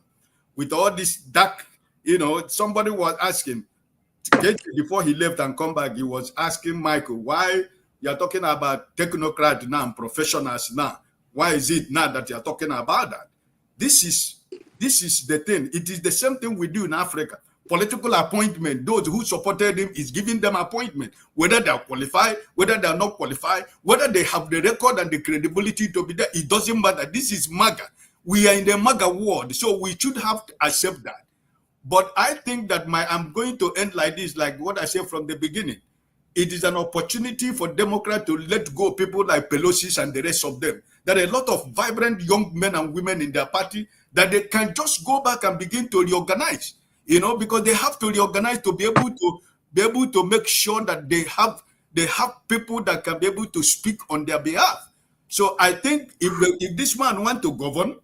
With all this dark, somebody was asking, before he left and come back, he was asking Michael, why you're talking about technocrats now and professionals now? Why is it now that you're talking about that? This is the thing. It is the same thing we do in Africa. Political appointment, those who supported him is giving them appointment, whether they are qualified, whether they are not qualified, whether they have the record and the credibility to be there, it doesn't matter. This is MAGA. We are in the MAGA world, so we should have to accept that. But I think that I'm going to end like this, like what I said from the beginning. It is an opportunity for Democrats to let go people like Pelosi and the rest of them. There are a lot of vibrant young men and women in their party that they can just go back and begin to reorganize, because they have to reorganize to be able to make sure that they have people that can be able to speak on their behalf. So I think if this man wants to govern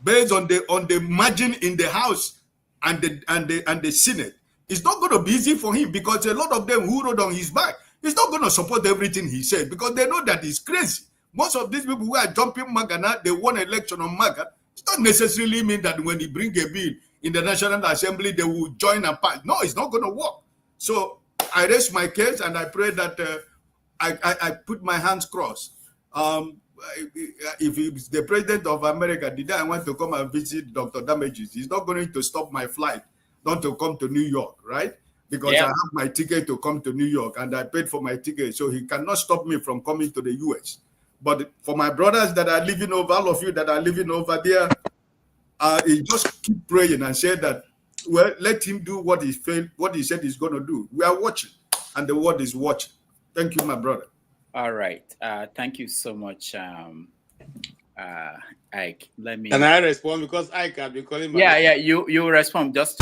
based on the margin in the House and the Senate, it's not going to be easy for him, because a lot of them who rode on his back, he's not going to support everything he said, because they know that he's crazy. Most of these people who are jumping MAGA now, they won election on MAGA. It doesn't necessarily mean that when he bring a bill in the National Assembly, they will join a party. No, it's not going to work. So I raise my case and I pray that I put my hands crossed. If he's the president of America, the day I want to come and visit Dr. Damages, he's not going to stop my flight not to come to New York, right? Because I have my ticket to come to New York and I paid for my ticket, so he cannot stop me from coming to the US. But for my brothers that are living over, all of you that are living over there, he just keep praying and say that, well, let him do what he said he's going to do. We are watching, and the world is watching. Thank you, my brother. All right. Thank you so much, Ike. Let me. Can I respond because Ike have been calling? Yeah. You respond just.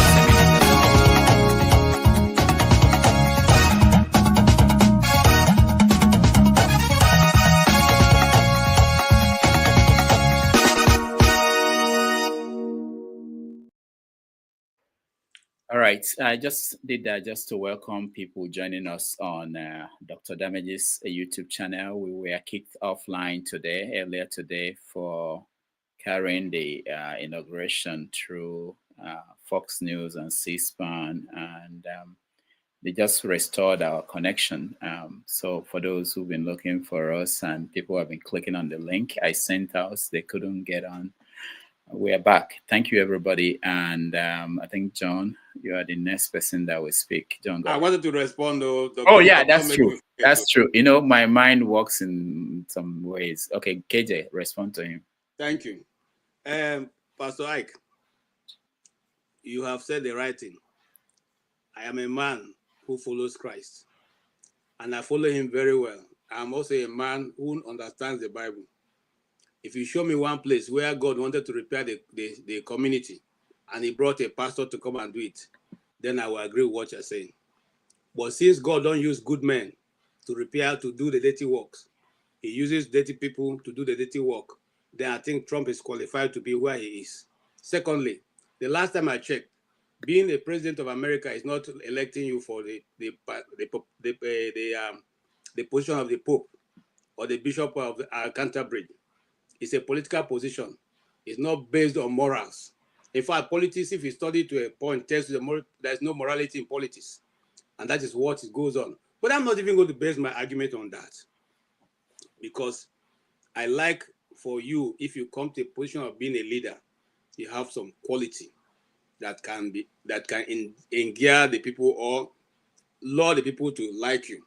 All right, I just did that just to welcome people joining us on Dr. Damage's YouTube channel. We were kicked offline earlier today, for carrying the inauguration through Fox News and C-SPAN, and they just restored our connection. So for those who've been looking for us and people have been clicking on the link I sent out, they couldn't get on. We are back. Thank you, everybody. And I think, John, you are the next person that will speak. John, go I ahead. wanted to respond, though. Oh, yeah, that's true. That's true. You know, my mind works in some ways. Okay, KJ, respond to him. Thank you. Pastor Ike, you have said the right thing. I am a man who follows Christ, and I follow him very well. I'm also a man who understands the Bible. If you show me one place where God wanted to repair the community and he brought a pastor to come and do it, then I will agree with what you're saying. But since God don't use good men to repair, to do the dirty works, he uses dirty people to do the dirty work, then I think Trump is qualified to be where he is. Secondly, the last time I checked, being a president of America is not electing you for the position of the Pope or the Bishop of Canterbury. It's a political position. It's not based on morals. In fact, politics, if you study to a point, tells you there's no morality in politics. And that is what goes on. But I'm not even going to base my argument on that. Because I like for you, if you come to a position of being a leader, you have some quality that can endear the people or lure the people to like you.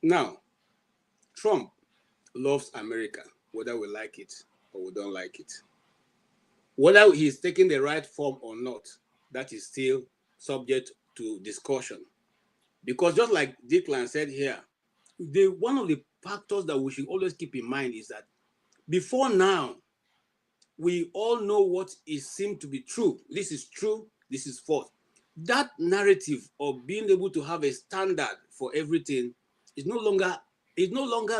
Now, Trump loves America, whether we like it or we don't like it. Whether he's taking the right form or not, that is still subject to discussion. Because just like Declan said here, one of the factors that we should always keep in mind is that before now, we all know what is seemed to be true. This is true, this is false. That narrative of being able to have a standard for everything is no longer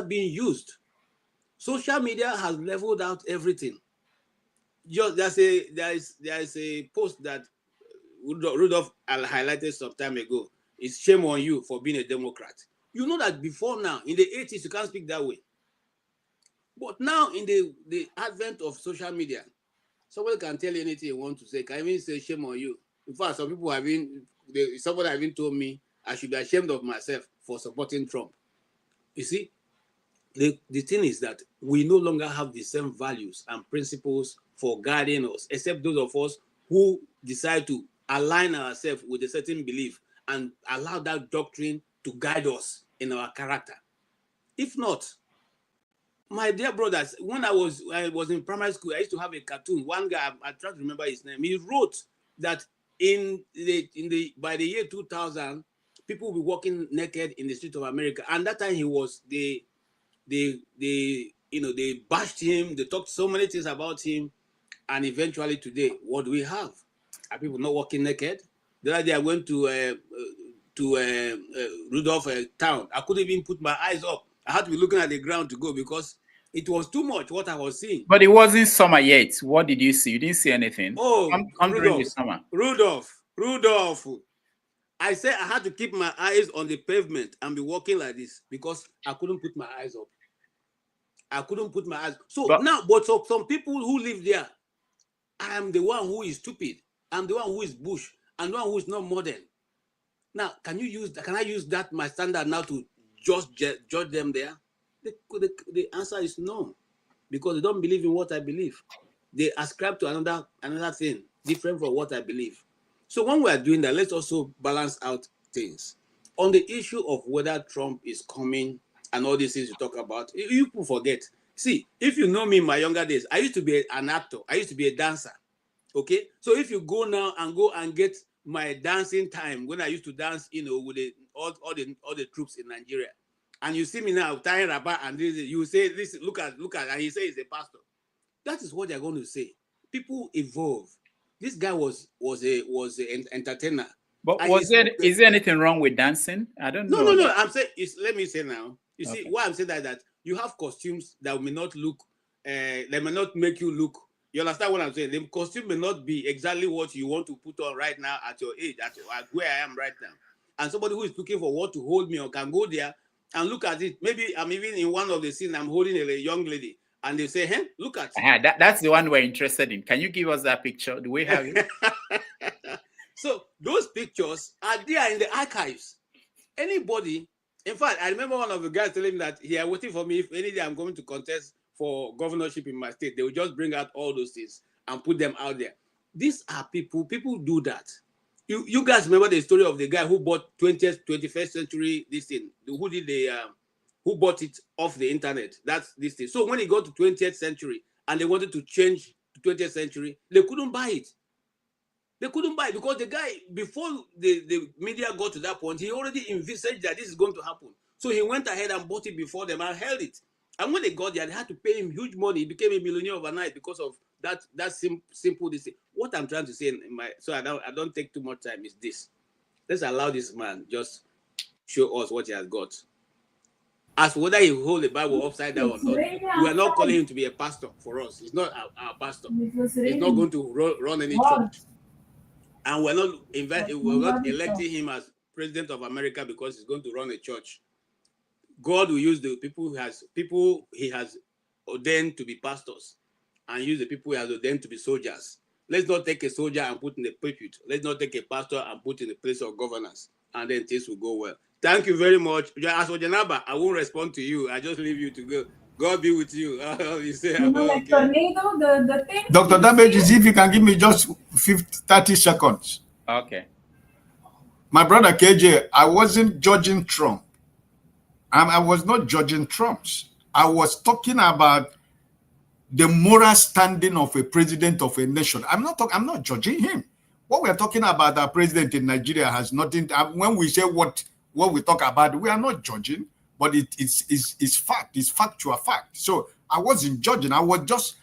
being used. Social media has leveled out everything. There is a post that Rudolph highlighted some time ago. It's shame on you for being a Democrat. You know that before now, in the 80s, you can't speak that way. But now, in the advent of social media, somebody can tell you anything you want to say. Can even say shame on you. In fact, some people somebody have even told me I should be ashamed of myself for supporting Trump. You see, the thing is that we no longer have the same values and principles for guiding us, except those of us who decide to align ourselves with a certain belief and allow that doctrine to guide us in our character. If not, my dear brothers, when I was in primary school, I used to have a cartoon. One guy, I try to remember his name. He wrote that by the year 2000, people will be walking naked in the streets of America. And that time he was they bashed him. They talked so many things about him, and eventually today, what do we have? Are people not walking naked? The other day I went to Rudolph town. I couldn't even put my eyes up. I had to be looking at the ground to go because it was too much what I was seeing. But it wasn't summer yet. What did you see? You didn't see anything. Oh, come during the summer. Rudolph. I said I had to keep my eyes on the pavement and be walking like this because I couldn't put my eyes up. I couldn't put my eyes. So But now, but so some people who live there, I am the one who is stupid. I'm the one who is bush. I'm the one who is not modern. Now, can I use that my standard now to just judge them there? The answer is no, because they don't believe in what I believe. They ascribe to another thing different from what I believe. So when we are doing that, let's also balance out things. On the issue of whether Trump is coming and all these things you talk about, you people forget. See, if you know me in my younger days, I used to be an actor. I used to be a dancer. Okay, so if you go now and go and get my dancing time when I used to dance, with all the troops in Nigeria, and you see me now tying rubber and this, you say this, look at, and he says he's a pastor. That is what they're going to say. People evolve. This guy was an entertainer. But is there anything wrong with dancing? I don't know. No. I'm saying, let me say now. You see, why I'm saying that you have costumes that may not look, they may not make you look. You understand what I'm saying? The costume may not be exactly what you want to put on right now at your age, at where I am right now. And somebody who is looking for what to hold me or can go there and look at it. Maybe I'm even in one of the scenes, I'm holding a young lady, and they say, hey, look at it. That's the one we're interested in. Can you give us that picture? Do we have it? So those pictures are there in the archives. Anybody, in fact, I remember one of the guys telling me that he are waiting for me if any day I'm going to contest for governorship in my state. They will just bring out all those things and put them out there. These are people do that. You guys remember the story of the guy who bought 21st century this thing, who bought it off the internet. That's this thing. So when he got to 20th century and they wanted to change to 20th century, they couldn't buy it. They couldn't buy it because the guy, before the media got to that point, he already envisaged that this is going to happen. So he went ahead and bought it before them and held it. And when they got there, they had to pay him huge money. He became a millionaire overnight because of that simple this thing. What I'm trying to say so I don't take too much time is this. Let's allow this man just show us what he has got. As for whether he hold the Bible upside down or not, we are not calling him to be a pastor for us. He's not our pastor. He's not going to run any church. And we're not electing him as president of America because he's going to run a church. God will use the people he has ordained to be pastors, and use the people he has ordained to be soldiers. Let's not take a soldier and put in the pulpit. Let's not take a pastor and put in the place of governance, and then things will go well. Thank you very much. As for Janaba, I won't respond to you. I just leave you to go. God be with you. You say, like tornado, the thing. Dr. Damage, if you can give me just 30 seconds. Okay. My brother KJ, I wasn't judging Trump. I was not judging Trump's. I was talking about the moral standing of a president of a nation. I'm not judging him. What we're talking about, our president in Nigeria has nothing. When we say what we talk about, we are not judging, but it's fact. It's factual fact. So I wasn't judging. I was just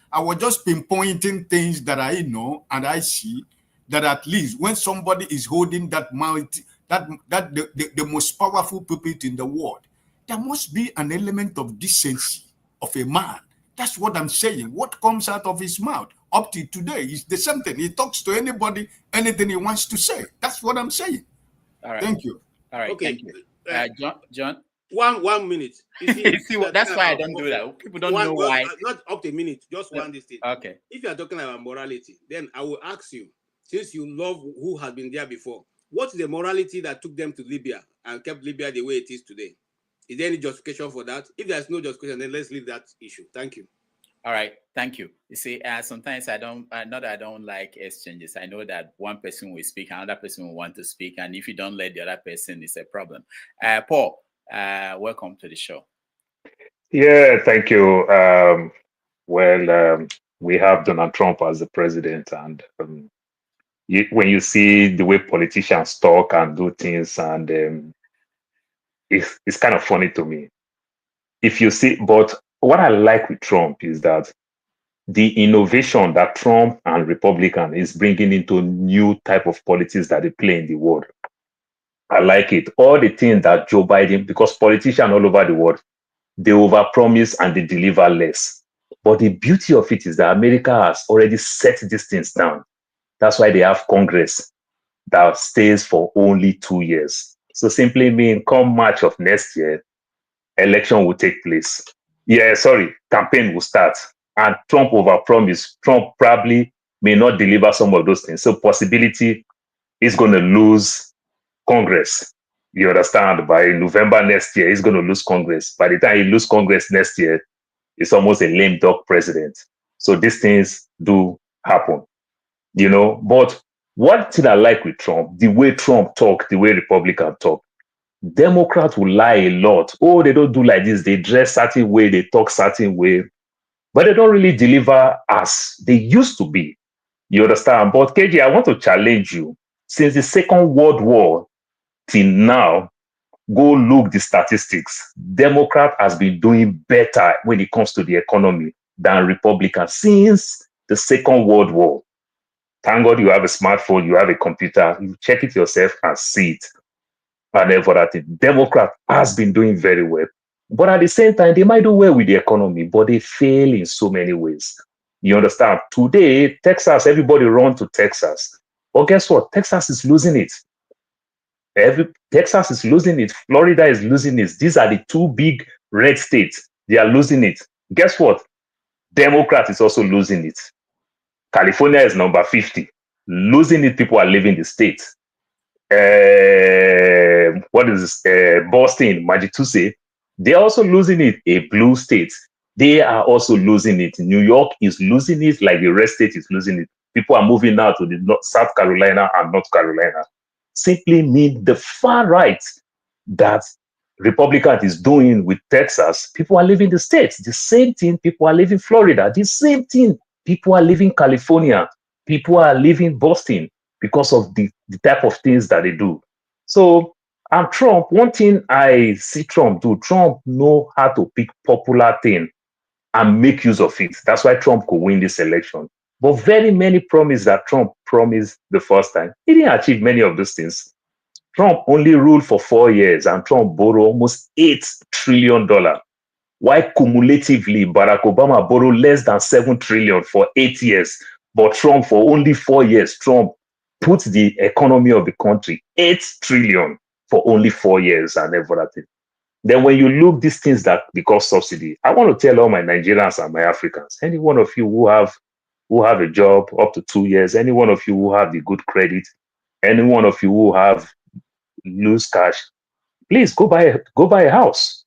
pinpointing things that I know and I see that at least when somebody is holding that the most powerful pulpit in the world, there must be an element of decency of a man. That's what I'm saying. What comes out of his mouth up to today is the same thing. He talks to anybody, anything he wants to say. That's what I'm saying. All right. Thank you. All right. Okay. Thank you. John? 1 minute. You see, that's why I don't do that. People don't know why. Not up to a minute. Just one this thing. Okay. If you are talking about morality, then I will ask you, since you love who has been there before, what's the morality that took them to Libya and kept Libya the way it is today? Is there any justification for that? If there's no justification, then let's leave that issue. Thank you. All right. Thank you. You see, sometimes I don't, not that I don't like exchanges. I know that one person will speak, another person will want to speak. And if you don't let the other person, it's a problem. Paul, welcome to the show. Yeah, thank you. We have Donald Trump as the president, and when you see the way politicians talk and do things, and it's kind of funny to me. If you see, but what I like with Trump is that the innovation that Trump and Republican is bringing into new type of politics that they play in the world. I like it. All the things that Joe Biden, because politicians all over the world, they overpromise and they deliver less. But the beauty of it is that America has already set these things down. That's why they have Congress that stays for only 2 years. So simply mean come March of next year, election will take place. yeah, sorry, campaign will start. And Trump overpromised. Trump probably may not deliver some of those things. So possibility is going to lose Congress. You understand? By November next year, he's going to lose Congress. By the time he loses Congress next year, it's almost a lame duck president. So these things do happen, you know. But one thing I like with Trump, the way Trump talk, the way Republicans talk, Democrats will lie a lot. Oh, they don't do like this. They dress certain way, they talk certain way, but they don't really deliver as they used to be. You understand? But KJ, I want to challenge you. Since the Second World War till now, go look the statistics. Democrat has been doing better when it comes to the economy than Republicans since the Second World War. Thank God you have a smartphone, you have a computer, you check it yourself and see it. And then for that, Democrat has been doing very well. But at the same time, they might do well with the economy, but they fail in so many ways. You understand? Today, Texas, everybody run to Texas. But guess what? Texas is losing it. Texas is losing it. Florida is losing it. These are the two big red states. They are losing it. Guess what? Democrat is also losing it. California is number 50. Losing it, people are leaving the state. What is this? Boston, Massachusetts, they're also losing it. A blue state, they are also losing it. New York is losing it, like the red state is losing it. People are moving now to the South Carolina and North Carolina. Simply mean the far right that Republican is doing with Texas. People are leaving the states. The same thing. People are leaving Florida. The same thing. People are leaving California. People are leaving Boston because of the type of things that they do. So, and Trump, one thing I see Trump do, Trump know how to pick popular thing and make use of it. That's why Trump could win this election. But very many promises that Trump promised the first time, he didn't achieve many of those things. Trump only ruled for 4 years and Trump borrowed almost $8 trillion. While cumulatively, Barack Obama borrowed less than 7 trillion for 8 years. But Trump, for only 4 years, Trump put the economy of the country 8 trillion for only 4 years and everything. Then when you look these things that because subsidy, I want to tell all my Nigerians and my Africans, any one of you who have a job up to 2 years, any one of you who have the good credit, any one of you who have loose cash, please go buy a house.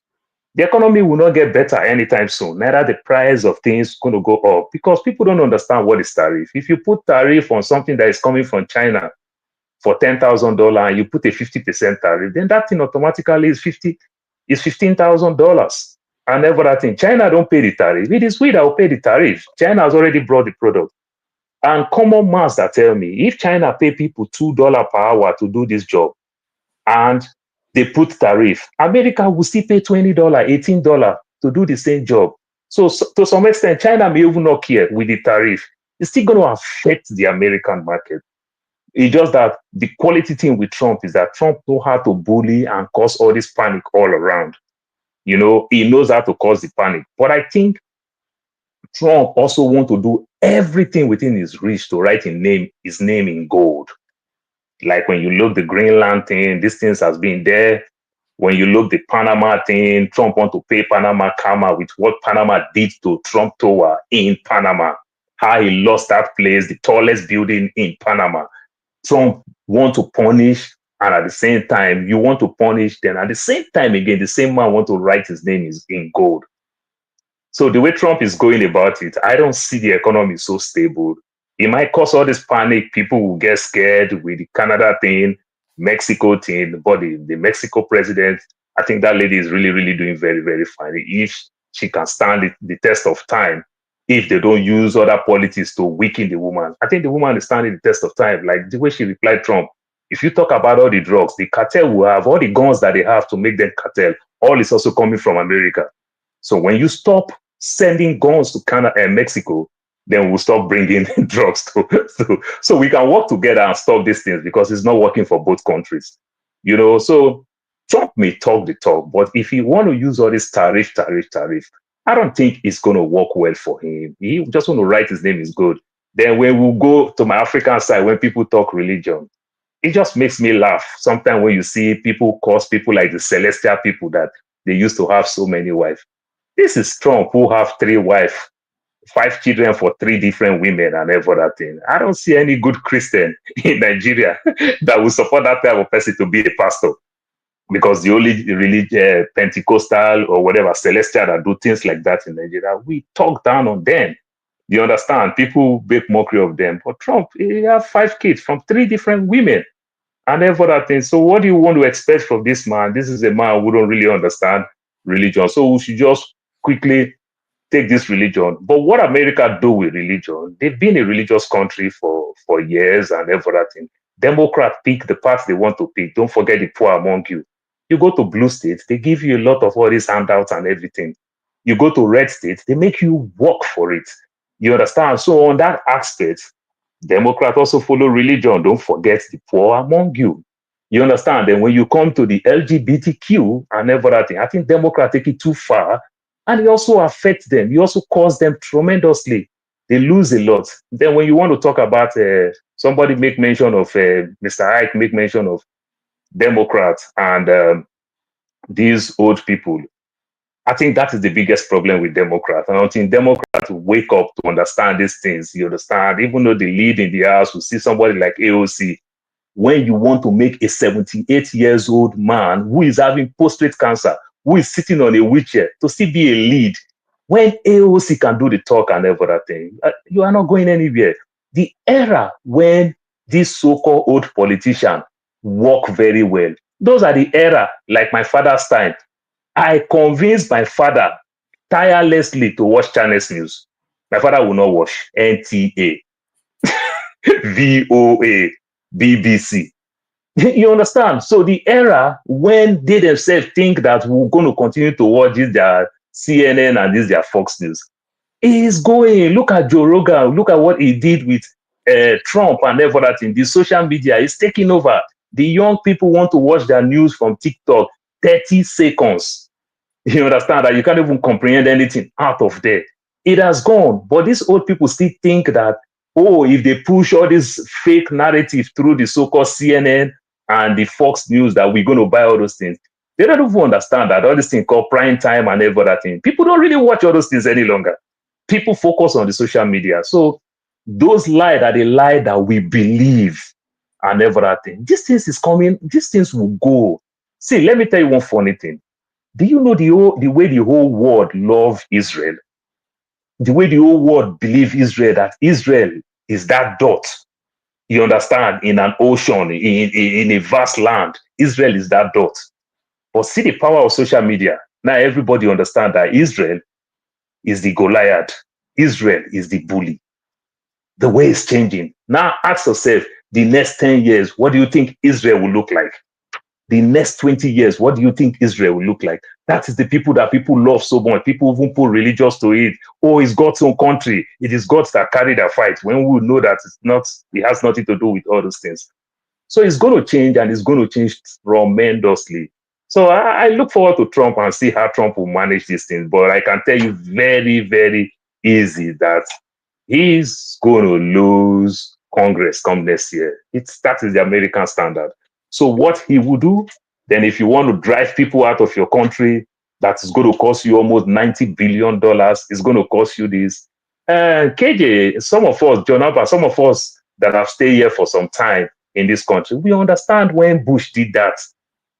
The economy will not get better anytime soon. Neither the price of things going to go up because people don't understand what is tariff. If you put tariff on something that is coming from China for $10,000 and you put a 50% tariff, then that thing automatically is $15,000. And everything. China don't pay the tariff. It is we that will pay the tariff. China has already brought the product. And common mass that tell me, if China pay people $2 per hour to do this job, and they put tariff, America will still pay $20, $18 to do the same job. So to some extent, China may even not care with the tariff. It's still going to affect the American market. It's just that the quality thing with Trump is that Trump knows how to bully and cause all this panic all around. You know, he knows how to cause the panic. But I think Trump also wants to do everything within his reach to write his name in gold. Like when you look the Greenland thing, these things has been there. When you look the Panama thing, Trump want to pay Panama karma with what Panama did to Trump Tower in Panama. How he lost that place, the tallest building in Panama. Trump want to punish, and at the same time, you want to punish, then at the same time again, the same man want to write his name in gold. So the way Trump is going about it, I don't see the economy so stable. It might cause all this panic. People will get scared with the Canada thing, Mexico thing. But the Mexico president, I think that lady is really, really doing very, very fine. If she can stand the test of time, if they don't use other politics to weaken the woman, I think the woman is standing the test of time. Like the way she replied Trump, if you talk about all the drugs, the cartel will have all the guns that they have to make them cartel. All is also coming from America. So when you stop sending guns to Canada and Mexico, then we'll stop bringing drugs so we can work together and stop these things because it's not working for both countries. You know, so Trump may talk the talk, but if he want to use all this tariff, I don't think it's going to work well for him. He just want to write his name is good. Then when we go to my African side, when people talk religion, it just makes me laugh. Sometimes when you see people curse people like the celestial people that they used to have so many wives. This is Trump who have 3 wives, 5 children for 3 different women and every other thing. I don't see any good Christian in Nigeria that will support that type of person to be a pastor, because the only religion, Pentecostal or whatever, celestial that do things like that in Nigeria, we talk down on them. You understand? People make mockery of them. But Trump, he have 5 kids from 3 different women and every other thing. So what do you want to expect from this man? This is a man who don't really understand religion. So we should just quickly take this religion. But what America do with religion, they've been a religious country for years and everything. Democrats pick the parts they want to pick. Don't forget the poor among you. You go to blue states, they give you a lot of all these handouts and everything. You go to red states, they make you work for it. You understand? So on that aspect, Democrats also follow religion. Don't forget the poor among you. You understand? And when you come to the LGBTQ and everything, I think Democrats take it too far, and it also affects them. You also cause them tremendously. They lose a lot. Then when you want to talk about somebody make mention of Mr. Ike, make mention of Democrats and these old people. I think that is the biggest problem with Democrats. And until Democrats wake up to understand these things, you understand, even though they lead in the house, we see somebody like AOC, when you want to make a 78 years old man who is having prostate cancer, who is sitting on a wheelchair to still be a lead, when AOC can do the talk and everything, you are not going anywhere. The era when these so-called old politicians work very well, those are the era, like my father's time. I convinced my father tirelessly to watch Channels News. My father will not watch NTA, VOA, BBC. You understand? So the era when they themselves think that we're going to continue to watch this their CNN and this their Fox News is going. Look at Joe Rogan. Look at what he did with Trump and everything. The social media is taking over. The young people want to watch their news from TikTok, 30 seconds. You understand that you can't even comprehend anything out of there. It has gone. But these old people still think that, oh, if they push all this fake narrative through the so-called CNN and the Fox News that we're going to buy all those things, they don't even understand that all this thing called prime time and everything. People don't really watch all those things any longer. People focus on the social media. So those lies are the lie that we believe and everything. These things is coming. These things will go. See, let me tell you one funny thing. Do you know the way the whole world love Israel? The way the whole world believe Israel, that Israel is that dot, you understand, in an ocean, in a vast land. Israel is that dot. But see the power of social media. Now everybody understand that Israel is the Goliath. Israel is the bully. The way is changing. Now ask yourself, the next 10 years, what do you think Israel will look like? The next 20 years, what do you think Israel will look like? That is the people that people love so much. People even put religious to it. Oh, it's God's own country. It is God that carry the fight. When we know that it's not, it has nothing to do with all those things. So it's going to change, and it's going to change tremendously. So I look forward to Trump and see how Trump will manage these things. But I can tell you very, very easy that he's going to lose Congress come next year. That is the American standard. So what he will do, then if you want to drive people out of your country, that is going to cost you almost $90 billion. It's going to cost you this. KJ, some of us, John Alba, some of us that have stayed here for some time in this country, we understand when Bush did that.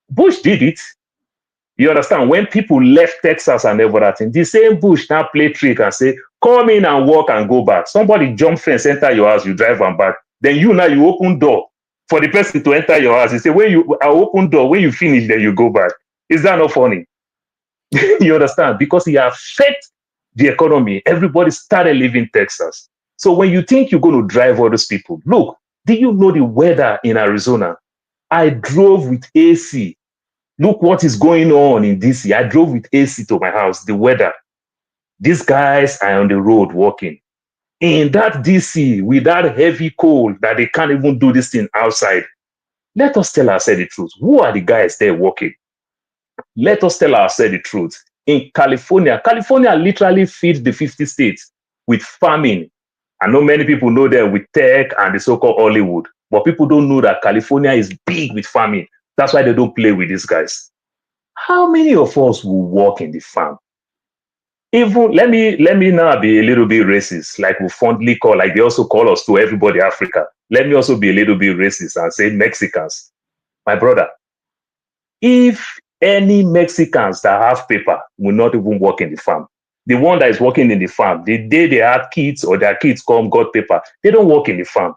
Bush did it. You understand? When people left Texas and everything, the same Bush now play trick and say, come in and walk and go back. Somebody jump fence, enter your house, you drive and back. Then you open door for the person to enter your house. You say, I open door, when you finish, then you go back. Is that not funny? You understand? Because it affects the economy. Everybody started leaving Texas. So when you think you're going to drive all those people, look, do you know the weather in Arizona? I drove with AC. Look what is going on in DC. I drove with AC to my house, the weather. These guys are on the road working. In that DC, with that heavy cold that they can't even do this thing outside. Let us tell ourselves the truth. Who are the guys there working? Let us tell ourselves the truth. In California literally feeds the 50 states with farming. I know many people know that with tech and the so-called Hollywood, but people don't know that California is big with farming. That's why they don't play with these guys. How many of us will work in the farm? Even let me now be a little bit racist, like we fondly call, like they also call us to everybody Africa. Let me also be a little bit racist and say Mexicans. My brother, if any Mexicans that have paper will not even work in the farm, the one that is working in the farm, the day they have kids or their kids come got paper, they don't work in the farm.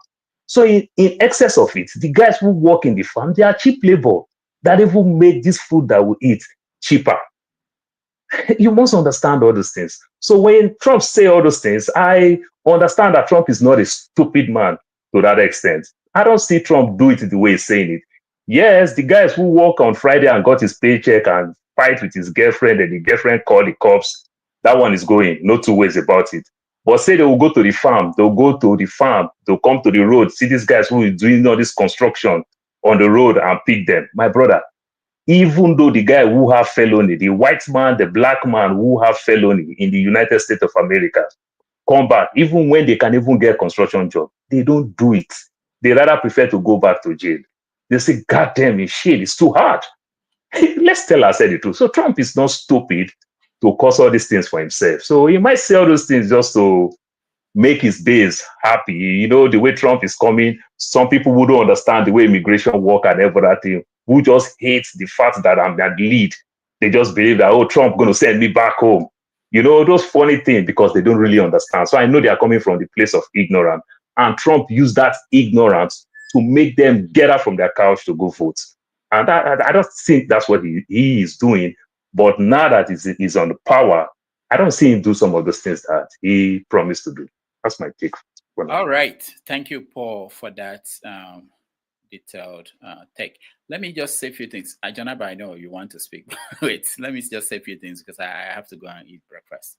So in excess of it, the guys who work in the farm, they are cheap labor that even make this food that we eat cheaper. You must understand all those things. So when Trump say all those things, I understand that Trump is not a stupid man to that extent. I don't see Trump do it the way he's saying it. Yes, the guys who work on Friday and got his paycheck and fight with his girlfriend and the girlfriend call the cops, that one is going, no two ways about it. But say they will go to the farm, they'll go to the farm, they'll come to the road, see these guys who is doing all this construction on the road and pick them. My brother, even though the guy who have felony, the white man, the black man who have felony in the United States of America, come back, even when they can even get construction job, they don't do it. They rather prefer to go back to jail. They say, God damn it, shit, it's too hard. Let's tell ourselves the truth. So Trump is not stupid to cause all these things for himself. So he might say all those things just to make his base happy. You know, the way Trump is coming, some people who don't understand the way immigration work and every other thing, who just hate the fact that I'm their lead. They just believe that, oh, Trump going to send me back home. You know, those funny things because they don't really understand. So I know they are coming from the place of ignorance. And Trump used that ignorance to make them get up from their couch to go vote. And I don't think that's what he is doing. But now that he's on the power, I don't see him do some of those things that he promised to do. That's my take. All right. Thank you, Paul, for that detailed take. Let me just say a few things. Janaba, I know you want to speak. Wait, let me just say a few things because I have to go and eat breakfast.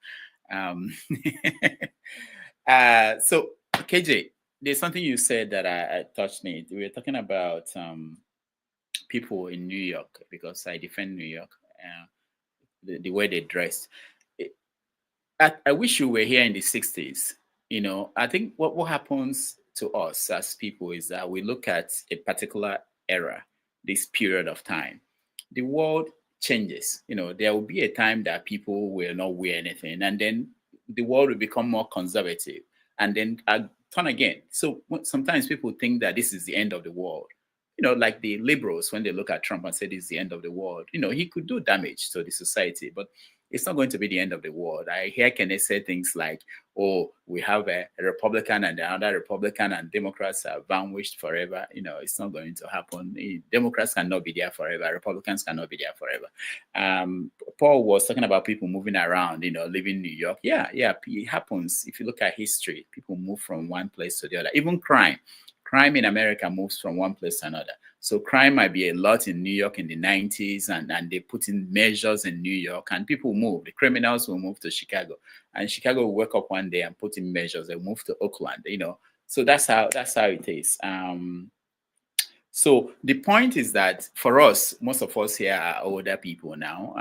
So, KJ, there's something you said that I touched me. We were talking about people in New York because I defend New York, the way they dress. I wish you were here in the 60s. You know, I think what happens to us as people is that we look at a particular era, this period of time. The world changes. You know, there will be a time that people will not wear anything, and then the world will become more conservative, and then turn again. So sometimes people think that this is the end of the world. You know, like the liberals, when they look at Trump and say this is the end of the world, you know, he could do damage to the society, but it's not going to be the end of the world. I hear Kenneth say things like, oh, we have a Republican and another Republican and Democrats are vanquished forever. You know, it's not going to happen. Democrats cannot be there forever. Republicans cannot be there forever. Paul was talking about people moving around, you know, living in New York. Yeah, it happens. If you look at history, people move from one place to the other. Even crime in America moves from one place to another. So crime might be a lot in New York in the 90s, and they put in measures in New York, and people move. The criminals will move to Chicago, and Chicago will wake up one day and put in measures. They move to Oakland, you know. So that's how it is. So the point is that for us, most of us here are older people now.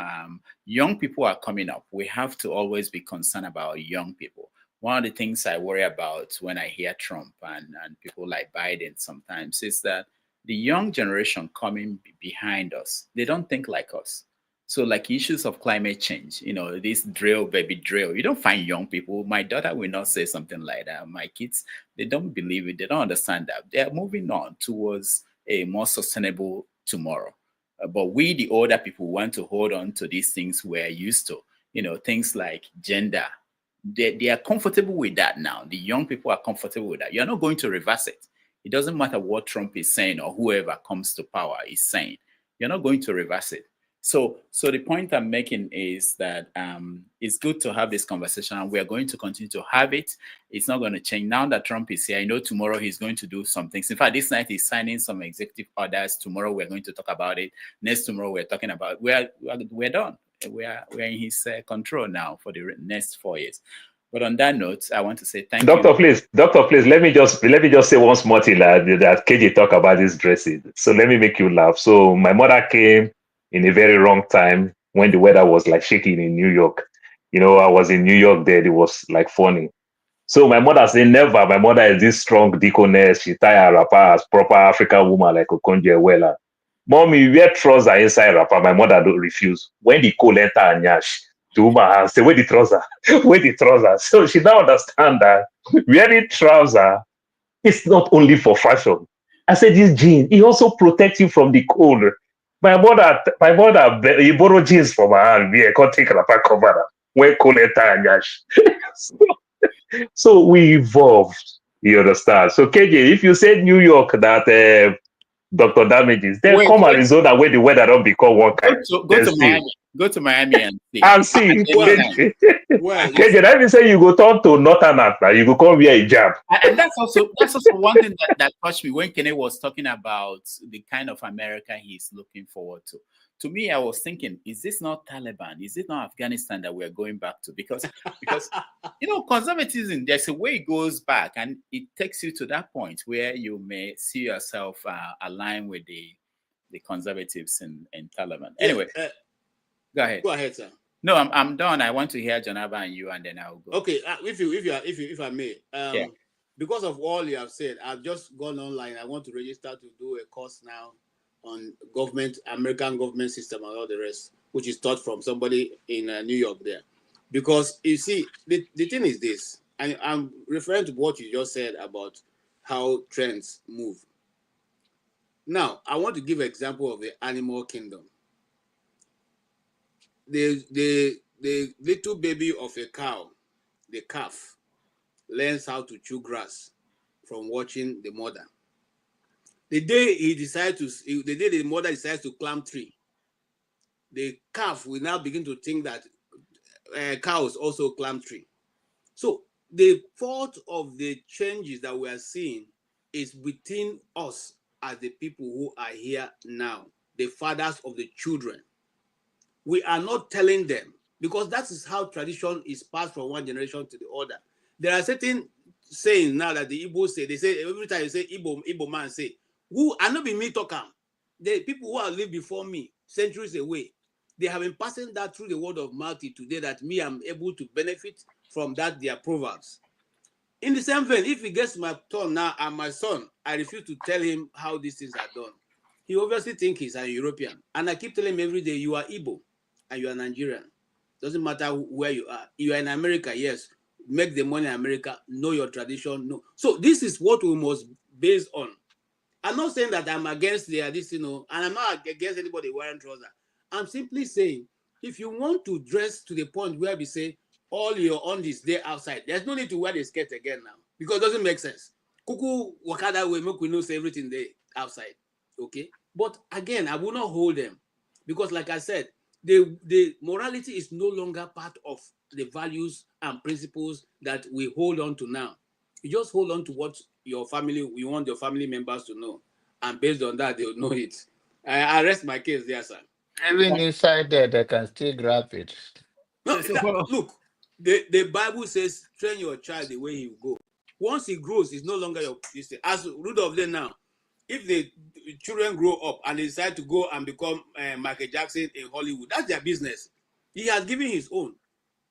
Young people are coming up. We have to always be concerned about young people. One of the things I worry about when I hear Trump and people like Biden sometimes is that the young generation coming behind us, they don't think like us. So like issues of climate change, you know, this drill, baby drill, you don't find young people. My daughter will not say something like that. My kids, they don't believe it. They don't understand that. They're moving on towards a more sustainable tomorrow. But we, the older people, want to hold on to these things we're used to, you know, things like gender. They are comfortable with that now. The young people are comfortable with that. You're not going to reverse it. It doesn't matter what Trump is saying or whoever comes to power is saying. You're not going to reverse it. So the point I'm making is that it's good to have this conversation, and we're going to continue to have it. It's not going to change. Now that Trump is here, I know tomorrow he's going to do some things. In fact, this night he's signing some executive orders. Tomorrow we're going to talk about it. Next tomorrow we're talking about we're done. We're in his control now for the next 4 years. But on that note, I want to say thank you. Doctor, please, let me just say one small thing that KJ talk about this dressing. So let me make you laugh. So my mother came in a very wrong time when the weather was like shaking in New York. You know, I was in New York there. It was like funny. So my mother said, never. My mother is this strong deaconess. She tie her wrapper as proper African woman like Okonjo Iweala. Mommy, wear trouser inside wrapper. My mother don't refuse. When the cold enter her nyash, to woman and say, where the trouser? Where the trouser? So she now understand that wearing trouser is not only for fashion. I said, this jeans, it also protects you from the cold. My mother, he borrowed jeans from her hand. We can't take a cover her when cold enter and yash. So we evolved. You understand? So KJ, if you said New York that Dr. Damages, then Wait, come wait. Arizona where the weather don't become one Go kind. to Then see. Miami. Go to Miami and see. And see, At any time. KJ, let me say you go turn to Northern Atlanta, you go come wear a jab. And that's also one thing that touched me when Kene was talking about the kind of America he's looking forward to. To me, I was thinking, is this not Taliban? Is it not Afghanistan that we're going back to? Because you know, conservatism, there's a way it goes back, and it takes you to that point where you may see yourself aligned with the conservatives in Taliban. Anyway, go ahead. Go ahead, sir. No, I'm done. I want to hear Jonaba and you, and then I'll go. Okay, if I may, Yeah. Because of all you have said, I've just gone online. I want to register to do a course now on American government system and all the rest, which is taught from somebody in New York there. Because you see, the thing is this, and I'm referring to what you just said about how trends move. Now, I want to give an example of the animal kingdom. The little baby of a cow, the calf, learns how to chew grass from watching the mother. The day the mother decides to climb tree, the calf will now begin to think that cows also climb tree. So the fault of the changes that we are seeing is within us as the people who are here now, the fathers of the children. We are not telling them, because that is how tradition is passed from one generation to the other. There are certain sayings now that the Igbo say. They say every time you say Igbo man say, who I not be me talking. The people who have lived before me centuries away, they have been passing that through the word of mouth today, that me I'm able to benefit from that their proverbs. In the same vein, if it gets my turn now and my son, I refuse to tell him how these things are done. He obviously thinks he's a European, and I keep telling him every day, you are Igbo and you are Nigerian. Doesn't matter where you are. You are in America, yes. Make the money in America. Know your tradition. No. So this is what we must base on. I'm not saying that I'm against this, and I'm not against anybody wearing trousers. I'm simply saying, if you want to dress to the point where we say all your undies there outside, there's no need to wear the skirt again now, because it doesn't make sense. Kuku wakada way make we know say everything there outside. Okay, but again, I will not hold them, because like I said, the morality is no longer part of the values and principles that we hold on to now. You just hold on to what you want your family members to know, and based on that, they'll know it. I rest my case there, sir. Even inside there, they can still grab it. No, look, the Bible says, train your child the way he will go. Once he grows, it's no longer your sister. As Rudolph then now, if the children grow up and they decide to go and become Michael Jackson in Hollywood, that's their business. He has given his own.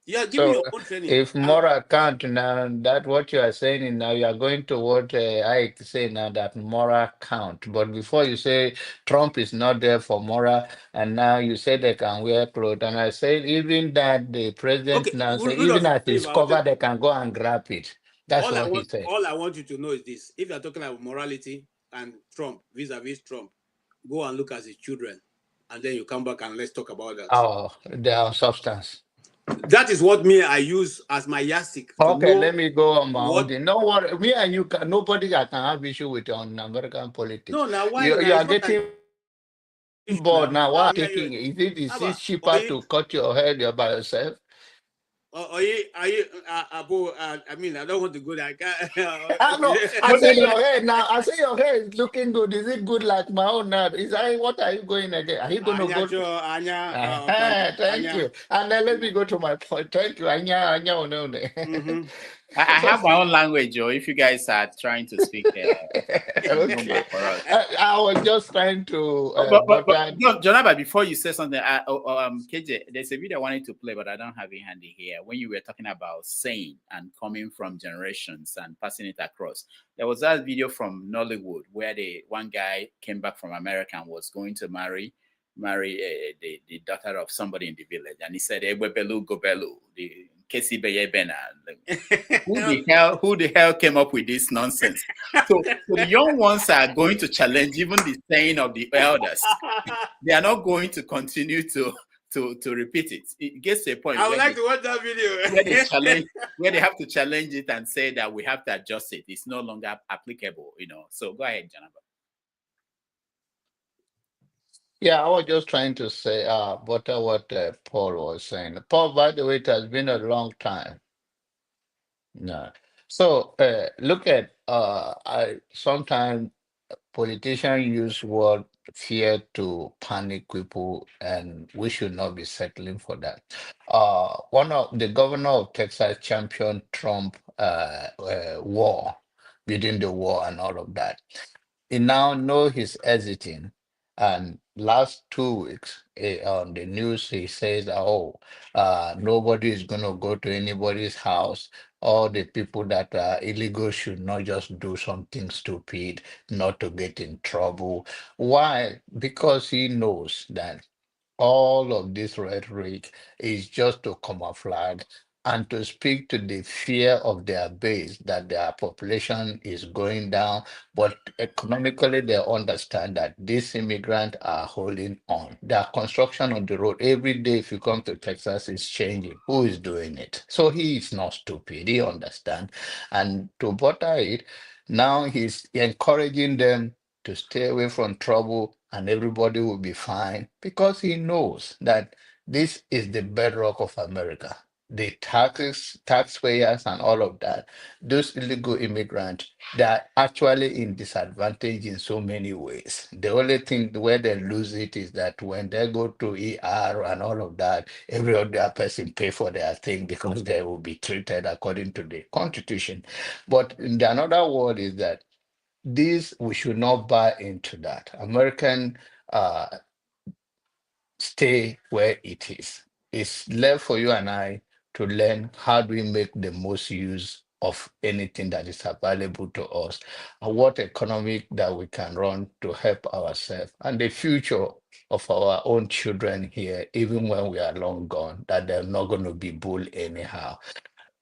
You are giving So your own training. if moral count now, that what you are saying is now you are going to what I say now, that moral count. But before you say Trump is not there for moral, and now you say they can wear clothes, and I said even that the president now say even as it's covered, they can go and grab it. That's what he said. All I want you to know is this: if you are talking about morality and Trump vis-a-vis Trump, go and look at his children, and then you come back and let's talk about that. Oh, they are substance. That is what I use as my yardstick. Okay, let me go on my own thing. No worry, me and you can, nobody can have issue with on American politics. No, now why you are getting bored now. Why taking is it cheaper to cut your hair by yourself? I mean, I don't want to go there. I say your hair now. I say your hair is looking good. Is it good like my own now? What are you going again? Are you going to go? Thank you. And then let me go to my point. Thank you. I have my own language, Joe. If you guys are trying to speak, okay. I was just trying to. But Jonaba, before you say something, KJ, there's a video I wanted to play, but I don't have it handy here. When you were talking about saying and coming from generations and passing it across, there was that video from Nollywood where one guy came back from America and was going to marry marry the daughter of somebody in the village, and he said, "Ebebelu gobelu." The Kesi Beyebena. Who the hell came up with this nonsense? So the young ones are going to challenge even the saying of the elders. They are not going to continue to repeat it. It gets to a point. I would like to watch that video. where they have to challenge it and say that we have to adjust it. It's no longer applicable, So go ahead, Janaba. Yeah, I was just trying to say, what Paul was saying. Paul, by the way, it has been a long time. No. So look at I sometimes politicians use word fear to panic people, and we should not be settling for that. One of the governor of Texas championed Trump war, building the wall and all of that. He now know he's exiting. And last 2 weeks on the news, he says, "Oh, nobody is going to go to anybody's house. All the people that are illegal should not just do something stupid, not to get in trouble." Why? Because he knows that all of this rhetoric is just to camouflage and to speak to the fear of their base that their population is going down. But economically, they understand that these immigrants are holding on. Their construction on the road every day, if you come to Texas, is changing. Who is doing it? So he is not stupid. He understands. And to butter it, now he's encouraging them to stay away from trouble and everybody will be fine because he knows that this is the bedrock of America. The taxpayers, and all of that, those illegal immigrants, they are actually in disadvantage in so many ways. The only thing where they lose it is that when they go to ER and all of that, every other person pay for their thing because they will be treated according to the Constitution. But the another word is that this we should not buy into that. American uh, stay where it is. It's left for you and I to learn how do we make the most use of anything that is available to us, and what economic that we can run to help ourselves and the future of our own children here, even when we are long gone, that they're not going to be bullied anyhow.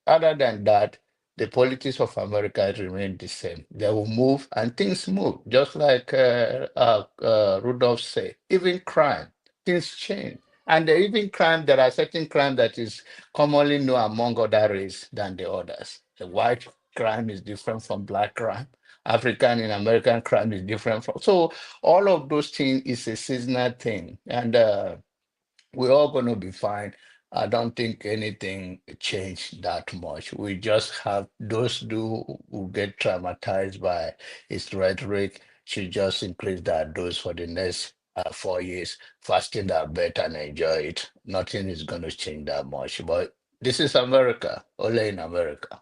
Other than that, the politics of America remain the same. They will move and things move, just like Rudolph said. Even crime, things change. And even crime, there are certain crime that is commonly known among other race than the others. The white crime is different from black crime. African and American crime is different from. So all of those things is a seasonal thing. And we're all going to be fine. I don't think anything changed that much. We just have those who get traumatized by his rhetoric should just increase their dose for the next 4 years, fasting their bet and enjoy it. Nothing is going to change that much. But this is America, only in America.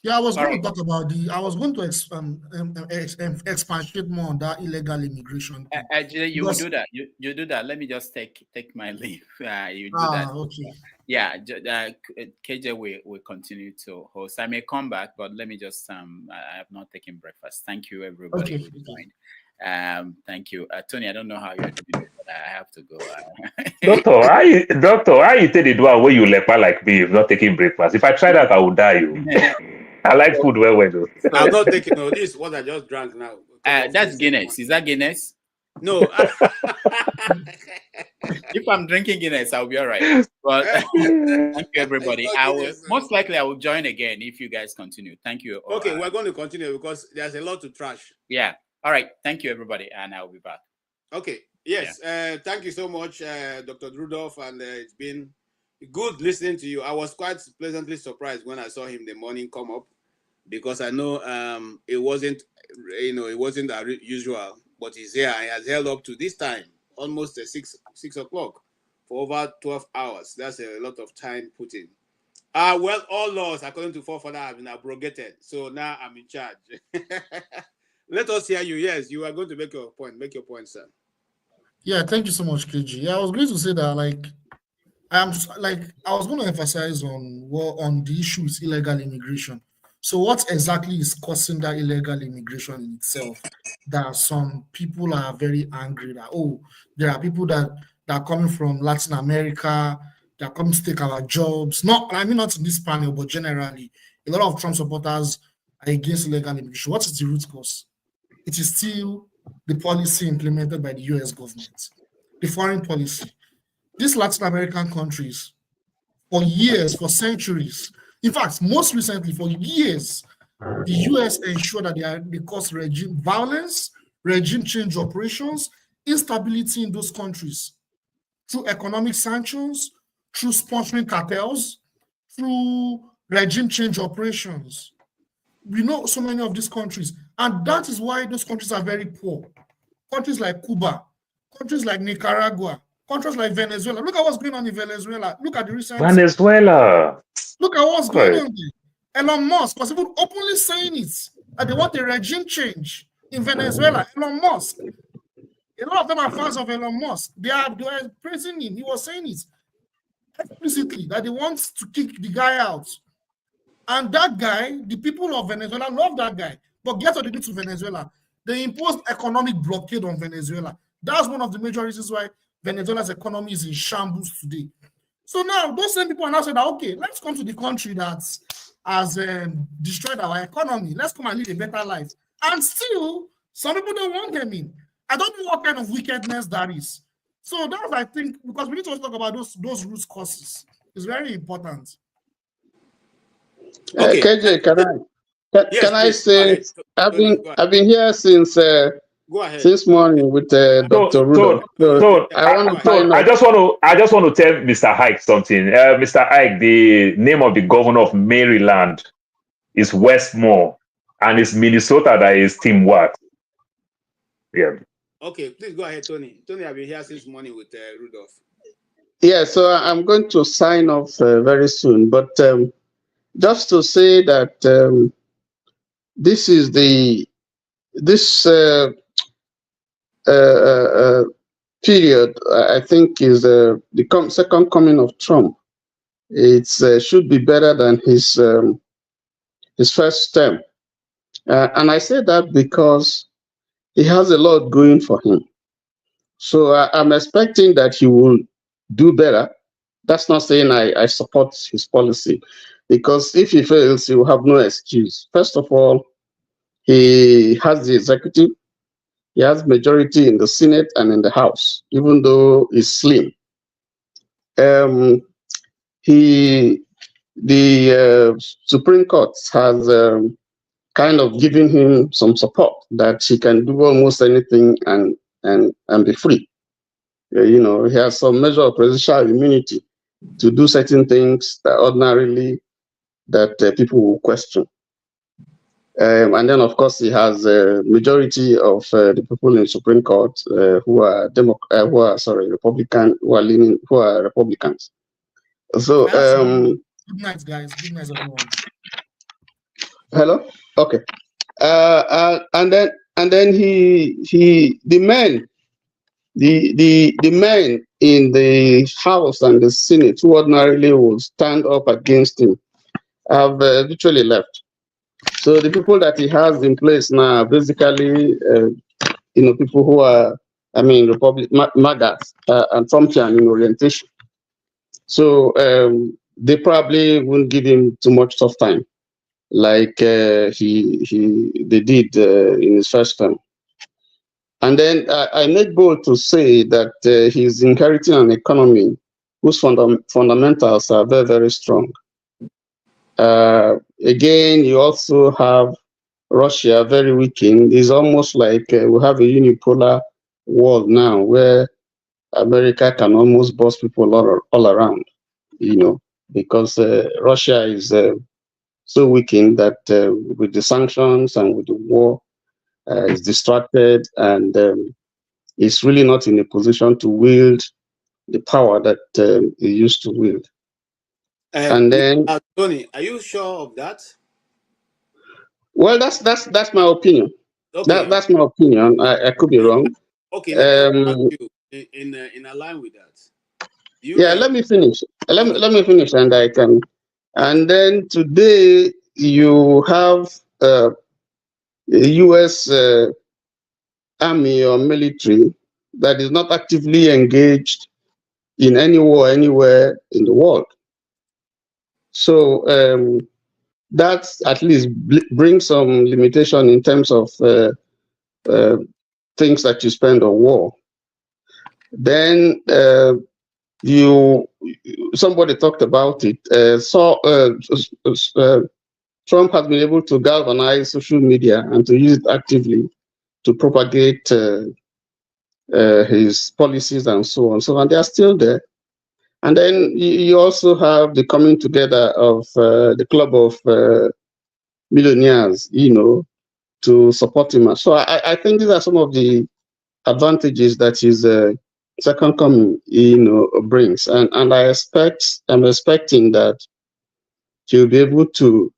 Yeah, I was going to talk about I was going to expatiate more on that illegal immigration thing. Actually, you will do that. You do that. Let me just take my leave. You do that. Okay. Yeah, KJ will continue to host. I may come back, but let me just I have not taken breakfast. Thank you, everybody who joined. Thank you, Tony. I don't know how you're doing, but I have to go. Doctor, how you take the one where you leper like me if not taking breakfast? If I try that, I will die. I like food well. Though. I'm not taking no. This is what I just drank now. That's Guinness. Is that Guinness? No. If I'm drinking Guinness, I'll be all right. But thank you, everybody. Most likely I will join again if you guys continue. Thank you. Okay, we're going to continue because there's a lot to trash. Yeah. All right. Thank you, everybody, and I'll be back. Okay. Yes. Yeah. Thank you so much, Dr. Rudolph, and it's been good listening to you. I was quite pleasantly surprised when I saw him the morning come up, because I know it wasn't usual, but he's here and he has held up to this time, almost 6 o'clock, for over 12 hours. That's a lot of time put in. Well, all laws according to forefather have been abrogated, so now I'm in charge. Let us hear you. Yes, you are going to make your point. Make your point, sir. Yeah, thank you so much, KG. Yeah, I was going to say that I was going to emphasize on the issue with illegal immigration. So what exactly is causing that illegal immigration in itself? That some people are very angry that, oh, there are people that are coming from Latin America, that are coming to take our jobs. Not in this panel, but generally, a lot of Trump supporters are against illegal immigration. What is the root cause? It is still the policy implemented by the US government, the foreign policy. These Latin American countries, for years, for centuries, in fact, most recently, for years, the US ensured that they cause regime violence, regime change operations, instability in those countries through economic sanctions, through sponsoring cartels, through regime change operations. We know so many of these countries, and that is why those countries are very poor. Countries like Cuba, countries like Nicaragua, countries like Venezuela. Look at what's going on in Venezuela. Look at the recent... Venezuela. Look at what's going on there. Elon Musk was even openly saying it, that they want a regime change in Venezuela. Elon Musk. A lot of them are fans of Elon Musk. They are praising him. He was saying it explicitly, that they want to kick the guy out. And that guy, the people of Venezuela love that guy. But guess what they did to Venezuela? They imposed economic blockade on Venezuela. That's one of the major reasons why Venezuela's economy is in shambles today. So now, those same people are now saying that, okay, let's come to the country that has destroyed our economy. Let's come and live a better life. And still, some people don't want them in. I don't know what kind of wickedness that is. So that's, I think, because we need to talk about those root causes. It's very important. Okay. KJ, can I say, I've been here since morning with Dr. Rudolph. I just want to tell Mr. Ike something. Mr. Ike, the name of the governor of Maryland is Westmore, and it's Minnesota that is Tim Watts. Yeah. Okay, please go ahead, Tony. Tony, I've been here since morning with Rudolph. Yeah, so I'm going to sign off very soon, but just to say that this is period, I think, is the second coming of Trump. It should be better than his first term. And I say that because he has a lot going for him. So I'm expecting that he will do better. That's not saying I support his policy, because if he fails, he will have no excuse. First of all, he has the executive. He has majority in the Senate and in the House, even though it's slim. The Supreme Court has kind of given him some support that he can do almost anything and be free. He has some measure of presidential immunity to do certain things that ordinarily people will question. And then, of course, he has a majority of the people in the Supreme Court who are Republican, who are Republicans. So, good night, guys. Good night, everyone. Hello. Okay. And then the men in the House and the Senate who ordinarily will stand up against him have literally left. So the people that he has in place now are basically, people who are, MAGAs and Trumpian in orientation. So they probably won't give him too much tough time, like they did in his first term. And then I make bold to say that he's inheriting an economy whose fundamentals are very, very strong. Again, you also have Russia very weakened. It's almost like we have a unipolar world now where America can almost boss people all around, because Russia is so weakened that with the sanctions and with the war, is distracted and is really not in a position to wield the power that he used to wield. And then, Tony, are you sure of that? Well, that's my opinion. Okay. That's my opinion. I could be wrong. Okay, let me ask you in line with that. Let me finish. Let me finish, and I can. And then today, you have a U.S. army or military that is not actively engaged in any war anywhere in the world. So that at least brings some limitation in terms of things that you spend on war. Then somebody talked about it. Trump has been able to galvanize social media and to use it actively to propagate his policies and so on. So, and they are still there. And then you also have the coming together of the club of millionaires, to support him. So I think these are some of the advantages that his second coming, brings. And I'm expecting that he'll be able to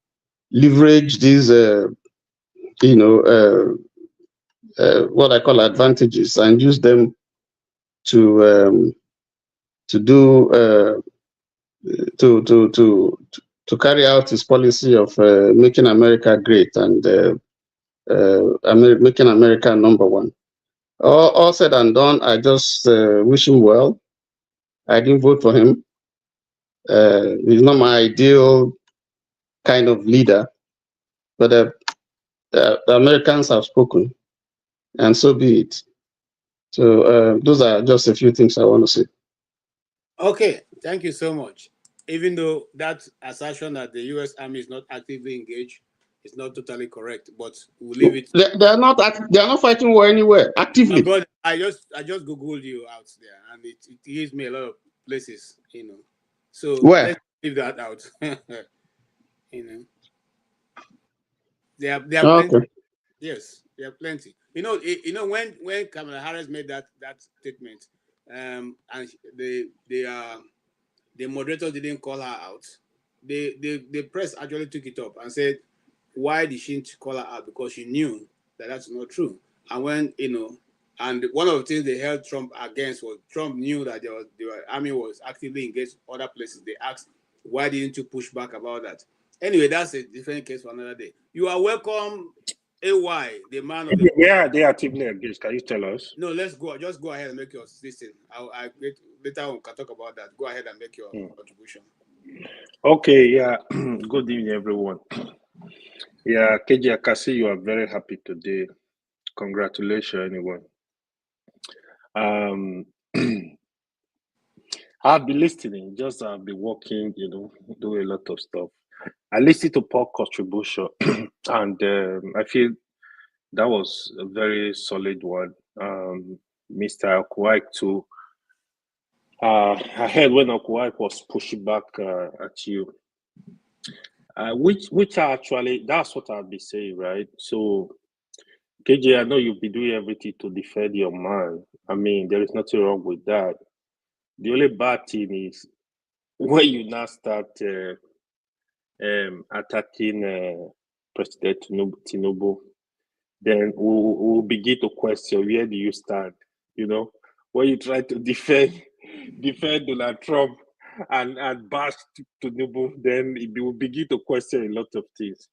leverage these, what I call advantages and use them to do to carry out his policy of making America great and making America number one. All said and done, I just wish him well. I didn't vote for him. He's not my ideal kind of leader, but the Americans have spoken, and so be it. So those are just a few things I want to say. Okay, thank you so much. Even though that assertion that the U.S. Army is not actively engaged is not totally correct, but we'll leave it. They are not fighting war anywhere actively. My brother, I just googled you out there, and it gives me a lot of places, So Where? let's leave that out. There are okay. plenty. Yes, there are plenty. When Kamala Harris made that statement, and the moderator didn't call her out. The press actually took it up and said, why did she call her out? Because she knew that that's not true. And when, and one of the things they held Trump against was Trump knew that the army was actively engaged in other places. They asked, why didn't you push back about that? Anyway, that's a different case for another day. You are welcome, AY, the man of the... Yeah, they are actively engaged. Can you tell us? No, let's go. Just go ahead and make your listen. Later we can talk about that. Go ahead and make your contribution. Okay, yeah. Good evening, everyone. Yeah, KJ, I can see you are very happy today. Congratulations, anyone. I've been listening, I've been working, do a lot of stuff. I listened to Paul's contribution, and I feel that was a very solid one. Mr. Okuwait too. I heard when Okuwait was pushing back at you, which actually, that's what I'll be saying, right? So, KJ, I know you'll be doing everything to defend your man. I mean, there is nothing wrong with that. The only bad thing is when you now start attacking President Tinubu, then we'll begin to question, where do you stand? When you try to defend Donald Trump and bash Tinubu, then we will begin to question a lot of things.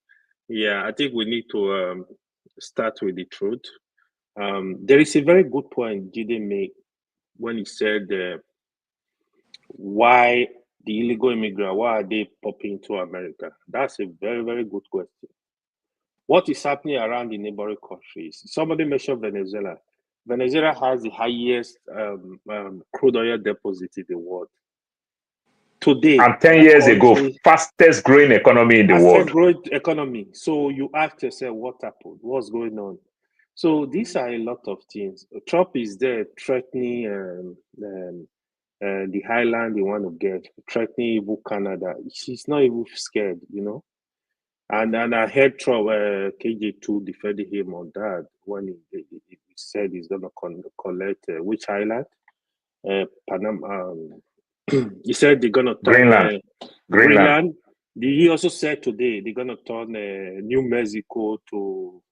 Yeah, I think we need to start with the truth. There is a very good point Jide made when he said, why the illegal immigrants, why are they popping to America? That's a very, very good question. What is happening around the neighboring countries? Somebody mentioned Venezuela. Venezuela has the highest crude oil deposit in the world. Today, and 10 years ago, fastest growing economy in the world. Fastest growing economy. So you ask yourself, what happened? What's going on? So these are a lot of things. Trump is there threatening the highland they want to get, threatening even Canada. She's not even scared, And I heard Trump, KJ2 defending him on that when he said he's going to collect which island? Panama. He said they're going to turn Greenland. He also said today they're going to turn New Mexico to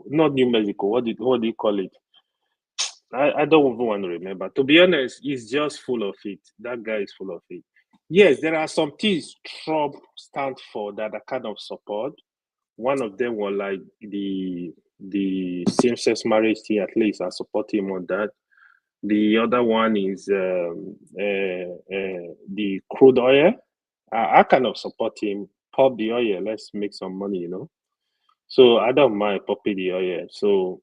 not New Mexico. What do you call it? I don't even want to remember. To be honest, he's just full of it. That guy is full of it. Yes, there are some things Trump stands for that I kind of support. One of them was like the same-sex marriage thing. At least I support him on that. The other one is the crude oil. I kind of support him. Pop the oil. Let's make some money, you know. So I don't mind popping the oil. So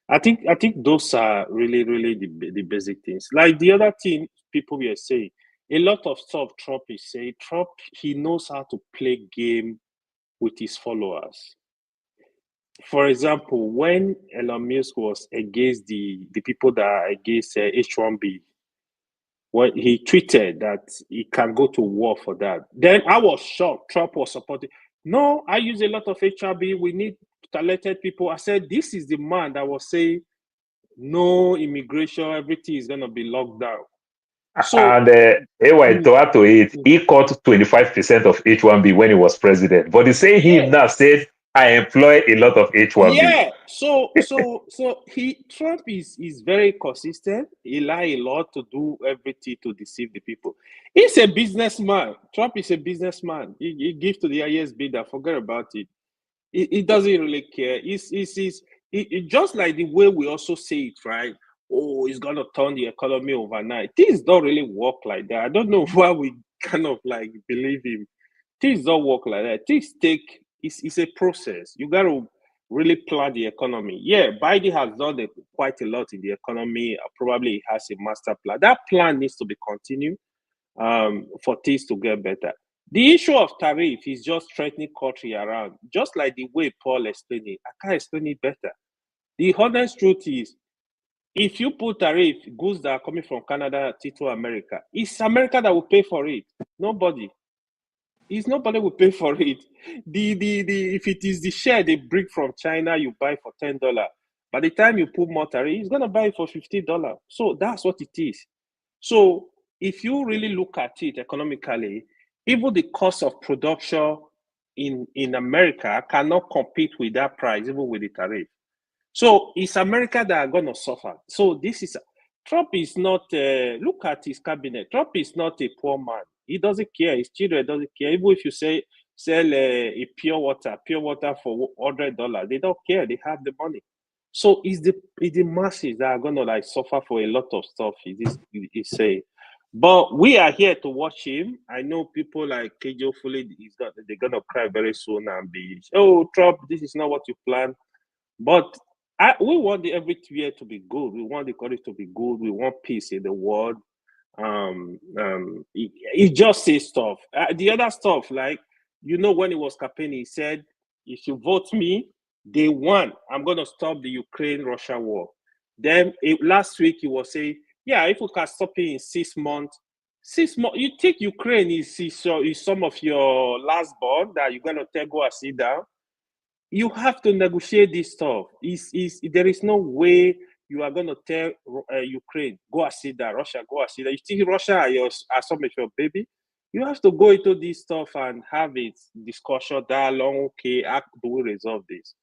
I think those are really the basic things. Like the other thing people were saying, a lot of stuff Trump is saying. Trump, he knows how to play game with his followers. For example, when Elon Musk was against the people that are against H1B, when he tweeted that he can go to war for that, then I was shocked. Trump was supporting. No, I use a lot of HRB. We need talented people. I said, this is the man that was saying no immigration, everything is going to be locked down. So, and to add to it, he cut 25% of H1B when he was president. But the same him now said, I employ a lot of H1B. yeah. So Trump is very consistent. He lie a lot to do everything to deceive the people. He's a businessman. Trump is a businessman. He gives to the highest bidder. Forget about it. He doesn't really care. He's just like the way we also say it, right? Oh, he's gonna turn the economy overnight. Things don't really work like that. I don't know why we kind of like believe him. Things don't work like that. Things take it's a process. You gotta really plan the economy. Yeah, Biden has done quite a lot in the economy. Probably he has a master plan. That plan needs to be continued for things to get better. The issue of tariff is just threatening country around, just like the way Paul explained it. I can't explain it better. The honest truth is, if you put tariff, goods that are coming from Canada to America, it's America that will pay for it. Nobody. It's nobody will pay for it. The if it is the share they bring from China, you buy for $10. By the time you put more tariff, it's gonna buy it for $50. So that's what it is. So if you really look at it economically, even the cost of production in America cannot compete with that price, even with the tariff. So it's America that are going to suffer. So this is Trump is not. Look at his cabinet. Trump is not a poor man. He doesn't care. His children doesn't care. Even if you say sell a pure water for $100, they don't care. They have the money. So it's the masses that are going to like suffer for a lot of stuff. He's saying. But we are here to watch him. I know people like KJ, hopefully they're going to cry very soon and be, oh, Trump, this is not what you planned. But we want everywhere to be good. We want the country to be good. We want peace in the world. He just says stuff. The other stuff, like, when he was campaigning, he said, if you vote me, day one, I'm going to stop the Ukraine-Russia war. Then last week, he was saying, yeah, if we can stop it in 6 months, 6 months, you think Ukraine is some of your last born that you're going to tell go and sit down? You have to negotiate this stuff. There is no way you are going to tell Ukraine, go and sit down, Russia, go and sit down. You think Russia are some of your baby? You have to go into this stuff and have it discussion, dialogue. Okay, how do we resolve this?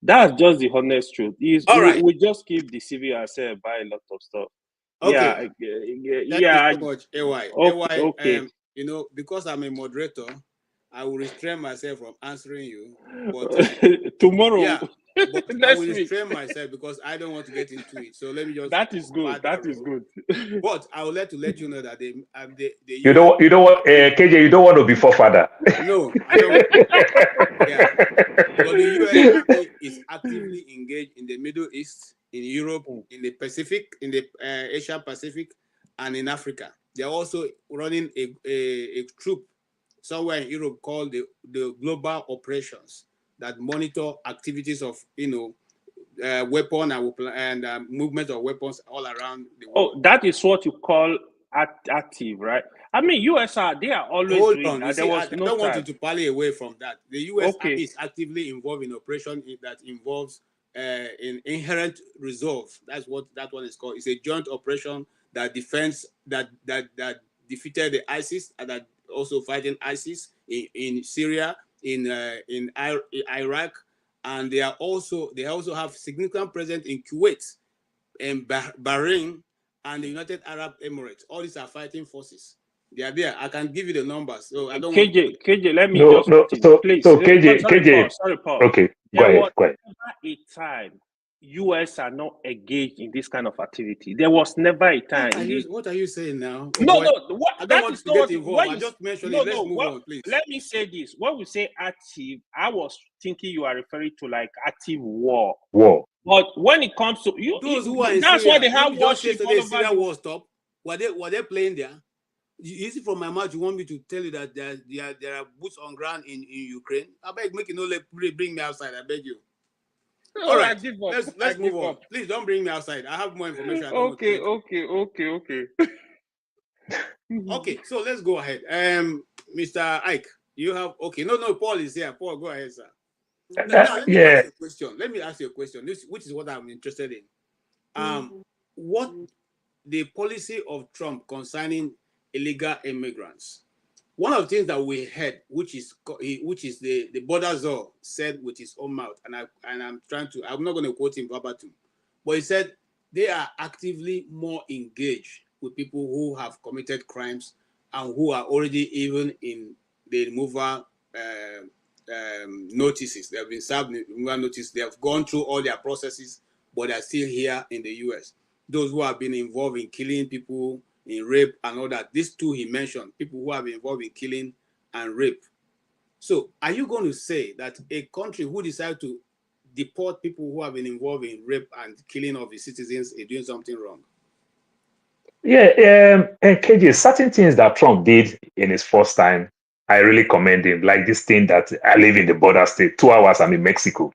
That's just the honest truth. All right. We just keep deceiving ourselves by a lot of stuff. Okay. Yeah. Thank you so much, AY. Okay. Because I'm a moderator, I will restrain myself from answering you. But tomorrow, yeah, but I will week. restrain myself because I don't want to get into it. So let me just. That is good. That is good. But I would like to let you know that the you don't want KJ. You don't want to be forefather. No, I don't. Yeah, but the U.S. Army is actively engaged in the Middle East, in Europe, in the Pacific, in the Asia Pacific, and in Africa. They are also running a troop somewhere in Europe called the Global Operations that monitor activities of weapon and movement of weapons all around the world. Oh, that is what you call active, right? I mean, USR, they are always Hold doing on. that. See, There was I no don't want time. you to parley away from that. The U.S. Army is actively involved in operation that involves in inherent resolve. That's what that one is called. It's a joint operation that defends that defeated the ISIS and that also fighting ISIS in Syria, in Iraq, and they also have significant presence in Kuwait, in Bahrain, and the United Arab Emirates. All these are fighting forces They are there. I can give you the numbers. So I don't want KJ, let me No, just no. put in, So, please. so KJ, Sorry, KJ. Paul. Sorry, Paul. Okay, go There was ahead, go ahead. never a time US are not engaged in this kind of activity. There was never a time. What are you saying now? Oh, No, boy. no. I don't want to get involved. I You, just mentioned no, it. Let's no. move on, please. Let me say this. When we say active, I was thinking you are referring to like active war. War. But when it comes to you, Those who are in that's Syria, why they have warship all over Syria the war stop. Were they playing there? You see from my mouth, you want me to tell you that there are boots on ground in Ukraine? I beg, make it no bring me outside. I beg you. Oh, all right, let's move on. Please don't bring me outside. I have more information. Okay. Okay, so let's go ahead. Mr. Ike, you have No, Paul is here. Paul, go ahead, sir. Now let me ask you a question. Let me ask you a question. Which is what I'm interested in. What the policy of Trump concerning illegal immigrants? One of the things that we heard, which is the border czar said with his own mouth, and I'm not going to quote him verbatim, but he said they are actively more engaged with people who have committed crimes and who are already even in the removal notices. They have been served removal notice. They have gone through all their processes, but they're still here in the US. Those who have been involved in killing people, in rape and all that. These two he mentioned, people who have been involved in killing and rape. So are you going to say that a country who decides to deport people who have been involved in rape and killing of its citizens is doing something wrong? Yeah, KJ, certain things that Trump did in his first time, I really commend him. Like this thing that I live in the border state, 2 hours I'm in Mexico.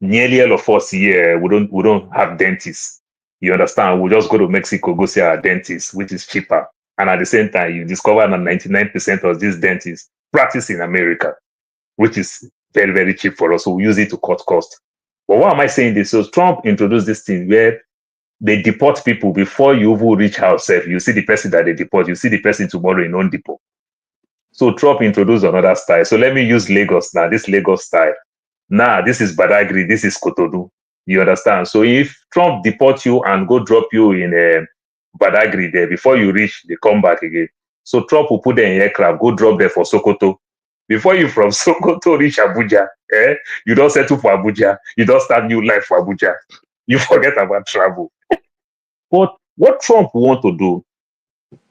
Nearly all of us here, we don't have dentists. You understand? We just go to Mexico, go see our dentist, which is cheaper. And at the same time, you discover that 99% of these dentists practice in America, which is very, very cheap for us. So we use it to cut costs. But why am I saying this? So Trump introduced this thing where they deport people before you even reach house. You see the person that they deport, you see the person tomorrow in on depot. So Trump introduced another style. So let me use Lagos now, this Lagos style. Now, this is Badagry, this is Kotodu. You understand? So if Trump deport you and go drop you in Badagry there, before you reach, they come back again. So Trump will put them in aircraft, go drop there for Sokoto. Before you from Sokoto reach Abuja, you don't settle for Abuja. You don't start new life for Abuja. You forget about travel. But what Trump want to do,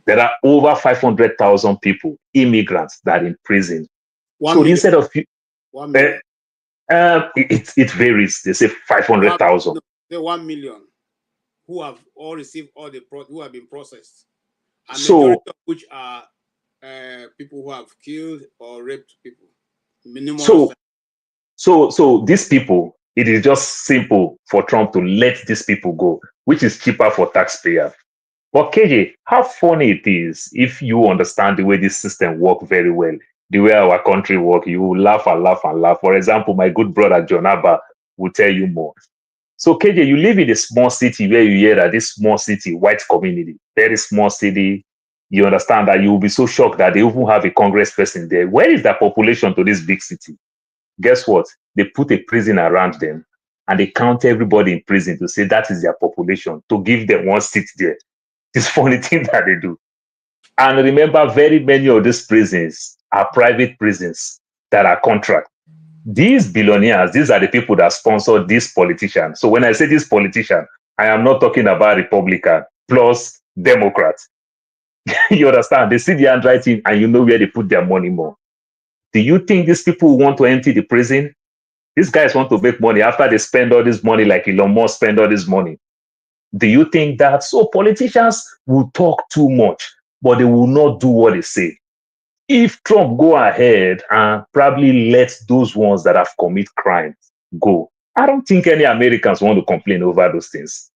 there are over 500,000 people, immigrants, that are in prison. 1 million. Instead of 1 million. It varies. They say 500,000. The 1 million who have all received all who have been processed, and So, majority of which are people who have killed or raped people. So these people, it is just simple for Trump to let these people go, which is cheaper for taxpayers. But KJ, how funny it is if you understand the way this system works very well, the way our country works, you will laugh and laugh and laugh. For example, my good brother John Abba will tell you more. So KJ, you live in a small city where you hear that this small city, white community, very small city, you understand that you will be so shocked that they even have a Congress person there. Where is the population to this big city? Guess what? They put a prison around them and they count everybody in prison to say that is their population, to give them one seat there. This funny thing that they do. And remember, very many of these prisons are private prisons that are contract. These billionaires, these are the people that sponsor these politicians. So when I say this politician, I am not talking about Republican plus Democrat. You understand? They see the handwriting and you know where they put their money more. Do you think these people want to empty the prison? These guys want to make money after they spend all this money like Elon Musk spend all this money. Do you think that? So politicians will talk too much, but they will not do what they say. If Trump go ahead and probably let those ones that have commit crimes go, I don't think any Americans want to complain over those things.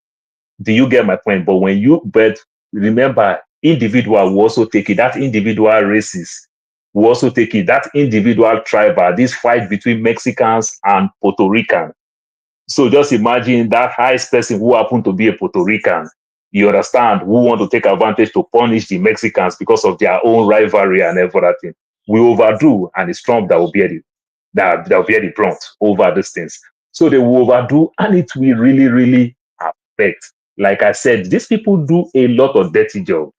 Do you get my point? But remember, individual will also take it. That individual racist will also take it. That individual tribal, this fight between Mexicans and Puerto Ricans. So just imagine that highest person who happened to be a Puerto Rican, you understand, who want to take advantage to punish the Mexicans because of their own rivalry and everything. We overdo, and it's Trump that will bear the brunt over these things. So they will overdo, and it will really, really affect. Like I said, these people do a lot of dirty job.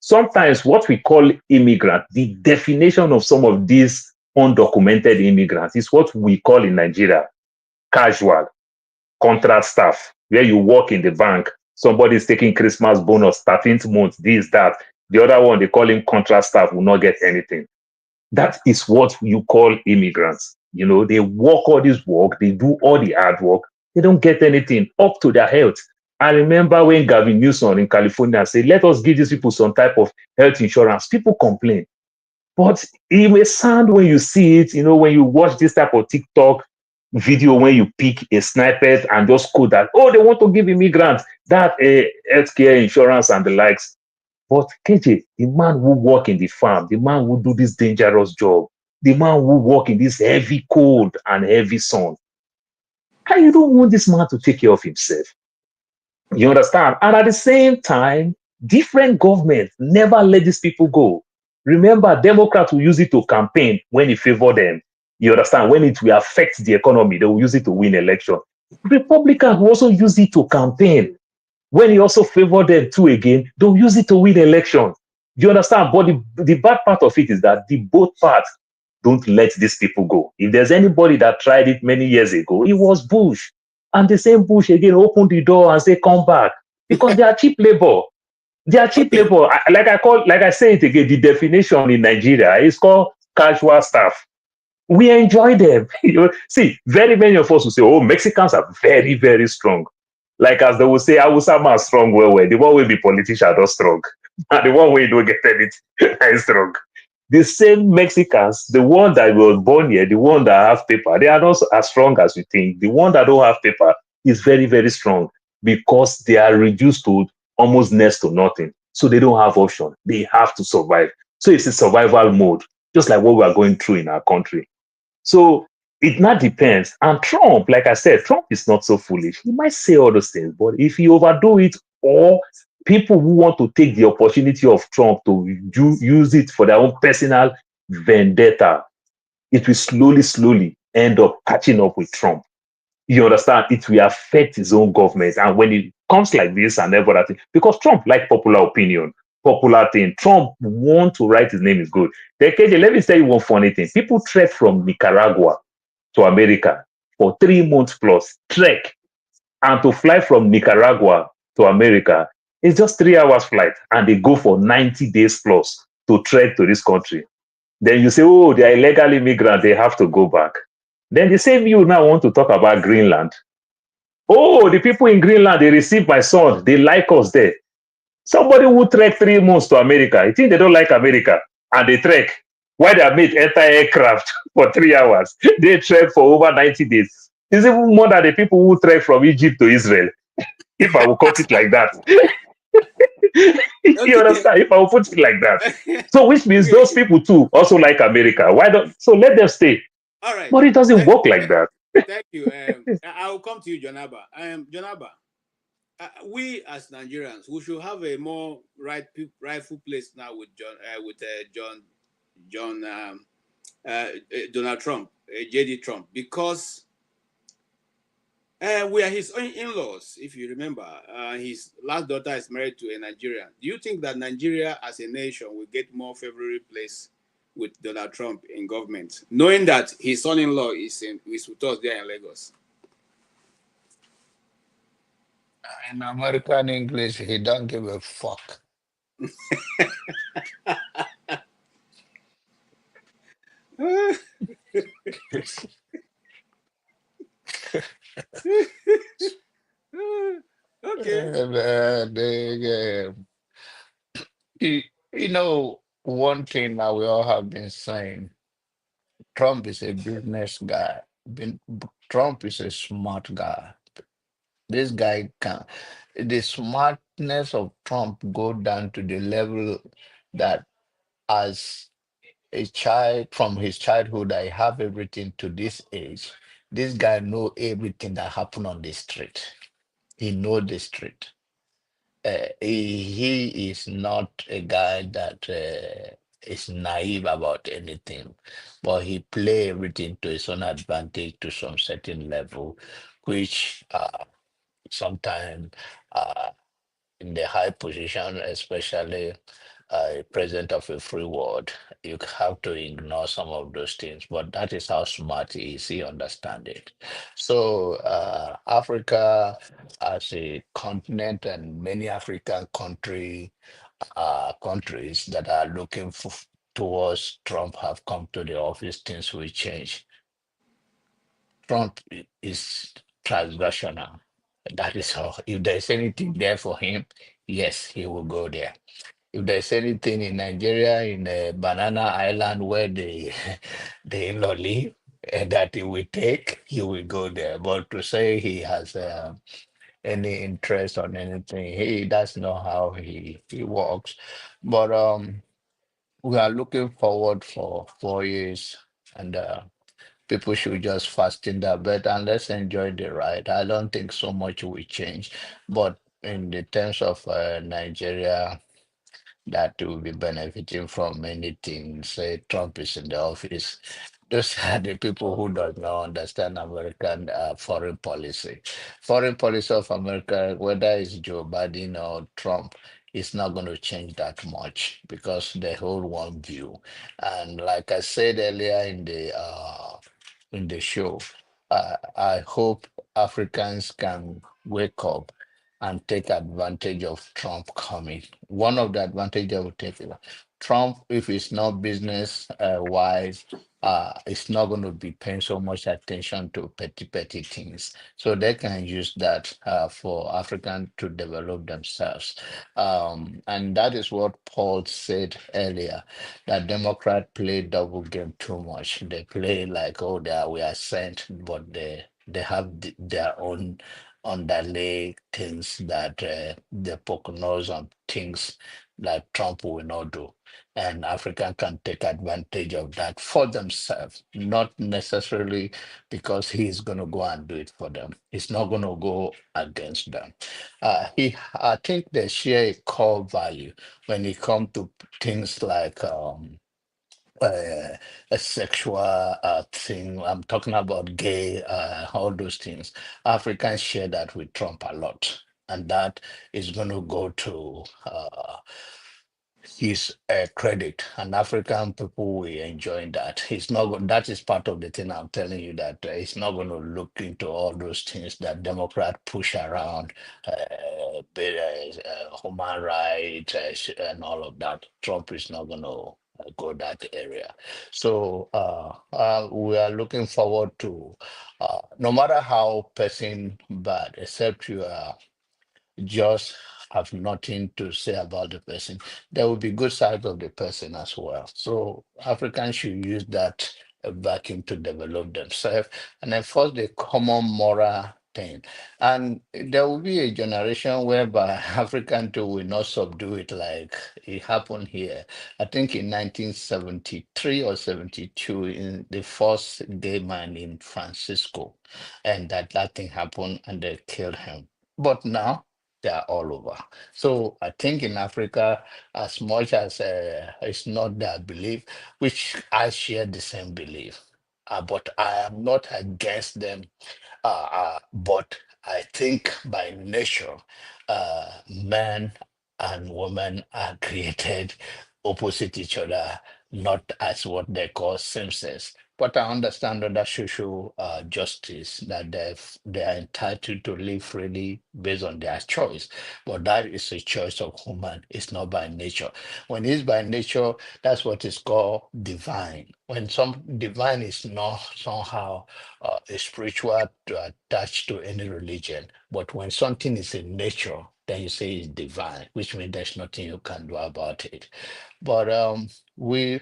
Sometimes what we call immigrant, the definition of some of these undocumented immigrants is what we call in Nigeria casual, contract staff, where you work in the bank, somebody is taking Christmas bonus, 13th month, this, that. The other one, they call him contract staff, will not get anything. That is what you call immigrants. You know, they work all this work, they do all the hard work, they don't get anything up to their health. I remember when Gavin Newsom in California said, let us give these people some type of health insurance. People complain. But it may sound when you see it, you know, when you watch this type of TikTok video, when you pick a snippet and just code that, oh, they want to give immigrants that healthcare insurance and the likes. But KJ, the man who work in the farm, the man who do this dangerous job, the man who work in this heavy cold and heavy sun, how you don't want this man to take care of himself? You understand? And at the same time, different governments never let these people go. Remember, Democrats will use it to campaign when it favor them. You understand? When it will affect the economy, they will use it to win election. Republicans will also use it to campaign. When he also favor them too again, they'll use it to win election. You understand? But the bad part of it is that the both parts don't let these people go. If there's anybody that tried it many years ago, it was Bush. And the same Bush again opened the door and say, come back. Because they are cheap labor. They are cheap labor. Like I say it again, the definition in Nigeria is called casual staff. We enjoy them. See, very many of us will say, oh, Mexicans are very, very strong. Like as they will say, Hausa man strong well. The one will be politician not strong. And the one way don't get anything is strong. The same Mexicans, the one that was born here, the one that have paper, they are not as strong as you think. The one that don't have paper is very, very strong because they are reduced to almost next to nothing. So they don't have option. They have to survive. So it's a survival mode, just like what we are going through in our country. So it not depends. And Trump, like I said, Trump is not so foolish. He might say all those things, but if he overdo it, or people who want to take the opportunity of Trump to use it for their own personal vendetta, it will slowly end up catching up with Trump. You understand? It will affect his own government. And when it comes like this and every other thing, because Trump like popular opinion, popular thing, Trump want to write his name is good. Then, KJ, let me tell you one funny thing. People trek from Nicaragua to America for 3 months plus, trek. And to fly from Nicaragua to America is just 3 hours flight. And they go for 90 days plus to trek to this country. Then you say, oh, they are illegal immigrants, they have to go back. Then the same you now want to talk about Greenland. Oh, the people in Greenland, they receive my son. They like us there. Somebody who trek 3 months to America, I think they don't like America, and they trek. Why they made enter aircraft for 3 hours? They trek for over 90 days. It's even more than the people who trek from Egypt to Israel. If I will cut it like that. You understand? If I will put it like that. So which means those people too also like America. Why don't so let them stay? All right. But it doesn't work like that. Thank you. I will come to you, Jonaba. Jonaba, we as Nigerians, we should have a more rightful place now with Donald Trump, JD Trump, because we are his in-laws. If you remember, his last daughter is married to a Nigerian. Do you think that Nigeria as a nation will get more favorable place with Donald Trump in government, knowing that his son-in-law is with us there in Lagos? In American English, he don't give a fuck. Okay. You know, one thing that we all have been saying, Trump is a business guy. Trump is a smart guy. This guy can, the smartness of Trump go down to the level that as a child from his childhood, I have everything to this age. This guy know everything that happened on the street. He know the street. He is not a guy that is naive about anything, but he play everything to his own advantage to some certain level, which sometimes in the high position, especially a president of a free world, you have to ignore some of those things. But that is how smart he is. He understands it. So Africa as a continent and many African countries that are looking towards Trump have come to the office, things will change. Trump is transactional. That is all. If there's anything there for him, yes, he will go there. If there's anything in Nigeria, in a banana island where the in-law live, and that he will take, he will go there. But to say he has any interest on anything, he does know how he works. But we are looking forward for 4 years, and people should just fasten their belt and let's enjoy the ride. I don't think so much will change, but in the terms of Nigeria, that will be benefiting from many things. Say Trump is in the office. Those are the people who does not understand American foreign policy. Foreign policy of America, whether it's Joe Biden or Trump, it's not going to change that much because they hold one view. And like I said earlier in the show, I hope Africans can wake up and take advantage of Trump coming. One of the advantages I would take is Trump, if it's not business wise, it's not going to be paying so much attention to petty things. So they can use that for Africans to develop themselves. And that is what Paul said earlier, that Democrats play double game too much. They play like, oh, we are sent, but they have their own underlay things that they poke nose on things that Trump will not do. And Africa can take advantage of that for themselves, not necessarily because he's going to go and do it for them. It's not going to go against them. I think they share a core value when it comes to things like a sexual thing. I'm talking about gay, all those things. Africans share that with Trump a lot, and that is going to go to his credit, and African people will enjoy that. He's not. That is part of the thing I'm telling you, that he's not going to look into all those things that Democrat push around, human rights and all of that. Trump is not going to go that area. So we are looking forward to, no matter how person bad, except you are just have nothing to say about the person, there will be good sides of the person as well. So Africans should use that vacuum to develop themselves and enforce the common moral thing. And there will be a generation whereby African too will not subdue it like it happened here. I think in 1973 or 72, in the first gay man in Francisco, and that thing happened and they killed him. But now they are all over. So I think in Africa, as much as it's not their belief, which I share the same belief, but I am not against them. But I think by nature, men and women are created opposite each other, not as what they call same sex. But I understand under social justice that they are entitled to live freely based on their choice. But that is a choice of human. It's not by nature. When it's by nature, that's what is called divine. When some divine is not somehow a spiritual attached to any religion, but when something is in nature, then you say it's divine, which means there's nothing you can do about it. But we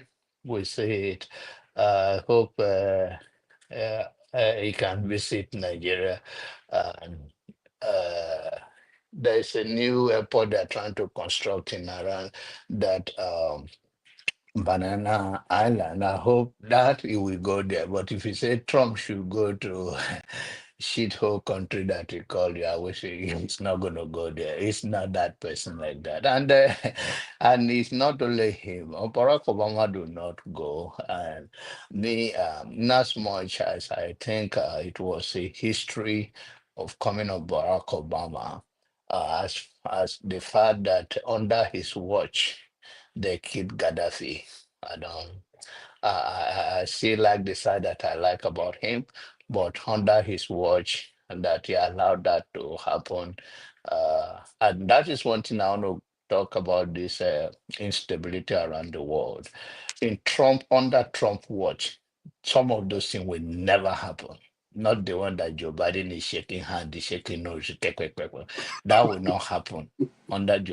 say it. Hope he can visit Nigeria. And there's a new airport they're trying to construct in around that Banana Island. I hope that he will go there. But if you say Trump should go to shithole country that you call you, I wish he's not going to go there. He's not that person like that. And and it's not only him. Barack Obama do not go. And me, not as much as I think it was a history of coming of Barack Obama, as the fact that under his watch, they killed Gaddafi. I don't. I still like the side that I like about him, but under his watch, and that he allowed that to happen. And that is one thing I want to talk about this instability around the world. In Trump, under Trump watch, some of those things will never happen. Not the one that Joe Biden is shaking hand, is shaking nose, that will not happen. That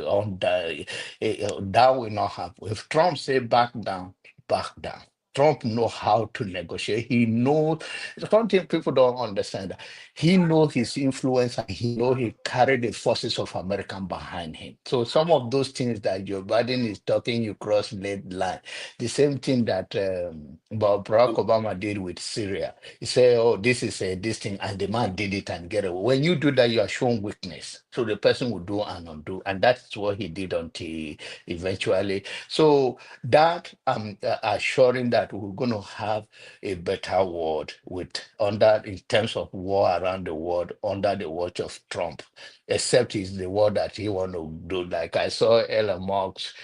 will not happen. If Trump say back down, back down. Trump know how to negotiate. He knows something people don't understand. He knows his influence and he know he carried the forces of America behind him. So some of those things that Joe Biden is talking, you cross lead line. The same thing that Barack Obama did with Syria. He said, "Oh, this is this thing," and the man did it and get away. When you do that, you are showing weakness. So the person will do and undo, and that's what he did until eventually. So that assuring that we're going to have a better world with under in terms of war around the world under the watch of Trump, except it's the war that he want to do. Like I saw Elon Musk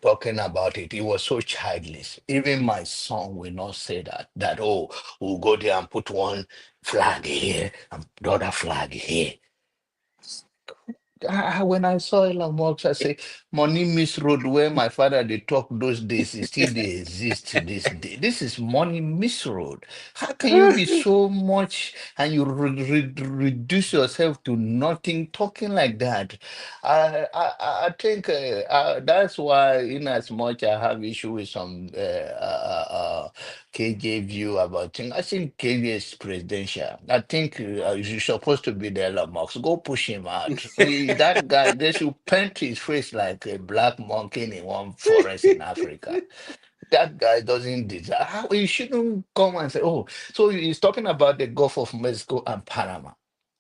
talking about it. It was so childish. Even my son will not say that, oh, we'll go there and put one flag here and the other flag here. When I saw Elon Musk, I say, money misroad where my father they talk those days, it still they exist to this day. This is money misroad. How can you be so much and you reduce yourself to nothing talking like that? I think that's why, in as much I have issue with some KJ view about things. I think KJ is presidential. I think you're supposed to be the Elon Musk. Go push him out. That guy, they should paint his face like a black monkey in one forest in Africa. That guy doesn't deserve. You shouldn't come and say, "Oh, so he's talking about the Gulf of Mexico and Panama."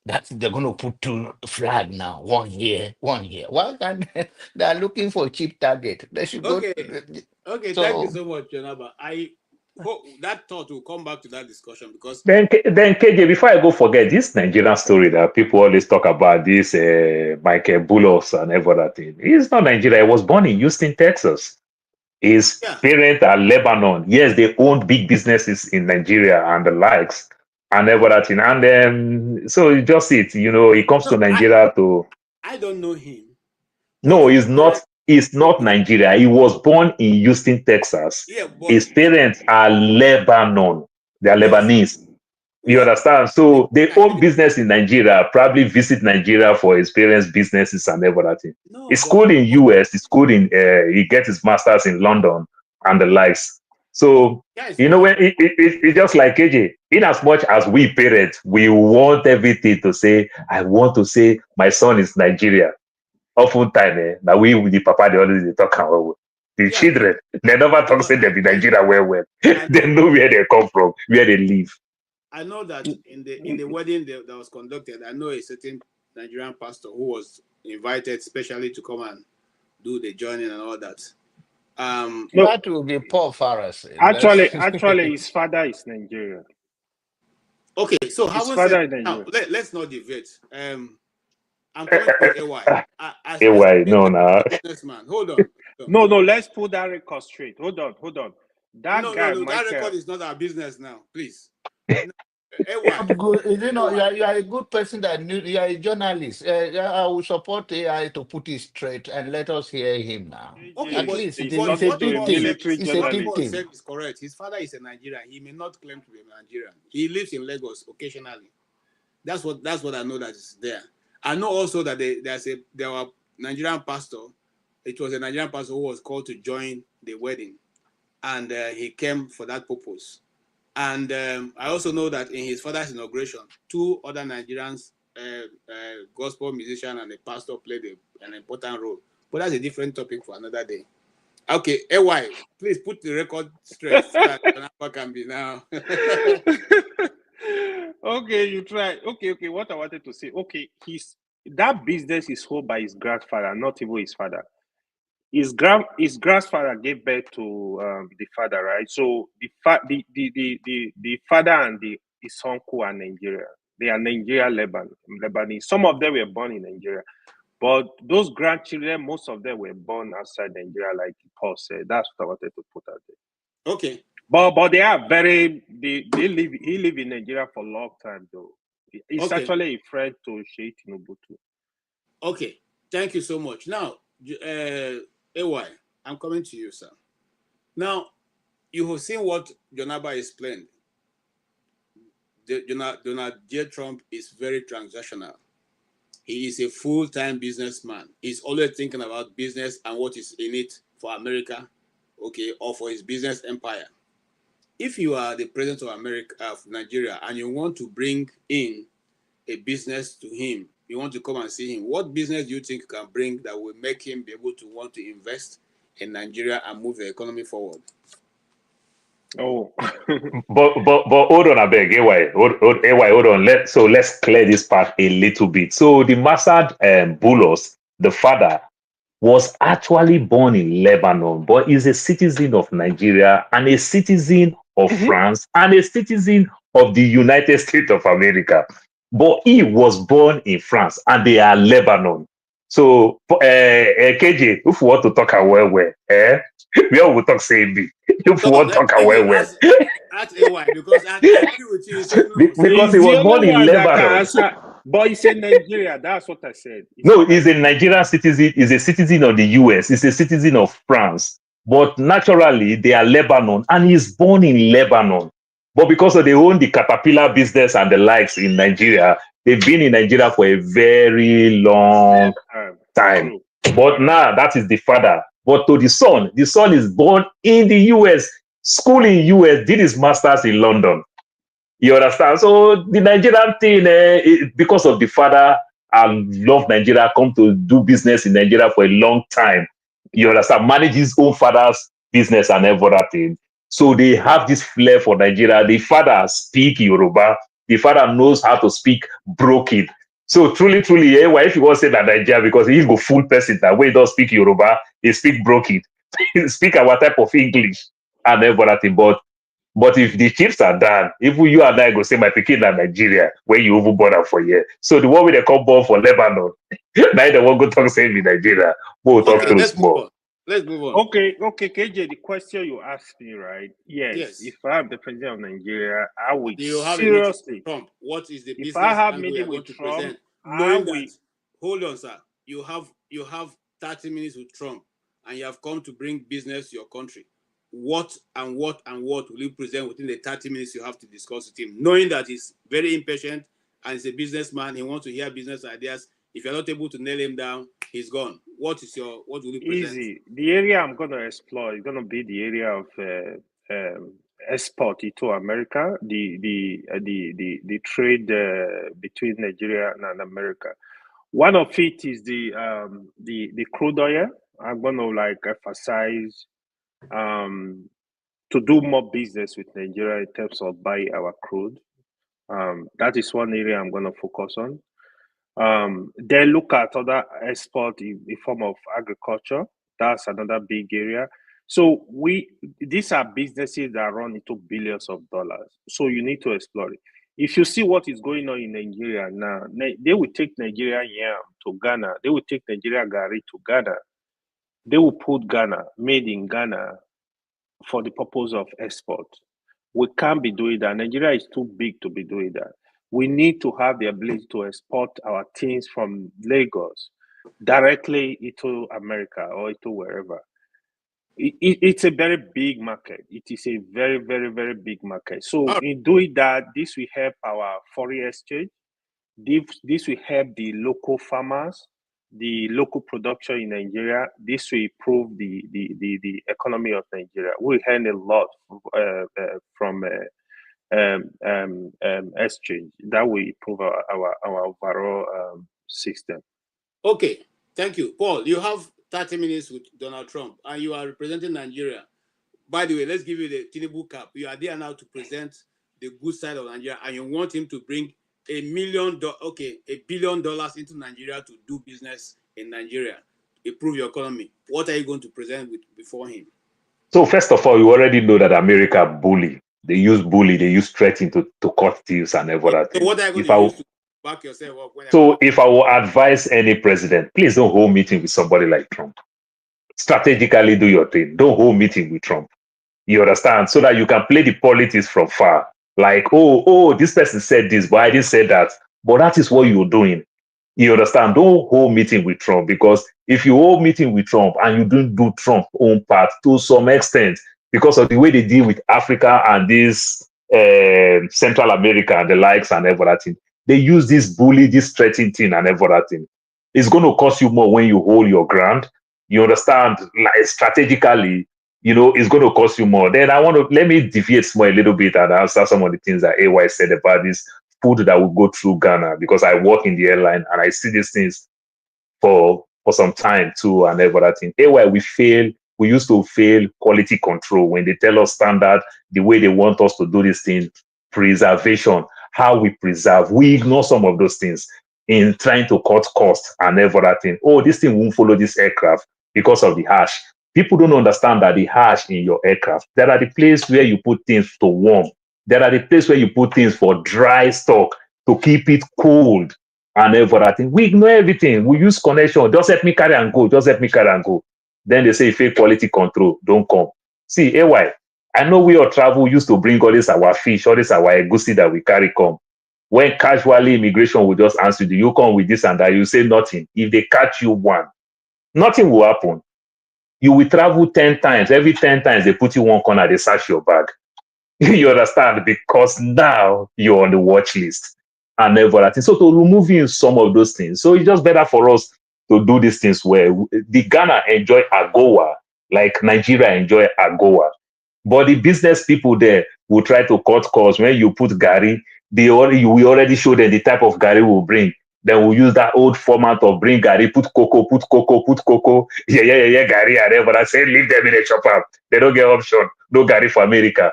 That they're going to put two flag now, one here, one here. Well, they're looking for a cheap target. They should go. Okay. Okay, thank you so much, Jonaba. I hope that thought will come back to that discussion because Then KJ, before I go forget this Nigerian story that people always talk about, this Michael Bulos and everything. He's not Nigeria. He was born in Houston, Texas. His parents are Lebanon. Yes, they owned big businesses in Nigeria and the likes and everything. And then so you just it, he comes to Nigeria to. I don't know him. No, he's not. He's not Nigeria. He was born in Houston, Texas. Yeah, but His parents are Lebanon. They are Lebanese. You well, understand? So they own business in Nigeria, probably visit Nigeria for his parents' businesses and everything. No, He's schooled in US, he's schooled in he gets his masters in London and the likes. So when it's just like KJ, in as much as we parents, we want everything to say, I want to say my son is Nigeria. Oftentimes, now we with the papa, they always talk about the children, they never talk say they be Nigeria well. They know where they come from, where they live. I know that in the wedding that was conducted, I know a certain Nigerian pastor who was invited specially to come and do the joining and all that. That will be Paul Pharisee. Actually, his father is Nigerian. Okay, so his father is now, Nigerian. let's not debate. I'm coming to AY. AY, no. Businessman, hold on. No, let's put that record straight. Hold on. That guy, no, Michael, that record is not our business now, please. Good. You are a good person that you are a journalist. I will support AI to put it straight and let us hear him now. Okay, At but least he's it's talking a to a big thing. military It's a big What thing. said is correct. His father is a Nigerian. He may not claim to be a Nigerian. He lives in Lagos occasionally. That's what I know that is there. I know also that there were Nigerian pastor. It was a Nigerian pastor who was called to join the wedding, and he came for that purpose. And I also know that in his father's inauguration, two other Nigerians, gospel musician and a pastor, played an important role. But that's a different topic for another day. Okay, AY, please put the record straight so that Jonathan can be now. Okay, you try. Okay. What I wanted to say. Okay, that business is owned by his grandfather, not even his father. His grandfather gave birth to the father, right? So the father and his uncle are Nigeria. They are Nigeria Lebanese. Some of them were born in Nigeria. But those grandchildren, most of them were born outside Nigeria, like Paul said. That's what I wanted to put out there. Okay. But they are very they live he lived in Nigeria for a long time though. He's Okay. actually a friend to Sheikh Tinubu too. Okay. Thank you so much. Now, AY, I'm coming to you, sir. Now, you have seen what Jonaba explained. Donald J. Trump is very transactional. He is a full-time businessman. He's always thinking about business and what is in it for America, okay, or for his business empire. If you are the president of America, of Nigeria, and you want to bring in a business to him, you want to come and see him, what business do you think you can bring that will make him be able to want to invest in Nigeria and move the economy forward? Oh, but hold on, I beg, AY, hold on. Let's clear this part a little bit. So the Mossad Boulos, the father, was actually born in Lebanon, but is a citizen of Nigeria and a citizen of France and a citizen of the United States of America. But he was born in France and they are Lebanon. So, KJ, if we want to talk well, we all will talk same thing. If we want to talk well. Ask AY, because I agree with you. Because he he's was the born only in one that can Lebanon. answer. But he's in Nigeria. That's what I said. No, he's a Nigerian citizen, he's a citizen of the US, he's a citizen of France. But naturally, they are Lebanon, and he's born in Lebanon. But because of they own the Caterpillar business and the likes in Nigeria, they've been in Nigeria for a very long time. But now that is the father. But to the son is born in the US, school in US, did his master's in London. You understand? So the Nigerian thing, because of the father, I love Nigeria, come to do business in Nigeria for a long time. You understand? Manage his own father's business and everything. So they have this flair for Nigeria. The father speak Yoruba. The father knows how to speak broken. So truly, why if you want to say that Nigeria, because he go full person that way, he don't speak Yoruba, he speak broken. He speak our type of English and everything. But if the chips are done, if you and I go say my pikin in Nigeria, where you over border for here. So the one with the come born for Lebanon, neither one go talk same in Nigeria. We'll talk through small. Let's move on. Okay, KJ, the question you asked me, right? Yes. If I am the president of Nigeria, I would Do you have seriously. A meeting with Trump? What is the if business I have angle you are going to Trump, present? Knowing that, hold on, sir, you have 30 minutes with Trump, and you have come to bring business to your country. What will you present within the 30 minutes you have to discuss with him? Knowing that he's very impatient and he's a businessman, he wants to hear business ideas. If you're not able to nail him down, he's gone. What will you present? Easy. The area I'm going to explore is going to be the area of export into America, the trade between Nigeria and America. One of it is the crude oil. I'm going to emphasize to do more business with Nigeria in terms of buy our crude. That is one area I'm going to focus on. Then look at other export in form of agriculture. That's another big area. So these are businesses that run into billions of dollars. So you need to explore it. If you see what is going on in Nigeria now, they will take Nigeria yam to Ghana. They will take Nigeria gari to Ghana. They will put Ghana, made in Ghana, for the purpose of export. We can't be doing that. Nigeria is too big to be doing that. We need to have the ability to export our things from Lagos directly into America or into wherever. It's a very big market. It is a very, very, very big market. So in doing that, this will help our foreign exchange. This will help the local farmers, the local production in Nigeria. This will improve the economy of Nigeria. We earn a lot from exchange. That will improve our overall system. Okay, thank you. Paul, you have 30 minutes with Donald Trump and you are representing Nigeria. By the way, let's give you the Tinubu cap. You are there now to present the good side of Nigeria and you want him to bring $1 billion into Nigeria to do business in Nigeria, improve your economy. What are you going to present before him? So first of all, you already know that America bully. They use threatening to cut deals and everything. So what are you going to use back yourself up whenever. So if I will advise any president, please don't hold meeting with somebody like Trump. Strategically do your thing. Don't hold meeting with Trump. You understand? So that you can play the politics from far. Like, oh, this person said this, but I didn't say that. But that is what you're doing. You understand? Don't hold meeting with Trump, because if you hold meeting with Trump and you don't do Trump own part to some extent, because of the way they deal with Africa and this Central America and the likes and everything, they use this bully, this threatening thing and everything. It's going to cost you more when you hold your ground. You understand? Like strategically, it's going to cost you more. Then let me deviate more a little bit and answer some of the things that AY said about this food that will go through Ghana, because I work in the airline and I see these things for some time too and everything. AY, we used to fail quality control when they tell us standard, the way they want us to do this thing, preservation, how we preserve. We ignore some of those things in trying to cut costs and everything. Oh, this thing won't follow this aircraft because of the hash. People don't understand that the hash in your aircraft, there are the place where you put things to warm. There are the place where you put things for dry stock to keep it cold and everything. We ignore everything. We use connection. Just let me carry and go. Just let me carry and go. Then they say fake quality control. Don't come. See, AY, I know we all travel used to bring all this our fish, all this our egusi that we carry come. When casually immigration will just answer, do you come with this and that? You say nothing. If they catch you one, nothing will happen. You will travel 10 times. Every 10 times they put you one corner, they search your bag. You understand? Because now you're on the watch list and everything. So to remove in some of those things. So it's just better for us to do these things where the Ghana enjoy AGOA, like Nigeria enjoy AGOA. But the business people there will try to cut costs. When you put Gary, we already show them the type of Gary we'll bring. Then we'll use that old format of bring Gary, put cocoa, put cocoa, put cocoa. Yeah, Gary, and everything. I say, leave them in a chopper. They don't get option. No Gary for America.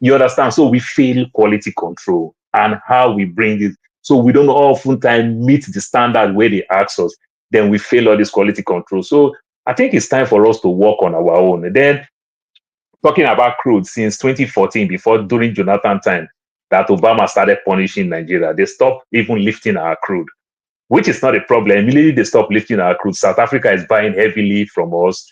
You understand? So we fail quality control and how we bring it. So we don't oftentimes meet the standard where they ask us. Then we fail all this quality control. So I think it's time for us to work on our own. And then talking about crude, since 2014, during Jonathan time, that Obama started punishing Nigeria, they stopped even lifting our crude, which is not a problem. Immediately they stopped lifting our crude. South Africa is buying heavily from us.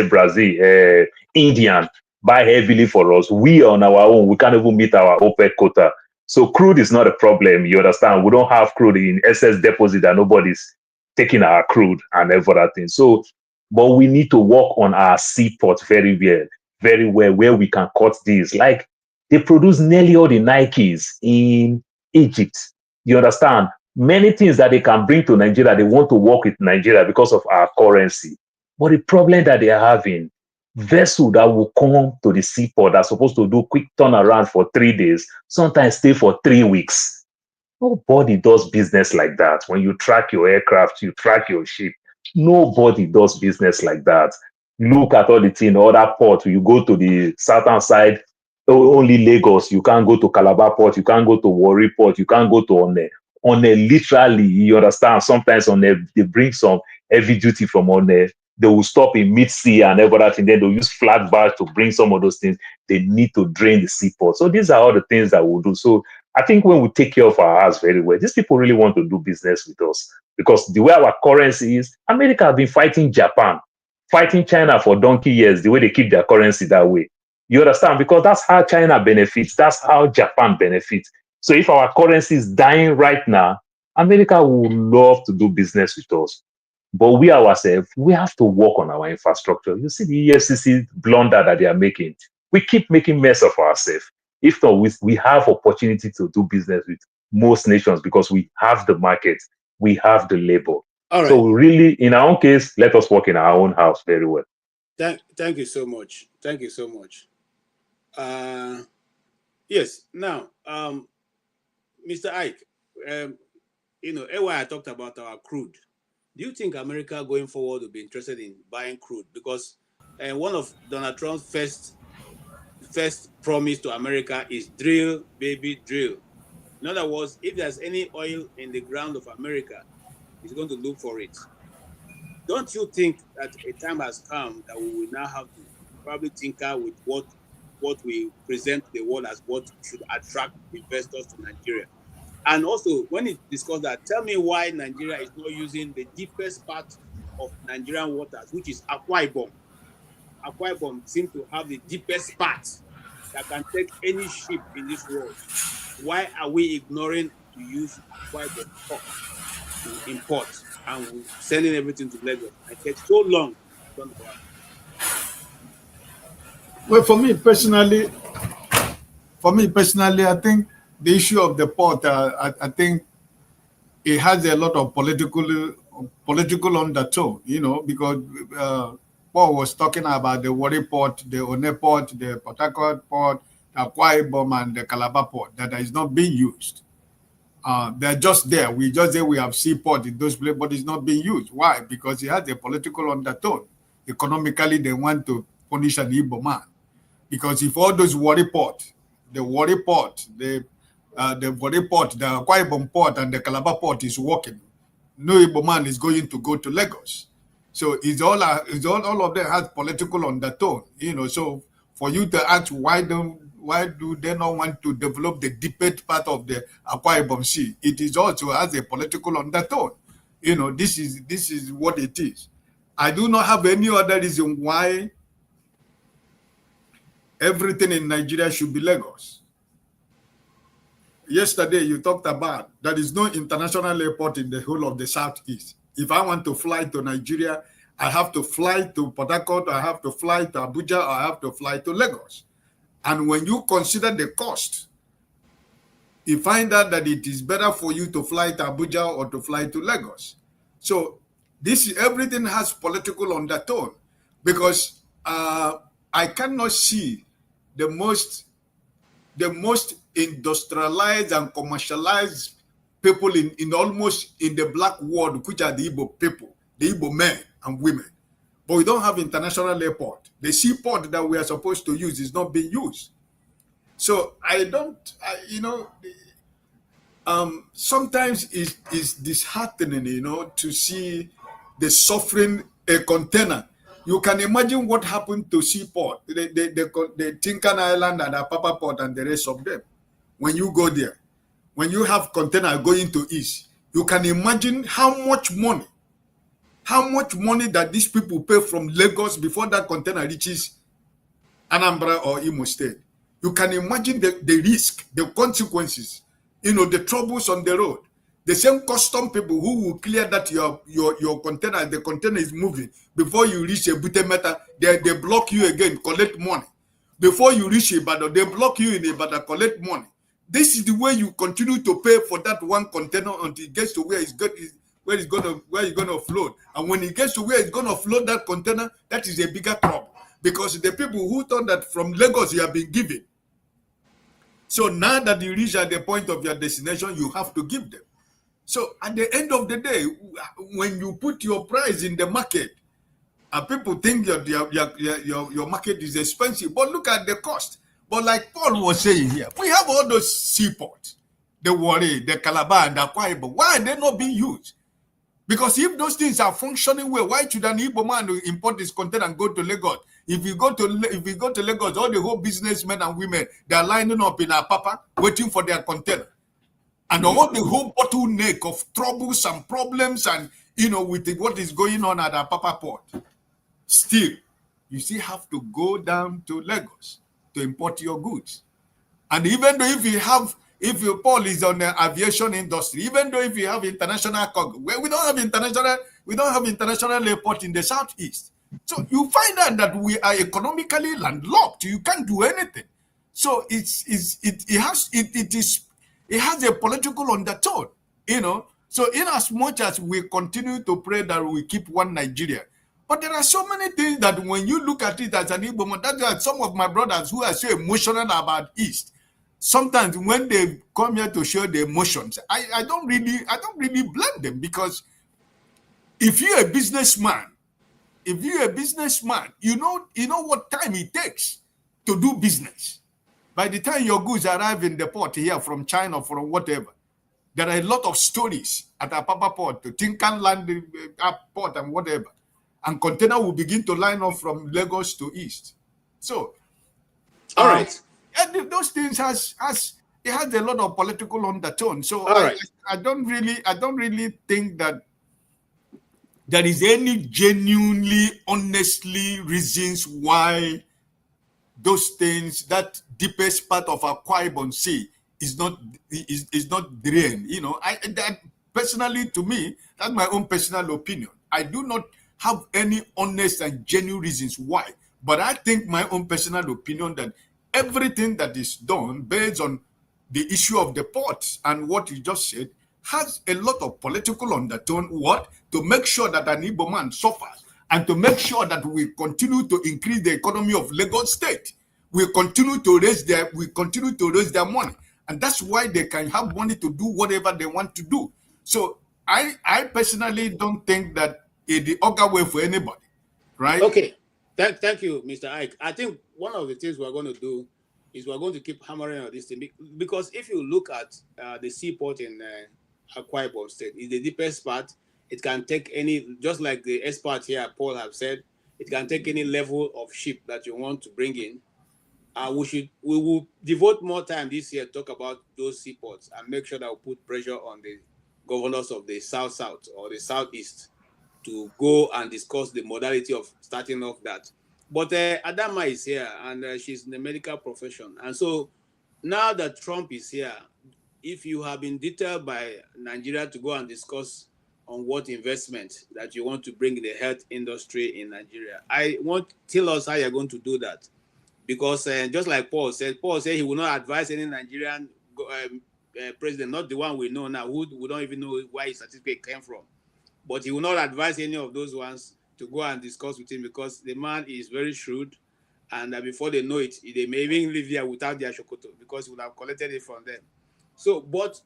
Brazil, Indian buy heavily for us. We on our own, we can't even meet our OPEC quota. So crude is not a problem. You understand? We don't have crude in excess deposit and nobody's taking our crude and everything. So, but we need to work on our seaport very well, where we can cut these. Like they produce nearly all the Nikes in Egypt. You understand? Many things that they can bring to Nigeria, they want to work with Nigeria because of our currency. But the problem that they are having, vessel that will come to the seaport that's supposed to do quick turnaround for 3 days, sometimes stay for 3 weeks. Nobody does business like that. When you track your aircraft, you track your ship. Nobody does business like that. Look at all the thing, other port. You go to the southern side, only Lagos. You can't go to Calabar port. You can't go to Warri port. You can't go to Onne. Literally, you understand? Sometimes they bring some heavy duty from Onne. They will stop in mid-sea and everything. Then they'll use flat bars to bring some of those things. They need to drain the seaport. So these are all the things that we'll do. So I think when we take care of our house very well, these people really want to do business with us, because the way our currency is, America have been fighting Japan, fighting China for donkey years, the way they keep their currency that way. You understand? Because that's how China benefits. That's how Japan benefits. So if our currency is dying right now, America would love to do business with us. But we ourselves, we have to work on our infrastructure. You see the EFCC blunder that they are making. We keep making mess of ourselves. If not, we have opportunity to do business with most nations because we have the market, we have the labor. All right. So really, in our own case, let us work in our own house very well. Thank you so much. Thank you so much. Yes. Now, Mr. Ike, I talked about our crude. Do you think America going forward will be interested in buying crude? Because one of Donald Trump's first promise to America is drill, baby, drill. In other words, if there's any oil in the ground of America, he's going to look for it. Don't you think that a time has come that we will now have to probably tinker with what what we present to the world as what should attract investors to Nigeria. And also, when it discussed that, tell me why Nigeria is not using the deepest part of Nigerian waters, which is Akwa Ibom. Akwa Ibom seems to have the deepest part that can take any ship in this world. Why are we ignoring to use Akwa Ibom port to import and sending everything to Lagos? It takes so long to turn around. Well, for me personally, I think the issue of the port, I think it has a lot of political undertone, because Paul was talking about the Warri port, the One port, the Port Harcourt port, the Akwa Ibom, and the Calabar port that is not being used. They're just there. We just say we have seaport in those places, but it's not being used. Why? Because it has a political undertone. Economically, they want to punish an Igbo man. Because if all those Warri port, the Warri port, the Akwa Ibom port, and the Calabar port is working, no Igbo man is going to go to Lagos. So all of them has political undertone, So for you to ask why do they not want to develop the deepest part of the Akwa Ibom Sea? It is also has a political undertone. This is what it is. I do not have any other reason why everything in Nigeria should be Lagos. Yesterday, you talked about there is no international airport in the whole of the Southeast. If I want to fly to Nigeria, I have to fly to Port Harcourt, I have to fly to Abuja, or I have to fly to Lagos. And when you consider the cost, you find out that it is better for you to fly to Abuja or to fly to Lagos. So everything has political undertone, because I cannot see the most industrialized and commercialized people in almost in the black world, which are the Igbo people, the Igbo men and women. But we don't have international airport. The seaport that we are supposed to use is not being used. So sometimes it's disheartening, to see the suffering a container. You can imagine what happened to seaport, the Tinkan Island and Apapa Port and the rest of them. When you go there, when you have container going to East, you can imagine how much money that these people pay from Lagos before that container reaches Anambra or Imo State. You can imagine the risk, the consequences, the troubles on the road. The same custom people who will clear that your container, the container is moving. Before you reach a Butemeta, they block you again, collect money. Before you reach Ibadan, they block you in Ibadan, collect money. This is the way you continue to pay for that one container until it gets to where it's gonna float. And when it gets to where it's gonna float that container, that is a bigger trouble. Because the people who thought that from Lagos you have been given. So now that you reach at the point of your destination, you have to give them. So at the end of the day, when you put your price in the market, and people think your market is expensive, but look at the cost. But like Paul was saying here, we have all those seaports, the Warri, the Calabar, and the Akwa Ibom. Why are they not being used? Because if those things are functioning well, why should an Igbo man import his container and go to Lagos? If you go to Lagos, all the whole businessmen and women, they are lining up in Apapa, waiting for their container. And all the whole bottleneck of troubles and problems and, with what is going on at Apapa port. Still, you still have to go down to Lagos to import your goods. And even though if your Paul is on the aviation industry, even though if you have international cargo, we don't have international airport in the Southeast. So you find out that we are economically landlocked. You can't do anything. So it has a political undertone, So in as much as we continue to pray that we keep one Nigeria, but there are so many things that when you look at it as an Igbo man, that's why some of my brothers who are so emotional about East, sometimes when they come here to show the emotions, I don't really blame them, because if you're a businessman, you know what time it takes to do business. By the time your goods arrive in the port here from China, from whatever, there are a lot of stories at Apapa port, to Tinkan land port and whatever. And container will begin to line up from Lagos to East. So All right. And those things has it has a lot of political undertone. So All right. I don't really think that there is any genuinely, honestly reasons why those things, that deepest part of Akwa Ibom Sea is not drained. You know, that personally, to me, that's my own personal opinion. I do not have any honest and genuine reasons why, but I think my own personal opinion that everything that is done based on the issue of the ports and what you just said has a lot of political undertone. What? To make sure that an Igbo man suffers and to make sure that we continue to increase the economy of Lagos State. We continue to raise their money. And that's why they can have money to do whatever they want to do. So I personally don't think that it's the other way for anybody, right? Okay. Thank you, Mr. Ike. I think one of the things we're going to do is we're going to keep hammering on this thing because if you look at the seaport in Akwa Ibom State, it's the deepest part. It can take any, just like the expert here, Paul, have said, it can take any level of ship that you want to bring in. We will devote more time this year to talk about those seaports and make sure that we put pressure on the governors of the South or the Southeast to go and discuss the modality of starting off that. But Adama is here and she's in the medical profession. And so now that Trump is here, if you have been detailed by Nigeria to go and discuss on what investment that you want to bring in the health industry in Nigeria, tell us how you're going to do that. Because just like Paul said he will not advise any Nigerian president, not the one we know now, who we don't even know where his certificate came from. But he will not advise any of those ones to go and discuss with him because the man is very shrewd. And before they know it, they may even live there without their shokoto because he would have collected it from them. So, but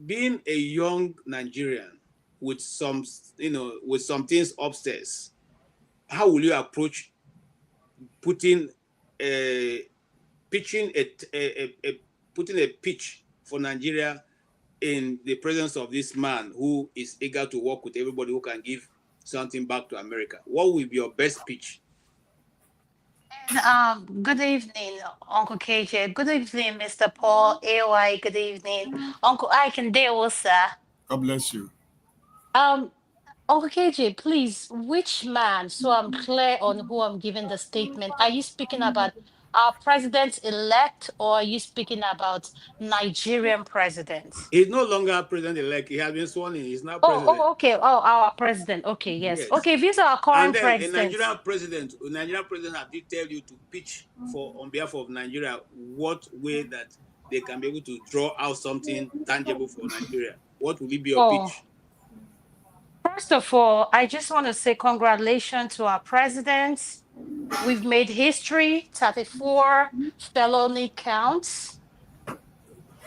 being a young Nigerian with some things upstairs, how will you approach putting a pitch for Nigeria in the presence of this man who is eager to work with everybody who can give something back to America? What will be your best pitch? Good evening, Uncle KJ. Good evening, Mr. Paul. AY, good evening. Uncle Ike and Dale, sir. God bless you. Uncle KJ, please, which man, so I'm clear on who I'm giving the statement. Are you speaking about our president-elect or are you speaking about Nigerian president? He's no longer president-elect. He has been sworn in. He's now president. Okay. Oh, our president. Okay, yes. Okay, these are our current and then presidents. A Nigerian president have detailed you to pitch on behalf of Nigeria what way that they can be able to draw out something tangible for Nigeria. What will be your pitch? First of all, I just want to say congratulations to our presidents. We've made history, 34 felony counts.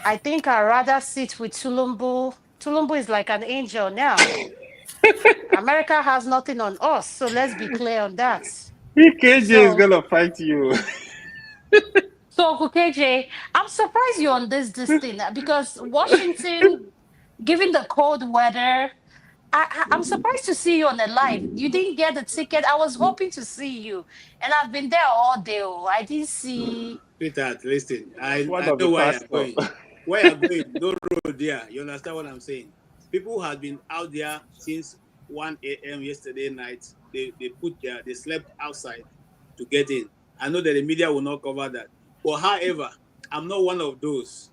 I think I'd rather sit with Tulumbu. Tulumbu is like an angel now. America has nothing on us, so let's be clear on that. KJ is going to fight you. So, KJ, I'm surprised you're on this thing because Washington, given the cold weather, I'm surprised to see you on the live. You didn't get the ticket. I was hoping to see you, and I've been there all day. I didn't see. Peter, listen. I know where you're going. Where you're going, no road there. You understand what I'm saying? People have been out there since 1 a.m. yesterday night. They slept outside to get in. I know that the media will not cover that. But however, I'm not one of those.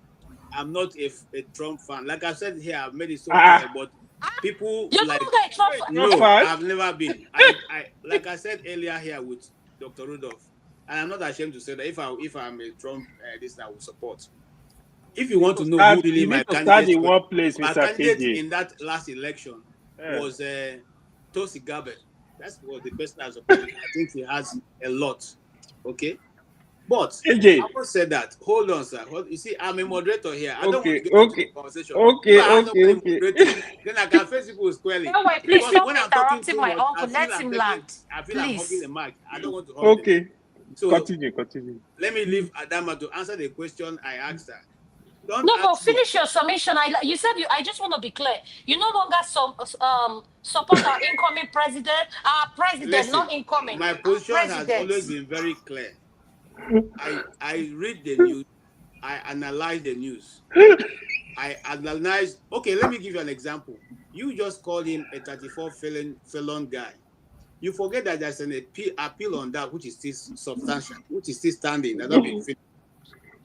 I'm not a Trump fan. Like I said here, I've made it so clear, but people I've never been. I like I said earlier here with Dr. Rudolph, and I'm not ashamed to say that if I'm a Trump, this I will support. If you want to know who really my candidate in that last election was Tosi Gabbard. That was the person I supported. I think he has a lot. Okay. But I won't say that. Hold on, sir. You see, I'm a moderator here. I don't want to get into the conversation. Then I can face people squarely. No way, please stop interrupting my uncle. Let him land. I feel I'm hogging the mic. I don't want to hog them. So continue. Let me leave Adama to answer the question I asked her. But finish your summation. You said I just want to be clear. You no longer support our incoming president, our president, not incoming. My position has always been very clear. I read the news, I analyze the news. I analyze. Okay, let me give you an example. You just call him a 34 felon guy. You forget that there's an appeal on that, which is still substantial, which is still standing, that not been finished.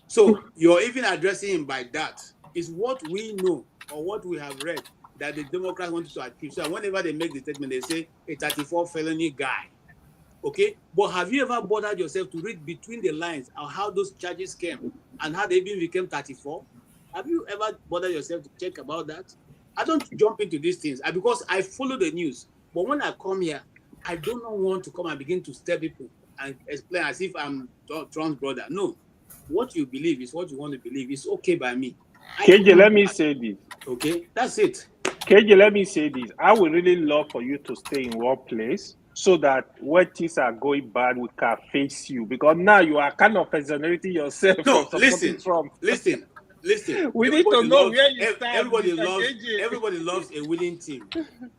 So you're even addressing him by that. Is what we know or what we have read that the Democrats wanted to achieve. So whenever they make the statement, they say a 34 felony guy. Okay, but have you ever bothered yourself to read between the lines on how those charges came and how they even became 34? Have you ever bothered yourself to check about that? I don't jump into these things because I follow the news. But when I come here, I do not want to come and begin to stare people and explain as if I'm Trump's brother. No, what you believe is what you want to believe. It's okay by me. KJ, let me say this. Okay, that's it. KJ, let me say this. I would really love for you to stay in one place so that when things are going bad, we can face you. Because now you are kind of exonerating yourself from supporting Trump. Listen. We need to know where you stand. Everybody loves a winning team.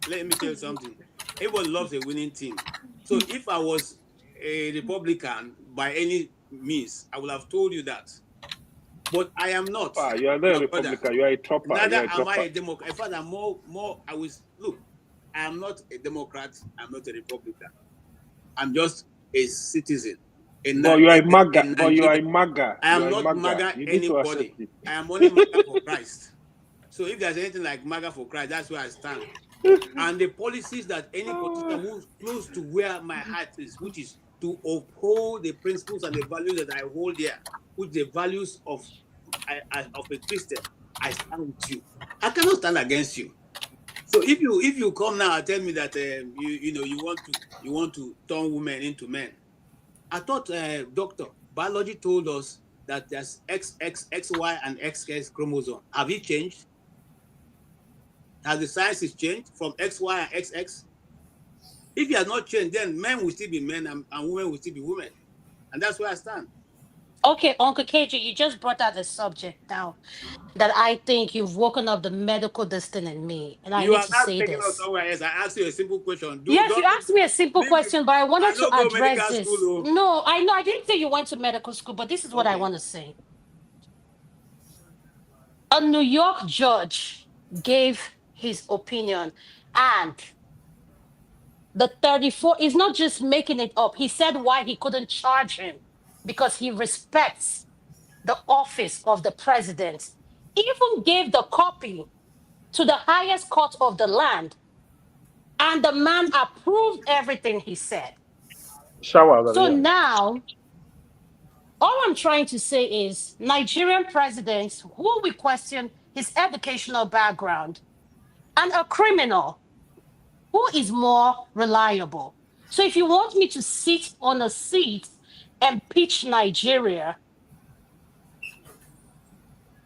Let me tell you something. Everybody loves a winning team. So if I was a Republican by any means, I would have told you that. But I am not. You are not a Republican. You are a Trumper. Neither am I a Democrat. In fact, I'm more. I am not a Democrat. I'm not a Republican. I'm just a citizen. But you are a MAGA. But you are a MAGA. I am not MAGA anybody. I am only MAGA for Christ. So if there's anything like MAGA for Christ, that's where I stand. And the policies that any politician who's close to where my heart is, which is to uphold the principles and the values that I hold here, which the values of a Christian, I stand with you. I cannot stand against you. So if you come now and tell me that you want to turn women into men, I thought doctor biology told us that there's XY and XX chromosome. Have it changed? Has the sciences changed from XY and XX? If you have not changed, then men will still be men and women will still be women. And that's where I stand. Okay, Uncle KJ, you just brought out a subject now that I think you've woken up the medical distant in me. And I need to say taking this. us somewhere else. I asked you a simple question. Yes, you asked me a simple question, but I wanted to address this. School, no, I know. I didn't say you went to medical school, but this is what I want to say. A New York judge gave his opinion, and the 34 is not just making it up. He said why he couldn't charge him because he respects the office of the president. Even gave the copy to the highest court of the land, and the man approved everything he said. So now, all I'm trying to say is Nigerian presidents who we question his educational background and a criminal, who is more reliable? So if you want me to sit on a seat and pitch Nigeria,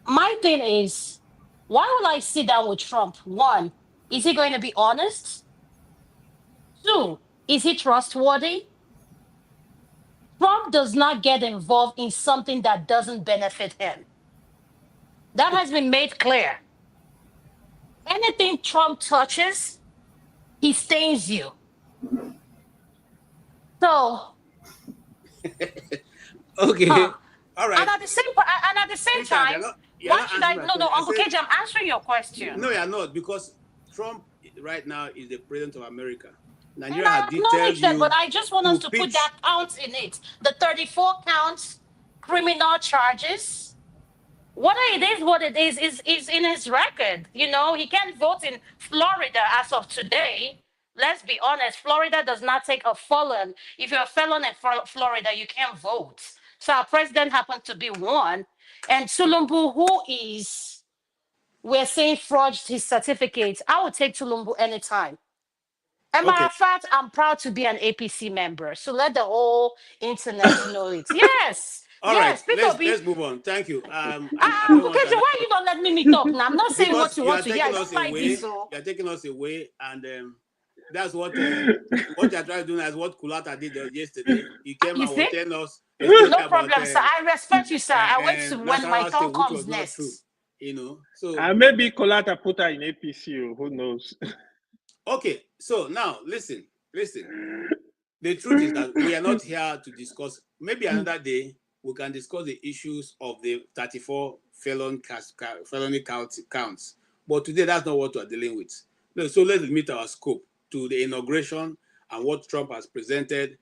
my thing is, why will I sit down with Trump? One, is he going to be honest? Two, is he trustworthy? Trump does not get involved in something that doesn't benefit him. That has been made clear. Anything Trump touches, he stains you. So, okay, all right. And at the same time, why should I? No, Uncle KJ, I'm answering your question. No, you're not, because Trump right now is the president of America. Nigeria has detailed you, but I just want us to put that count in it. The 34 counts, criminal charges. What it is in his record. You know, he can't vote in Florida as of today. Let's be honest, Florida does not take a felon. If you're a felon in Florida, you can't vote. So our president happened to be one. And Tulumbu, we're saying forged his certificates. I would take Tulumbu anytime. And matter of fact, I'm proud to be an APC member. So let the whole internet know it. Yes. All right, let's move on. Thank you. Okay, so why you don't let me talk now? I'm not saying what you want to hear. I don't like this. You're taking us away, and that's what you're trying to do. Is what Kulata did yesterday. He came and was telling us. No problem, sir. I respect you, sir. I wait to when my turn comes next. You know, so maybe Kulata put her in APC. Who knows? Okay, so now listen. The truth is that we are not here to discuss. Maybe another day we can discuss the issues of the 34 felony counts. But today, that's not what we're dealing with. No, so let's limit our scope to the inauguration and what Trump has presented.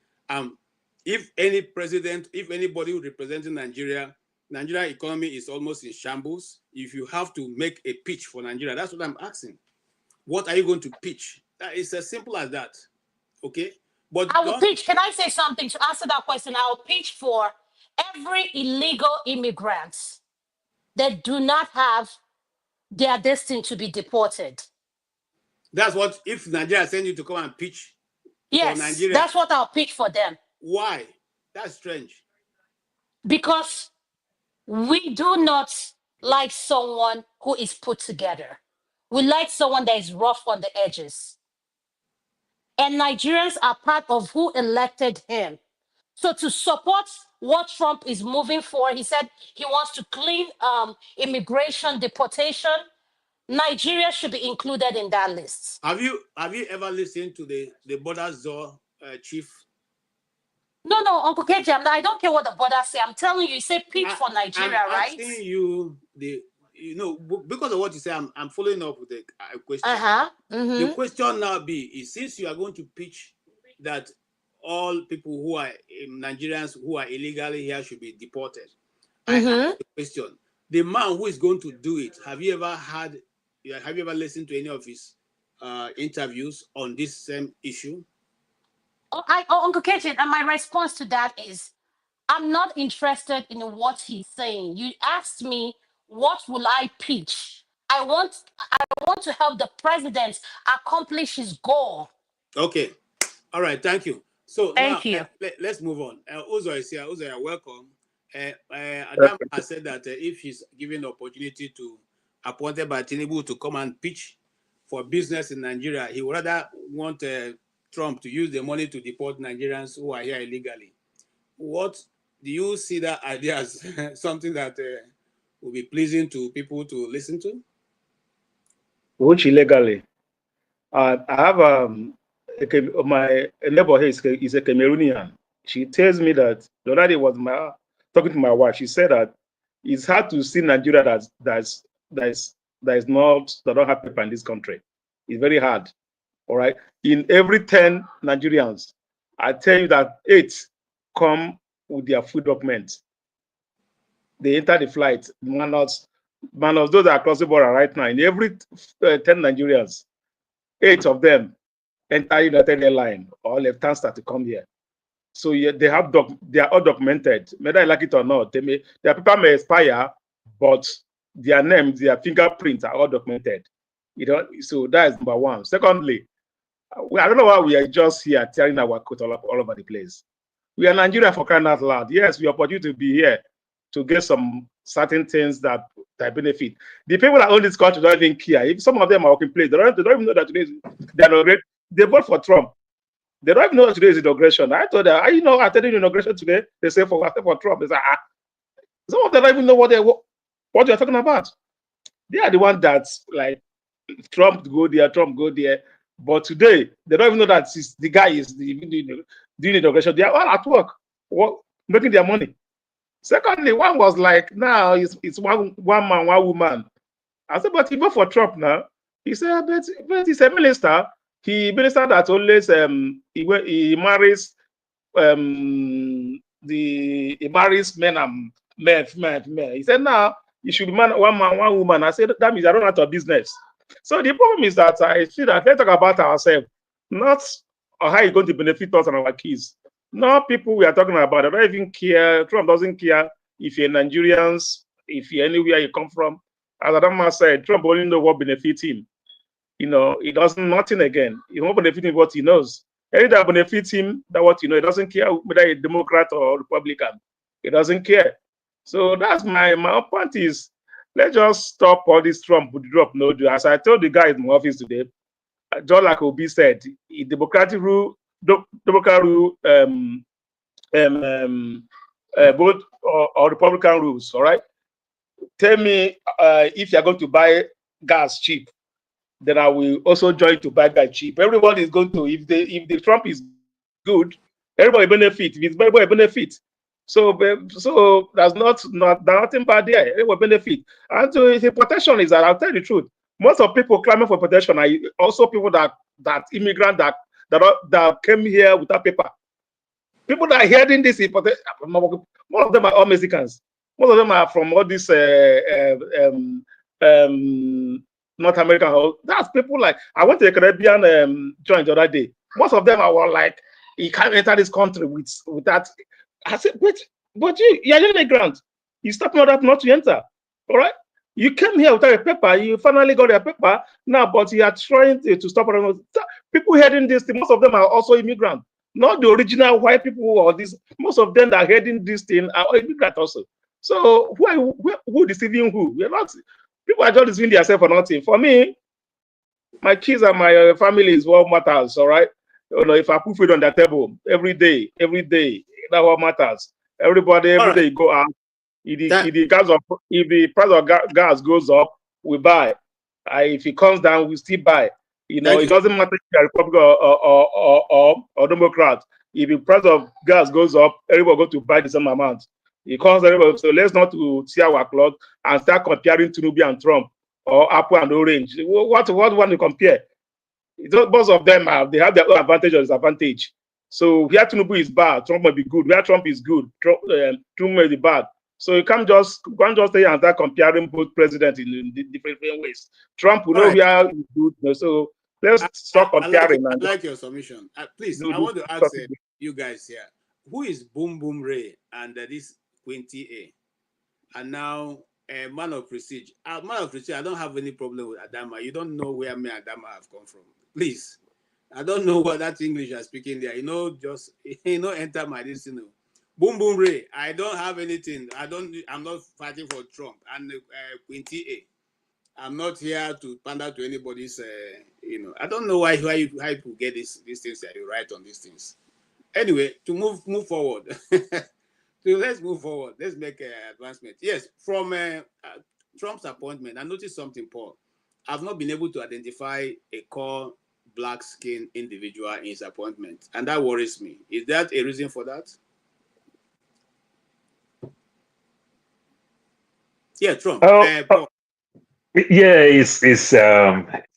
If any president, if anybody representing Nigeria economy is almost in shambles. If you have to make a pitch for Nigeria, that's what I'm asking. What are you going to pitch? It's as simple as that. Okay? But I will pitch. Can I say something to answer that question? I will pitch for every illegal immigrant that do not have their destined to be deported. That's what, if Nigeria send you to come and pitch for Nigeria. That's what I'll pitch for them. Why? That's strange. Because we do not like someone who is put together. We like someone that is rough on the edges. And Nigerians are part of who elected him. So to support what Trump is moving for, he said he wants to clean immigration, deportation. Nigeria should be included in that list. Have you ever listened to the border czar chief? No, Uncle KJ, I don't care what the border say. I'm telling you, say pitch for Nigeria, right? I'm asking you because of what you say, I'm following up with a question. The question now is, since you are going to pitch that all people who are Nigerians who are illegally here should be deported, I ask the question: the man who is going to do it, have you ever listened to any of his interviews on this same issue? Uncle KJ, and my response to that is, I'm not interested in what he's saying. You asked me, what will I pitch? I want to help the president accomplish his goal. Okay. All right. Thank you. So thank you. Let's move on. Uzo is here. Uzo, welcome. Adam has said that if he's given the opportunity to appointed by Tinubu to come and pitch for business in Nigeria, he would rather want Trump to use the money to deport Nigerians who are here illegally. What do you see that idea as something that will be pleasing to people to listen to? Which illegally? I have my neighbor here is a Cameroonian. She tells me that the other day was talking to my wife. She said that it's hard to see Nigeria that don't have paper in this country. It's very hard. All right. In every 10 Nigerians, I tell you that 8 come with their food documents. They enter the flight. Those that are crossing border right now. In every 10 Nigerians, 8 of them enter United Airlines or Lufthansa to come here. So yeah, they are all documented, whether I like it or not. Their paper may expire, but their names, their fingerprints are all documented. So that is number one. Secondly, I don't know why we are just here tearing our coat all over the place. We are Nigeria, for crying out loud. Yes, we are opportunity to be here to get some certain things that benefit. The people that own this country don't even care. If some of them are working place, they don't even know that today they inaugurate. They vote for Trump. They don't even know that today is inauguration. I told them, I attended inauguration today. They say for Trump. They say, some of them don't even know what you're talking about. They are the one that's like Trump go there, Trump go there. But today, they don't even know that the guy is doing inauguration. They are all at work making their money. Secondly, one was like, now it's one man, one woman. I said, but he vote for Trump now. He said, but he's a minister. He minister that always he marries he marries men and men. He said, now you should be one man, one woman. I said, that means I don't have a business. So the problem is that I see that let's talk about ourselves, not how you're going to benefit us and our kids. Not people we are talking about. I don't even care. Trump doesn't care if you're Nigerians, if you're anywhere you come from. As Adama said, Trump only knows what benefits him. He doesn't nothing again. He won't benefit him what he knows. Anything that benefits him, that what he doesn't care whether a Democrat or Republican. He doesn't care. So that's my point is, let's just stop all this Trump would drop no do. As I told the guy in my office today, just like Obi said, Democrat rule, both or Republican rules. All right. Tell me if you're going to buy gas cheap, then I will also join to buy gas cheap. Everybody is going to, if the Trump is good, everybody benefit. If it's everybody benefit. So there's nothing bad there. It will benefit. And the protection is that I'll tell you the truth. Most of people claiming for protection are also people that immigrant that came here without paper. People that are hearing this, most of them are all Mexicans. Most of them are from all these North American. That's people like I went to the Caribbean joint the other day. Most of them are like, you can't enter this country with that. I said, but you're an immigrant. You stop me that not to enter. All right. You came here without a paper. You finally got a paper now, but you are trying to stop it. People hearing this. Most of them are also immigrants. Not the original white people or this. Most of them that are heading this thing are immigrants also. So who deceiving who? We're not. People are just deceiving themselves for nothing. For me, my kids and my family is what matters. All right. You know, if I put food on the table every day, that's what matters. Everybody, every day you go out. If the price of gas goes up, we buy. If it comes down, we still buy. You know, it doesn't matter if you're Republican or Democrat. If the price of gas goes up, everybody go to buy the same amount. It comes everybody. So let's not to see our cloth and start comparing Tinubu and Trump or Apple and Orange. What want to compare? Both of them they have their own advantage or disadvantage. So where Tinubu is bad, Trump might be good. Where Trump is good, Trump might be bad. So you can't just stay and start comparing both presidents in different ways. Trump will know where he's good. So let's stop comparing. I like your submission. Please, I want to ask you guys here, who is Boom Boom Ray and this Quinty A? And now a man of prestige. I don't have any problem with Adama. You don't know where me and Adama have come from. Please. I don't know what that English you're speaking there. Just enter my listening. Boom Boom Ray. I don't have anything. I'm not fighting for Trump and Quinty A. I'm not here to pander to anybody's. I don't know why people get these things that you write on these things. Anyway, to move forward. So let's move forward. Let's make an advancement. Yes, from Trump's appointment, I noticed something, Paul. I've not been able to identify a core black-skinned individual in his appointment, and that worries me. Is that a reason for that? Yeah, Trump. Paul. Yeah, it's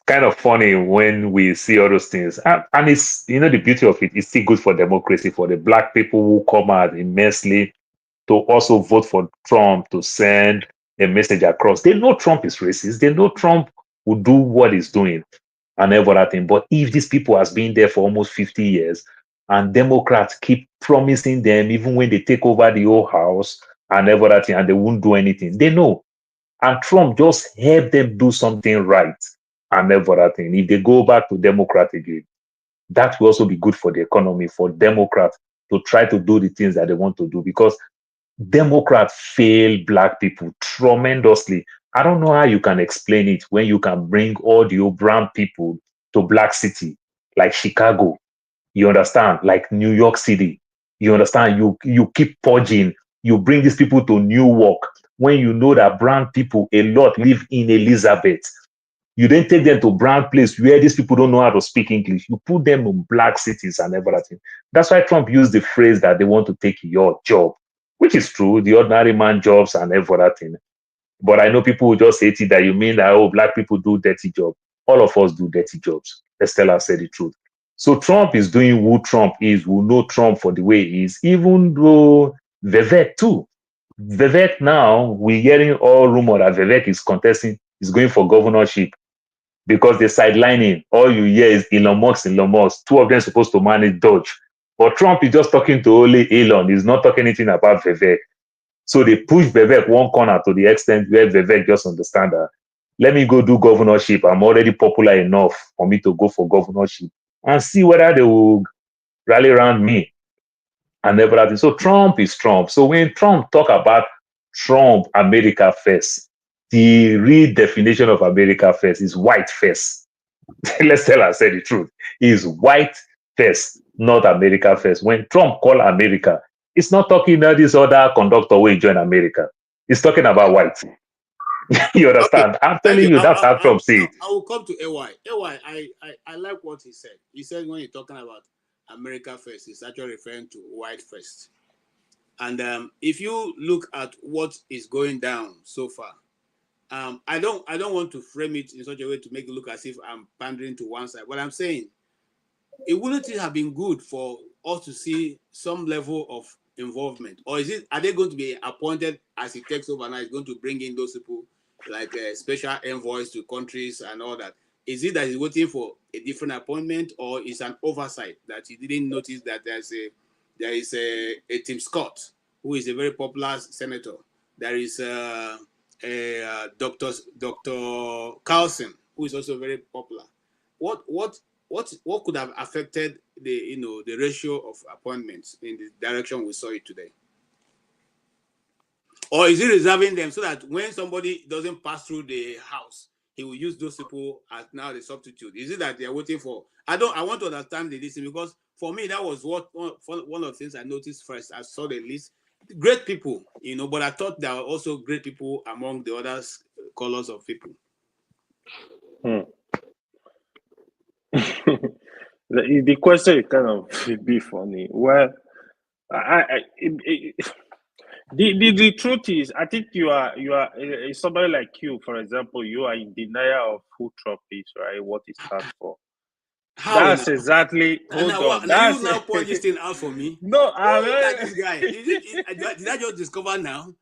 kind of funny when we see all those things, and it's the beauty of it. It's still good for democracy for the black people who come out immensely to also vote for Trump to send a message across. They know Trump is racist. They know Trump will do what he's doing and everything. But if these people has been there for almost 50 years and Democrats keep promising them, even when they take over the whole house and everything, and they won't do anything, they know. And Trump just helped them do something right and everything. If they go back to Democrat again, that will also be good for the economy, for Democrats to try to do the things that they want to do, because Democrats fail black people tremendously. I don't know how you can explain it when you can bring all the brown people to black city, like Chicago, you understand, like New York City, you understand, you keep purging, you bring these people to Newark, when you know that brown people a lot live in Elizabeth. You then take them to brown place where these people don't know how to speak English. You put them in black cities and everything. That's why Trump used the phrase that they want to take your job, which is true, the ordinary man jobs and everything. But I know people will just hate it that you mean that, oh, black people do dirty job. All of us do dirty jobs. Estella said the truth. So Trump is doing who Trump is. We know Trump for the way he is, even though Vivek too. Vivek now, we're hearing all rumor that Vivek is contesting, is going for governorship because they're sidelining. All you hear is Elon Musk. Two of them supposed to manage Dodge. But Trump is just talking to only Elon. He's not talking anything about Vivek. So they push Vivek one corner to the extent where Vivek just understand that, let me go do governorship. I'm already popular enough for me to go for governorship and see whether they will rally around me and everything. So Trump is Trump. So when Trump talk about Trump America first, the real definition of America first is white first. Let's tell ourselves the truth. Is white first, not America first. When Trump call America, it's not talking about this other conductor will join America. It's talking about white. You understand? Okay. I'm telling you, that's how Trump see it. I will come to AY. AY, I like what he said. He said when you're talking about America first, he's actually referring to white first. And if you look at what is going down so far, I don't want to frame it in such a way to make it look as if I'm pandering to one side. What I'm saying, it wouldn't it have been good for us to see some level of involvement, or are they going to be appointed as he takes over now? Is going to bring in those people like special envoys to countries and all that? Is it that he's waiting for a different appointment, or is an oversight that he didn't notice that there is a Tim Scott, who is a very popular senator? There is Dr. Carlson, who is also very popular. What could have affected the ratio of appointments in the direction we saw it today? Or is he reserving them so that when somebody doesn't pass through the house, he will use those people as now the substitute? Is it that they are waiting for? I want to understand the list, because for me that was one of the things I noticed first. I saw the list, great people, but I thought there were also great people among the other colors of people. The question is kind of a bit funny. Well, the truth is, I think you are somebody like you, for example, you are in denial of who Trump is, right? What he stands for. How That's now? exactly. Hold on. Now you now point this thing out for me. No, this guy. Did I just discover now?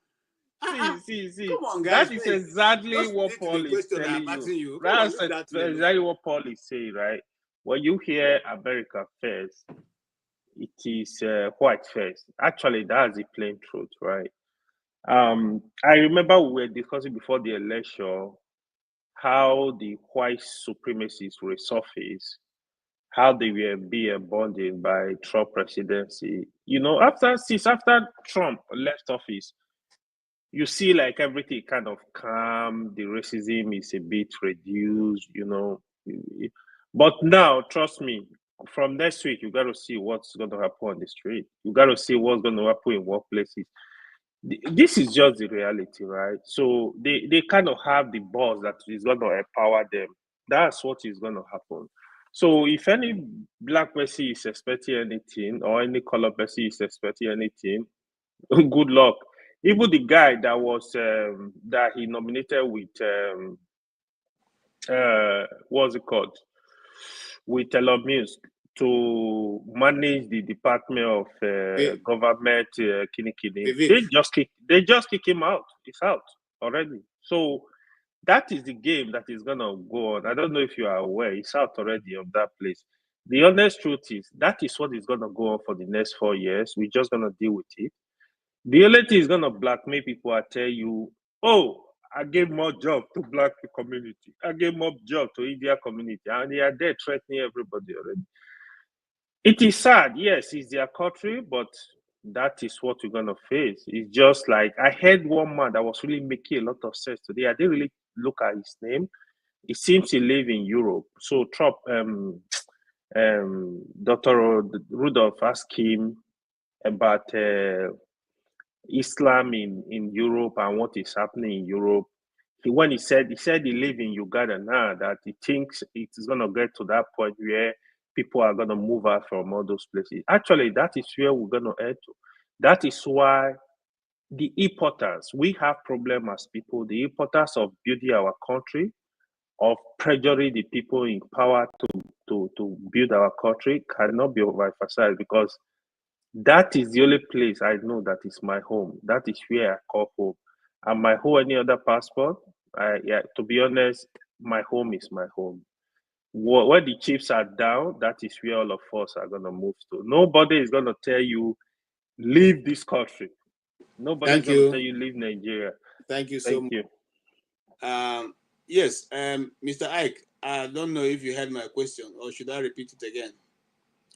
See. Come on, guys. That is exactly what Paul is telling you. That's exactly what Paul is saying, right? When you hear America first, it is white first. Actually, that's the plain truth, right? I remember we were discussing before the election how the white supremacists resurfaced, how they were being abandoned by Trump presidency. After Trump left office, you see like everything kind of calm, the racism is a bit reduced, But now, trust me, from next week, you got to see what's going to happen on the street. You got to see what's going to happen in workplaces. This is just the reality, right? So they kind of have the boss that is going to empower them. That's what is going to happen. So if any black person is expecting anything, or any color person is expecting anything, good luck. Even the guy that was that he nominated with what's it called, with Elon Musk to manage the Department of Government Kini. They just kick him out. He's out already. So that is the game that is gonna go on. I don't know if you are aware. He's out already of that place. The honest truth is that is what is gonna go on for the next 4 years. We're just gonna deal with it. The only thing is gonna blackmail people. I tell you, oh, I gave more job to black community. I gave more job to India community, and they are there threatening everybody already. It is sad, yes, it's their country, but that is what we're gonna face. It's just like I heard one man that was really making a lot of sense today. I didn't really look at his name. It seems he lives in Europe. So Trump, Dr. Rudolph asked him about Islam in Europe and what is happening in Europe. When he said he lives in Uganda now, that he thinks it is going to get to that point where people are going to move out from all those places. Actually, that is where we're going to head to. That is why the importance, we have problem as people, the importance of building our country, of pressuring the people in power to build our country cannot be overemphasized, because that is the only place I know that is my home. That is where I call home. And my whole any other passport, to be honest, my home is my home. Where the chips are down, that is where all of us are going to move to. Nobody is going to tell you, leave this country. Nobody is going to tell you, leave Nigeria. Thank you so much. Yes, Mr. Ike, I don't know if you heard my question, or should I repeat it again?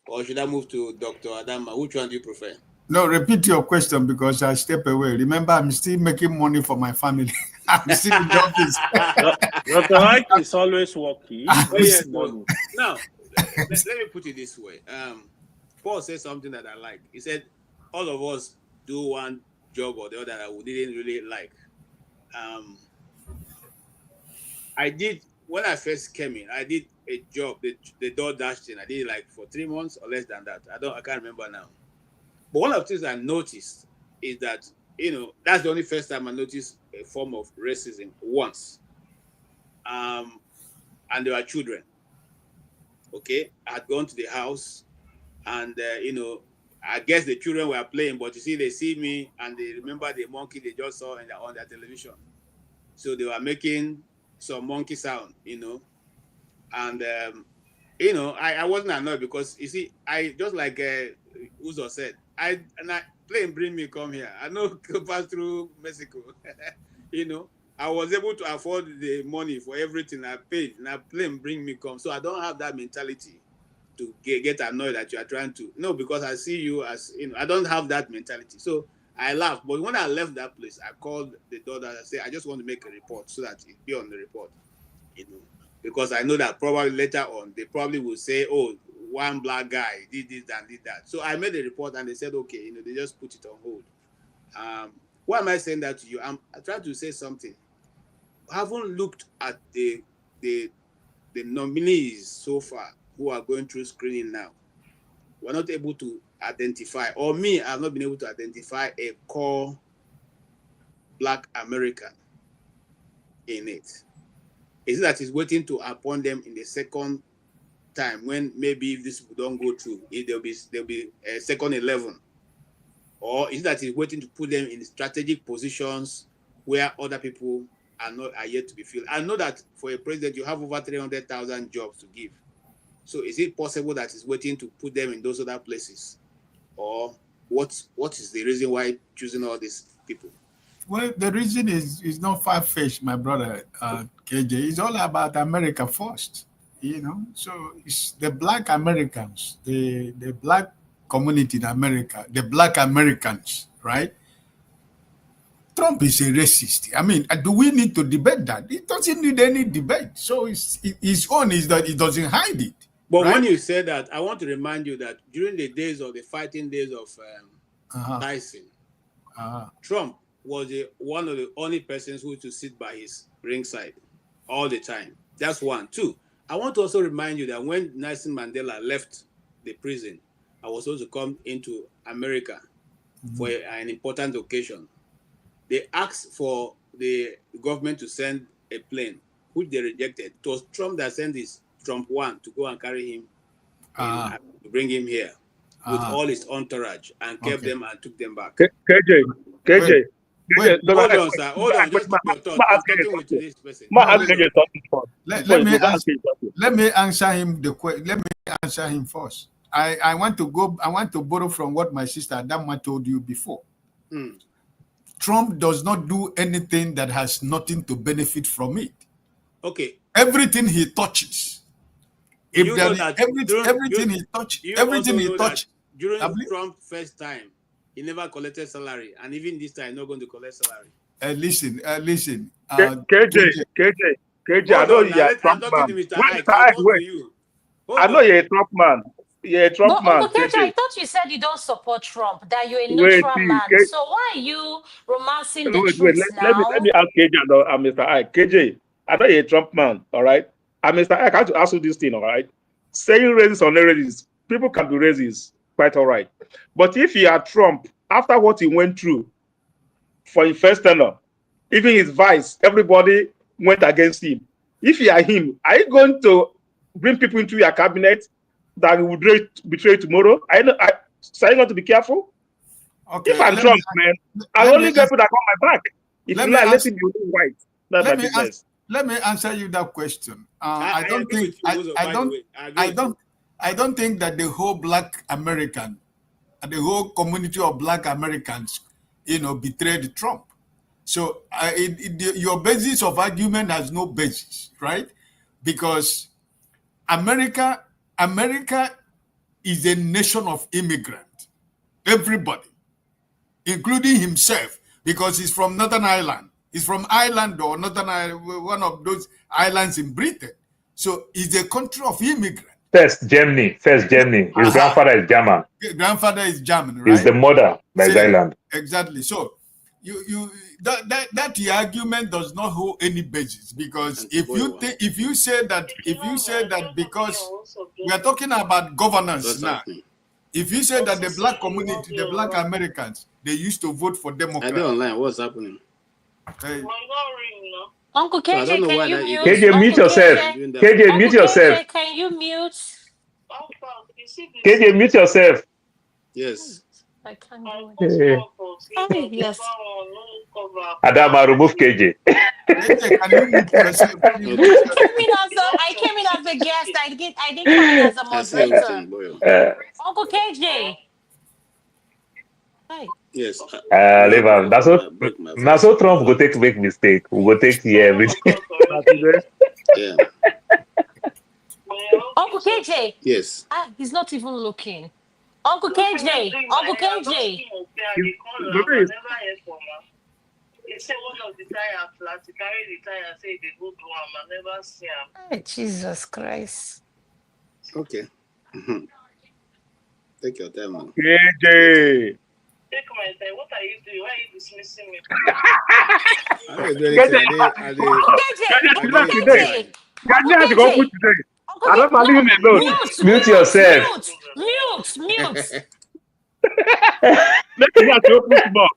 Or should I move to Dr. Adama? Which one do you prefer? No, repeat your question, because I step away. Remember, I'm still making money for my family. I'm still in the office. Dr. Ike is always working. Now, let me put it this way. Paul said something that I like. He said, all of us do one job or the other that we didn't really like. I did, when I first came in, I did a job, the DoorDash thing. I did it like for 3 months or less than that. I can't remember now. But one of the things I noticed is that, that's the only first time I noticed a form of racism once. And there were children. Okay, I had gone to the house, and I guess the children were playing, but you see, they see me and they remember the monkey they just saw on their television. So they were making some monkey sound, and I wasn't annoyed because you see, I just like Uzo said, plane bring me come here. I know pass through Mexico. I was able to afford the money for everything I paid. Now plane bring me come, so I don't have that mentality to get annoyed that you are trying to. No, because I see you as I don't have that mentality. So I laughed. But when I left that place, I called the daughter. I said, I just want to make a report so that it be on the report. Because I know that probably later on they probably will say, oh, one black guy did this and did that. So I made a report and they said, okay, they just put it on hold. Why am I saying that to you? I'm trying to say something. I haven't looked at the nominees so far who are going through screening now. We're not able to identify, or me, I've not been able to identify a core Black American in it. Is it that he's waiting to appoint them in the second time when maybe if this don't go through, there'll be a second 11? Or is it that he's waiting to put them in strategic positions where other people are yet to be filled? I know that for a president, you have over 300,000 jobs to give. So is it possible that he's waiting to put them in those other places? Or what is the reason why choosing all these people? Well, the reason is not far-fetched, my brother KJ. It's all about America first, So it's the Black Americans, the Black community in America, the Black Americans, right? Trump is a racist. I mean, do we need to debate that? It doesn't need any debate. So his own is that he doesn't hide it. But right? when you say that, I want to remind you that during the days of the fighting days of Tyson, Trump was one of the only persons who used to sit by his ringside all the time. That's one. Two, I want to also remind you that when Nelson Mandela left the prison, I was supposed to come into America for an important occasion. They asked for the government to send a plane, which they rejected. It was Trump that sent this Trump 1 to go and carry him, to bring him here with all his entourage and kept them and took them back. KJ. Hold on, sir. Hold on. Just keep your thought. I'm talking with this person. Let me answer him Let me answer him first. I want to borrow from what my sister Adama told you before. Trump does not do anything that has nothing to benefit from it. Okay. Everything he touches. Everything he touches. During Trump's first time, he never collected salary, and even this time, not going to collect salary. Listen. KJ, I know you're a Trump man. I know you're a Trump man. You're a Trump man. But I thought you said you don't support Trump, that you're a neutral man. So why are you romancing the truth now? Let me ask KJ and Mr. Ike. KJ, I know you're a Trump man, all right? And Mr. Ike, I have to ask you this thing, all right? Saying racist or not racist, people can be racist, quite all right. But if you are Trump, after what he went through for his first tenure, even his vice, everybody went against him. If you are him, are you going to bring people into your cabinet that will betray tomorrow? So are you going to be careful? Okay, if I'm Trump, man, I only get people that on my back. If you let him be white, that's my business. Let me answer you that question. I don't think that the whole Black American, the whole community of Black Americans, betrayed Trump. So your basis of argument has no basis, right? Because America is a nation of immigrants. Everybody, including himself, because he's from Northern Ireland. He's from Ireland or Northern Ireland, one of those islands in Britain. So it's a country of immigrants. First Germany. His grandfather is German. Grandfather is German, right? He's the mother by the island. Exactly. So that argument does not hold any basis, because if you say that because we are talking about governance now, If he said that the black community, the black Americans, they used to vote for I Democrats. don't online. What's happening? Hey, Uncle So I don't KJ, know can why you that mute? idiot KJ, mute Uncle yourself. KJ, doing that. KJ, mute Uncle yourself. KJ, can you mute? KJ, mute yourself. Yes. I can't do it. Hey. Oh, yes. Adama, remove KJ. KJ, can you mute yourself? Can you Okay. mute I came in as a guest. I didn't come in as a I see moderator. everything, boy. Uncle KJ. Hi. Yes. I don't Leave have am. to break my Now voice. so Trump go take make mistake. We go take hear everything. Yeah. Uncle KJ. Yes. He's not even looking. Uncle KJ. Uncle KJ. Hey, Jesus Christ. Okay. Take your time now. KJ. Take my time. What are you doing? Why are you dismissing me? I don't do anything. Uncle KJ. Uncle KJ. I don't believe him alone. Mute yourself. Mute. Make him not open small.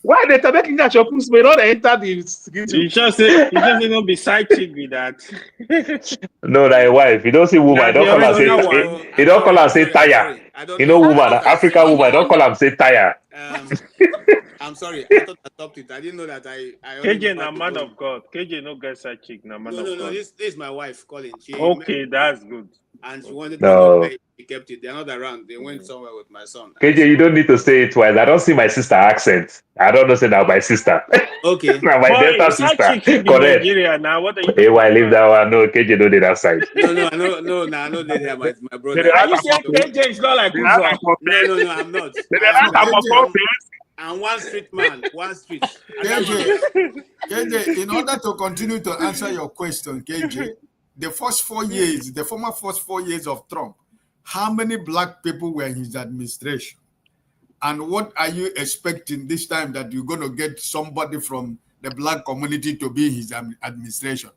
Why they tell making that open small? Not enter the security. You just say don't be side chick with that. No, thy wife. You don't see woman. Nah, Don't the call her say. original one. You don't call her say tire. You know woman, African woman. Don't call her say tire. I'm sorry. I thought I stopped it. I didn't know that I KJ na man of God. KJ no get side chick na man of God. No. This is my wife calling. Okay, that's good. And she wanted to know No. why he kept it. They're not around. They went somewhere with my son. KJ, you don't need to say it twice. I don't see my sister accent. I don't know say that my sister. Okay. Now my Delta sister. Side chick be Correct. Nigeria now. What are you Hey, why leave that one? No, KJ don't do that side. No, I know they have my brother. Are you saying KJ is not like Uzo? No, I'm not. I'm one street man. One street. KJ, in order to continue to answer your question, KJ, the former first 4 years of Trump, how many black people were in his administration? And what are you expecting this time that you're going to get somebody from the black community to be in his administration?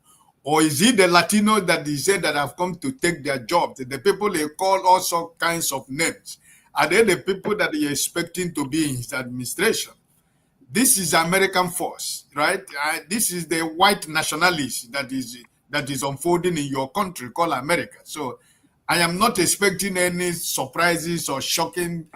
Or is he the Latino that he said that have come to take their jobs? The people they call all sorts kinds of names. Are they the people that you're expecting to be in his administration? This is American force, right? This is the white nationalist that is unfolding in your country called America. So I am not expecting any surprises or shocking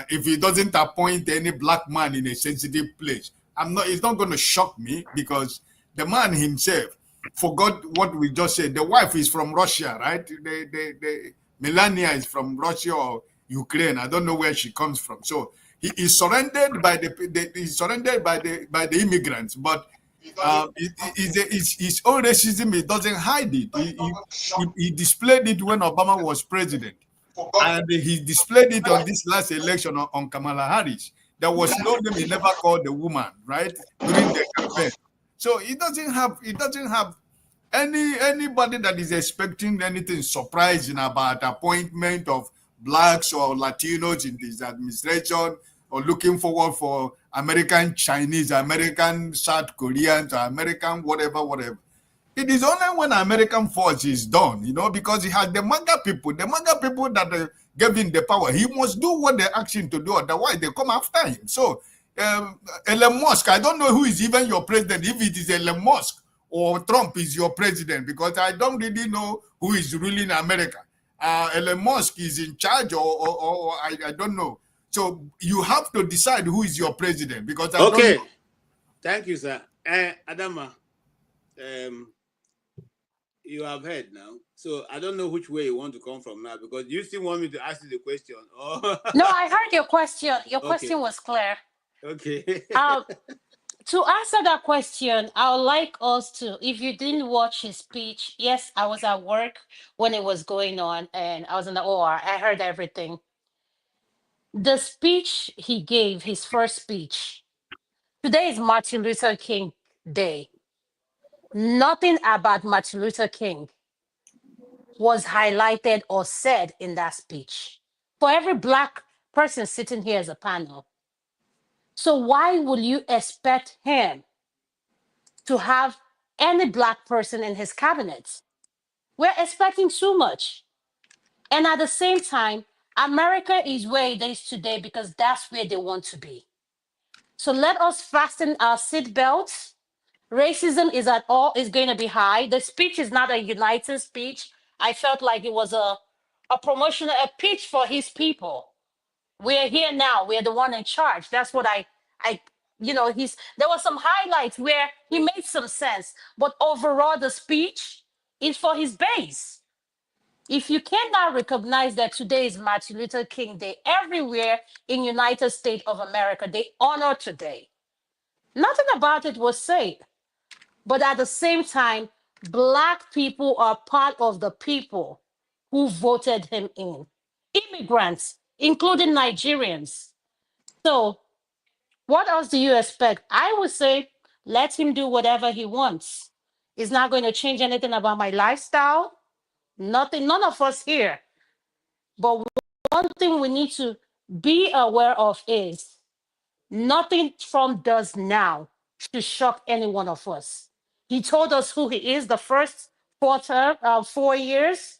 if he doesn't appoint any black man in a sensitive place. It's not going to shock me because the man himself forgot what we just said. The wife is from Russia, right? The Melania is from Russia or Ukraine. I don't know where she comes from. So he is surrendered by the immigrants, but his own racism, he doesn't hide it. He displayed it when Obama was president, and he displayed it on this last election on Kamala Harris. There was no name he never called the woman, right, during the campaign. So he doesn't have anybody that is expecting anything surprising about appointment of blacks or Latinos in this administration, or looking forward for American Chinese, American South Koreans, or American whatever. It is only when American force is done, because he has the MAGA people that gave him the power. He must do what they ask him to do, otherwise they come after him. So Elon Musk, I don't know who is even your president, if it is Elon Musk or Trump is your president, because I don't really know who is ruling America. Elon Musk is in charge, or I don't know. So you have to decide who is your president, because I don't know. Thank you, sir. Adama, you have heard now. So I don't know which way you want to come from now, because you still want me to ask you the question. No, I heard your question. Your question was clear. Okay. To answer that question, I would like us to, if you didn't watch his speech, yes, I was at work when it was going on and I was in the OR. I heard everything. The speech he gave, his first speech, today is Martin Luther King Day. Nothing about Martin Luther King was highlighted or said in that speech. For every Black person sitting here as a panel. So why would you expect him to have any Black person in his cabinet? We're expecting too much. And at the same time, America is where it is today because that's where they want to be. So let us fasten our seatbelts. Racism is going to be high. The speech is not a united speech. I felt like it was a promotional, a pitch for his people. We're here now. We're the one in charge. That's what there were some highlights where he made some sense, but overall the speech is for his base. If you cannot recognize that today is Martin Luther King Day, everywhere in United States of America, they honor today. Nothing about it was said. But at the same time, Black people are part of the people who voted him in. Immigrants, including Nigerians. So what else do you expect? I would say, let him do whatever he wants. It's not going to change anything about my lifestyle. Nothing, none of us here. But one thing we need to be aware of is nothing Trump does now should shock any one of us. He told us who he is the first 4 years.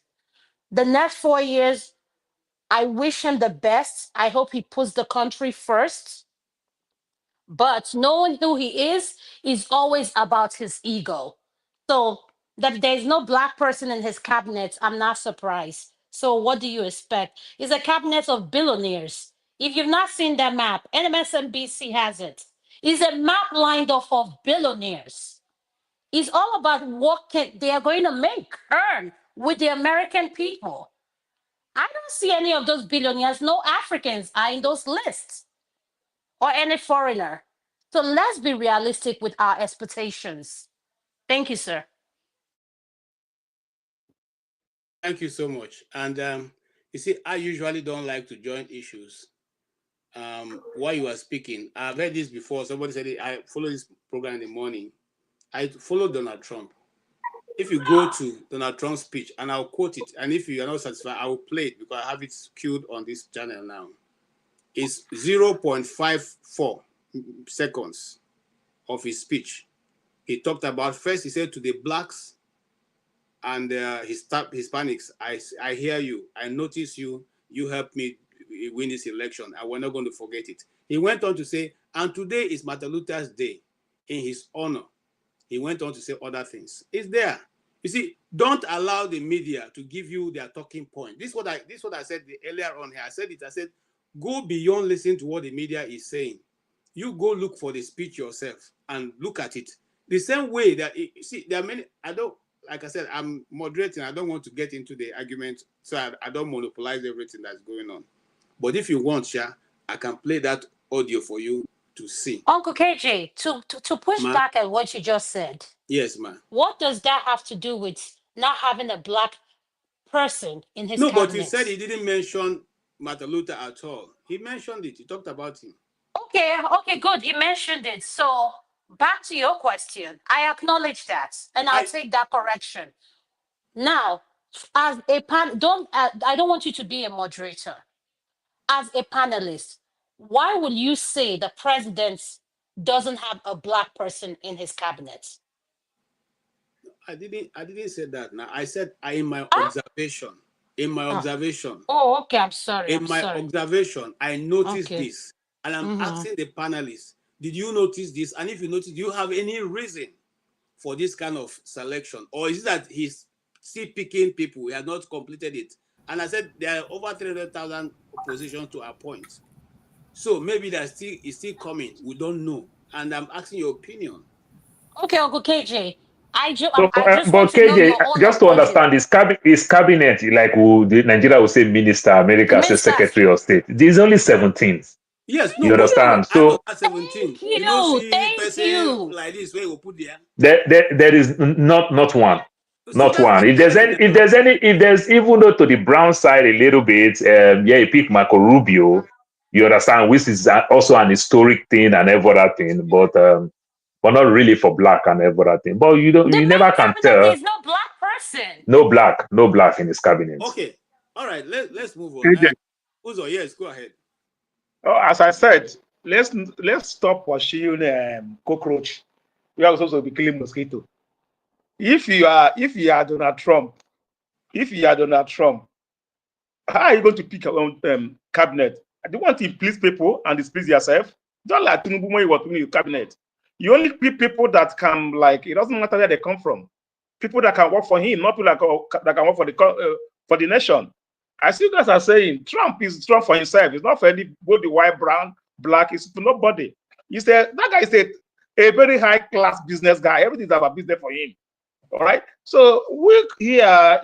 The next 4 years, I wish him the best. I hope he puts the country first. But knowing who he is always about his ego. So that there's no Black person in his cabinet, I'm not surprised. So what do you expect? It's a cabinet of billionaires. If you've not seen that map, MSNBC has it. It's a map lined up of billionaires. It's all about what they are going to earn with the American people. I don't see any of those billionaires. No Africans are in those lists or any foreigner. So let's be realistic with our expectations. Thank you, sir. Thank you so much. And you see, I usually don't like to join issues. While you were speaking, I've heard this before. Somebody said I follow this program in the morning. I follow Donald Trump. If you go to Donald Trump's speech, and I'll quote it, and if you are not satisfied, I will play it because I have it queued on this channel now. It's 0.54 seconds of his speech. He talked about, first he said to the Blacks and Hispanics, I hear you, I notice you, you helped me win this election, and we're not going to forget it. He went on to say, and today is Martin Luther's Day in his honor. He went on to say other things. It's there. You see, don't allow the media to give you their talking point. This is what I said earlier on here. I said, go beyond listening to what the media is saying. You go look for the speech yourself and look at it. The same way that, see, there are many, like I said, I'm moderating. I don't want to get into the argument, so I don't monopolize everything that's going on. But if you want, Sha, I can play that audio for you to see. Uncle KJ, to push back at what you just said. Yes, ma'am. What does that have to do with not having a Black person in his cabinet? But he said he didn't mention Martin Luther at all. He mentioned it. He talked about him. Okay, good. He mentioned it. So back to your question. I acknowledge that, and I'll take that correction. Now, as a I don't want you to be a moderator. As a panelist, why will you say the president doesn't have a Black person in his cabinet? I didn't say that. Now I said in my observation. In my observation. Oh, okay. I'm sorry. In my observation, I noticed this, and I'm asking the panelists: did you notice this? And if you notice, do you have any reason for this kind of selection, or is it that he's still picking people? He has not completed it. And I said there are over 300,000 positions to appoint. So maybe it's still coming. We don't know. And I'm asking your opinion. Okay, Uncle KJ. I just but want to know KJ, your own just to understand, his cabinet, like Nigeria will say minister, America say secretary of state. There's only 17. Yes, you understand? So 17. You know, thank you. Like this, where we put there is not one. Not one. If there's even though to the brown side a little bit, you pick Marco Rubio, you understand, which is also an historic thing and every other thing, but not really for Black and every other thing. But you never can tell. There's no Black person. No Black in his cabinet. Okay, all right. Let's move on. Uzo, yes, go ahead. Oh, as I said, let's stop pursuing cockroach. We are supposed to be killing mosquito. If you are Donald Trump, How are you going to pick cabinet? I don't want to please people and displease yourself. Don't like Tinubu when you were picking your cabinet. You only pick people that can, like, it doesn't matter where they come from. People that can work for him, not people that can work for the nation. I see you guys are saying Trump is Trump for himself. It's not for anybody, white, brown, black. It's for nobody. That guy is a very high class business guy. Everything's about business for him. All right. So we here,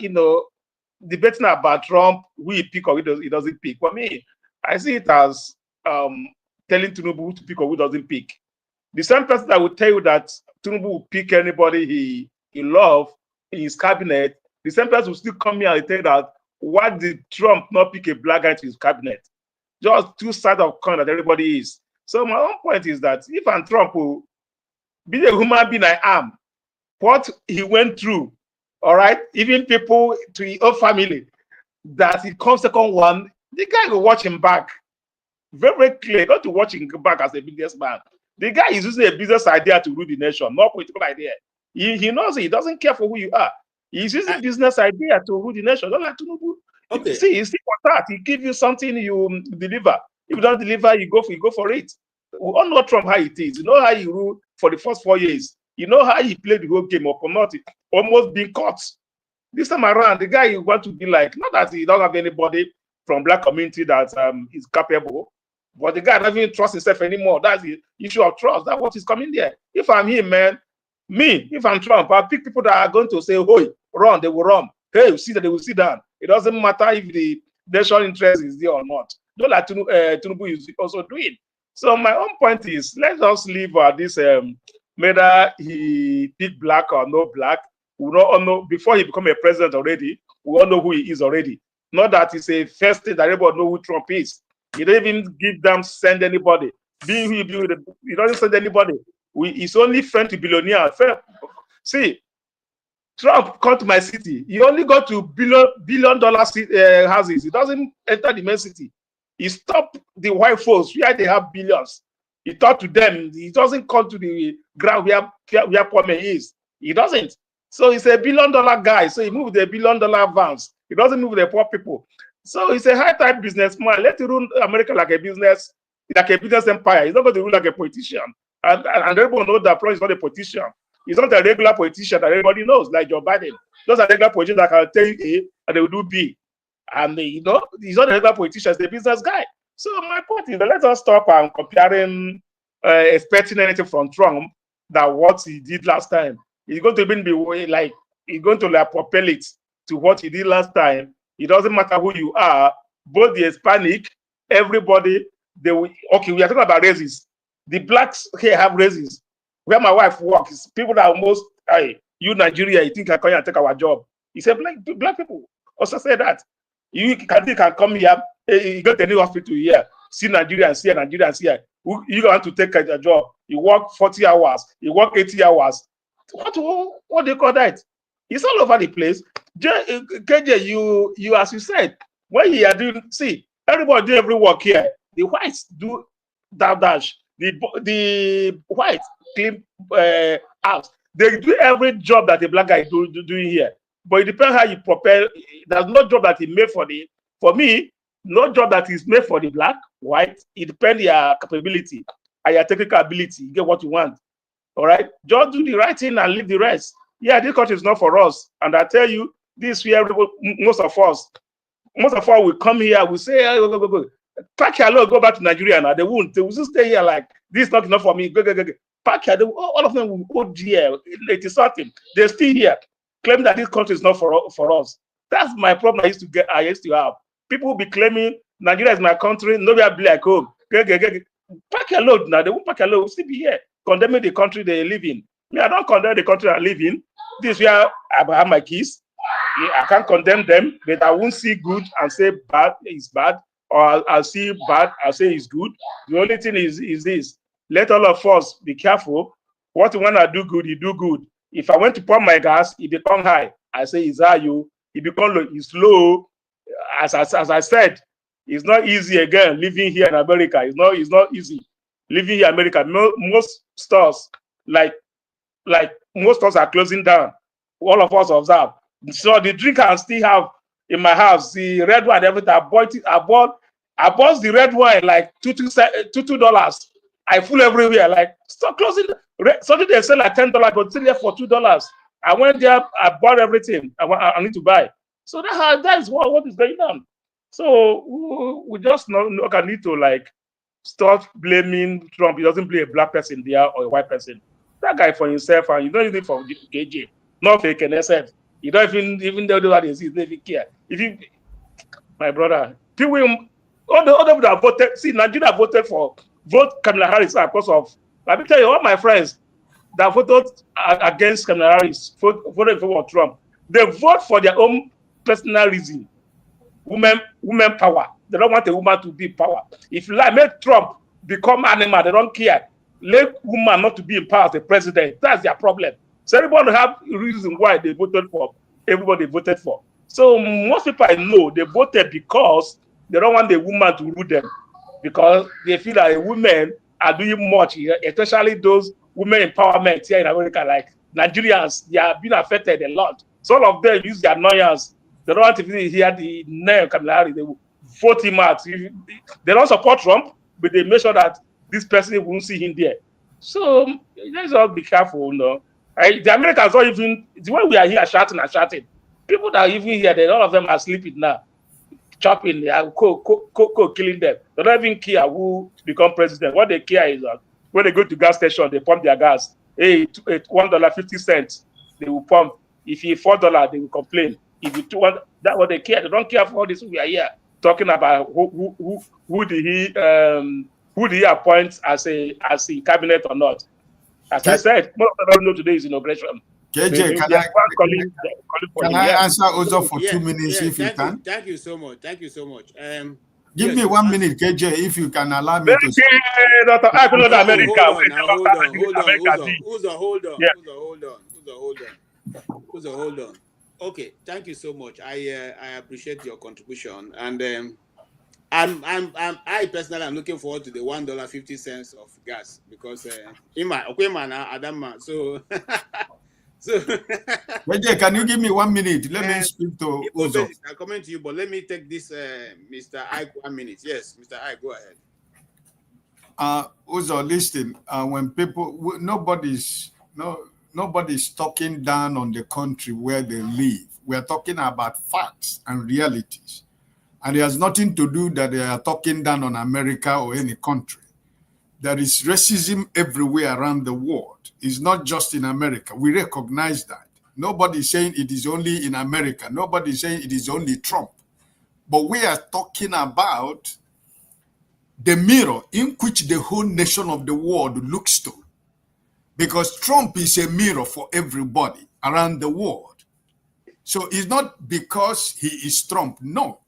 debating about Trump, we pick or he doesn't pick. For me, I see it as telling Tinubu to pick or who doesn't pick. The same person that will tell you that Tinubu will pick anybody he loves in his cabinet, the same person will still come here and tell you that why did Trump not pick a black guy to his cabinet? Just two sides of coin that everybody is. So my own point is that if I'm Trump will be the human being I am, what he went through, all right, even people to his own family, that he comes second one, the guy will watch him back. Very, very clear, not to watch him back as a businessman. The guy is using a business idea to rule the nation, not political idea. He knows it. He doesn't care for who you are. He's using business idea to rule the nation. Don't like to okay. See for that. He give you something, you deliver. If you don't deliver, you go for it. We all know Trump how it is. You know how he ruled for the first 4 years. You know how he played the whole game of not almost being caught. This time around, the guy you want to be like, not that he don't have anybody from black community that is capable, but the guy doesn't even trust himself anymore. That's the issue of trust. That's what is coming there. If I'm him, man, if I'm Trump, I'll pick people that are going to say, "Hey, run," they will run. Hey, you see that they will sit down. It doesn't matter if the national interest is there or not. Don't like Tinubu is also doing. So my own point is, let's just leave this whether he pick black or no black. We don't know before he become a president already. We all know who he is already. Not that it's a first thing that everybody know who Trump is. He don't even give them send anybody. Being who he doesn't send anybody. He's only friend to billionaire. See, Trump come to my city. He only go to billion dollar houses. He doesn't enter the main city. He stopped the white folks where they have billions. He talk to them. He doesn't come to the ground where poor man is. He doesn't. So he's a billion dollar guy. So he moved the billion dollar vans. He doesn't move the poor people. So he's a high type businessman. Let him run America like a business empire. He's not going to rule like a politician. And everyone knows that Trump is not a politician. He's not a regular politician that everybody knows, like Joe Biden. Those are regular politicians that can tell you A and they will do B. And he's not a regular politician, he's a business guy. So my point is that let us stop and comparing, expecting anything from Trump that what he did last time. He's going to even be like, he's going to like propel it to what he did last time. It doesn't matter who you are, both the Hispanic, everybody, we are talking about races. The blacks here have races. Where my wife works, people that are almost, hey, you Nigeria, you think I come here and take our job. He said, black people also say that. You can come here, you go to any hospital here, see Nigeria and see Nigeria and see here. You want to take a job. You work 40 hours, you work 80 hours. What do you call that? It's all over the place. KJ, you as you said, when you are doing, see, everybody do every work here. The whites do dash. The whites clean house. They do every job that a black guy doing here. But it depends how you prepare. There's no job that is made for me, no job that is made for the black, white. It depends on your capability and your technical ability. You get what you want. All right? Just do the right thing and leave the rest. Yeah, this country is not for us. And I tell you, this year, most of us will come here, we say, hey, go. Pack your load, go back to Nigeria now. They won't. They will just stay here like, this is not enough for me. Go. Pack your, all of them will go here. It is something. They're still here, claiming that this country is not for us. That's my problem I used to have. People will be claiming Nigeria is my country, nobody will be like, oh, pack your load now. They won't pack your load, we'll still be here, condemning the country they live in. Me, I don't condemn the country I live in. This is where I have my kids. I can't condemn them, but I won't see good and say bad is bad, or I'll see bad, I'll say it's good. The only thing is this. Let all of us be careful. What you want to do good, you do good. If I went to pump my gas, it become high. I say, is that you? It become low. It's low. As I said, it's not easy again living here in America. It's not easy living here in America. Most stores, like most stores are closing down. All of us observe. So the drink can still have in my house, the red wine, everything. I bought it. I bought the red wine like $2. I full everywhere. Like stop closing. Something they sell like $10, but still there for $2. I went there. I bought everything I need to buy. So that is what is going on. So we just need to like stop blaming Trump. He doesn't blame a black person there or a white person. That guy for himself, and you don't even for KJ, not for KNSF. You don't even though what is, he doesn't even care. If you, my brother, people, all the other people that voted, see, Nigeria vote Kamala Harris because of. Let me tell you, all my friends that voted against Kamala Harris voted for Trump. They vote for their own personal reason. Women power. They don't want a woman to be in power. If you like, make Trump become animal, they don't care. Let woman not to be in power as the president. That's their problem. So everybody have a reason why they voted for everybody voted for. So most people I know, they voted because they don't want the woman to rule them, because they feel that women are doing much, especially those women empowerment here in America, like Nigerians, they are being affected a lot. So all of them use their annoyance. They don't want to hear the name Kamala Harris. They will vote him out. They don't support Trump, but they make sure that this person won't see him there. So let's all be careful, The Americans don't even, the way we are here shouting and shouting, people that are even here, all of them are sleeping now, chopping, killing them. They don't even care who become president. What they care is when they go to gas station, they pump their gas. Hey, $1.50, they will pump. If you $4, they will complain. If you $2, that's what they care. They don't care for all this. We are here talking about who did he appoint as a cabinet or not. As I said, most of them don't know today is inauguration. KJ, can I answer also for 2 minutes if you can? Thank you so much. Thank you so much. Give me 1 minute, KJ, if you can allow me to speak. Hold on. Okay, thank you so much. I appreciate your contribution, and I personally am looking forward to the $1.50 of gas, because in my Adama. So KJ, can you give me 1 minute? Let me speak to Uzo. I'm coming to you, but let me take this Mr. Ike 1 minute. Yes, Mr. Ike, go ahead. Uzo, listen. When people, nobody's talking down on the country where they live. We are talking about facts and realities. And it has nothing to do that they are talking down on America or any country. There is racism everywhere around the world. It's not just in America. We recognize that. Nobody is saying it is only in America. Nobody is saying it is only Trump. But we are talking about the mirror in which the whole nation of the world looks to. Because Trump is a mirror for everybody around the world. So it's not because he is Trump, no.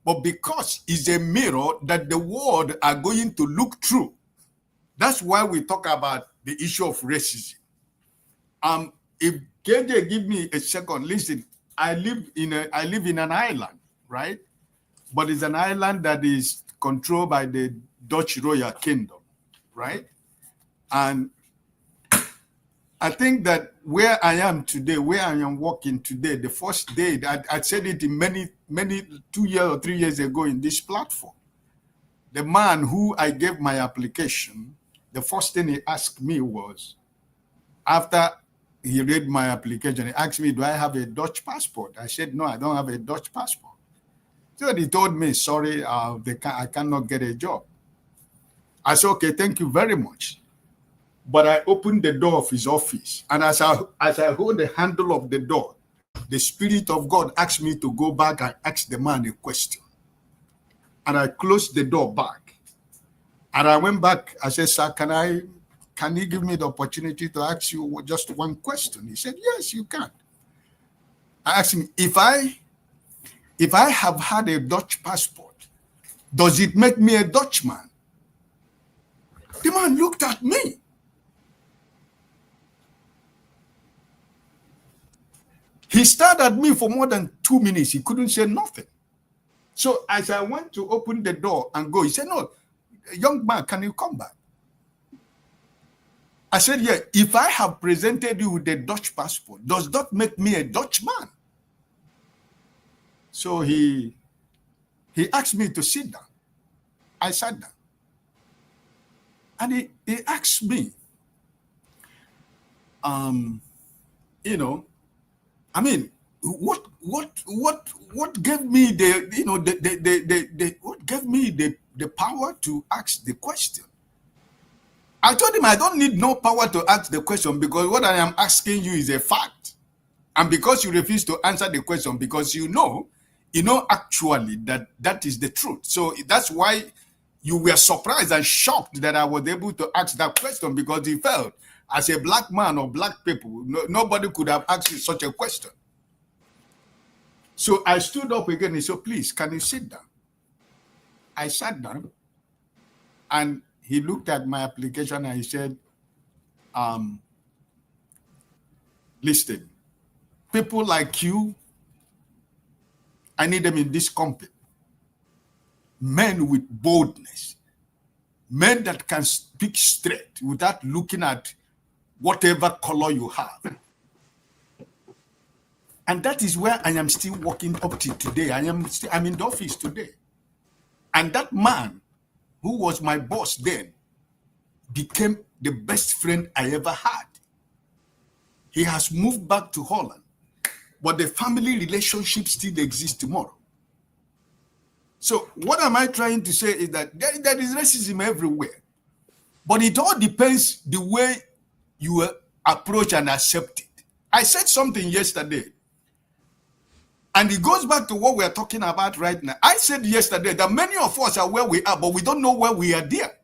But because he's a mirror that the world are going to look through. That's why we talk about the issue of racism. If KJ give me a second, listen, I live in an island, right? But it's an island that is controlled by the Dutch Royal Kingdom, right? And I think that where I am today, where I am working today, the first day, I said it in many 2 years or 3 years ago in this platform. The man who I gave my application, the first thing he asked me was, after he read my application, he asked me, do I have a Dutch passport? I said, no, I don't have a Dutch passport. So he told me, sorry, I cannot get a job. I said, okay, thank you very much. But I opened the door of his office. And as I hold the handle of the door, the Spirit of God asked me to go back and ask the man a question. And I closed the door back. And I went back. I said, sir, can you give me the opportunity to ask you just one question? He said, yes, you can. I asked him, if I have had a Dutch passport, does it make me a Dutchman? The man looked at me. He stared at me for more than 2 minutes. He couldn't say nothing. So as I went to open the door and go, he said, no, young man, can you come back? I said, yeah, if I have presented you with a Dutch passport, does that make me a Dutchman? So he asked me to sit down. I sat down. And he asked me, you know, I mean, what gave me the, you know, what gave me the power to ask the question? I told him I don't need no power to ask the question because what I am asking you is a fact. And because you refuse to answer the question, because you know actually that is the truth. So that's why you were surprised and shocked that I was able to ask that question, because he felt as a black man or black people, nobody could have asked you such a question. So I stood up again. He said, please, can you sit down? I sat down and he looked at my application and he said, listen, people like you, I need them in this company. Men with boldness, men that can speak straight without looking at whatever color you have. And that is where I am still working up to today. I'm in the office today. And that man who was my boss then became the best friend I ever had. He has moved back to Holland, but the family relationship still exists tomorrow. So what am I trying to say is that there is racism everywhere, but it all depends the way you approach and accept it. I said something yesterday, and it goes back to what we are talking about right now. I said yesterday that many of us are where we are, but we don't know why we are there.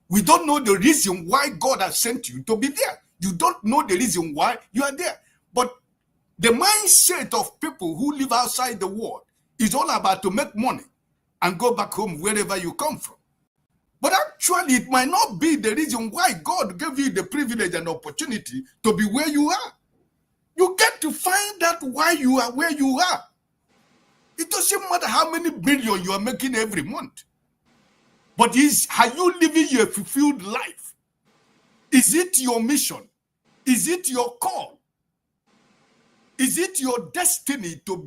We don't know the reason why God has sent you to be there. You don't know the reason why you are there. But the mindset of people who live outside the world is all about to make money and go back home wherever you come from. But actually, it might not be the reason why God gave you the privilege and opportunity to be where you are. You get to find out why you are where you are. It doesn't matter how many billion you are making every month. But are you living your fulfilled life? Is it your mission? Is it your call? Is it your destiny to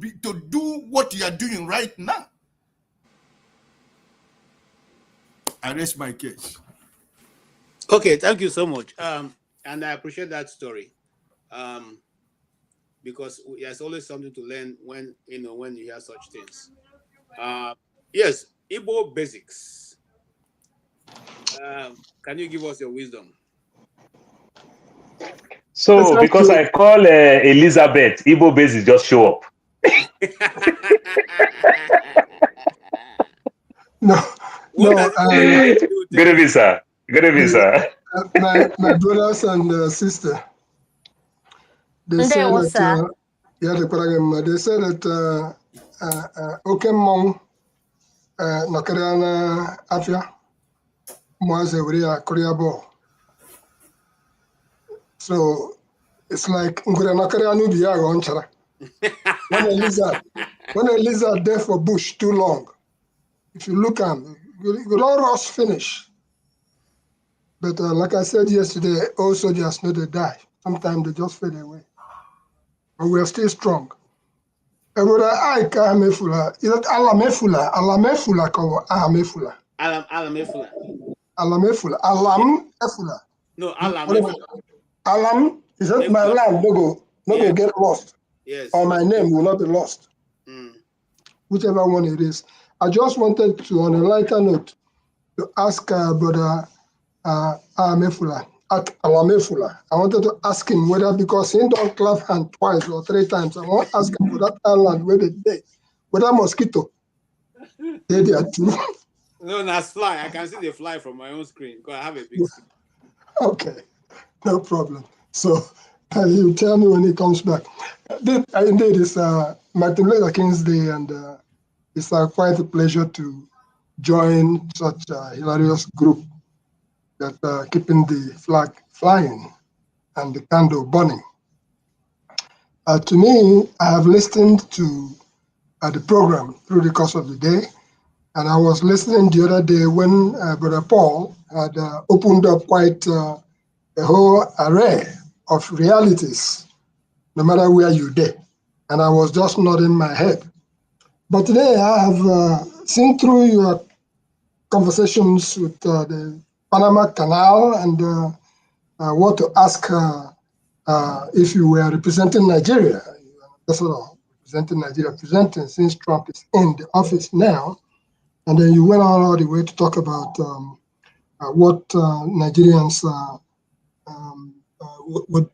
do what you are doing right now? I rest my case. Okay, thank you so much. And I appreciate that story. Because there's always something to learn when you hear such things. Yes, Igbo basics. Can you give us your wisdom? So because I call Elizabeth, Igbo basis just show up. No. Good evening, sir. Good evening, sir. My brothers and sister, they say that they say that Okemong Nakariana Afia Moazeria Korea Bo. So it's like Nakarianu Biago Onchara. When a lizard there for bush too long, if you look at them, you all rust finish. But like I said yesterday, all soldiers know they die. Sometimes they just fade away. But we are still strong. Brother, I can't mefula. Is it alamefula? Alamefula or ahamefula? Alamefula. Alamefula. Alamefula. No, alamefula. Alam is that my land no go get lost. Yes. Or my name will not be lost. Whichever one it is. I just wanted to, on a lighter note, to ask Brother Alamefula. I wanted to ask him whether, because he don't clap hand twice or three times, I want to ask him for that island where they day, whether mosquito they are too. No, that's fly. I can see the fly from my own screen because I have a big screen. Okay, no problem. So he'll tell me when he comes back. Indeed, it's Martin Luther King's Day, and it's quite a pleasure to join such a hilarious group that keeping the flag flying and the candle burning. To me, I have listened to the program through the course of the day, and I was listening the other day when Brother Paul had opened up quite a whole array of realities, no matter where you're there. And I was just nodding my head. But today I have seen through your conversations with the Panama Canal and want to ask if you were representing Nigeria, representing Nigeria, presenting since Trump is in the office now, and then you went on all the way to talk about what Nigerians would.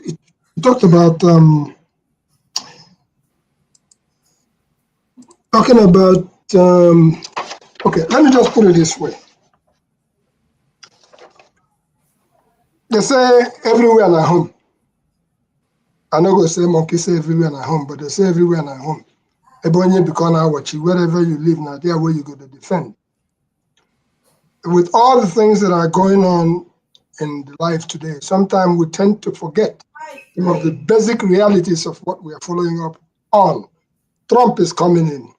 You talked about talking about. Okay, let me just put it this way. They say everywhere na home. I'm not going to say monkey say everywhere na home, but they say everywhere na home. Ebonyi because now watch you, wherever you live now, there where you go to defend. With all the things that are going on in life today, sometimes we tend to forget some of the basic realities of what we are following up on. Trump is coming in.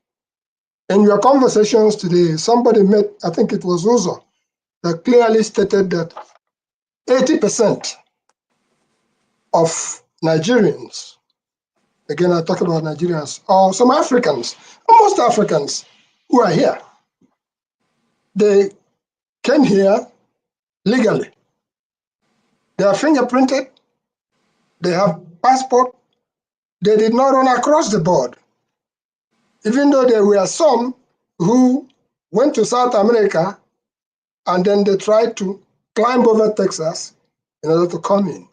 In your conversations today, somebody met, I think it was Uzo, that clearly stated that 80% of Nigerians, again, I talk about Nigerians, or some Africans, almost Africans who are here, they came here legally. They are fingerprinted, they have passport, they did not run across the board. Even though there were some who went to South America and then they tried to climb over Texas in order to come in.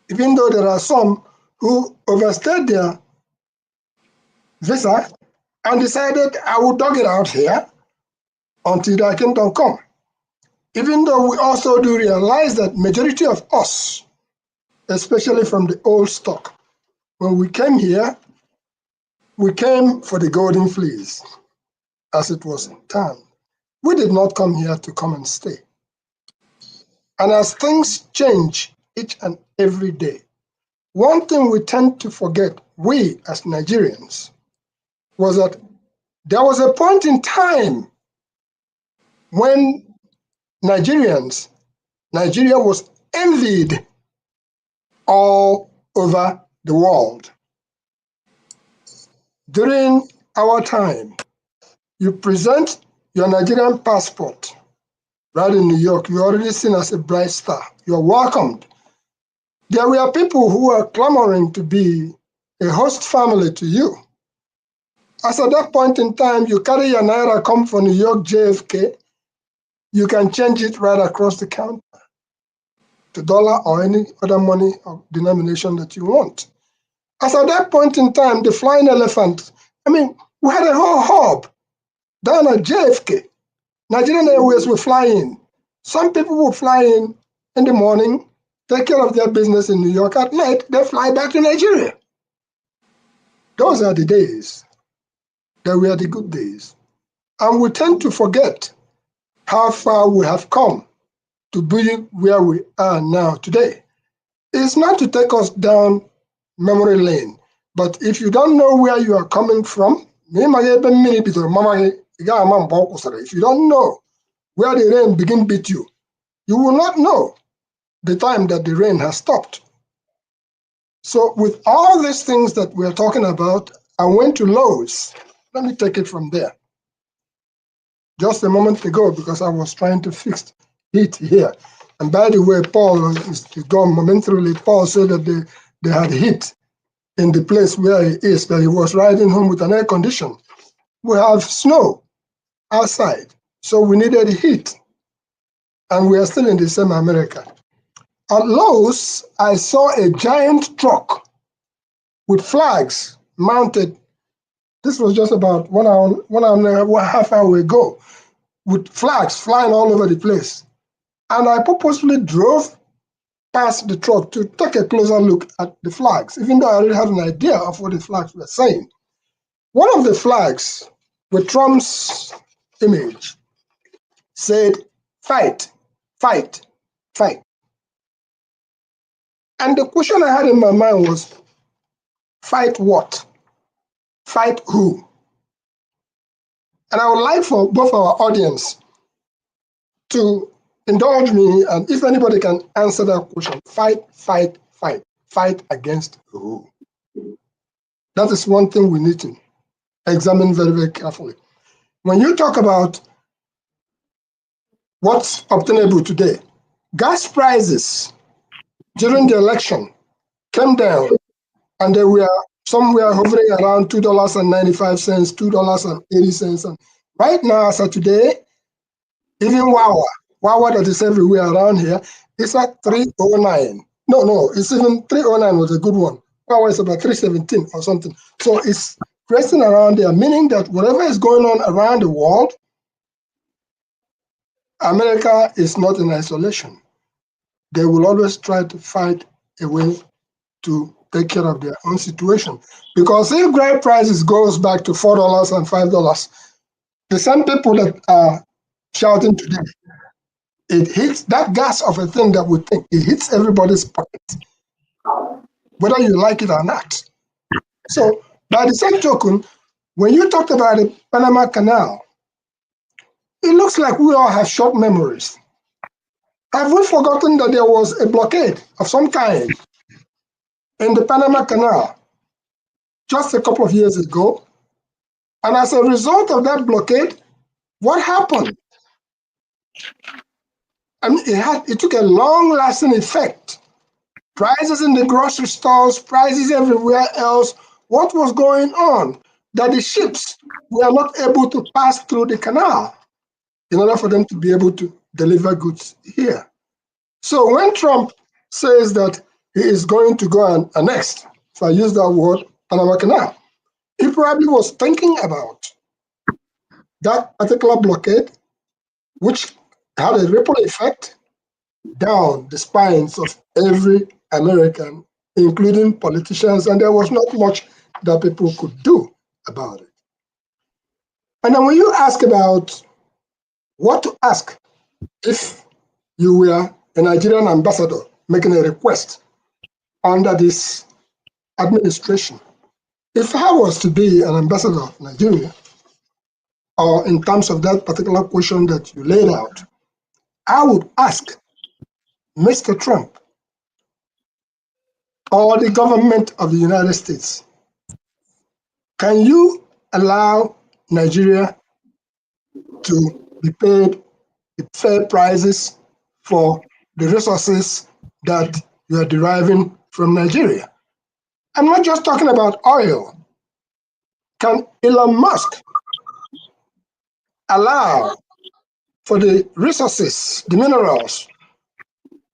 Even though there are some who overstayed their visa and decided, I will dug it out here until thy kingdom come. Even though we also do realize that majority of us, especially from the old stock, when we came here, we came for the golden fleece, as it was termed. We did not come here to come and stay. And as things change each and every day, one thing we tend to forget, we as Nigerians, was that there was a point in time when Nigeria was envied all over the world. During our time, you present your Nigerian passport right in New York, you're already seen as a bright star. You're welcomed. There were people who were clamoring to be a host family to you. As at that point in time, you carry your Naira, come from New York, JFK, you can change it right across the counter to dollar or any other money or denomination that you want. As at that point in time, the flying elephant, we had a whole hub down at JFK. Nigerian Airways were flying. Some people were flying in the morning, take care of their business in New York. At night, they fly back to Nigeria. Those are the days. That were the good days. And we tend to forget how far we have come to be where we are now today. It's not to take us down memory lane, but if you don't know where you are coming from, if you don't know where the rain begin beat you, you will not know the time that the rain has stopped. So with all these things that we're talking about, I went to Lowe's. Let me take it from there. Just a moment ago, because I was trying to fix heat here. And by the way, Paul is gone momentarily. Paul said that they had heat in the place where he is, that he was riding home with an air condition. We have snow outside, so we needed heat. And we are still in the same America. At Lowe's, I saw a giant truck with flags mounted. This was just about one and a half hour ago, with flags flying all over the place. And I purposely drove past the truck to take a closer look at the flags, even though I already had an idea of what the flags were saying. One of the flags with Trump's image said, fight, fight, fight. And the question I had in my mind was, fight what? Fight who? And I would like for both our audience to indulge me, and if anybody can answer that question, fight, fight, fight. Fight against who? That is one thing we need to examine very, very carefully. When you talk about what's obtainable today, gas prices during the election came down, and they were somewhere hovering around $2.95, $2.80. And right now, as of today, even Wawa that is everywhere around here, is at 309. No, it's even 309 was a good one. Wawa is about 317 or something. So it's resting around there, meaning that whatever is going on around the world, America is not in isolation. They will always try to find a way to take care of their own situation. Because if grain prices goes back to $4 and $5, the same people that are shouting today, it hits that gas of a thing that we think, it hits everybody's pocket, whether you like it or not. So by the same token, when you talked about the Panama Canal, it looks like we all have short memories. Have we forgotten that there was a blockade of some kind in the Panama Canal just a couple of years ago? And as a result of that blockade, what happened? I mean, it took a long-lasting effect. Prices in the grocery stores, prices everywhere else. What was going on? That the ships were not able to pass through the canal in order for them to be able to deliver goods here. So when Trump says that he is going to go and annex, if I use that word, Panama Canal, he probably was thinking about that particular blockade, which had a ripple effect down the spines of every American, including politicians, and there was not much that people could do about it. And then when you ask about what to ask if you were a Nigerian ambassador making a request under this administration, if I was to be an ambassador of Nigeria, or in terms of that particular question that you laid out, I would ask Mr. Trump or the government of the United States, can you allow Nigeria to be paid fair prices for the resources that you are deriving from Nigeria? I'm not just talking about oil. Can Elon Musk allow for the resources, the minerals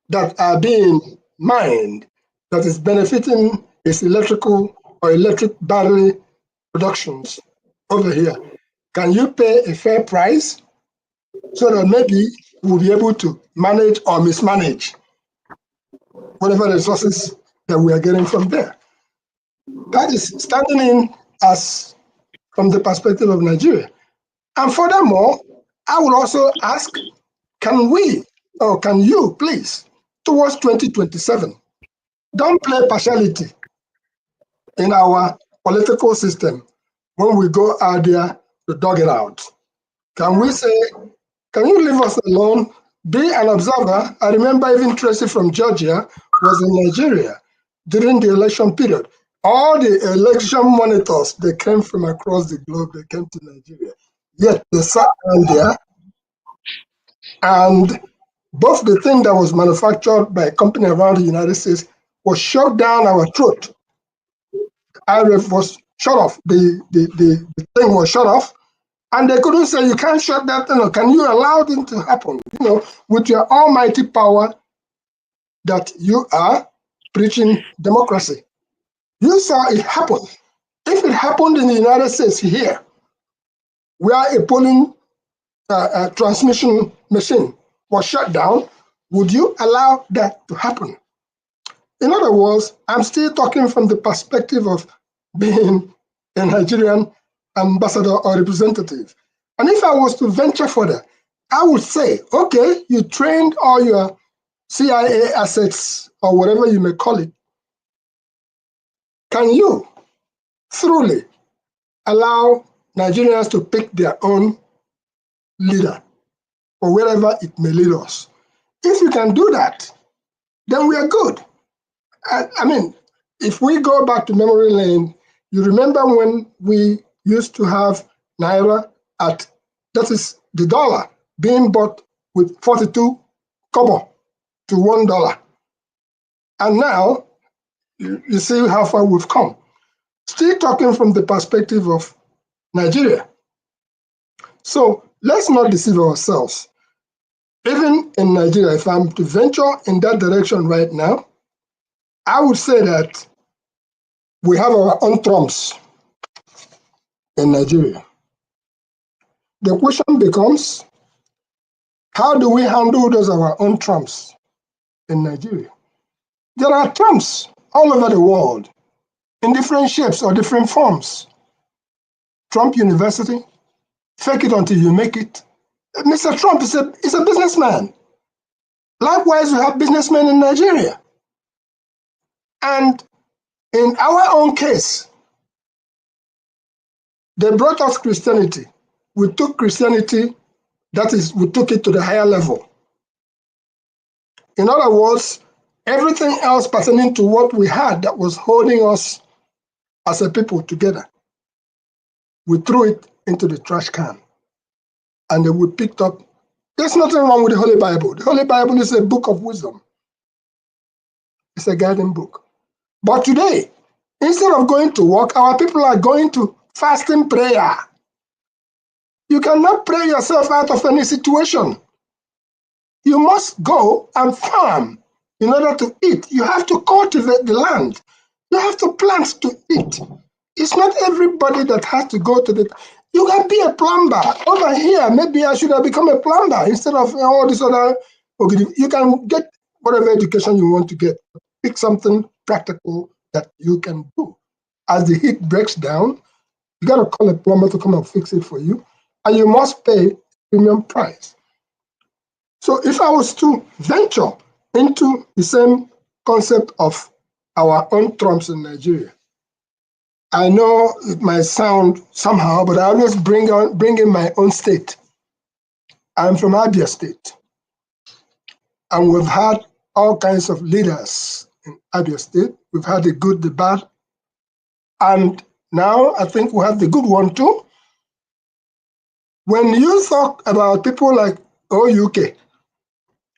that are being mined, that is benefiting his electrical or electric battery productions over here? Can you pay a fair price so that maybe we'll be able to manage or mismanage whatever resources that we are getting from there? That is standing in as from the perspective of Nigeria. And furthermore, I would also ask, can we, or can you please, towards 2027, don't play partiality in our political system when we go out there to dog it out. Can we say, can you leave us alone? Be an observer. I remember even Tracy from Georgia was in Nigeria during the election period. All the election monitors, they came from across the globe, they came to Nigeria. Yet they sat down there, and both the thing that was manufactured by a company around the United States was shoved down our throat. IRF was shut off. The thing was shut off. And they couldn't say, you can't shut that thing, or can you allow it to happen? You know, with your almighty power that you are preaching democracy. You saw it happen. If it happened in the United States here, where a polling transmission machine was shut down, would you allow that to happen? In other words, I'm still talking from the perspective of being a Nigerian ambassador or representative. And if I was to venture further, I would say, okay, you trained all your CIA assets or whatever you may call it. Can you truly allow Nigerians to pick their own leader or wherever it may lead us? If you can do that, then we are good. I mean, if we go back to memory lane, you remember when we used to have Naira at, that is the dollar, being bought with 42 kobo to $1. And now, you see how far we've come. Still talking from the perspective of Nigeria. So let's not deceive ourselves. Even in Nigeria, if I'm to venture in that direction right now, I would say that we have our own trumps in Nigeria. The question becomes, how do we handle those our own trumps in Nigeria? There are trumps all over the world in different shapes or different forms. Trump University, fake it until you make it. Mr. Trump is a businessman. Likewise, we have businessmen in Nigeria. And in our own case, they brought us Christianity. We took Christianity, that is, we took it to the higher level. In other words, everything else pertaining to what we had that was holding us as a people together, we threw it into the trash can. And then we picked up, there's nothing wrong with the Holy Bible. The Holy Bible is a book of wisdom. It's a guiding book. But today, instead of going to work, our people are going to fasting prayer. You cannot pray yourself out of any situation. You must go and farm in order to eat. You have to cultivate the land. You have to plant to eat. It's not everybody that has to go to the... You can be a plumber. Over here, maybe I should have become a plumber instead of all this other... You can get whatever education you want to get. Pick something practical that you can do. As the heat breaks down, you got to call a plumber to come and fix it for you. And you must pay premium price. So if I was to venture into the same concept of our own trumps in Nigeria, I know it might sound somehow, but I always bring in my own state. I'm from Abia State. And we've had all kinds of leaders in Abia State. We've had the good, the bad. And now I think we have the good one too. When you talk about people like OUK,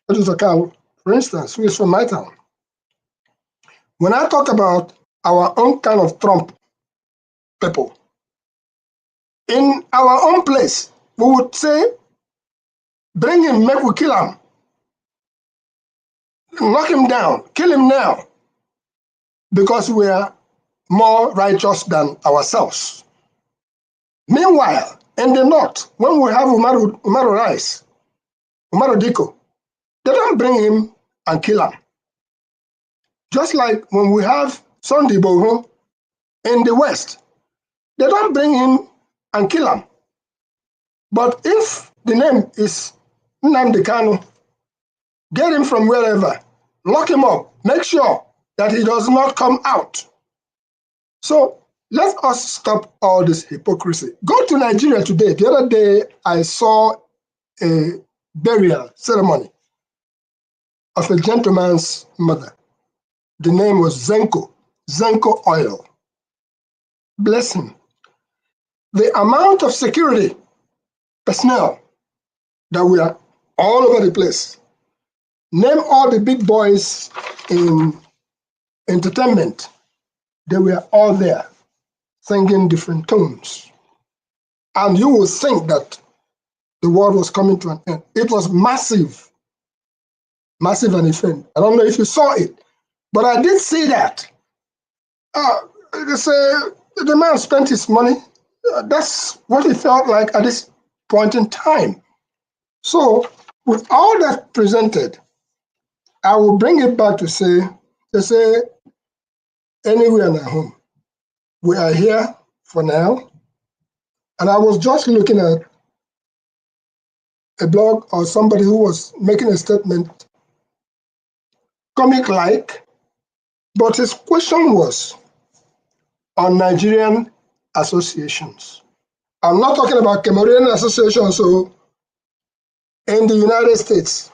for instance, who is from my town, when I talk about our own kind of Trump people, in our own place, we would say, bring him, make we kill him. Knock him down, kill him now, because we are more righteous than ourselves. Meanwhile, in the north, when we have Umaru Rice, Umaru Diko, they don't bring him and kill him. Just like when we have Sunday Boho in the west, they don't bring him and kill him. But if the name is Nnamdi Kanu, get him from wherever, lock him up, make sure that he does not come out. So let us stop all this hypocrisy. Go to Nigeria today. The other day, I saw a burial ceremony of a gentleman's mother. The name was Zenko Oil. Bless him. The amount of security personnel that we are all over the place. Name all the big boys in entertainment. They were all there singing different tones. And you will think that the world was coming to an end. It was massive. Massive an event. I don't know if you saw it, but I did see that. They say the man spent his money. That's what it felt like at this point in time. So with all that presented, I will bring it back to say, anywhere in our home. We are here for now. And I was just looking at a blog or somebody who was making a statement, comic-like, but his question was on Nigerian associations. I'm not talking about Cameroonian associations, so in the United States.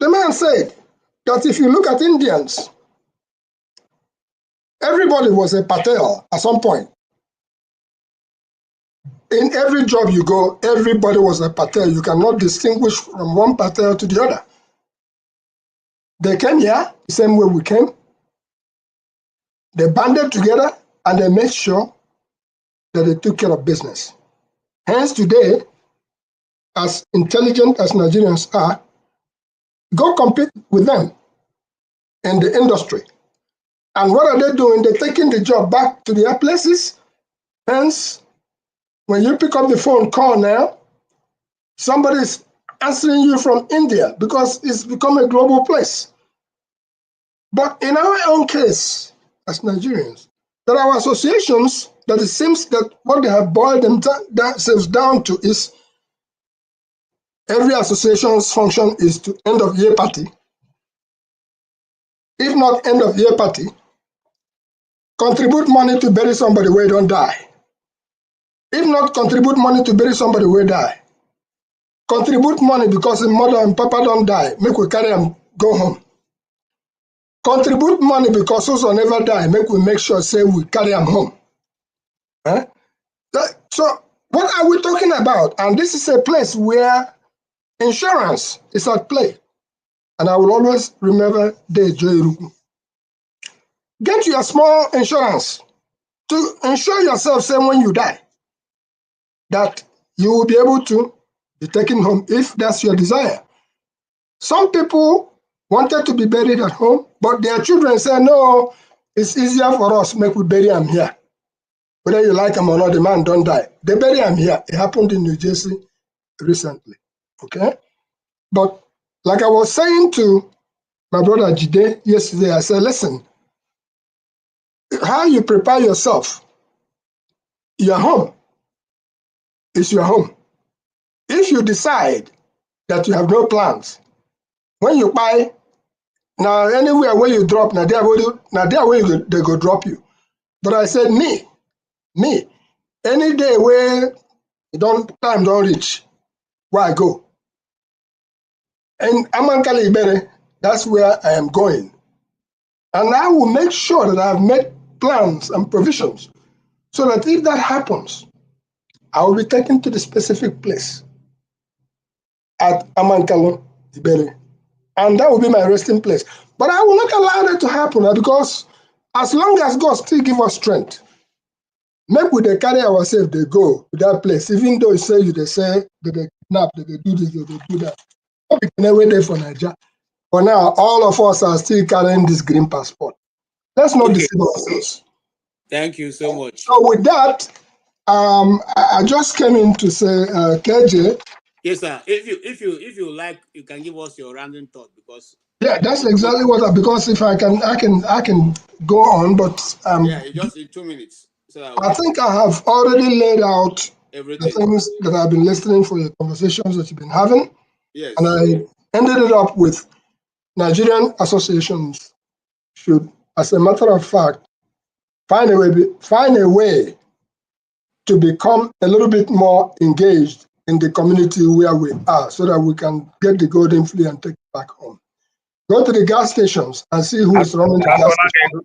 The man said that if you look at Indians, everybody was a Patel at some point. in every job you go, everybody was a patel. You cannot distinguish from one patel to the other. They came here the same way we came. They banded together and they made sure that they took care of business. Hence today, as intelligent as Nigerians are, go compete with them in the industry. And what are they doing? They're taking the job back to their places. Hence, when you pick up the phone call now, somebody is answering you from India because it's become a global place. But in our own case, as Nigerians, there are associations that it seems that what they have boiled themselves down to is every association's function is to end of year party. If not end of year party, contribute money to bury somebody where don't die. If not contribute money to bury somebody where die, contribute money because the mother and papa don't die, make we carry them go home. Contribute money because those will never die, make we make sure say we carry them home. Eh? So what are we talking about? And this is a place where insurance is at play. And I will always remember the Joy. Get your small insurance to ensure yourself, say when you die, that you will be able to be taken home if that's your desire. Some people wanted to be buried at home, but their children say, no, it's easier for us, make we bury him here. Whether you like him or not, the man don't die. They bury him here. It happened in New Jersey recently, okay? But like I was saying to my brother Jide yesterday, I said, listen, how you prepare yourself, your home is your home. If you decide that you have no plans, when you buy, now anywhere where you drop, now there where they go drop you. But I said, me, any day where time don't reach, where I go. And Amankali Ibere, that's where I am going. And I will make sure that I have made plans and provisions so that if that happens, I will be taken to the specific place at Amankalo Ibere. And that will be my resting place. But I will not allow that to happen because as long as God still give us strength, make we they carry ourselves, they go to that place, even though they say that they kidnap, that they do this, that they do that. We can wait there for Nigeria. For now, all of us are still carrying this green passport. Let's not deceive ourselves. Thank you so much. So with that, I just came in to say, KJ. Yes, sir. If you like, you can give us your random thought because. Yeah, that's exactly what. Because if I can go on, but yeah, just in 2 minutes. So I think I have already laid out everything. the things that I've been listening for your conversations that you've been having. Yes. And I ended it up with Nigerian associations should, as a matter of fact, find a way to become a little bit more engaged in the community where we are so that we can get the golden flea and take it back home. Go to the gas stations and see who is running the gas stations.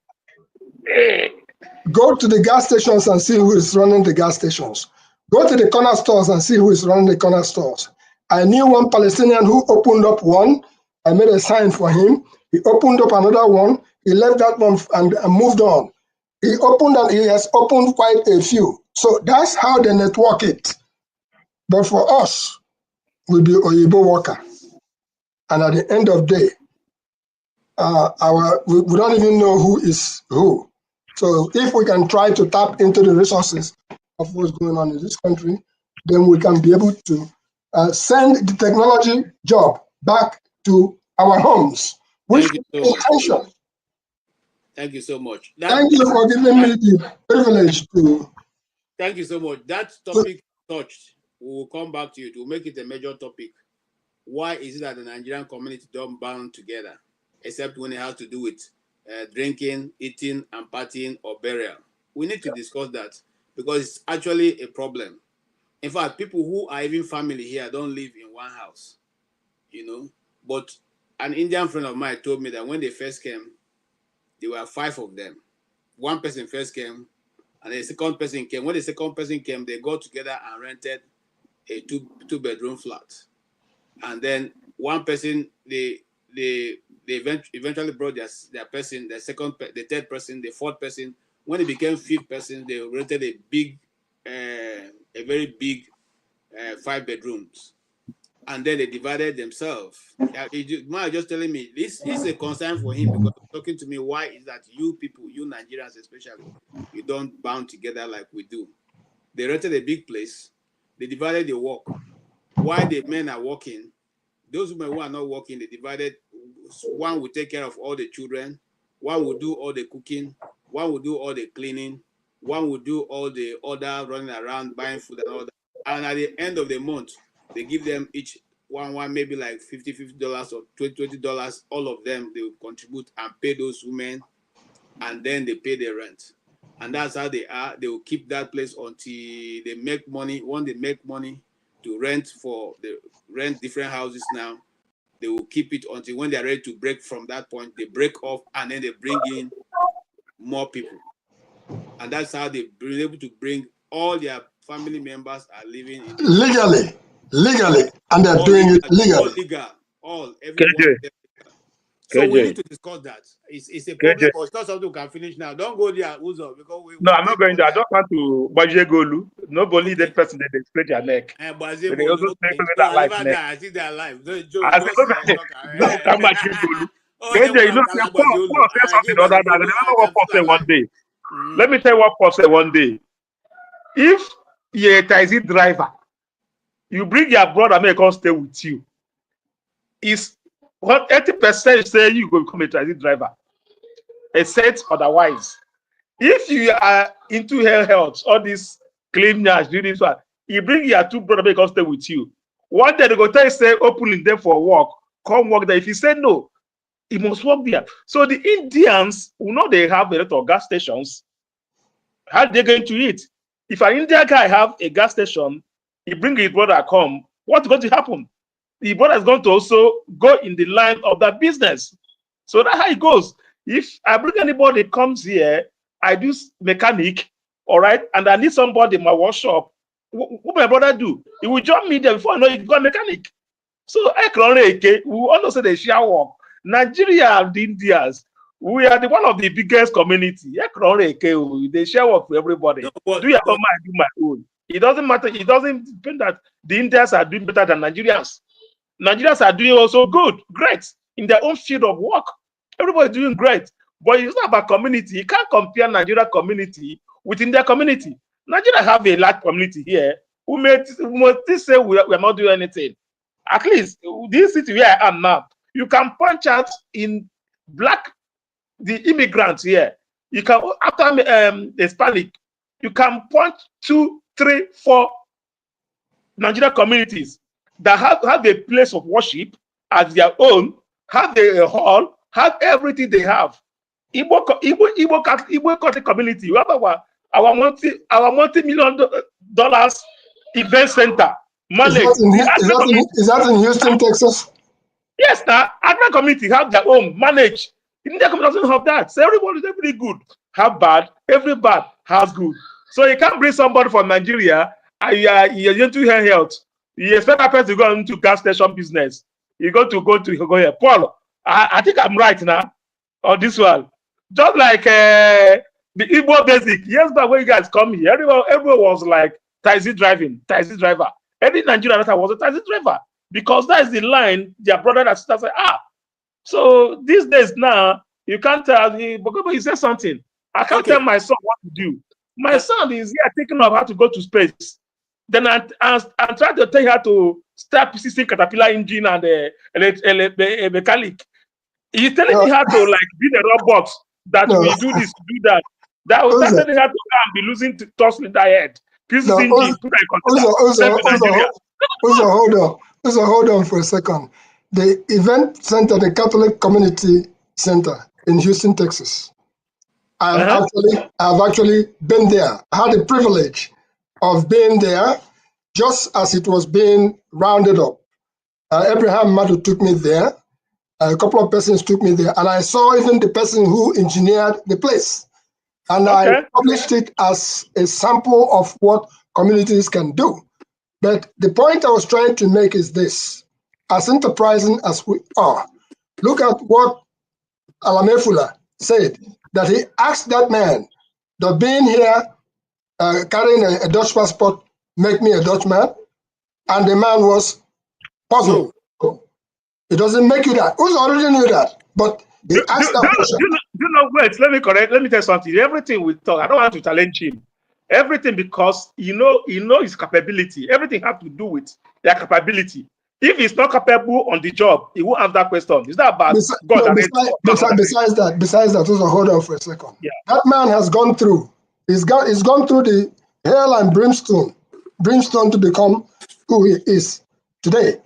Go to the gas stations and see who is running the gas stations. Go to the corner stores and see who is running the corner stores. I knew one Palestinian who opened up one. I made a sign for him. He opened up another one. He left that one and moved on. He has opened quite a few. So that's how they network it. But for us, we'll be Oyibo worker. And at the end of the day, we don't even know who is who. So if we can try to tap into the resources of what's going on in this country, then we can be able to send the technology job back to our homes, which is the intention. Thank you so much. Thank you for giving me the privilege to. Thank you so much. That topic touched, we will come back to you to make it a major topic. Why is it that the Nigerian community don't band together, except when it has to do with drinking, eating, and partying or burial? We need to discuss that because it's actually a problem. In fact, people who are even family here don't live in one house, But an Indian friend of mine told me that when they first came, there were 5 of them. One person first came, And the second person came. When the second person came, they got together and rented a two-bedroom flat. And then one person, they eventually brought their person, the third person, the fourth person. When it became fifth person, they rented a very big 5 bedrooms. And then they divided themselves. Man just telling me this is a concern for him, because talking to me, why is that you people, you Nigerians especially, you don't bound together like we do? They rented a big place. They divided the work. While the men are working, those women who are not working, they divided. One will take care of all the children. One will do all the cooking. One will do all the cleaning. One will do all the other running around, buying food and all that. And at the end of the month, they give them each one maybe like $50 or $20. All of them, they will contribute and pay those women, and then they pay their rent. And that's how they are. They will keep that place until they make money. When they make money to rent different houses now, they will keep it until when they are ready to break from that point, they break off, and then they bring in more people. And that's how they've been able to bring all their family members are living in legally, and they're doing it legally. All legal, everyone. So we need to discuss that. It's a problem, but it's not something we can finish now. Don't go there, Uzo, because No, I'm not going there. I don't want to Baje Golu. Nobody that person that they spread their neck. They also take that life neck. I see their life. No, come back here, Golu. You know, Paul said something the other day. I remember what Paul said one day. Let me tell you what Paul said one day. If you're a taxi driver, you bring your brother, may come stay with you. Is what 80% say you go become a taxi driver. Except otherwise. If you are into health, all this cleanness, doing this one, you bring your two brothers, may come stay with you. One day they go tell you, say, opening them for work, come work there. If you say no, he must work there. So the Indians, who know they have a lot of gas stations, how they going to eat? If an Indian guy have a gas station, he bring his brother come, what's going to happen? The brother is going to also go in the line of that business. So that's how it goes. If I bring anybody comes here, I do mechanic, all right, and I need somebody in my workshop, what my brother do? He will join me there before I know he got mechanic. So we all know say they share work. Nigeria and the Indians, we are one of the biggest community. They share work for everybody. Do your own, I do my own. It doesn't matter. It doesn't depend that the Indians are doing better than Nigerians. Nigerians are doing also good, great in their own field of work. Everybody's doing great. But it's not about community. You can't compare Nigeria community with India community. Nigeria have a large community here who may say we're not doing anything. At least this city where I am now, you can punch out in the immigrants here. You can, after Hispanic, you can punch 2, 3, 4 Nigeria communities that have a place of worship as their own, have a hall, have everything they have. Igbo Catholic community, we have our multi-million dollars event center managed. Is that in Houston, Texas? Yes, now Adnan community have their own managed. India community doesn't have that. So everybody is every good, have bad, every bad has good. So you can't bring somebody from Nigeria and you're into health. You expect that person to go into gas station business. You go here. Paul, I think I'm right now on this one. Just like the Igbo basic. Years back when you guys come here, everyone was like taxi driver. Any Nigerian that was a taxi driver. Because that is the line their brother and sister say, so these days now, you can't tell me, but he said something. I can't tell my son what to do. My son is here thinking of how to go to space. Then I'm trying to tell her to start PCC Caterpillar engine and a mechanic. He's telling me how to like build a robot that will do this, do that. That's telling her to be losing tossing in that head. PCC engine, put hold on for a second. The event center, the Catholic Community Center in Houston, Texas. I've actually been there. I had the privilege of being there just as it was being rounded up. Abraham Madu took me there. A couple of persons took me there, and I saw even the person who engineered the place. And Okay. I published it as a sample of what communities can do. But the point I was trying to make is this. As enterprising as we are, look at what Alamefula said, that he asked that man, does being here carrying a Dutch passport make me a Dutchman? And the man was puzzled. No. It doesn't make you that. Who's already knew that? But he asked that question. Wait, let me correct. Let me tell you something. Everything we talk, I don't want to challenge him. Everything because you know his capability. Everything has to do with their capability. If he's not capable on the job, he won't have that question. It's not about God. No, besides that, also hold on for a second. Yeah. That man has gone through. He's gone through the hell and brimstone to become who he is today.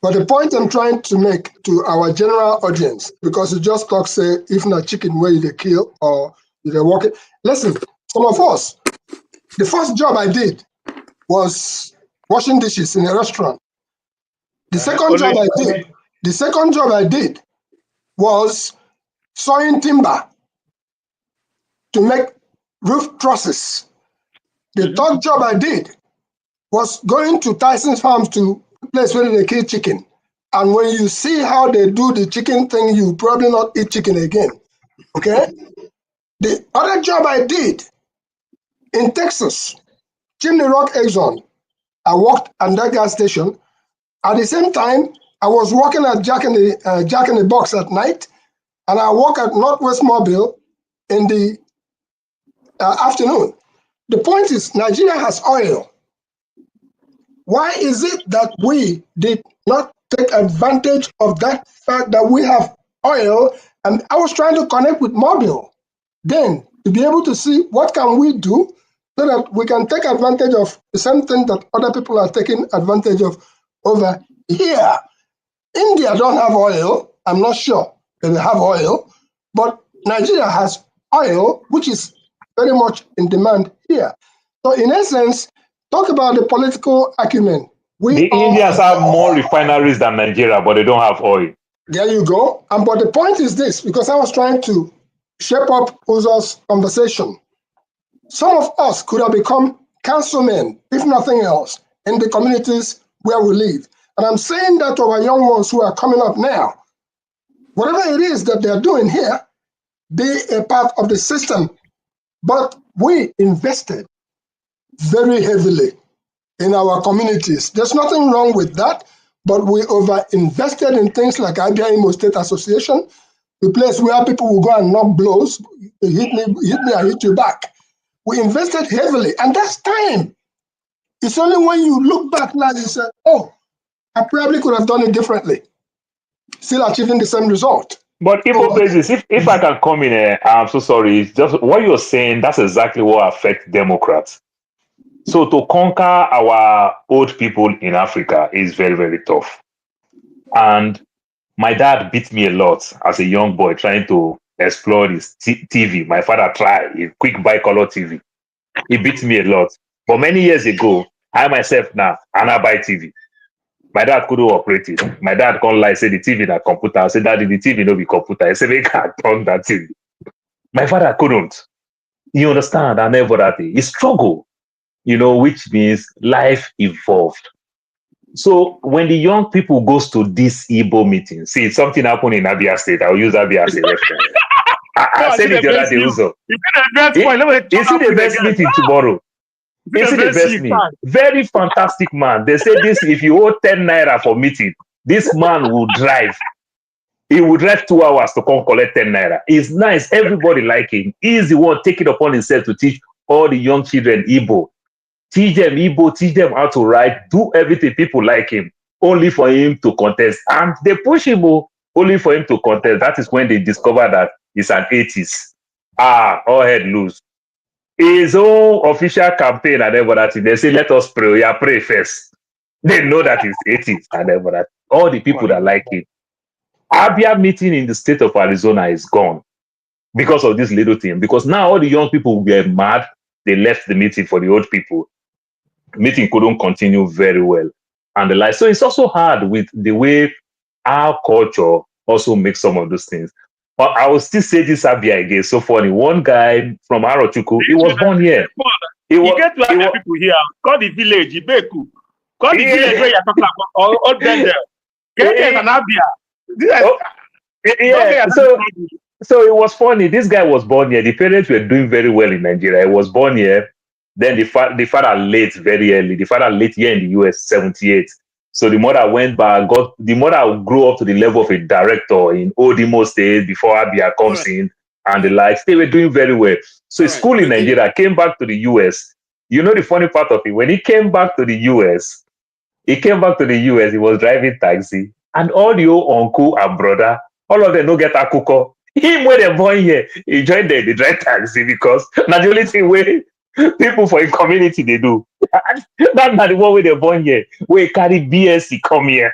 But the point I'm trying to make to our general audience, because you just talk, say, if not chicken, where they kill or they walk it. Listen, some of us, the first job I did was washing dishes in a restaurant. The second job I did was sawing timber to make roof trusses. The third job I did was going to Tyson's Farms to place where they kill chicken. And when you see how they do the chicken thing, you probably not eat chicken again. Okay? The other job I did in Texas, Chimney Rock Exxon, I worked at that gas station. At the same time, I was working at Jack in the Box at night, and I work at Northwest Mobile in the afternoon. The point is, Nigeria has oil. Why is it that we did not take advantage of that fact that we have oil? And I was trying to connect with Mobile then to be able to see what can we do so that we can take advantage of the same thing that other people are taking advantage of over here. India don't have oil. I'm not sure that they have oil, but Nigeria has oil, which is very much in demand here. So in essence, talk about the political acumen. The Indians have more refineries than Nigeria, but they don't have oil. There you go. But the point is this, because I was trying to shape up Uzo's conversation. Some of us could have become councilmen, if nothing else, in the communities where we live. And I'm saying that to our young ones who are coming up now. Whatever it is that they're doing here, be a part of the system. But we invested very heavily in our communities. There's nothing wrong with that, but we over-invested in things like Abia Imo State Association, the place where people will go and knock blows, hit me, I hit you back. We invested heavily, and that's time. It's only when you look back now, you say, oh, I probably could have done it differently, still achieving the same result. But Igbo basis, if I can come in, I'm so sorry. It's just what you're saying, that's exactly what affects Democrats. So to conquer our old people in Africa is very, very tough. And my dad beat me a lot as a young boy trying to explore his TV. My father tried a quick bicolor TV. He beat me a lot. But many years ago, I myself now, and I buy TV. My dad couldn't operate it. My dad can't lie, say the TV na computer. I said, Daddy, the TV no be computer. I said, they can't turn that TV. My father couldn't. You understand? I never that thing. He struggled, which means life evolved. So when the young people goes to this Igbo meeting, see, something happened in Abia State. I'll use Abia as a reference. I said it the other day also. You see the best meeting tomorrow. You see the best meeting. Very fantastic man. They say this, if you owe 10 naira for meeting, this man will drive. He would drive 2 hours to come collect 10 naira. He's nice. Everybody like him. He's the one taking upon himself to teach all the young children Igbo. Teach them Igbo, teach them how to write, do everything. People like him, only for him to contest. And they push him only for him to contest. That is when they discover that he's an atheist. All head loose. His own official campaign and everything, they say, let us pray. Yeah, pray first. They know that he's atheist and everything. All the people that like him. Abia meeting in the state of Arizona is gone because of this little thing. Because now all the young people were mad. They left the meeting for the old people. Meeting couldn't continue very well. And the like. So it's also hard with the way our culture also makes some of those things. But I will still say this Abia again. So funny. One guy from Arochukwu, he was born here. He You was, get to he have was, people here. Call the village, Ibeku. Call the village where yeah, you're talking about. All Bendel. Get an Abia. This is, oh, don't say yeah. you're not So the So it was funny. This guy was born here. The parents were doing very well in Nigeria. He was born here. Then the father late very early. The father late here in the US, 78. So the mother went back, the mother grew up to the level of a director in Odimo State before Abia All comes right. in and the likes. They were doing very well. So All his right. school in Breaking. Nigeria, came back to the US. You know the funny part of it, when he came back to the US, he was driving taxi, and all the old uncle and brother, all of them no get akuko. Him when they born here, he joined them, they drive taxi because na the only thing wey people for a community they do. That's not the one where they born here. We carry BSc come here.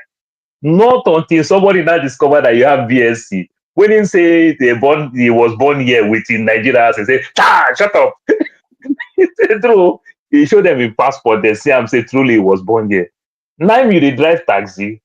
Not until somebody now discover that you have BSc. When he say he was born here within Nigeria, he say, shut up. True. He show them in passport, they see him say truly he was born here. Now you dey drive taxi.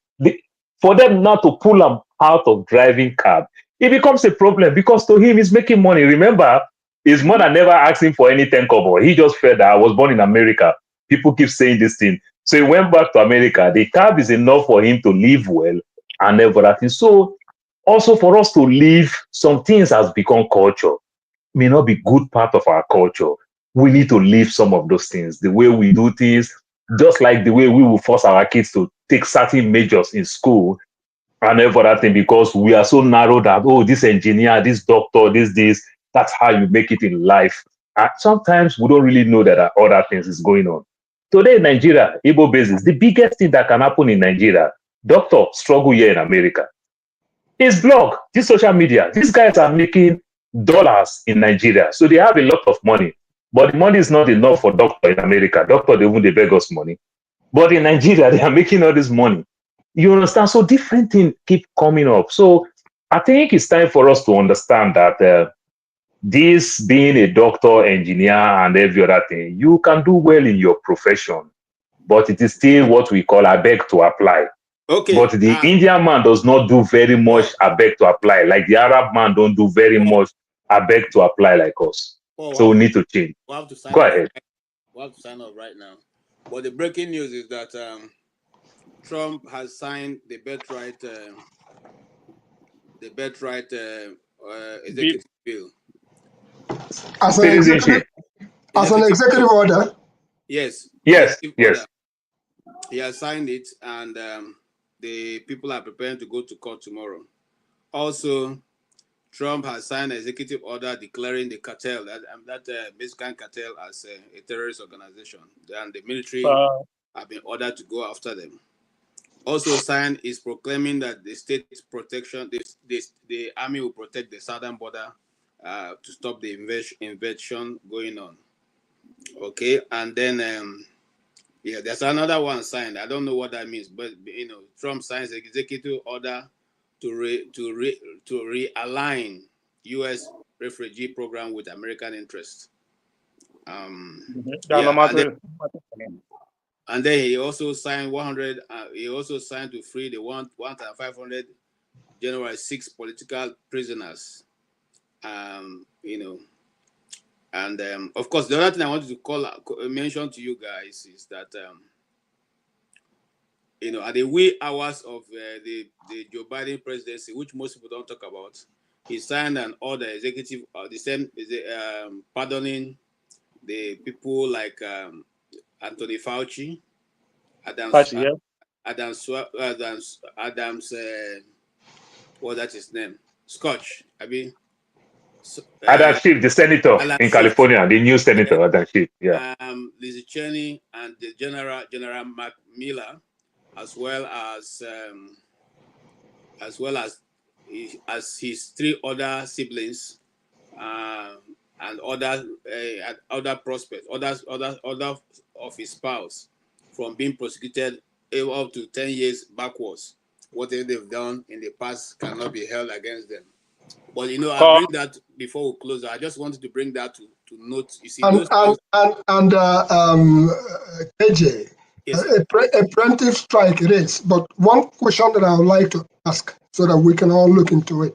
For them not to pull him out of driving cab, it becomes a problem because to him he's making money. Remember, his mother never asked him for any 10 kobo. He just felt that I was born in America. People keep saying this thing. So he went back to America. The cab is enough for him to live well and everything. So also for us to live, some things has become culture. May not be good part of our culture. We need to leave some of those things. The way we do things, just like the way we will force our kids to take certain majors in school and every other thing because we are so narrow that, oh, this engineer, this doctor, this, that's how you make it in life. And sometimes we don't really know that other things is going on. Today in Nigeria, Igbo basis, the biggest thing that can happen in Nigeria, doctor struggle here in America. His blog, this social media, these guys are making dollars in Nigeria. So they have a lot of money. But the money is not enough for doctor in America. Doctor, they beg us money. But in Nigeria, they are making all this money. You understand? So different things keep coming up. So I think it's time for us to understand that this being a doctor, engineer, and every other thing, you can do well in your profession. But it is still what we call a beg to apply. Okay. But the Indian man does not do very much I beg to apply. Like the Arab man don't do very much I beg to apply like us. So we need to change. We'll have to sign Go up. ahead. We'll have to sign up right now. But the breaking news is that Trump has signed the birthright executive bill. As an executive order. Yes. Yes. Order. He has signed it, and the people are preparing to go to court tomorrow. Also, Trump has signed an executive order declaring the cartel, that Mexican cartel, as a terrorist organization, and the military have been ordered to go after them. Also signed is proclaiming that the state protection, the army will protect the southern border to stop the invasion going on. Okay, and then there's another one signed. I don't know what that means, but Trump signs an executive order to realign U.S. refugee program with American interests. And then he also signed 100. He also signed to free the 1,500 January 6 political prisoners. And of course, the other thing I wanted to mention to you guys is that at the wee hours of the Joe Biden presidency, which most people don't talk about, he signed an order, executive, pardoning the people like Anthony Fauci, Adams, what that his name? Scotch. Adam Schiff, the senator in California, the new senator, Adam Schiff. Yeah. Lizzie Cheney and the General Mark Miller, as well as his three other siblings and other prospects, other of his spouse, from being prosecuted up to 10 years backwards. Whatever they've done in the past cannot be held against them. But I bring that before we close. I just wanted to bring that to note. You see, KJ, yes, a preemptive strike it is. But one question that I would like to ask, so that we can all look into it.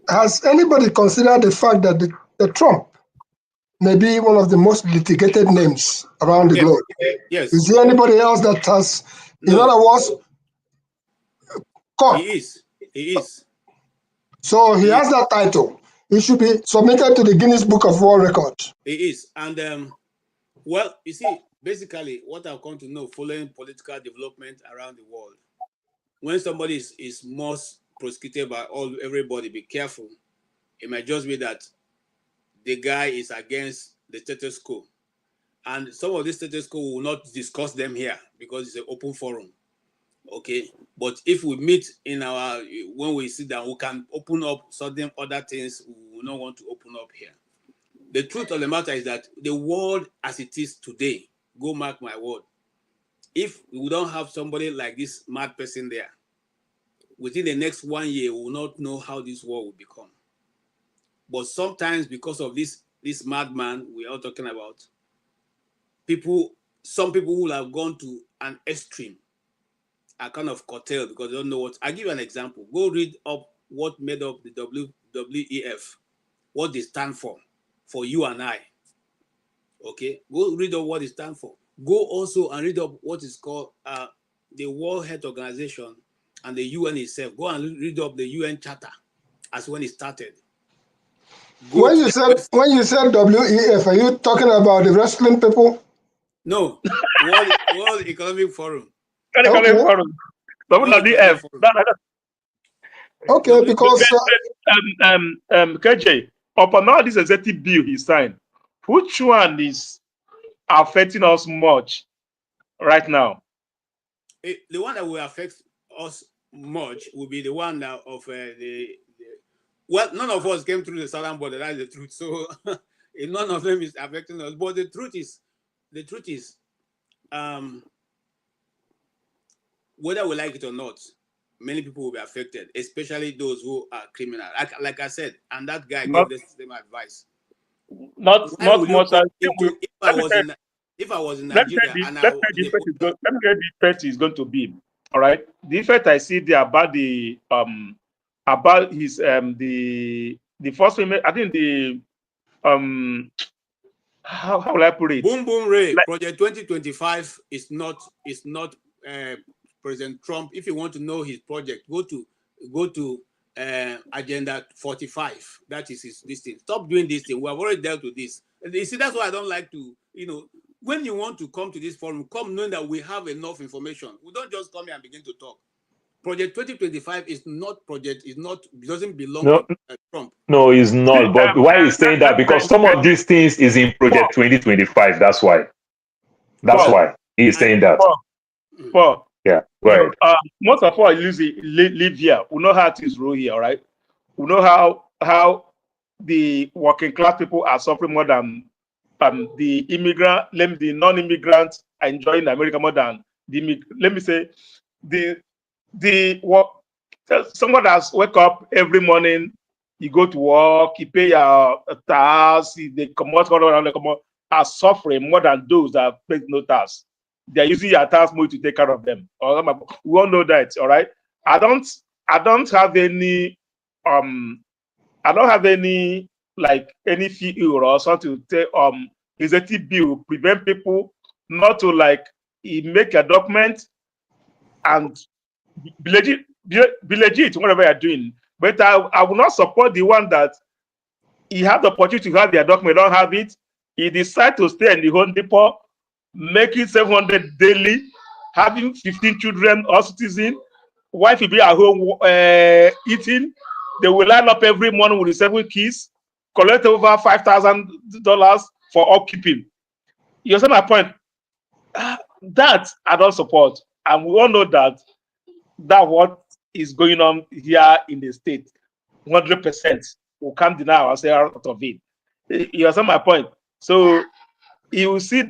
Has anybody considered the fact that the Trump may be one of the most litigated names around the Yes. globe? Yes. Is there anybody else that has, in No. other words, court? He is. He is. So he has that title. He should be submitted to the Guinness Book of World Records. He is. And well, you see, basically what I've come to know following political development around the world, when somebody is most prosecuted by everybody, be careful. It might just be that the guy is against the status quo. And some of the status quo will not discuss them here because it's an open forum. Okay. But if we meet when we sit down, we can open up certain other things we will not want to open up here. The truth of the matter is that the world as it is today, go mark my word, if we don't have somebody like this mad person there, within the next 1 year, we will not know how this world will become. But sometimes because of this madman we are talking about, some people who have gone to an extreme are kind of curtailed because they don't know what. I'll give you an example. Go read up what made up the WEF, what they stand for you and I. Okay, go read up what they stand for. Go also and read up what is called the World Health Organization and the UN itself. Go and read up the UN Charter as when it started. When you said WEF, are you talking about the wrestling people? No, World Economic Forum. Okay. WEF. Okay, because KJ, upon all this executive bill he signed, which one is affecting us much right now? The one that will affect us much will be the one that of well, none of us came through the southern border. That's the truth. So none of them is affecting us. But the truth is, whether we like it or not, many people will be affected, especially those who are criminal. Like I said, and that guy gave the same advice. Not much. If I was in Nigeria let me get the effect is going to be. All right. The effect I see there about the about his the first women, I think the how will I put it? Boom Boom Ray, Project 2025 is not President Trump. If you want to know his project, go to Agenda 45. That is this thing. Stop doing this thing. We have already dealt with this. And you see, that's why I don't like to, when you want to come to this forum, come knowing that we have enough information. We don't just come here and begin to talk. Project 2025 is not doesn't belong to Trump. No, it's not. But why he's saying that? Because some of these things is in Project 2025. That's why. That's why he's saying that. Yeah, right. Most of us live here. We know how things roll here, all right? We know how the working class people are suffering more than the non-immigrants are enjoying America more than someone that's wake up every morning, you go to work, you pay your tax, they come out, are suffering more than those that pay no tax. They're using your tax money to take care of them. We all know that, all right? I don't have any like any fee or something to say executive bill prevent people not to make a document and be legit whatever you're doing. But I will not support the one that he had the opportunity to have their document, don't have it. He decided to stay in the Home Depot, making 700 daily, having 15 children or citizens, wife will be at home eating. They will line up every morning with the 7 kids, collect over $5,000 for upkeeping. You understand my point? That I don't support. And we all know that what is going on here in the state, 100%. We can't deny ourselves out of it. You understand my point? So you will see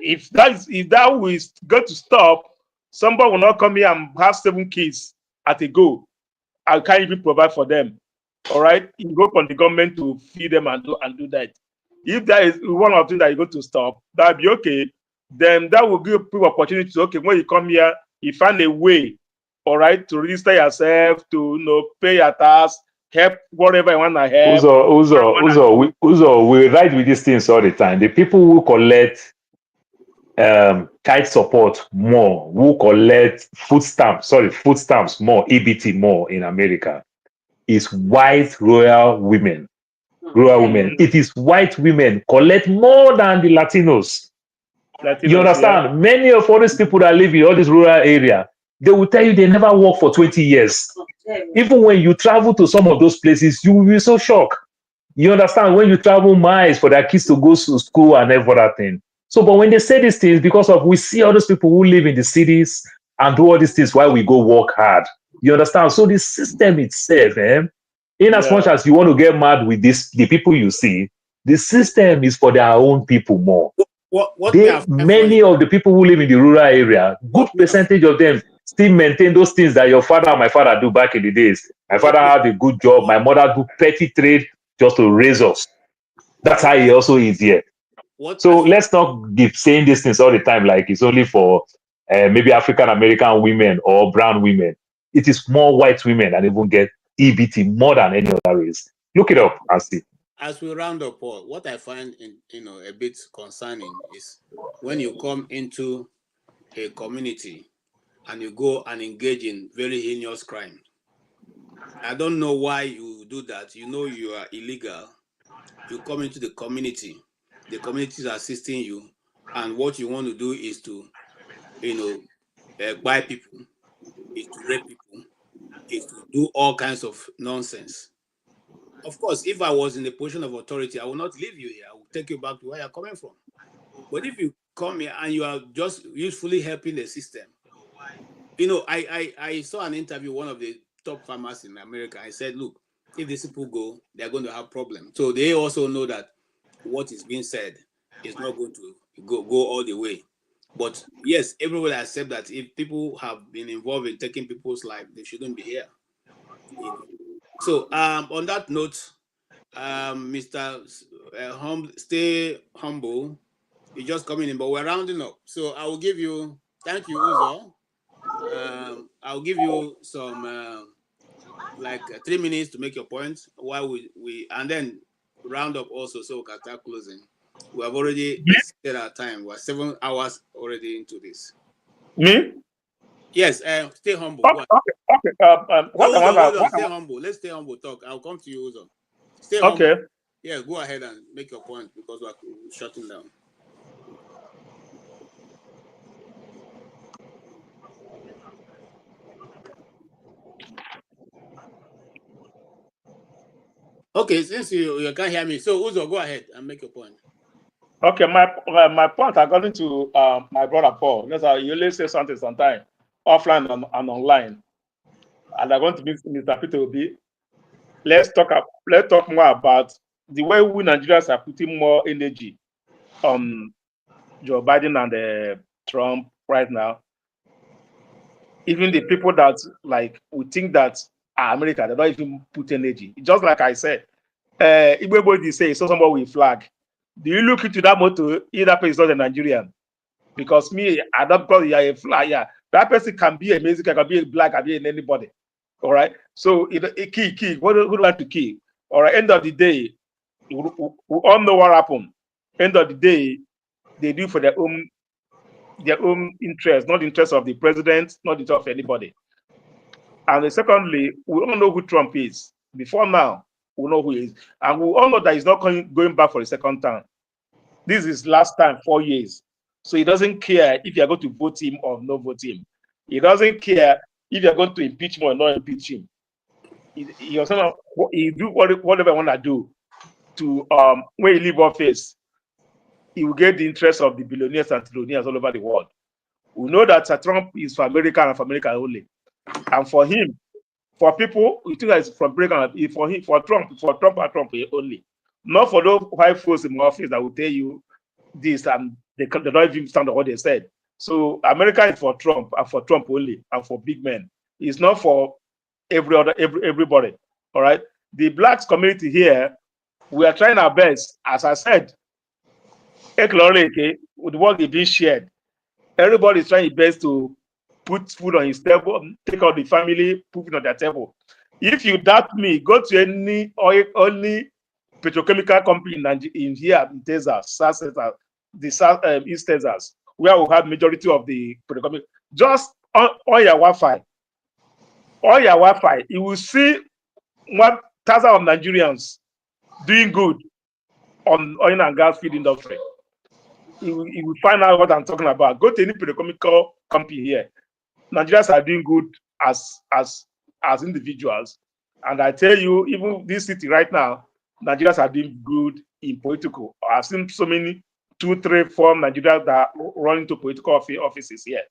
if that will go to stop, somebody will not come here and have 7 kids at a go. I can't even provide for them. All right, you go on the government to feed them and do that. If that is one of the things that you go to stop, that'll be okay. Then that will give people opportunity to, okay, when you come here, you find a way, all right, to register yourself, to pay your tax, help whatever I want to help. Uzo, we ride with these things all the time. The people who collect child support more, who collect food stamps more, EBT more in America, is white rural women. It is white women collect more than the Latinos. You understand? Yeah. Many of all these people that live in all this rural area, they will tell you they never work for 20 years. Even when you travel to some of those places, you will be so shocked. You understand? When you travel miles for their kids to go to school and every other thing. So, but when they say these things, because of we see all those people who live in the cities and do all these things while we go work hard. You understand? So the system itself, in as much as you want to get mad with the people you see, the system is for their own people more. Many of the people who live in the rural area, good percentage of them still maintain those things that your father and my father do back in the days. My father had a good job. My mother do petty trade just to raise us. That's how he also is here. So let's not keep saying these things all the time like it's only for maybe African American women or brown women. It is more white women that even get EBT more than any other race. Look it up and see. As we round up, Paul, what I find a bit concerning is when you come into a community and you go and engage in very heinous crime. I don't know why you do that. You know you are illegal. You come into the community is assisting you, and what you want to do is to, buy people, is to rape people, is to do all kinds of nonsense. Of course, if I was in the position of authority, I will not leave you here. I will take you back to where you're coming from. But if you come here and you are just usefully helping the system, I saw an interview, one of the top farmers in America. I said, look, if these people go, they're going to have problems. So they also know that what is being said is not going to go all the way. But yes, everyone accept that if people have been involved in taking people's life, they shouldn't be here. So on that note, Mr. Stay humble. You're just coming in, but we're rounding up. So I will give you, thank you, Uzo. I'll give you some 3 minutes to make your point while we and then round up also so we can start closing. We have already exceeded our time. We're 7 hours already into this. Me? Yes, stay humble. Okay. Stay humble. Let's stay humble. Talk. I'll come to you, Uzo. Stay humble. Okay. Yeah, go ahead and make your point because we're shutting down. Okay, since you can't hear me, so Uzo, go ahead and make your point. Okay, my point according to my brother Paul, you always say something sometimes offline and online, and I'm going to meet Mr. Peter Obi. Let's talk more about the way we Nigerians are putting more energy on Joe Biden and Trump right now. Even the people that we think that are America, they don't even put energy. Just like I said, everybody say so somebody with flag. Do you look into that motto? Either person is not a Nigerian. Because me, I don't call you a flyer. That person can be a Mexican, can be a black, can be anybody. All right. So key. Who do you want to key? All right. End of the day, we all know what happened. End of the day, they do for their own interest, not the interest of the president, not the interest of anybody. And secondly, we all know who Trump is. Before now, we know who he is, and we all know that he's not going back for the second time. This is last time, 4 years. So he doesn't care if you're going to vote him or not vote him. He doesn't care if you're going to impeach him or not impeach him. He do whatever he want to do to when he leave office, he will get the interest of the billionaires and trillionaires all over the world. We know that Trump is for America and for America only. And for him, for people who think that it's from America, for Trump and Trump only. Not for those white folks in my office that will tell you this and they don't even stand on what they said. So America is for Trump and for Trump only and for big men. It's not for everybody. All right. The blacks community here, we are trying our best. As I said, with the work is being shared. Everybody is trying his best to put food on his table, take out the family, put it on their table. If you doubt me, go to any only petrochemical company in here in Texas, South Texas, the South East Texas, where we have majority of the petrochemical. Just on your Wi-Fi, you will see 1,000 of Nigerians doing good on oil and gas field industry. You will find out what I'm talking about. Go to any petrochemical company here. Nigerians are doing good as individuals. And I tell you, even this city right now, Nigerians are doing good in political. I've seen so many 2, 3, 4 Nigerians that run into political offices here.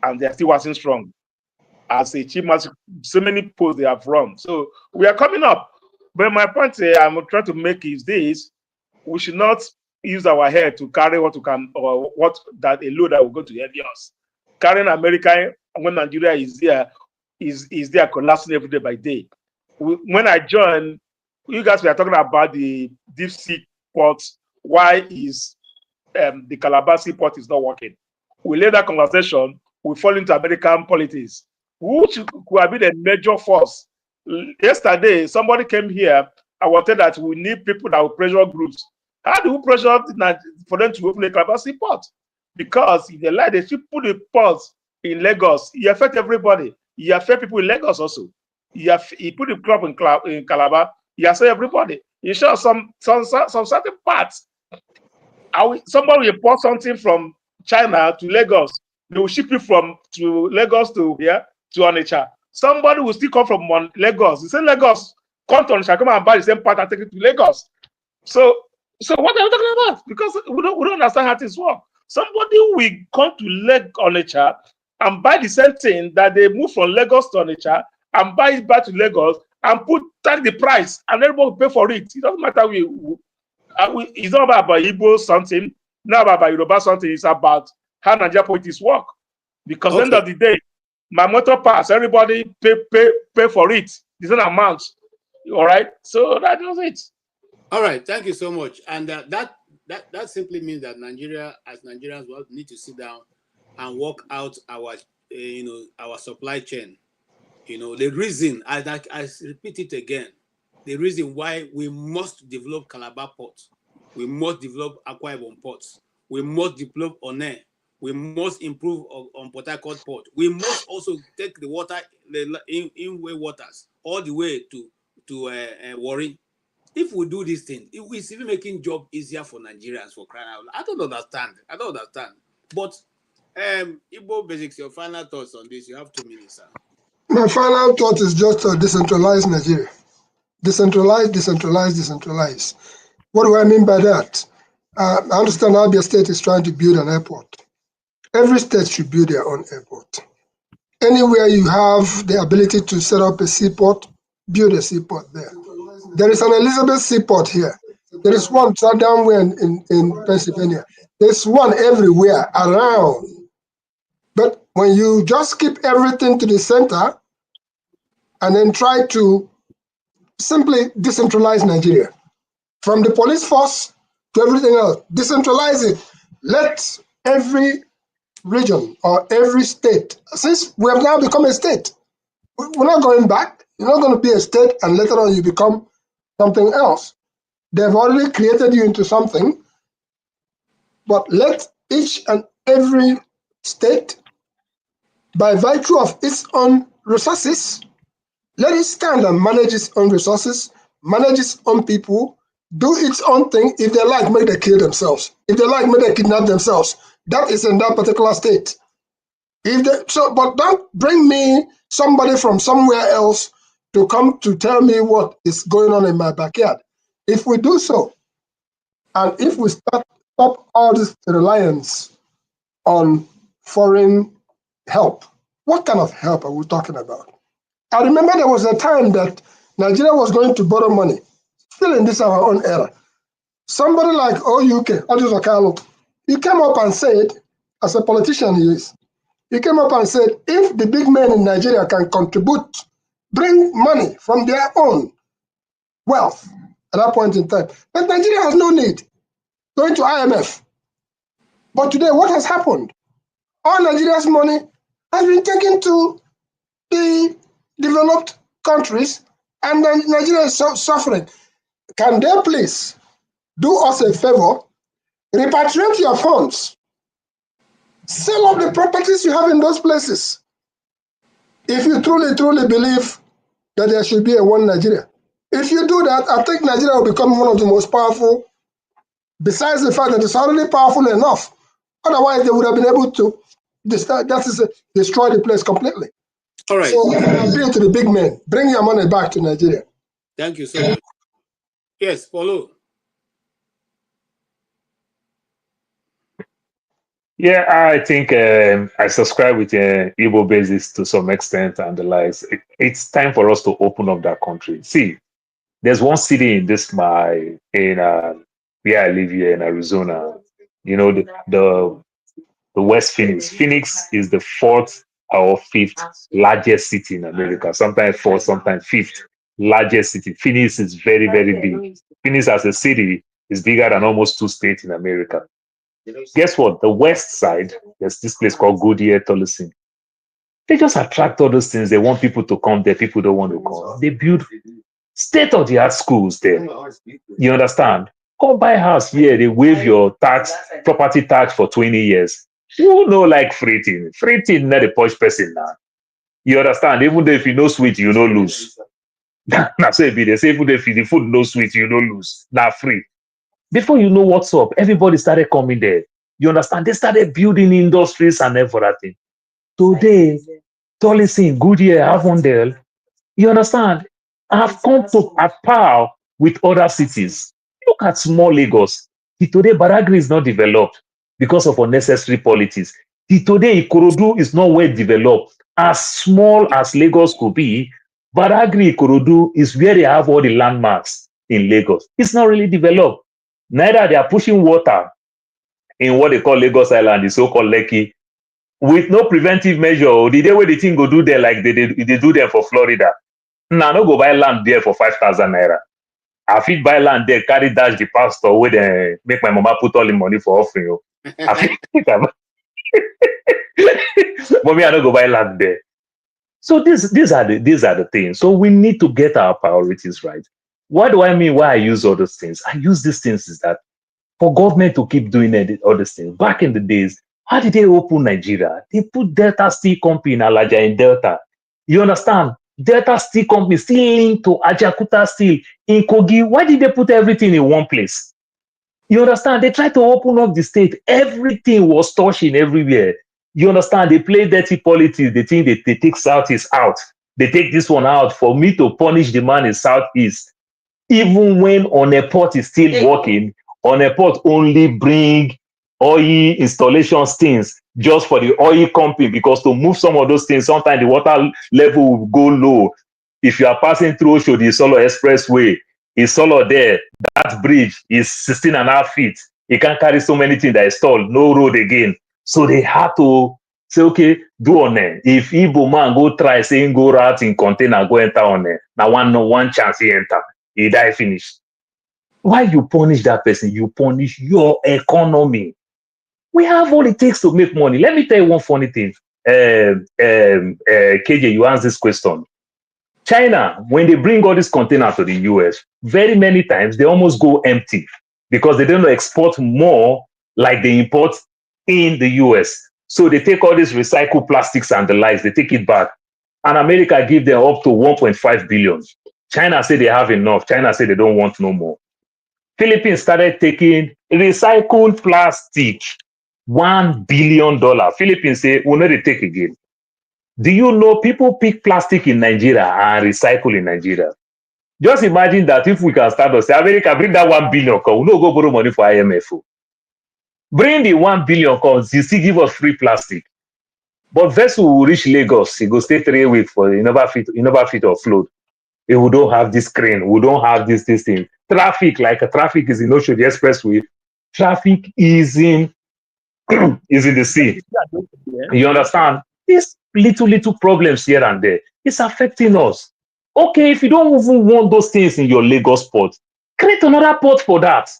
And they're still working strong. As a chief master, so many posts they have run. So we are coming up. But my point I'm trying to make is this: we should not use our head to carry what we can, or what that a load that will go to heavy us. Carrying America when Nigeria is there, is there collapsing every day by day. When I joined, you guys were talking about the deep sea ports. Why is the Calabar port is not working? We led that conversation. We fall into American politics, which could have been a major force. Yesterday, somebody came here. I wanted that we need people that will pressure groups. How do we pressure for them to open the Calabar port? Because if they like, they should put the ports in Lagos. You affect everybody. You affect people in Lagos also. You put the crop in Calabar. You affect everybody. You show some certain parts. Somebody will import something from China to Lagos. They will ship it to Lagos to here to Onitsha. Somebody will still come from Lagos. The same Lagos come to Onitsha, come and buy the same part and take it to Lagos. So what are you talking about? Because we don't understand how things work. Somebody will come to Onitsha and buy the same thing that they move from Lagos to Onitsha and buy it back to Lagos and tag the price, and everybody will pay for it. It doesn't matter it's not about Igbo something, not about Yoruba something. It's about how Nigeria politics work. Because at the end of the day, my motor pass, everybody pay for it. It's an amount. All right. So that was it. All right. Thank you so much. And that simply means that as Nigerians, we need to sit down and work out our our supply chain. The reason, I repeat it again, the reason why we must develop Calabar Port, we must develop Akwa Ibom ports, we must develop One, we must improve on Port Harcourt Port. We must also take the water, the in-way waters, all the way to Warri. If we do this thing, it's even making job easier for Nigerians, for crying out loud. I don't understand. But Igbo Basics, your final thoughts on this. You have 2 minutes, sir. My final thought is just to decentralize Nigeria. Decentralize. What do I mean by that? I understand Abia State is trying to build an airport. Every state should build their own airport. Anywhere you have the ability to set up a seaport, build a seaport there. There is an Elizabeth seaport here. There is one downwhere in Pennsylvania. There's one everywhere around. But when you just keep everything to the center and then try to simply decentralize Nigeria, from the police force to everything else, decentralize it. Let every region or every state, since we have now become a state, we're not going back. You're not going to be a state and later on you become something else. They've already created you into something, but let each and every state, by virtue of its own resources, let it stand and manage its own resources, manage its own people, do its own thing. If they like, make they kill themselves. If they like, make they kidnap themselves. That is in that particular state. But don't bring me somebody from somewhere else to come to tell me what is going on in my backyard. If we do so, and if we stop all this reliance on foreign help, what kind of help are we talking about? I remember there was a time that Nigeria was going to borrow money, still in this our own era. Somebody like OUK, Odious Okalo, he came up and said, as a politician he is, he came up and said, if the big men in Nigeria can contribute, bring money from their own wealth at that point in time, then Nigeria has no need going to IMF. But today, what has happened? All Nigeria's money has been taken to the developed countries, and then Nigeria is suffering. Can they please do us a favor? Repatriate your funds. Sell off the properties you have in those places. If you truly, truly believe that there should be a one Nigeria. If you do that, I think Nigeria will become one of the most powerful, besides the fact that it's already powerful enough. Otherwise, they would have been able to destroy the place completely. All right. So I appeal to the big men, bring your money back to Nigeria. Thank you so much. Yes, follow. Yeah, I think I subscribe with Igbo basis to some extent and the likes. It's time for us to open up that country. See, there's one city in where I live here in Arizona. You know, the West Phoenix. Phoenix is the fourth or fifth largest city in America. Sometimes fourth, sometimes fifth largest city. Phoenix is very, very big. Phoenix as a city is bigger than almost 2 states in America. Guess what? The west side, there's this place called Goodyear, Tolleson. They just attract all those things. They want people to come there. People don't want to come. They build state-of-the-art schools there. You understand? Come buy house here. They waive your property tax for 20 years. Who know like free thing? Free thing, not a posh person now. You understand? Even though if you know sweet, you no lose. Now so it be they say even if the food no sweet, you no lose. Now free. Before you know what's up, everybody started coming there. You understand? They started building industries and everything. Today, Tolleson, Goodyear, Avondale, you understand? I've come to a par with other cities. Look at small Lagos. Today, Badagry is not developed because of unnecessary politics. Today, Ikorodu is not well developed. As small as Lagos could be, Badagry, Ikorodu is where they have all the landmarks in Lagos. It's not really developed. Neither they are pushing water in what they call Lagos Island, the so-called Lekki, with no preventive measure. The day where the thing go do there like they do there for Florida. Now, no go buy land there for 5,000 naira. I fit buy land there, carry dash the pastor where they make my mama put all the money for offering. I fit Mommy, I don't go buy land there. So these are the things. So we need to get our priorities right. What do I mean? Why I use all those things? I use these things is that for government to keep doing all these things. Back in the days, how did they open Nigeria? They put Delta Steel Company in Alaja in Delta. You understand? Delta Steel Company still linked to Ajakuta Steel in Kogi. Why did they put everything in one place? You understand? They tried to open up the state. Everything was touching everywhere. You understand? They play dirty politics. They think they take Southeast out. They take this one out for me to punish the man in Southeast. Even when Oneport is still working, Oneport only bring oil installation things just for the oil company, because to move some of those things, sometimes the water level will go low. If you are passing through the Solo Expressway, it's Solo there. That bridge is 16.5 feet. It can't carry so many things that is tall. No road again. So they had to say, okay, do on it. If Igbo man go try saying go route in container, go enter on it. Now one chance he enter. He die finish. Why you punish that person? You punish your economy. We have all it takes to make money. Let me tell you one funny thing. KJ, you asked this question. China, when they bring all these containers to the US, very many times they almost go empty because they don't export more like they import in the US. So they take all these recycled plastics and the likes, they take it back. And America give them up to 1.5 billion. China say they have enough. China say they don't want no more. Philippines started taking recycled plastic, $1 billion. Philippines say, we'll not take again. Do you know people pick plastic in Nigeria and recycle in Nigeria? Just imagine that if we can start to say, America, bring that 1 billion, we'll not go borrow money for IMF. Bring the 1 billion, you still give us free plastic. But vessel will reach Lagos, it go stay 3 weeks for you never fit or float. We don't have this crane, we don't have this thing. Traffic is in Ocean Expressway. Traffic is in the sea. You understand? These little problems here and there, it's affecting us. Okay, if you don't even want those things in your Lagos port, create another port for that.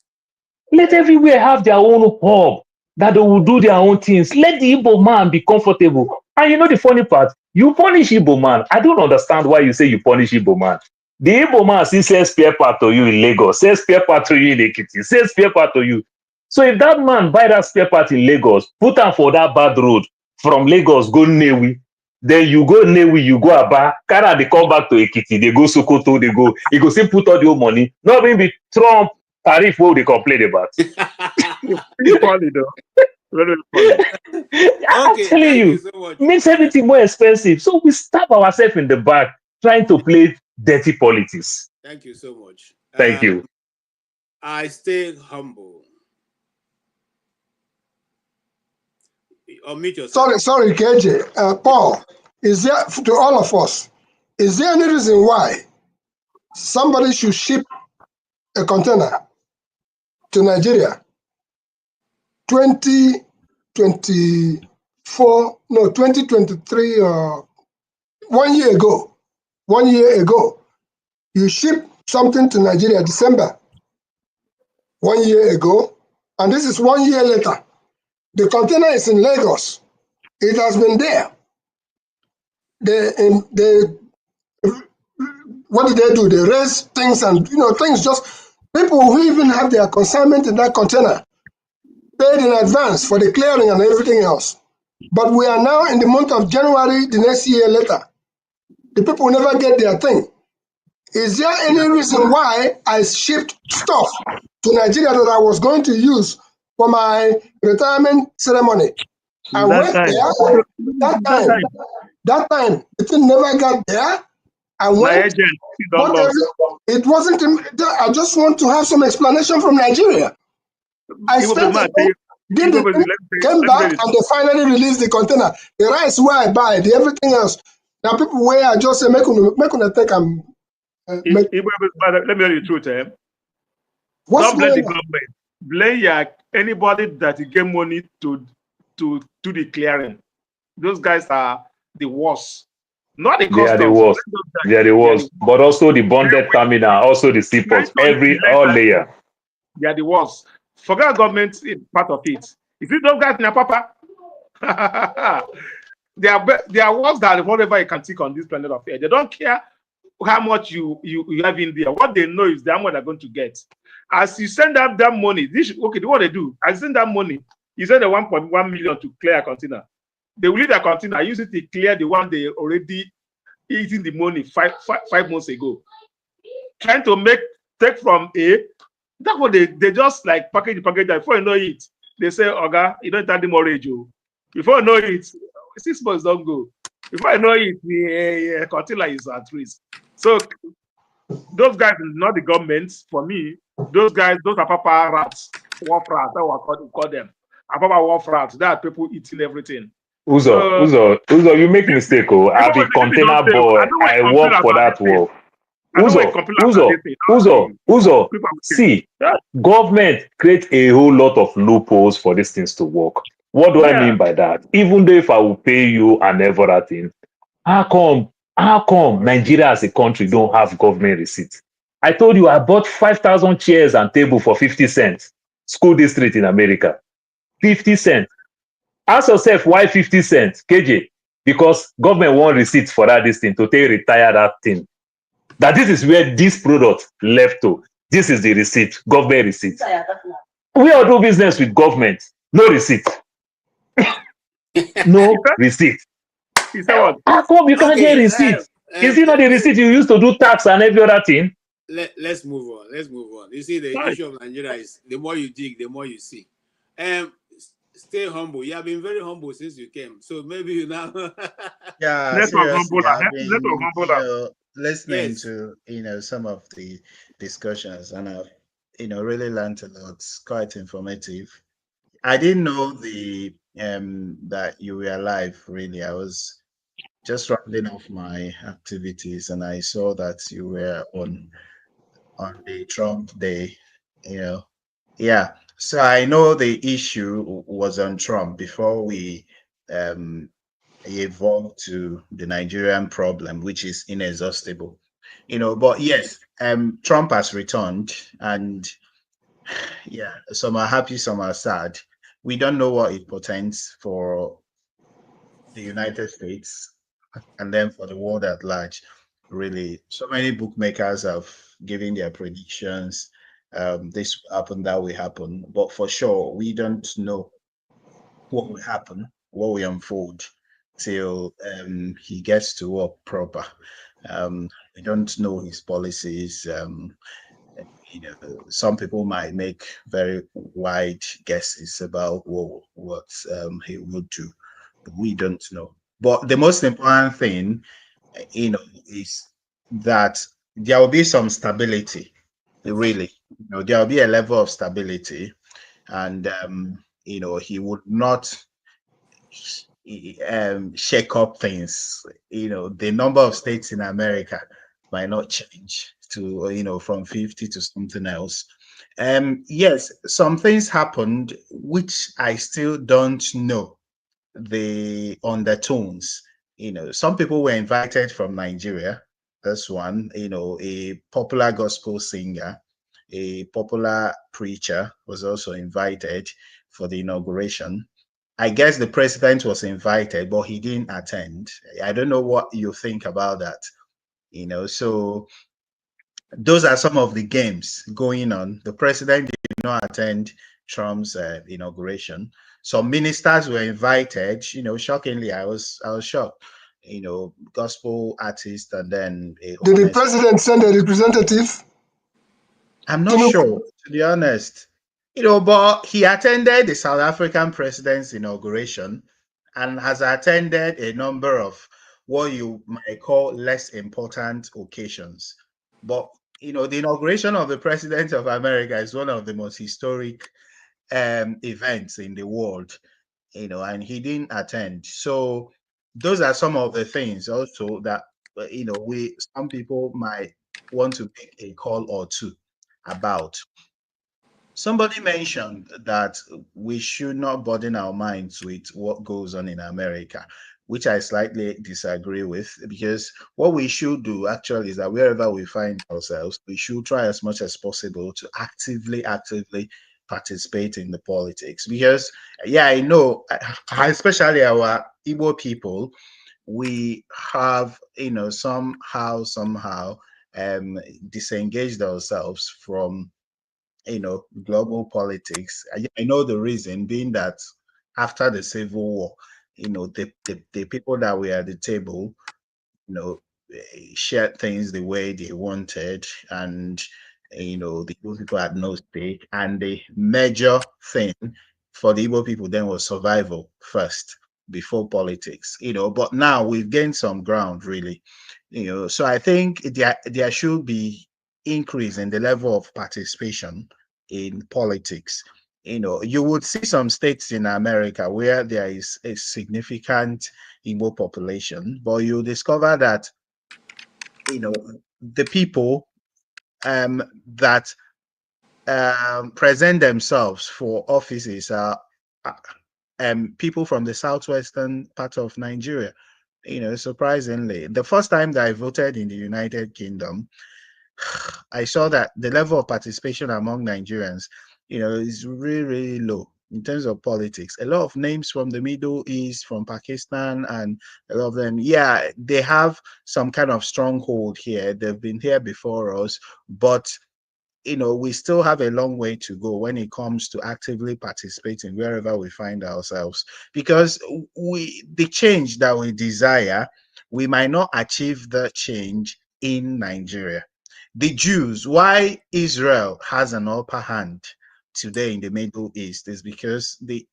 Let everywhere have their own hub that they will do their own things. Let the Igbo man be comfortable. And you know the funny part, You punish Igbo man. I don't understand why you say you punish Igbo man. The Igbo man still sells spare part to you in Lagos, sells spare part to you in Ekiti, sells spare part to you. So if that man buy that spare part in Lagos, put am for that bad road from Lagos go Nnewi, then you go Nnewi, you go Aba, carry they come back to Ekiti, they go Sokoto, they go, he go still put all the whole money. Not even be Trump tariff what they complain about. It's funny though. Very funny. I'm Okay, telling thank you you, so much. makes everything more expensive. So we stab ourselves in the back trying to play dirty politics. Thank you so much. Thank you. I stay humble. Unmute yourself. Sorry, KJ. Paul, is there, to all of us, is there any reason why somebody should ship a container to Nigeria 2023 or 1 year ago? 1 year ago, you ship something to Nigeria December 1 year ago, and this is 1 year later. The container is in Lagos. It has been there. What did they do? They raise things and, things just, people who even have their consignment in that container paid in advance for the clearing and everything else. But we are now in the month of January, the next year later. The people never get their thing. Is there any reason why I shipped stuff to Nigeria that I was going to use for my retirement ceremony? I went there that time, the thing never got there. I went, but it wasn't, I just want to have some explanation from Nigeria. I spent did it, came back, and they finally released the container. The rice where I buy, the everything else. Now people where I just say, make una take them. Let me tell you the truth, eh? Don't blame the government. Blame anybody that you get money to do the clearing. Those guys are the worst. Not the customs. They are the worst. They are the worst. But also the bonded terminal, also the seaports, all layer. They are the worst. Forget government part of it. Is it those guys in Papa? they are worse than whatever you can take on this planet of Earth. They don't care how much you have in there. What they know is how much they're going to get. As you send them that money, what they do, I send that money, you send the 1.1 million to clear a container. They will leave the container, use it to clear the one they already eating the money five months ago. Trying to take from A. That's what they just like package that. Before you know it, they say, Oga, you don't have the mortgage. Before you know it, 6 months don't go. Before you know it, the container is at risk. So those guys, not the government, for me, those guys, those are Papa rats, wolf rats, that's what we call them. Papa wolf rats, that are people eating everything. Uzo, you make mistake. I be container boy. I work for that work. Uzo, see, government create a whole lot of loopholes for these things to work. What do I mean by that? Even though if I will pay you and everything, how come Nigeria as a country don't have government receipts? I told you I bought 5,000 chairs and table for 50 cents. School district in America. 50 cents. Ask yourself why 50 cents, KJ? Because government want receipts for that this thing to take retire that thing. That this is where this product left to. This is the receipt, government receipt. We all do business with government. No receipt. No receipt. How come you can't get receipt? Is it not the receipt you used to do tax and every other thing? Let's move on. You see, the issue of Nigeria is the more you dig, the more you see. Stay humble. You have been very humble since you came. So maybe you now. Seriously, I've been, listening to some of the discussions, and I've really learned a lot. It's quite informative. I didn't know that you were alive. Really, I was just rounding off my activities, and I saw that you were on the Trump day. Yeah. So I know the issue was on Trump before we evolved to the Nigerian problem, which is inexhaustible. But yes, Trump has returned, and some are happy, some are sad. We don't know what it portends for the United States and then for the world at large. Really, so many bookmakers have given their predictions. This will happen, that will happen, but for sure, we don't know what will happen, what will unfold till he gets to work proper. We don't know his policies. Some people might make very wide guesses about what he will do. We don't know. But the most important thing, is that there will be some stability. Really, there will be a level of stability, and he would not shake up things. The number of states in America might not change to from 50 to something else. Yes, some things happened which I still don't know the undertones. Some people were invited from Nigeria. That's one. A popular gospel singer, a popular preacher was also invited for the inauguration. I guess the president was invited, but he didn't attend. I don't know what you think about that. So those are some of the games going on. The president did not attend Trump's inauguration. Some ministers were invited. Shockingly, I was shocked. Gospel artist, and then a Did the honest. president send a representative? I'm not sure, to be honest. But he attended the South African president's inauguration and has attended a number of what you might call less important occasions. But the inauguration of the president of America is one of the most historic events in the world. And he didn't attend. So those are some of the things also that we some people might want to make a call or two about. Somebody mentioned that we should not burden our minds with what goes on in America, which I slightly disagree with, because what we should do actually is that wherever we find ourselves, we should try as much as possible to actively participate in the politics. Because, yeah, I know, especially our Igbo people, we have, somehow disengaged ourselves from global politics. I know the reason being that after the Civil War, the people that were at the table, shared things the way they wanted, and the Igbo people had no stake. And the major thing for the Igbo people then was survival first before politics. But now we've gained some ground, really. So I think there should be increase in the level of participation in politics. You would see some states in America where there is a significant Igbo population, but you discover that the people that present themselves for offices are people from the southwestern part of Nigeria. Surprisingly, the first time that I voted in the United Kingdom, I saw that the level of participation among Nigerians, is really, really low in terms of politics. A lot of names from the Middle East, from Pakistan, and a lot of them, yeah, they have some kind of stronghold here. They've been here before us, but we still have a long way to go when it comes to actively participating wherever we find ourselves, because the change that we desire, we might not achieve the change in Nigeria. The Jews, why Israel has an upper hand today in the Middle East is because the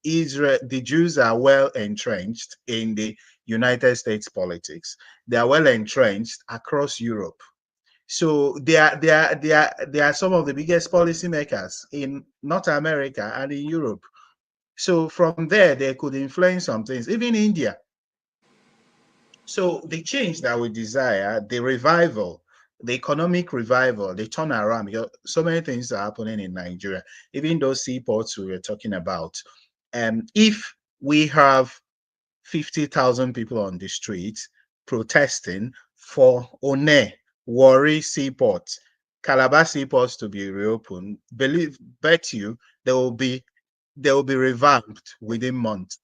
Jews are well entrenched in the United States politics. They are well entrenched across Europe. So they are some of the biggest policymakers in North America and in Europe. So from there, they could influence some things, even India. So the change that we desire, the revival, the economic revival, the turnaround, because so many things are happening in Nigeria, even those seaports we were talking about. If we have 50,000 people on the streets protesting for One, Warri Seaport, Calabar seaports to be reopened, bet you they will be revamped within months.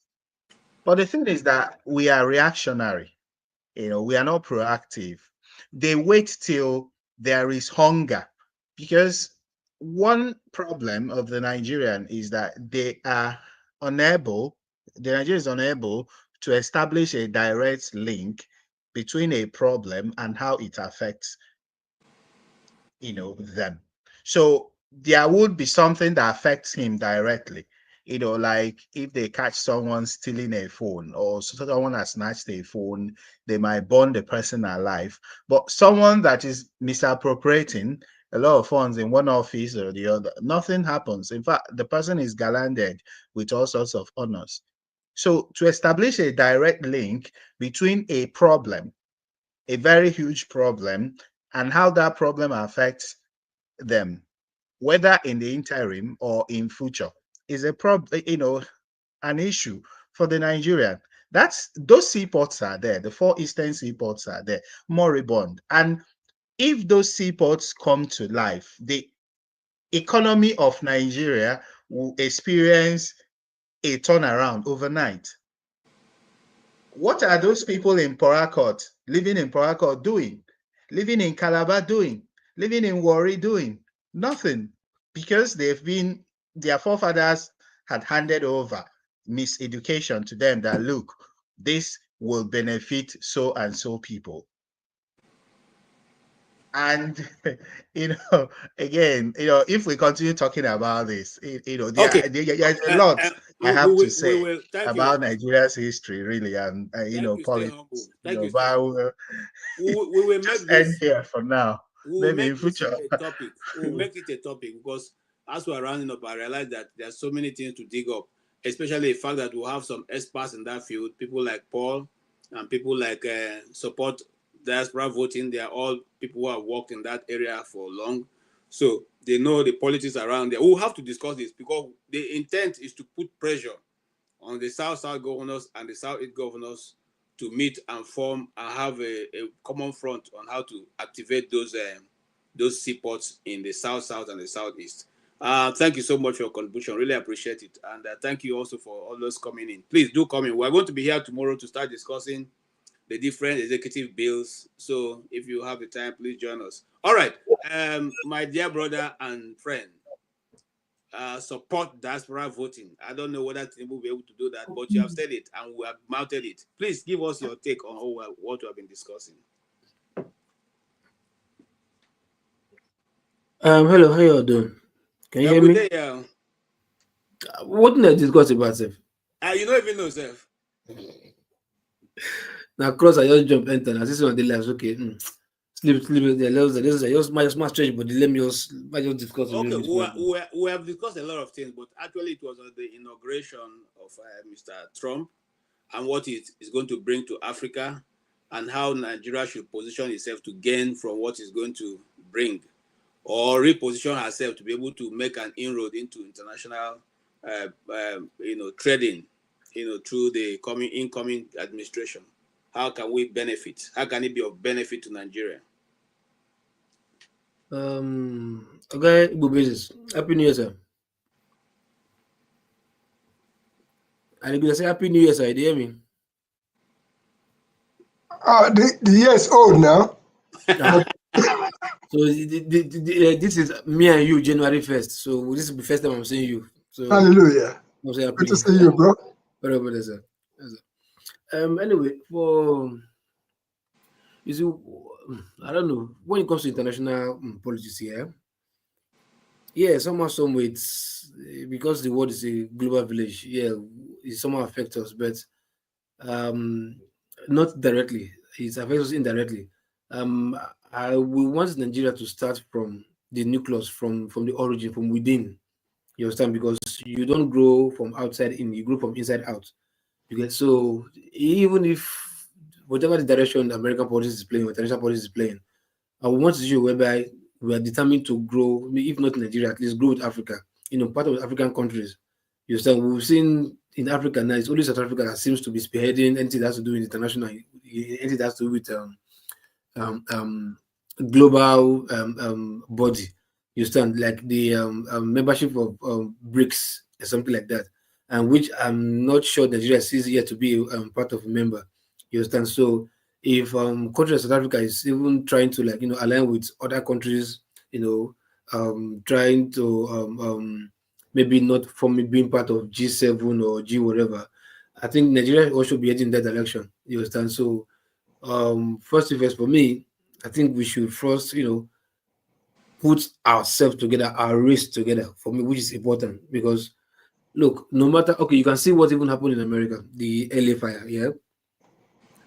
But the thing is that we are reactionary. We are not proactive. They wait till there is hunger, because one problem of the Nigerian is that they are unable, the Nigerian is unable to establish a direct link between a problem and how it affects, them. So there would be something that affects him directly. Like if they catch someone stealing a phone or someone has snatched a phone, they might burn the person alive. But someone that is misappropriating a lot of funds in one office or the other, nothing happens. In fact, the person is garlanded with all sorts of honors. So to establish a direct link between a problem, a very huge problem, and how that problem affects them, whether in the interim or in future, is a problem, an issue for the Nigerian. Those seaports are there, the four eastern seaports are there, moribund. And if those seaports come to life, the economy of Nigeria will experience a turnaround overnight. What are those people in Porakot, living in Porakot doing? Living in Calabar doing? Living in Warri doing? Nothing, because their forefathers had handed over miseducation to them that, look, this will benefit so and so people. And, again, if we continue talking about this, there's a lot I have to say about Nigeria's history, really, and, politics. We will Just make end this. here for now. We will Maybe in make this future. a topic. We will make it a topic, because as we're rounding up, I realize that there are so many things to dig up, especially the fact that we have some experts in that field, people like Paul and people like support diaspora voting. They are all people who have worked in that area for long, so they know the politics around there. We'll have to discuss this, because the intent is to put pressure on the South-South governors and the South-East governors to meet and form and have a common front on how to activate those seaports in the South-South and the Southeast. Thank you so much for your contribution. Really appreciate it. And thank you also for all those coming in. Please do come in. We're going to be here tomorrow to start discussing the different executive bills. So if you have the time, please join us. All right. My dear brother and friend, support diaspora voting. I don't know whether Tinubu will be able to do that, but you have said it and we have mounted it. Please give us your take on what we have been discussing. Hello, how you doing? Can you hear me? Day, what did I discuss about, Seth? You don't even know, Seth. Now, cross, I just jump enter. I see on the lives. Okay, sleep. The levels. I just my stretch, but let me just discuss. Okay, we have discussed a lot of things, but actually, it was on the inauguration of Mr. Trump and what it is going to bring to Africa, and how Nigeria should position itself to gain from what it's going to bring, or reposition herself to be able to make an inroad into international, trading, through the incoming administration. How can we benefit? How can it be of benefit to Nigeria? Okay, good business. Happy New Year, sir. And you say Happy New Year, sir. Do you hear me? The year is old now. So this is me and you, January 1st. So this is the first time I'm seeing you. So hallelujah. Good to see you, bro. Whatever, sir. Anyway, you see, I don't know, when it comes to international politics here, somehow, someway, it's because the world is a global village. Yeah, it somehow affects us, but not directly. It affects us indirectly. I will want Nigeria to start from the nucleus, from the origin, from within. You understand? Because you don't grow from outside in, you grow from inside out. You get, so even if whatever the direction American politics is playing or international politics is playing, I want to see whereby we are determined to grow, if not Nigeria, at least grow with Africa. Part of the African countries. You understand? We've seen in Africa now, it's only South Africa that seems to be spearheading anything that has to do with international, anything that has to do with global body. You understand? Like the membership of BRICS or something like that, and which I'm not sure Nigeria sees yet to be part of a member. You understand? So if country like South Africa is even trying to align with other countries, trying to maybe not from being part of G7 or G whatever, I think Nigeria also be heading in that direction. You understand? So first thing first for me, I think we should first put ourselves together, our race together for me, which is important because look, no matter you can see what even happened in America, the LA fire, yeah.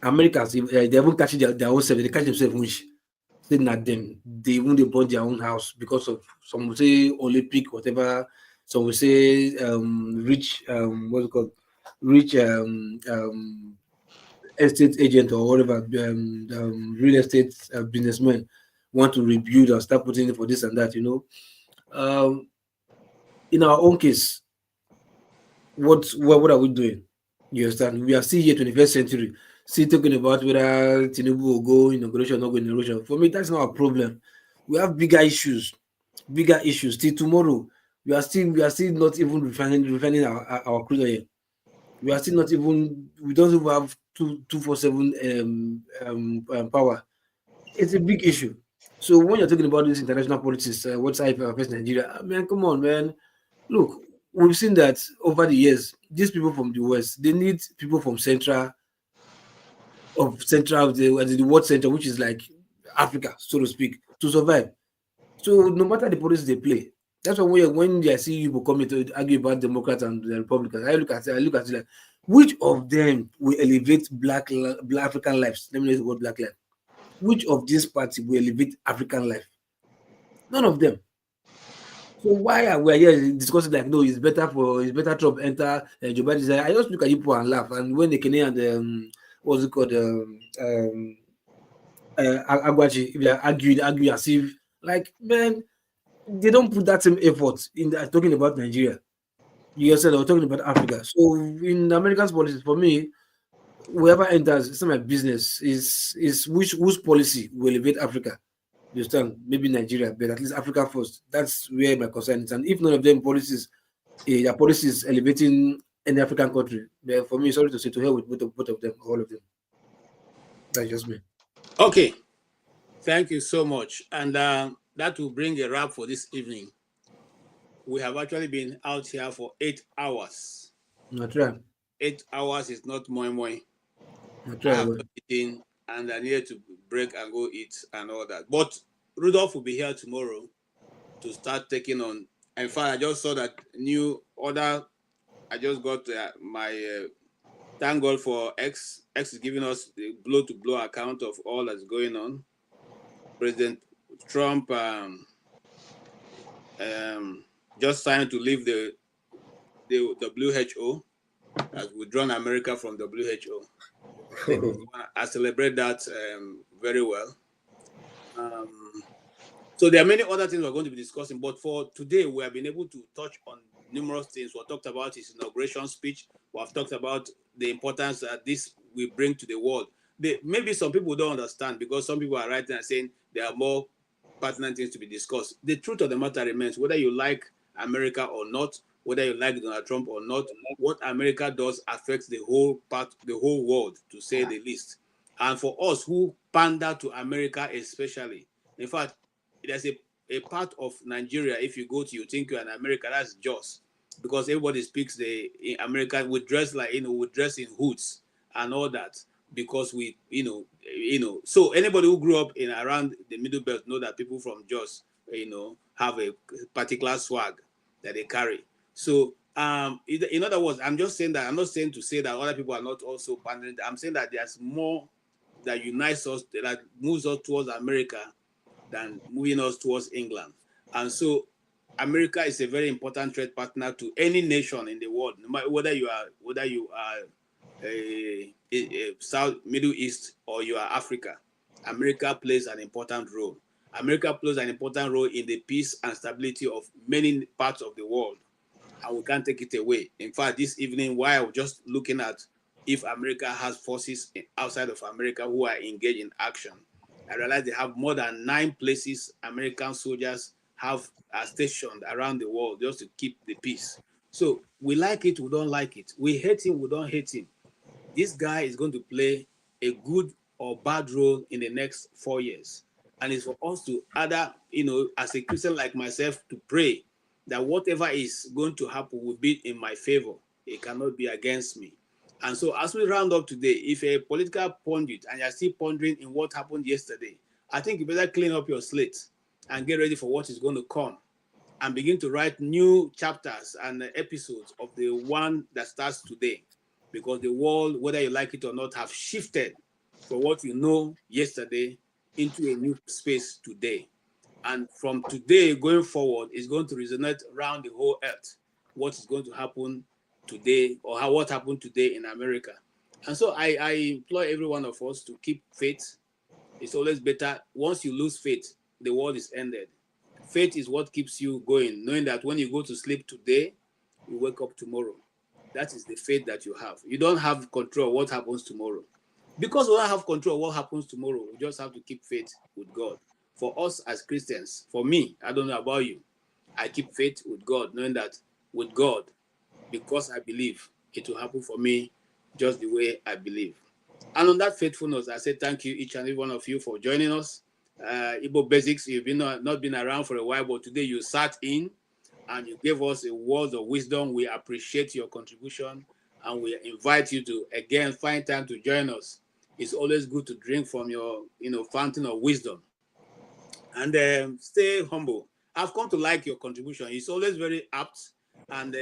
Americans, they even catch their own self, they catch themselves which saying at them, they even they burn their own house because of some will say Olympic, whatever, some will say rich what's it called? Rich estate agent or whatever, real estate businessmen want to rebuild and start putting in for this and that, in our own case, what are we doing? You understand? We are still here, 21st century, still talking about whether Tinubu will go inauguration or not go inauguration. For me, that's not a problem. We have bigger issues. Till tomorrow, we are still not even refining our crude oil. We are still not even. We don't even have 247 power. It's a big issue. So when you're talking about this international politics, what's I affects Nigeria? Man, come on, man. Look, we've seen that over the years. These people from the west, they need people from the world center, which is like Africa, so to speak, to survive. So no matter the politics they play, that's why when I see you coming to argue about Democrats and the Republicans, I look at it like, which of them will elevate black African lives? Let me use the word black life. Which of these parties will elevate African life? None of them. So why are we here discussing like no, it's better Trump enter Joe Biden? I just look at people and laugh. And when the Kenyan and what's it called Agwachi, if they argue as if like man, they don't put that same effort in talking about Nigeria. You said they were talking about Africa. So in American politics, for me, whoever enters, it's not my business. Is whose policy will elevate Africa? You understand? Maybe Nigeria, but at least Africa first. That's where my concern is. And if none of them their policies elevating any African country, then for me, sorry to say, to hell with both of them, all of them. That's just me. Okay. Thank you so much. And that will bring a wrap for this evening. We have actually been out here for 8 hours. Not right. 8 hours is not moi. Not I right. have not eaten and I needed to break and go eat and all that. But Rudolph will be here tomorrow to start taking on. In fact, I just saw that new order. I just got my thank God for X. X is giving us the blow-to-blow account of all that's going on. President Trump just signed to leave the WHO, has withdrawn America from WHO. I celebrate that very well. So there are many other things we're going to be discussing, but for today, we have been able to touch on numerous things. We've talked about his inauguration speech. We've talked about the importance that this will bring to the world. Maybe some people don't understand because some people are writing and saying there are more pertinent things to be discussed. The truth of the matter remains, whether you like America or not, whether you like Donald Trump or not, what America does affects the whole world, to say the least. And for us who pander to America especially, in fact, there's a part of Nigeria, if you go to, you think you're in America, that's Jos. Because everybody speaks in America, we dress like, we dress in hoods and all that. Because we, so anybody who grew up in around the Middle Belt know that people from Jos, have a particular swag that they carry. So, in other words, I'm just saying that, I'm not saying to say that other people are not also pandering. I'm saying that there's more that unites us, that moves us towards America than moving us towards England. And so America is a very important trade partner to any nation in the world, no matter whether you are a South, Middle East, or you are Africa. America plays an important role. America plays an important role in the peace and stability of many parts of the world, and we can't take it away. In fact, this evening, while I was just looking at if America has forces outside of America who are engaged in action, I realized they have more than 9 places American soldiers have stationed around the world just to keep the peace. So we like it, we don't like it. We hate him, we don't hate him. This guy is going to play a good or bad role in the next 4 years. And it's for us to either, as a Christian like myself, to pray that whatever is going to happen will be in my favor. It cannot be against me. And so as we round up today, if a political pundit and you're still pondering in what happened yesterday, I think you better clean up your slate and get ready for what is going to come and begin to write new chapters and episodes of the one that starts today. Because the world, whether you like it or not, have shifted from what you know yesterday into a new space today. And from today going forward, it's going to resonate around the whole earth. What is going to happen today, or what happened today in America. And so I implore every one of us to keep faith. It's always better. Once you lose faith, the world is ended. Faith is what keeps you going, knowing that when you go to sleep today, you wake up tomorrow. That is the faith that you have. You don't have control of what happens tomorrow. Because we don't have control of what happens tomorrow, we just have to keep faith with God. For us as Christians, for me, I don't know about you, I keep faith with God, knowing that with God, because I believe, it will happen for me just the way I believe. And on that faithfulness, I say thank you, each and every one of you, for joining us. Igbo Basics, you've not been around for a while, but today you sat in and you gave us a word of wisdom. We appreciate your contribution, and we invite you to, again, find time to join us. It's always good to drink from your, fountain of wisdom. And stay humble. I've come to like your contribution. It's always very apt. And,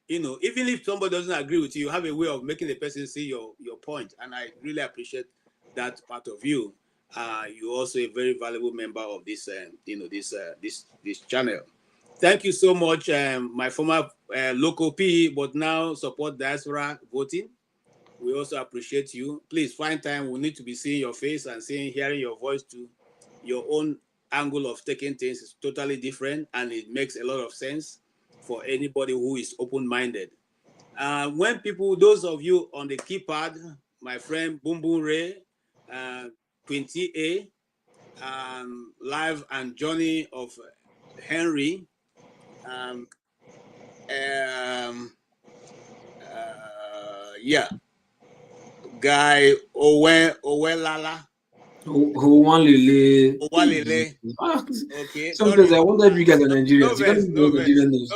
even if somebody doesn't agree with you, you have a way of making the person see your point. And I really appreciate that part of you. You're also a very valuable member of this, this channel. Thank you so much, my former local PE, but now support diaspora voting. We also appreciate you. Please find time. We need to be seeing your face and hearing your voice too. Your own angle of taking things is totally different, and it makes a lot of sense for anybody who is open-minded. When those of you on the keypad, my friend Boom Boom Ray, Quinty A, Live and Johnny of Henry, Guy Owelala. Owalele. Okay. Sometimes I wonder if you guys are Nigerians. You can't even know Nigerian names.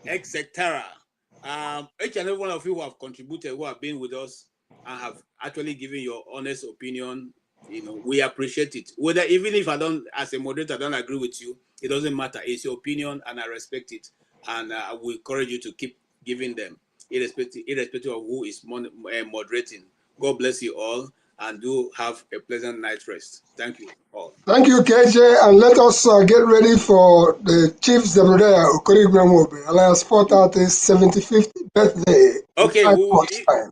Etc. Each and every one of you who have contributed, who have been with us, and have actually given your honest opinion, we appreciate it. Whether even if I don't, as a moderator, I don't agree with you, it doesn't matter. It's your opinion, and I respect it. And I will encourage you to keep giving them, irrespective of who is moderating. God bless you all, and do have a pleasant night rest. Thank you all. Thank you, KJ, and let us get ready for the Chief Zebrodea Okorigwemobe, Alliance 430's 75th birthday. Okay,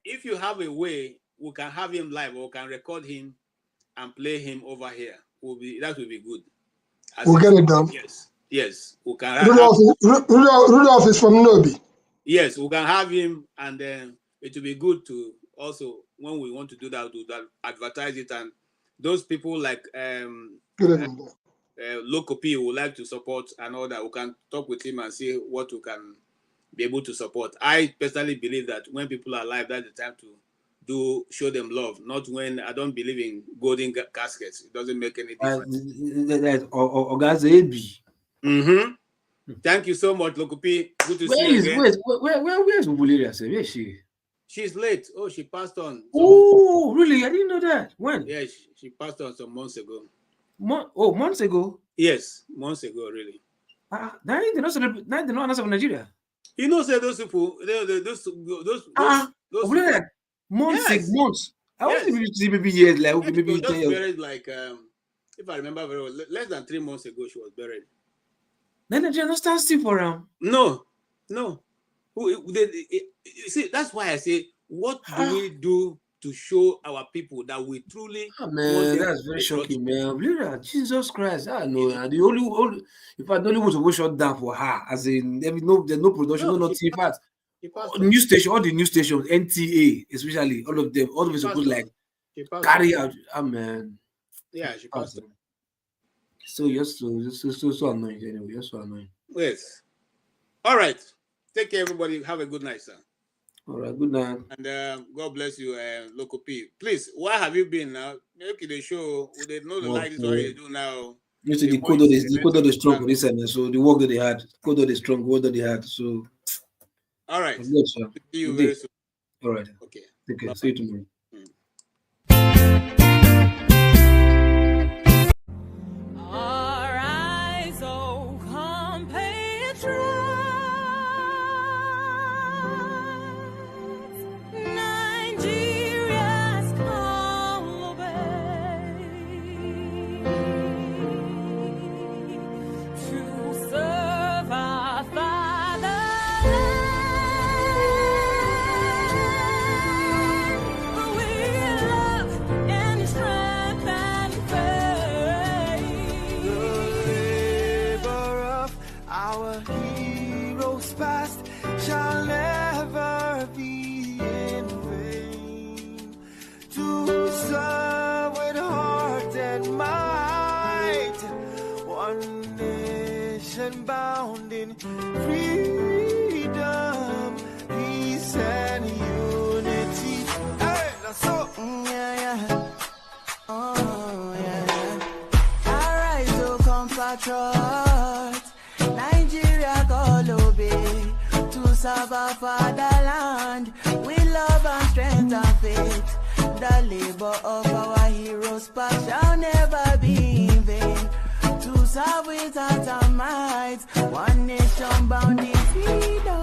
if you have a way, we can have him live, or we can record him and play him over here. That will be good. We'll get it done. Yes. We can Rudolph is from Nobi. Yes, we can have him, and then it will be good to also, when we want to do that, advertise it, and those people like local people would like to support and all that, we can talk with him and see what we can be able to support. I personally believe that when people are alive, that's the time to show them love, not when. I don't believe in golden caskets. It doesn't make any difference. Thank you so much, Lokupi. Good to see you again. Where's Bubuleria? Where is she? She's late. Oh, she passed on. Oh, really? I didn't know that. When? Yeah, she passed on some months ago. Months ago? Yes, months ago, really. Now they don't announce of Nigeria. You know, say those people, those months. I want to see maybe years, like okay, maybe just buried, like if I remember very well, less than 3 months ago she was buried. Then Nigeria don't stand still for them. No. You see, that's why I say, what do we do to show our people that we truly man, that's very shocking, man. Jesus Christ, I know. And the only if I don't want to shut down for her, as in there's no production, no nothing. In fact, news station, all the news stations, NTA, especially all of them supposed like carry out. Man. Yeah, she passed on. So you're so annoying anyway. You're so annoying. Yes. All right. Take care, everybody. Have a good night, sir. All right, good night. And God bless you, Local P. Please, where have you been now? Make the show. They know the like this what you do now. You see, the code is strong for this end, so the work that they had, code is strong, work that they had. So, all right. Good, sir. See you very soon. All right. Okay. Okay. See you tomorrow. Arise, O compatriots, Nigeria's call obey, to serve our fatherland, with love and strength and faith. Our heroes past shall never be in vain. To serve with heart and might, one nation bound in freedom, peace and unity. Hey, that's so. Oh yeah. Arise, O compatriots, Nigeria call obey, to serve our fatherland with love and strength and faith. The labor of our heroes past shall never be in vain. To serve with heart and might, one nation bound in freedom.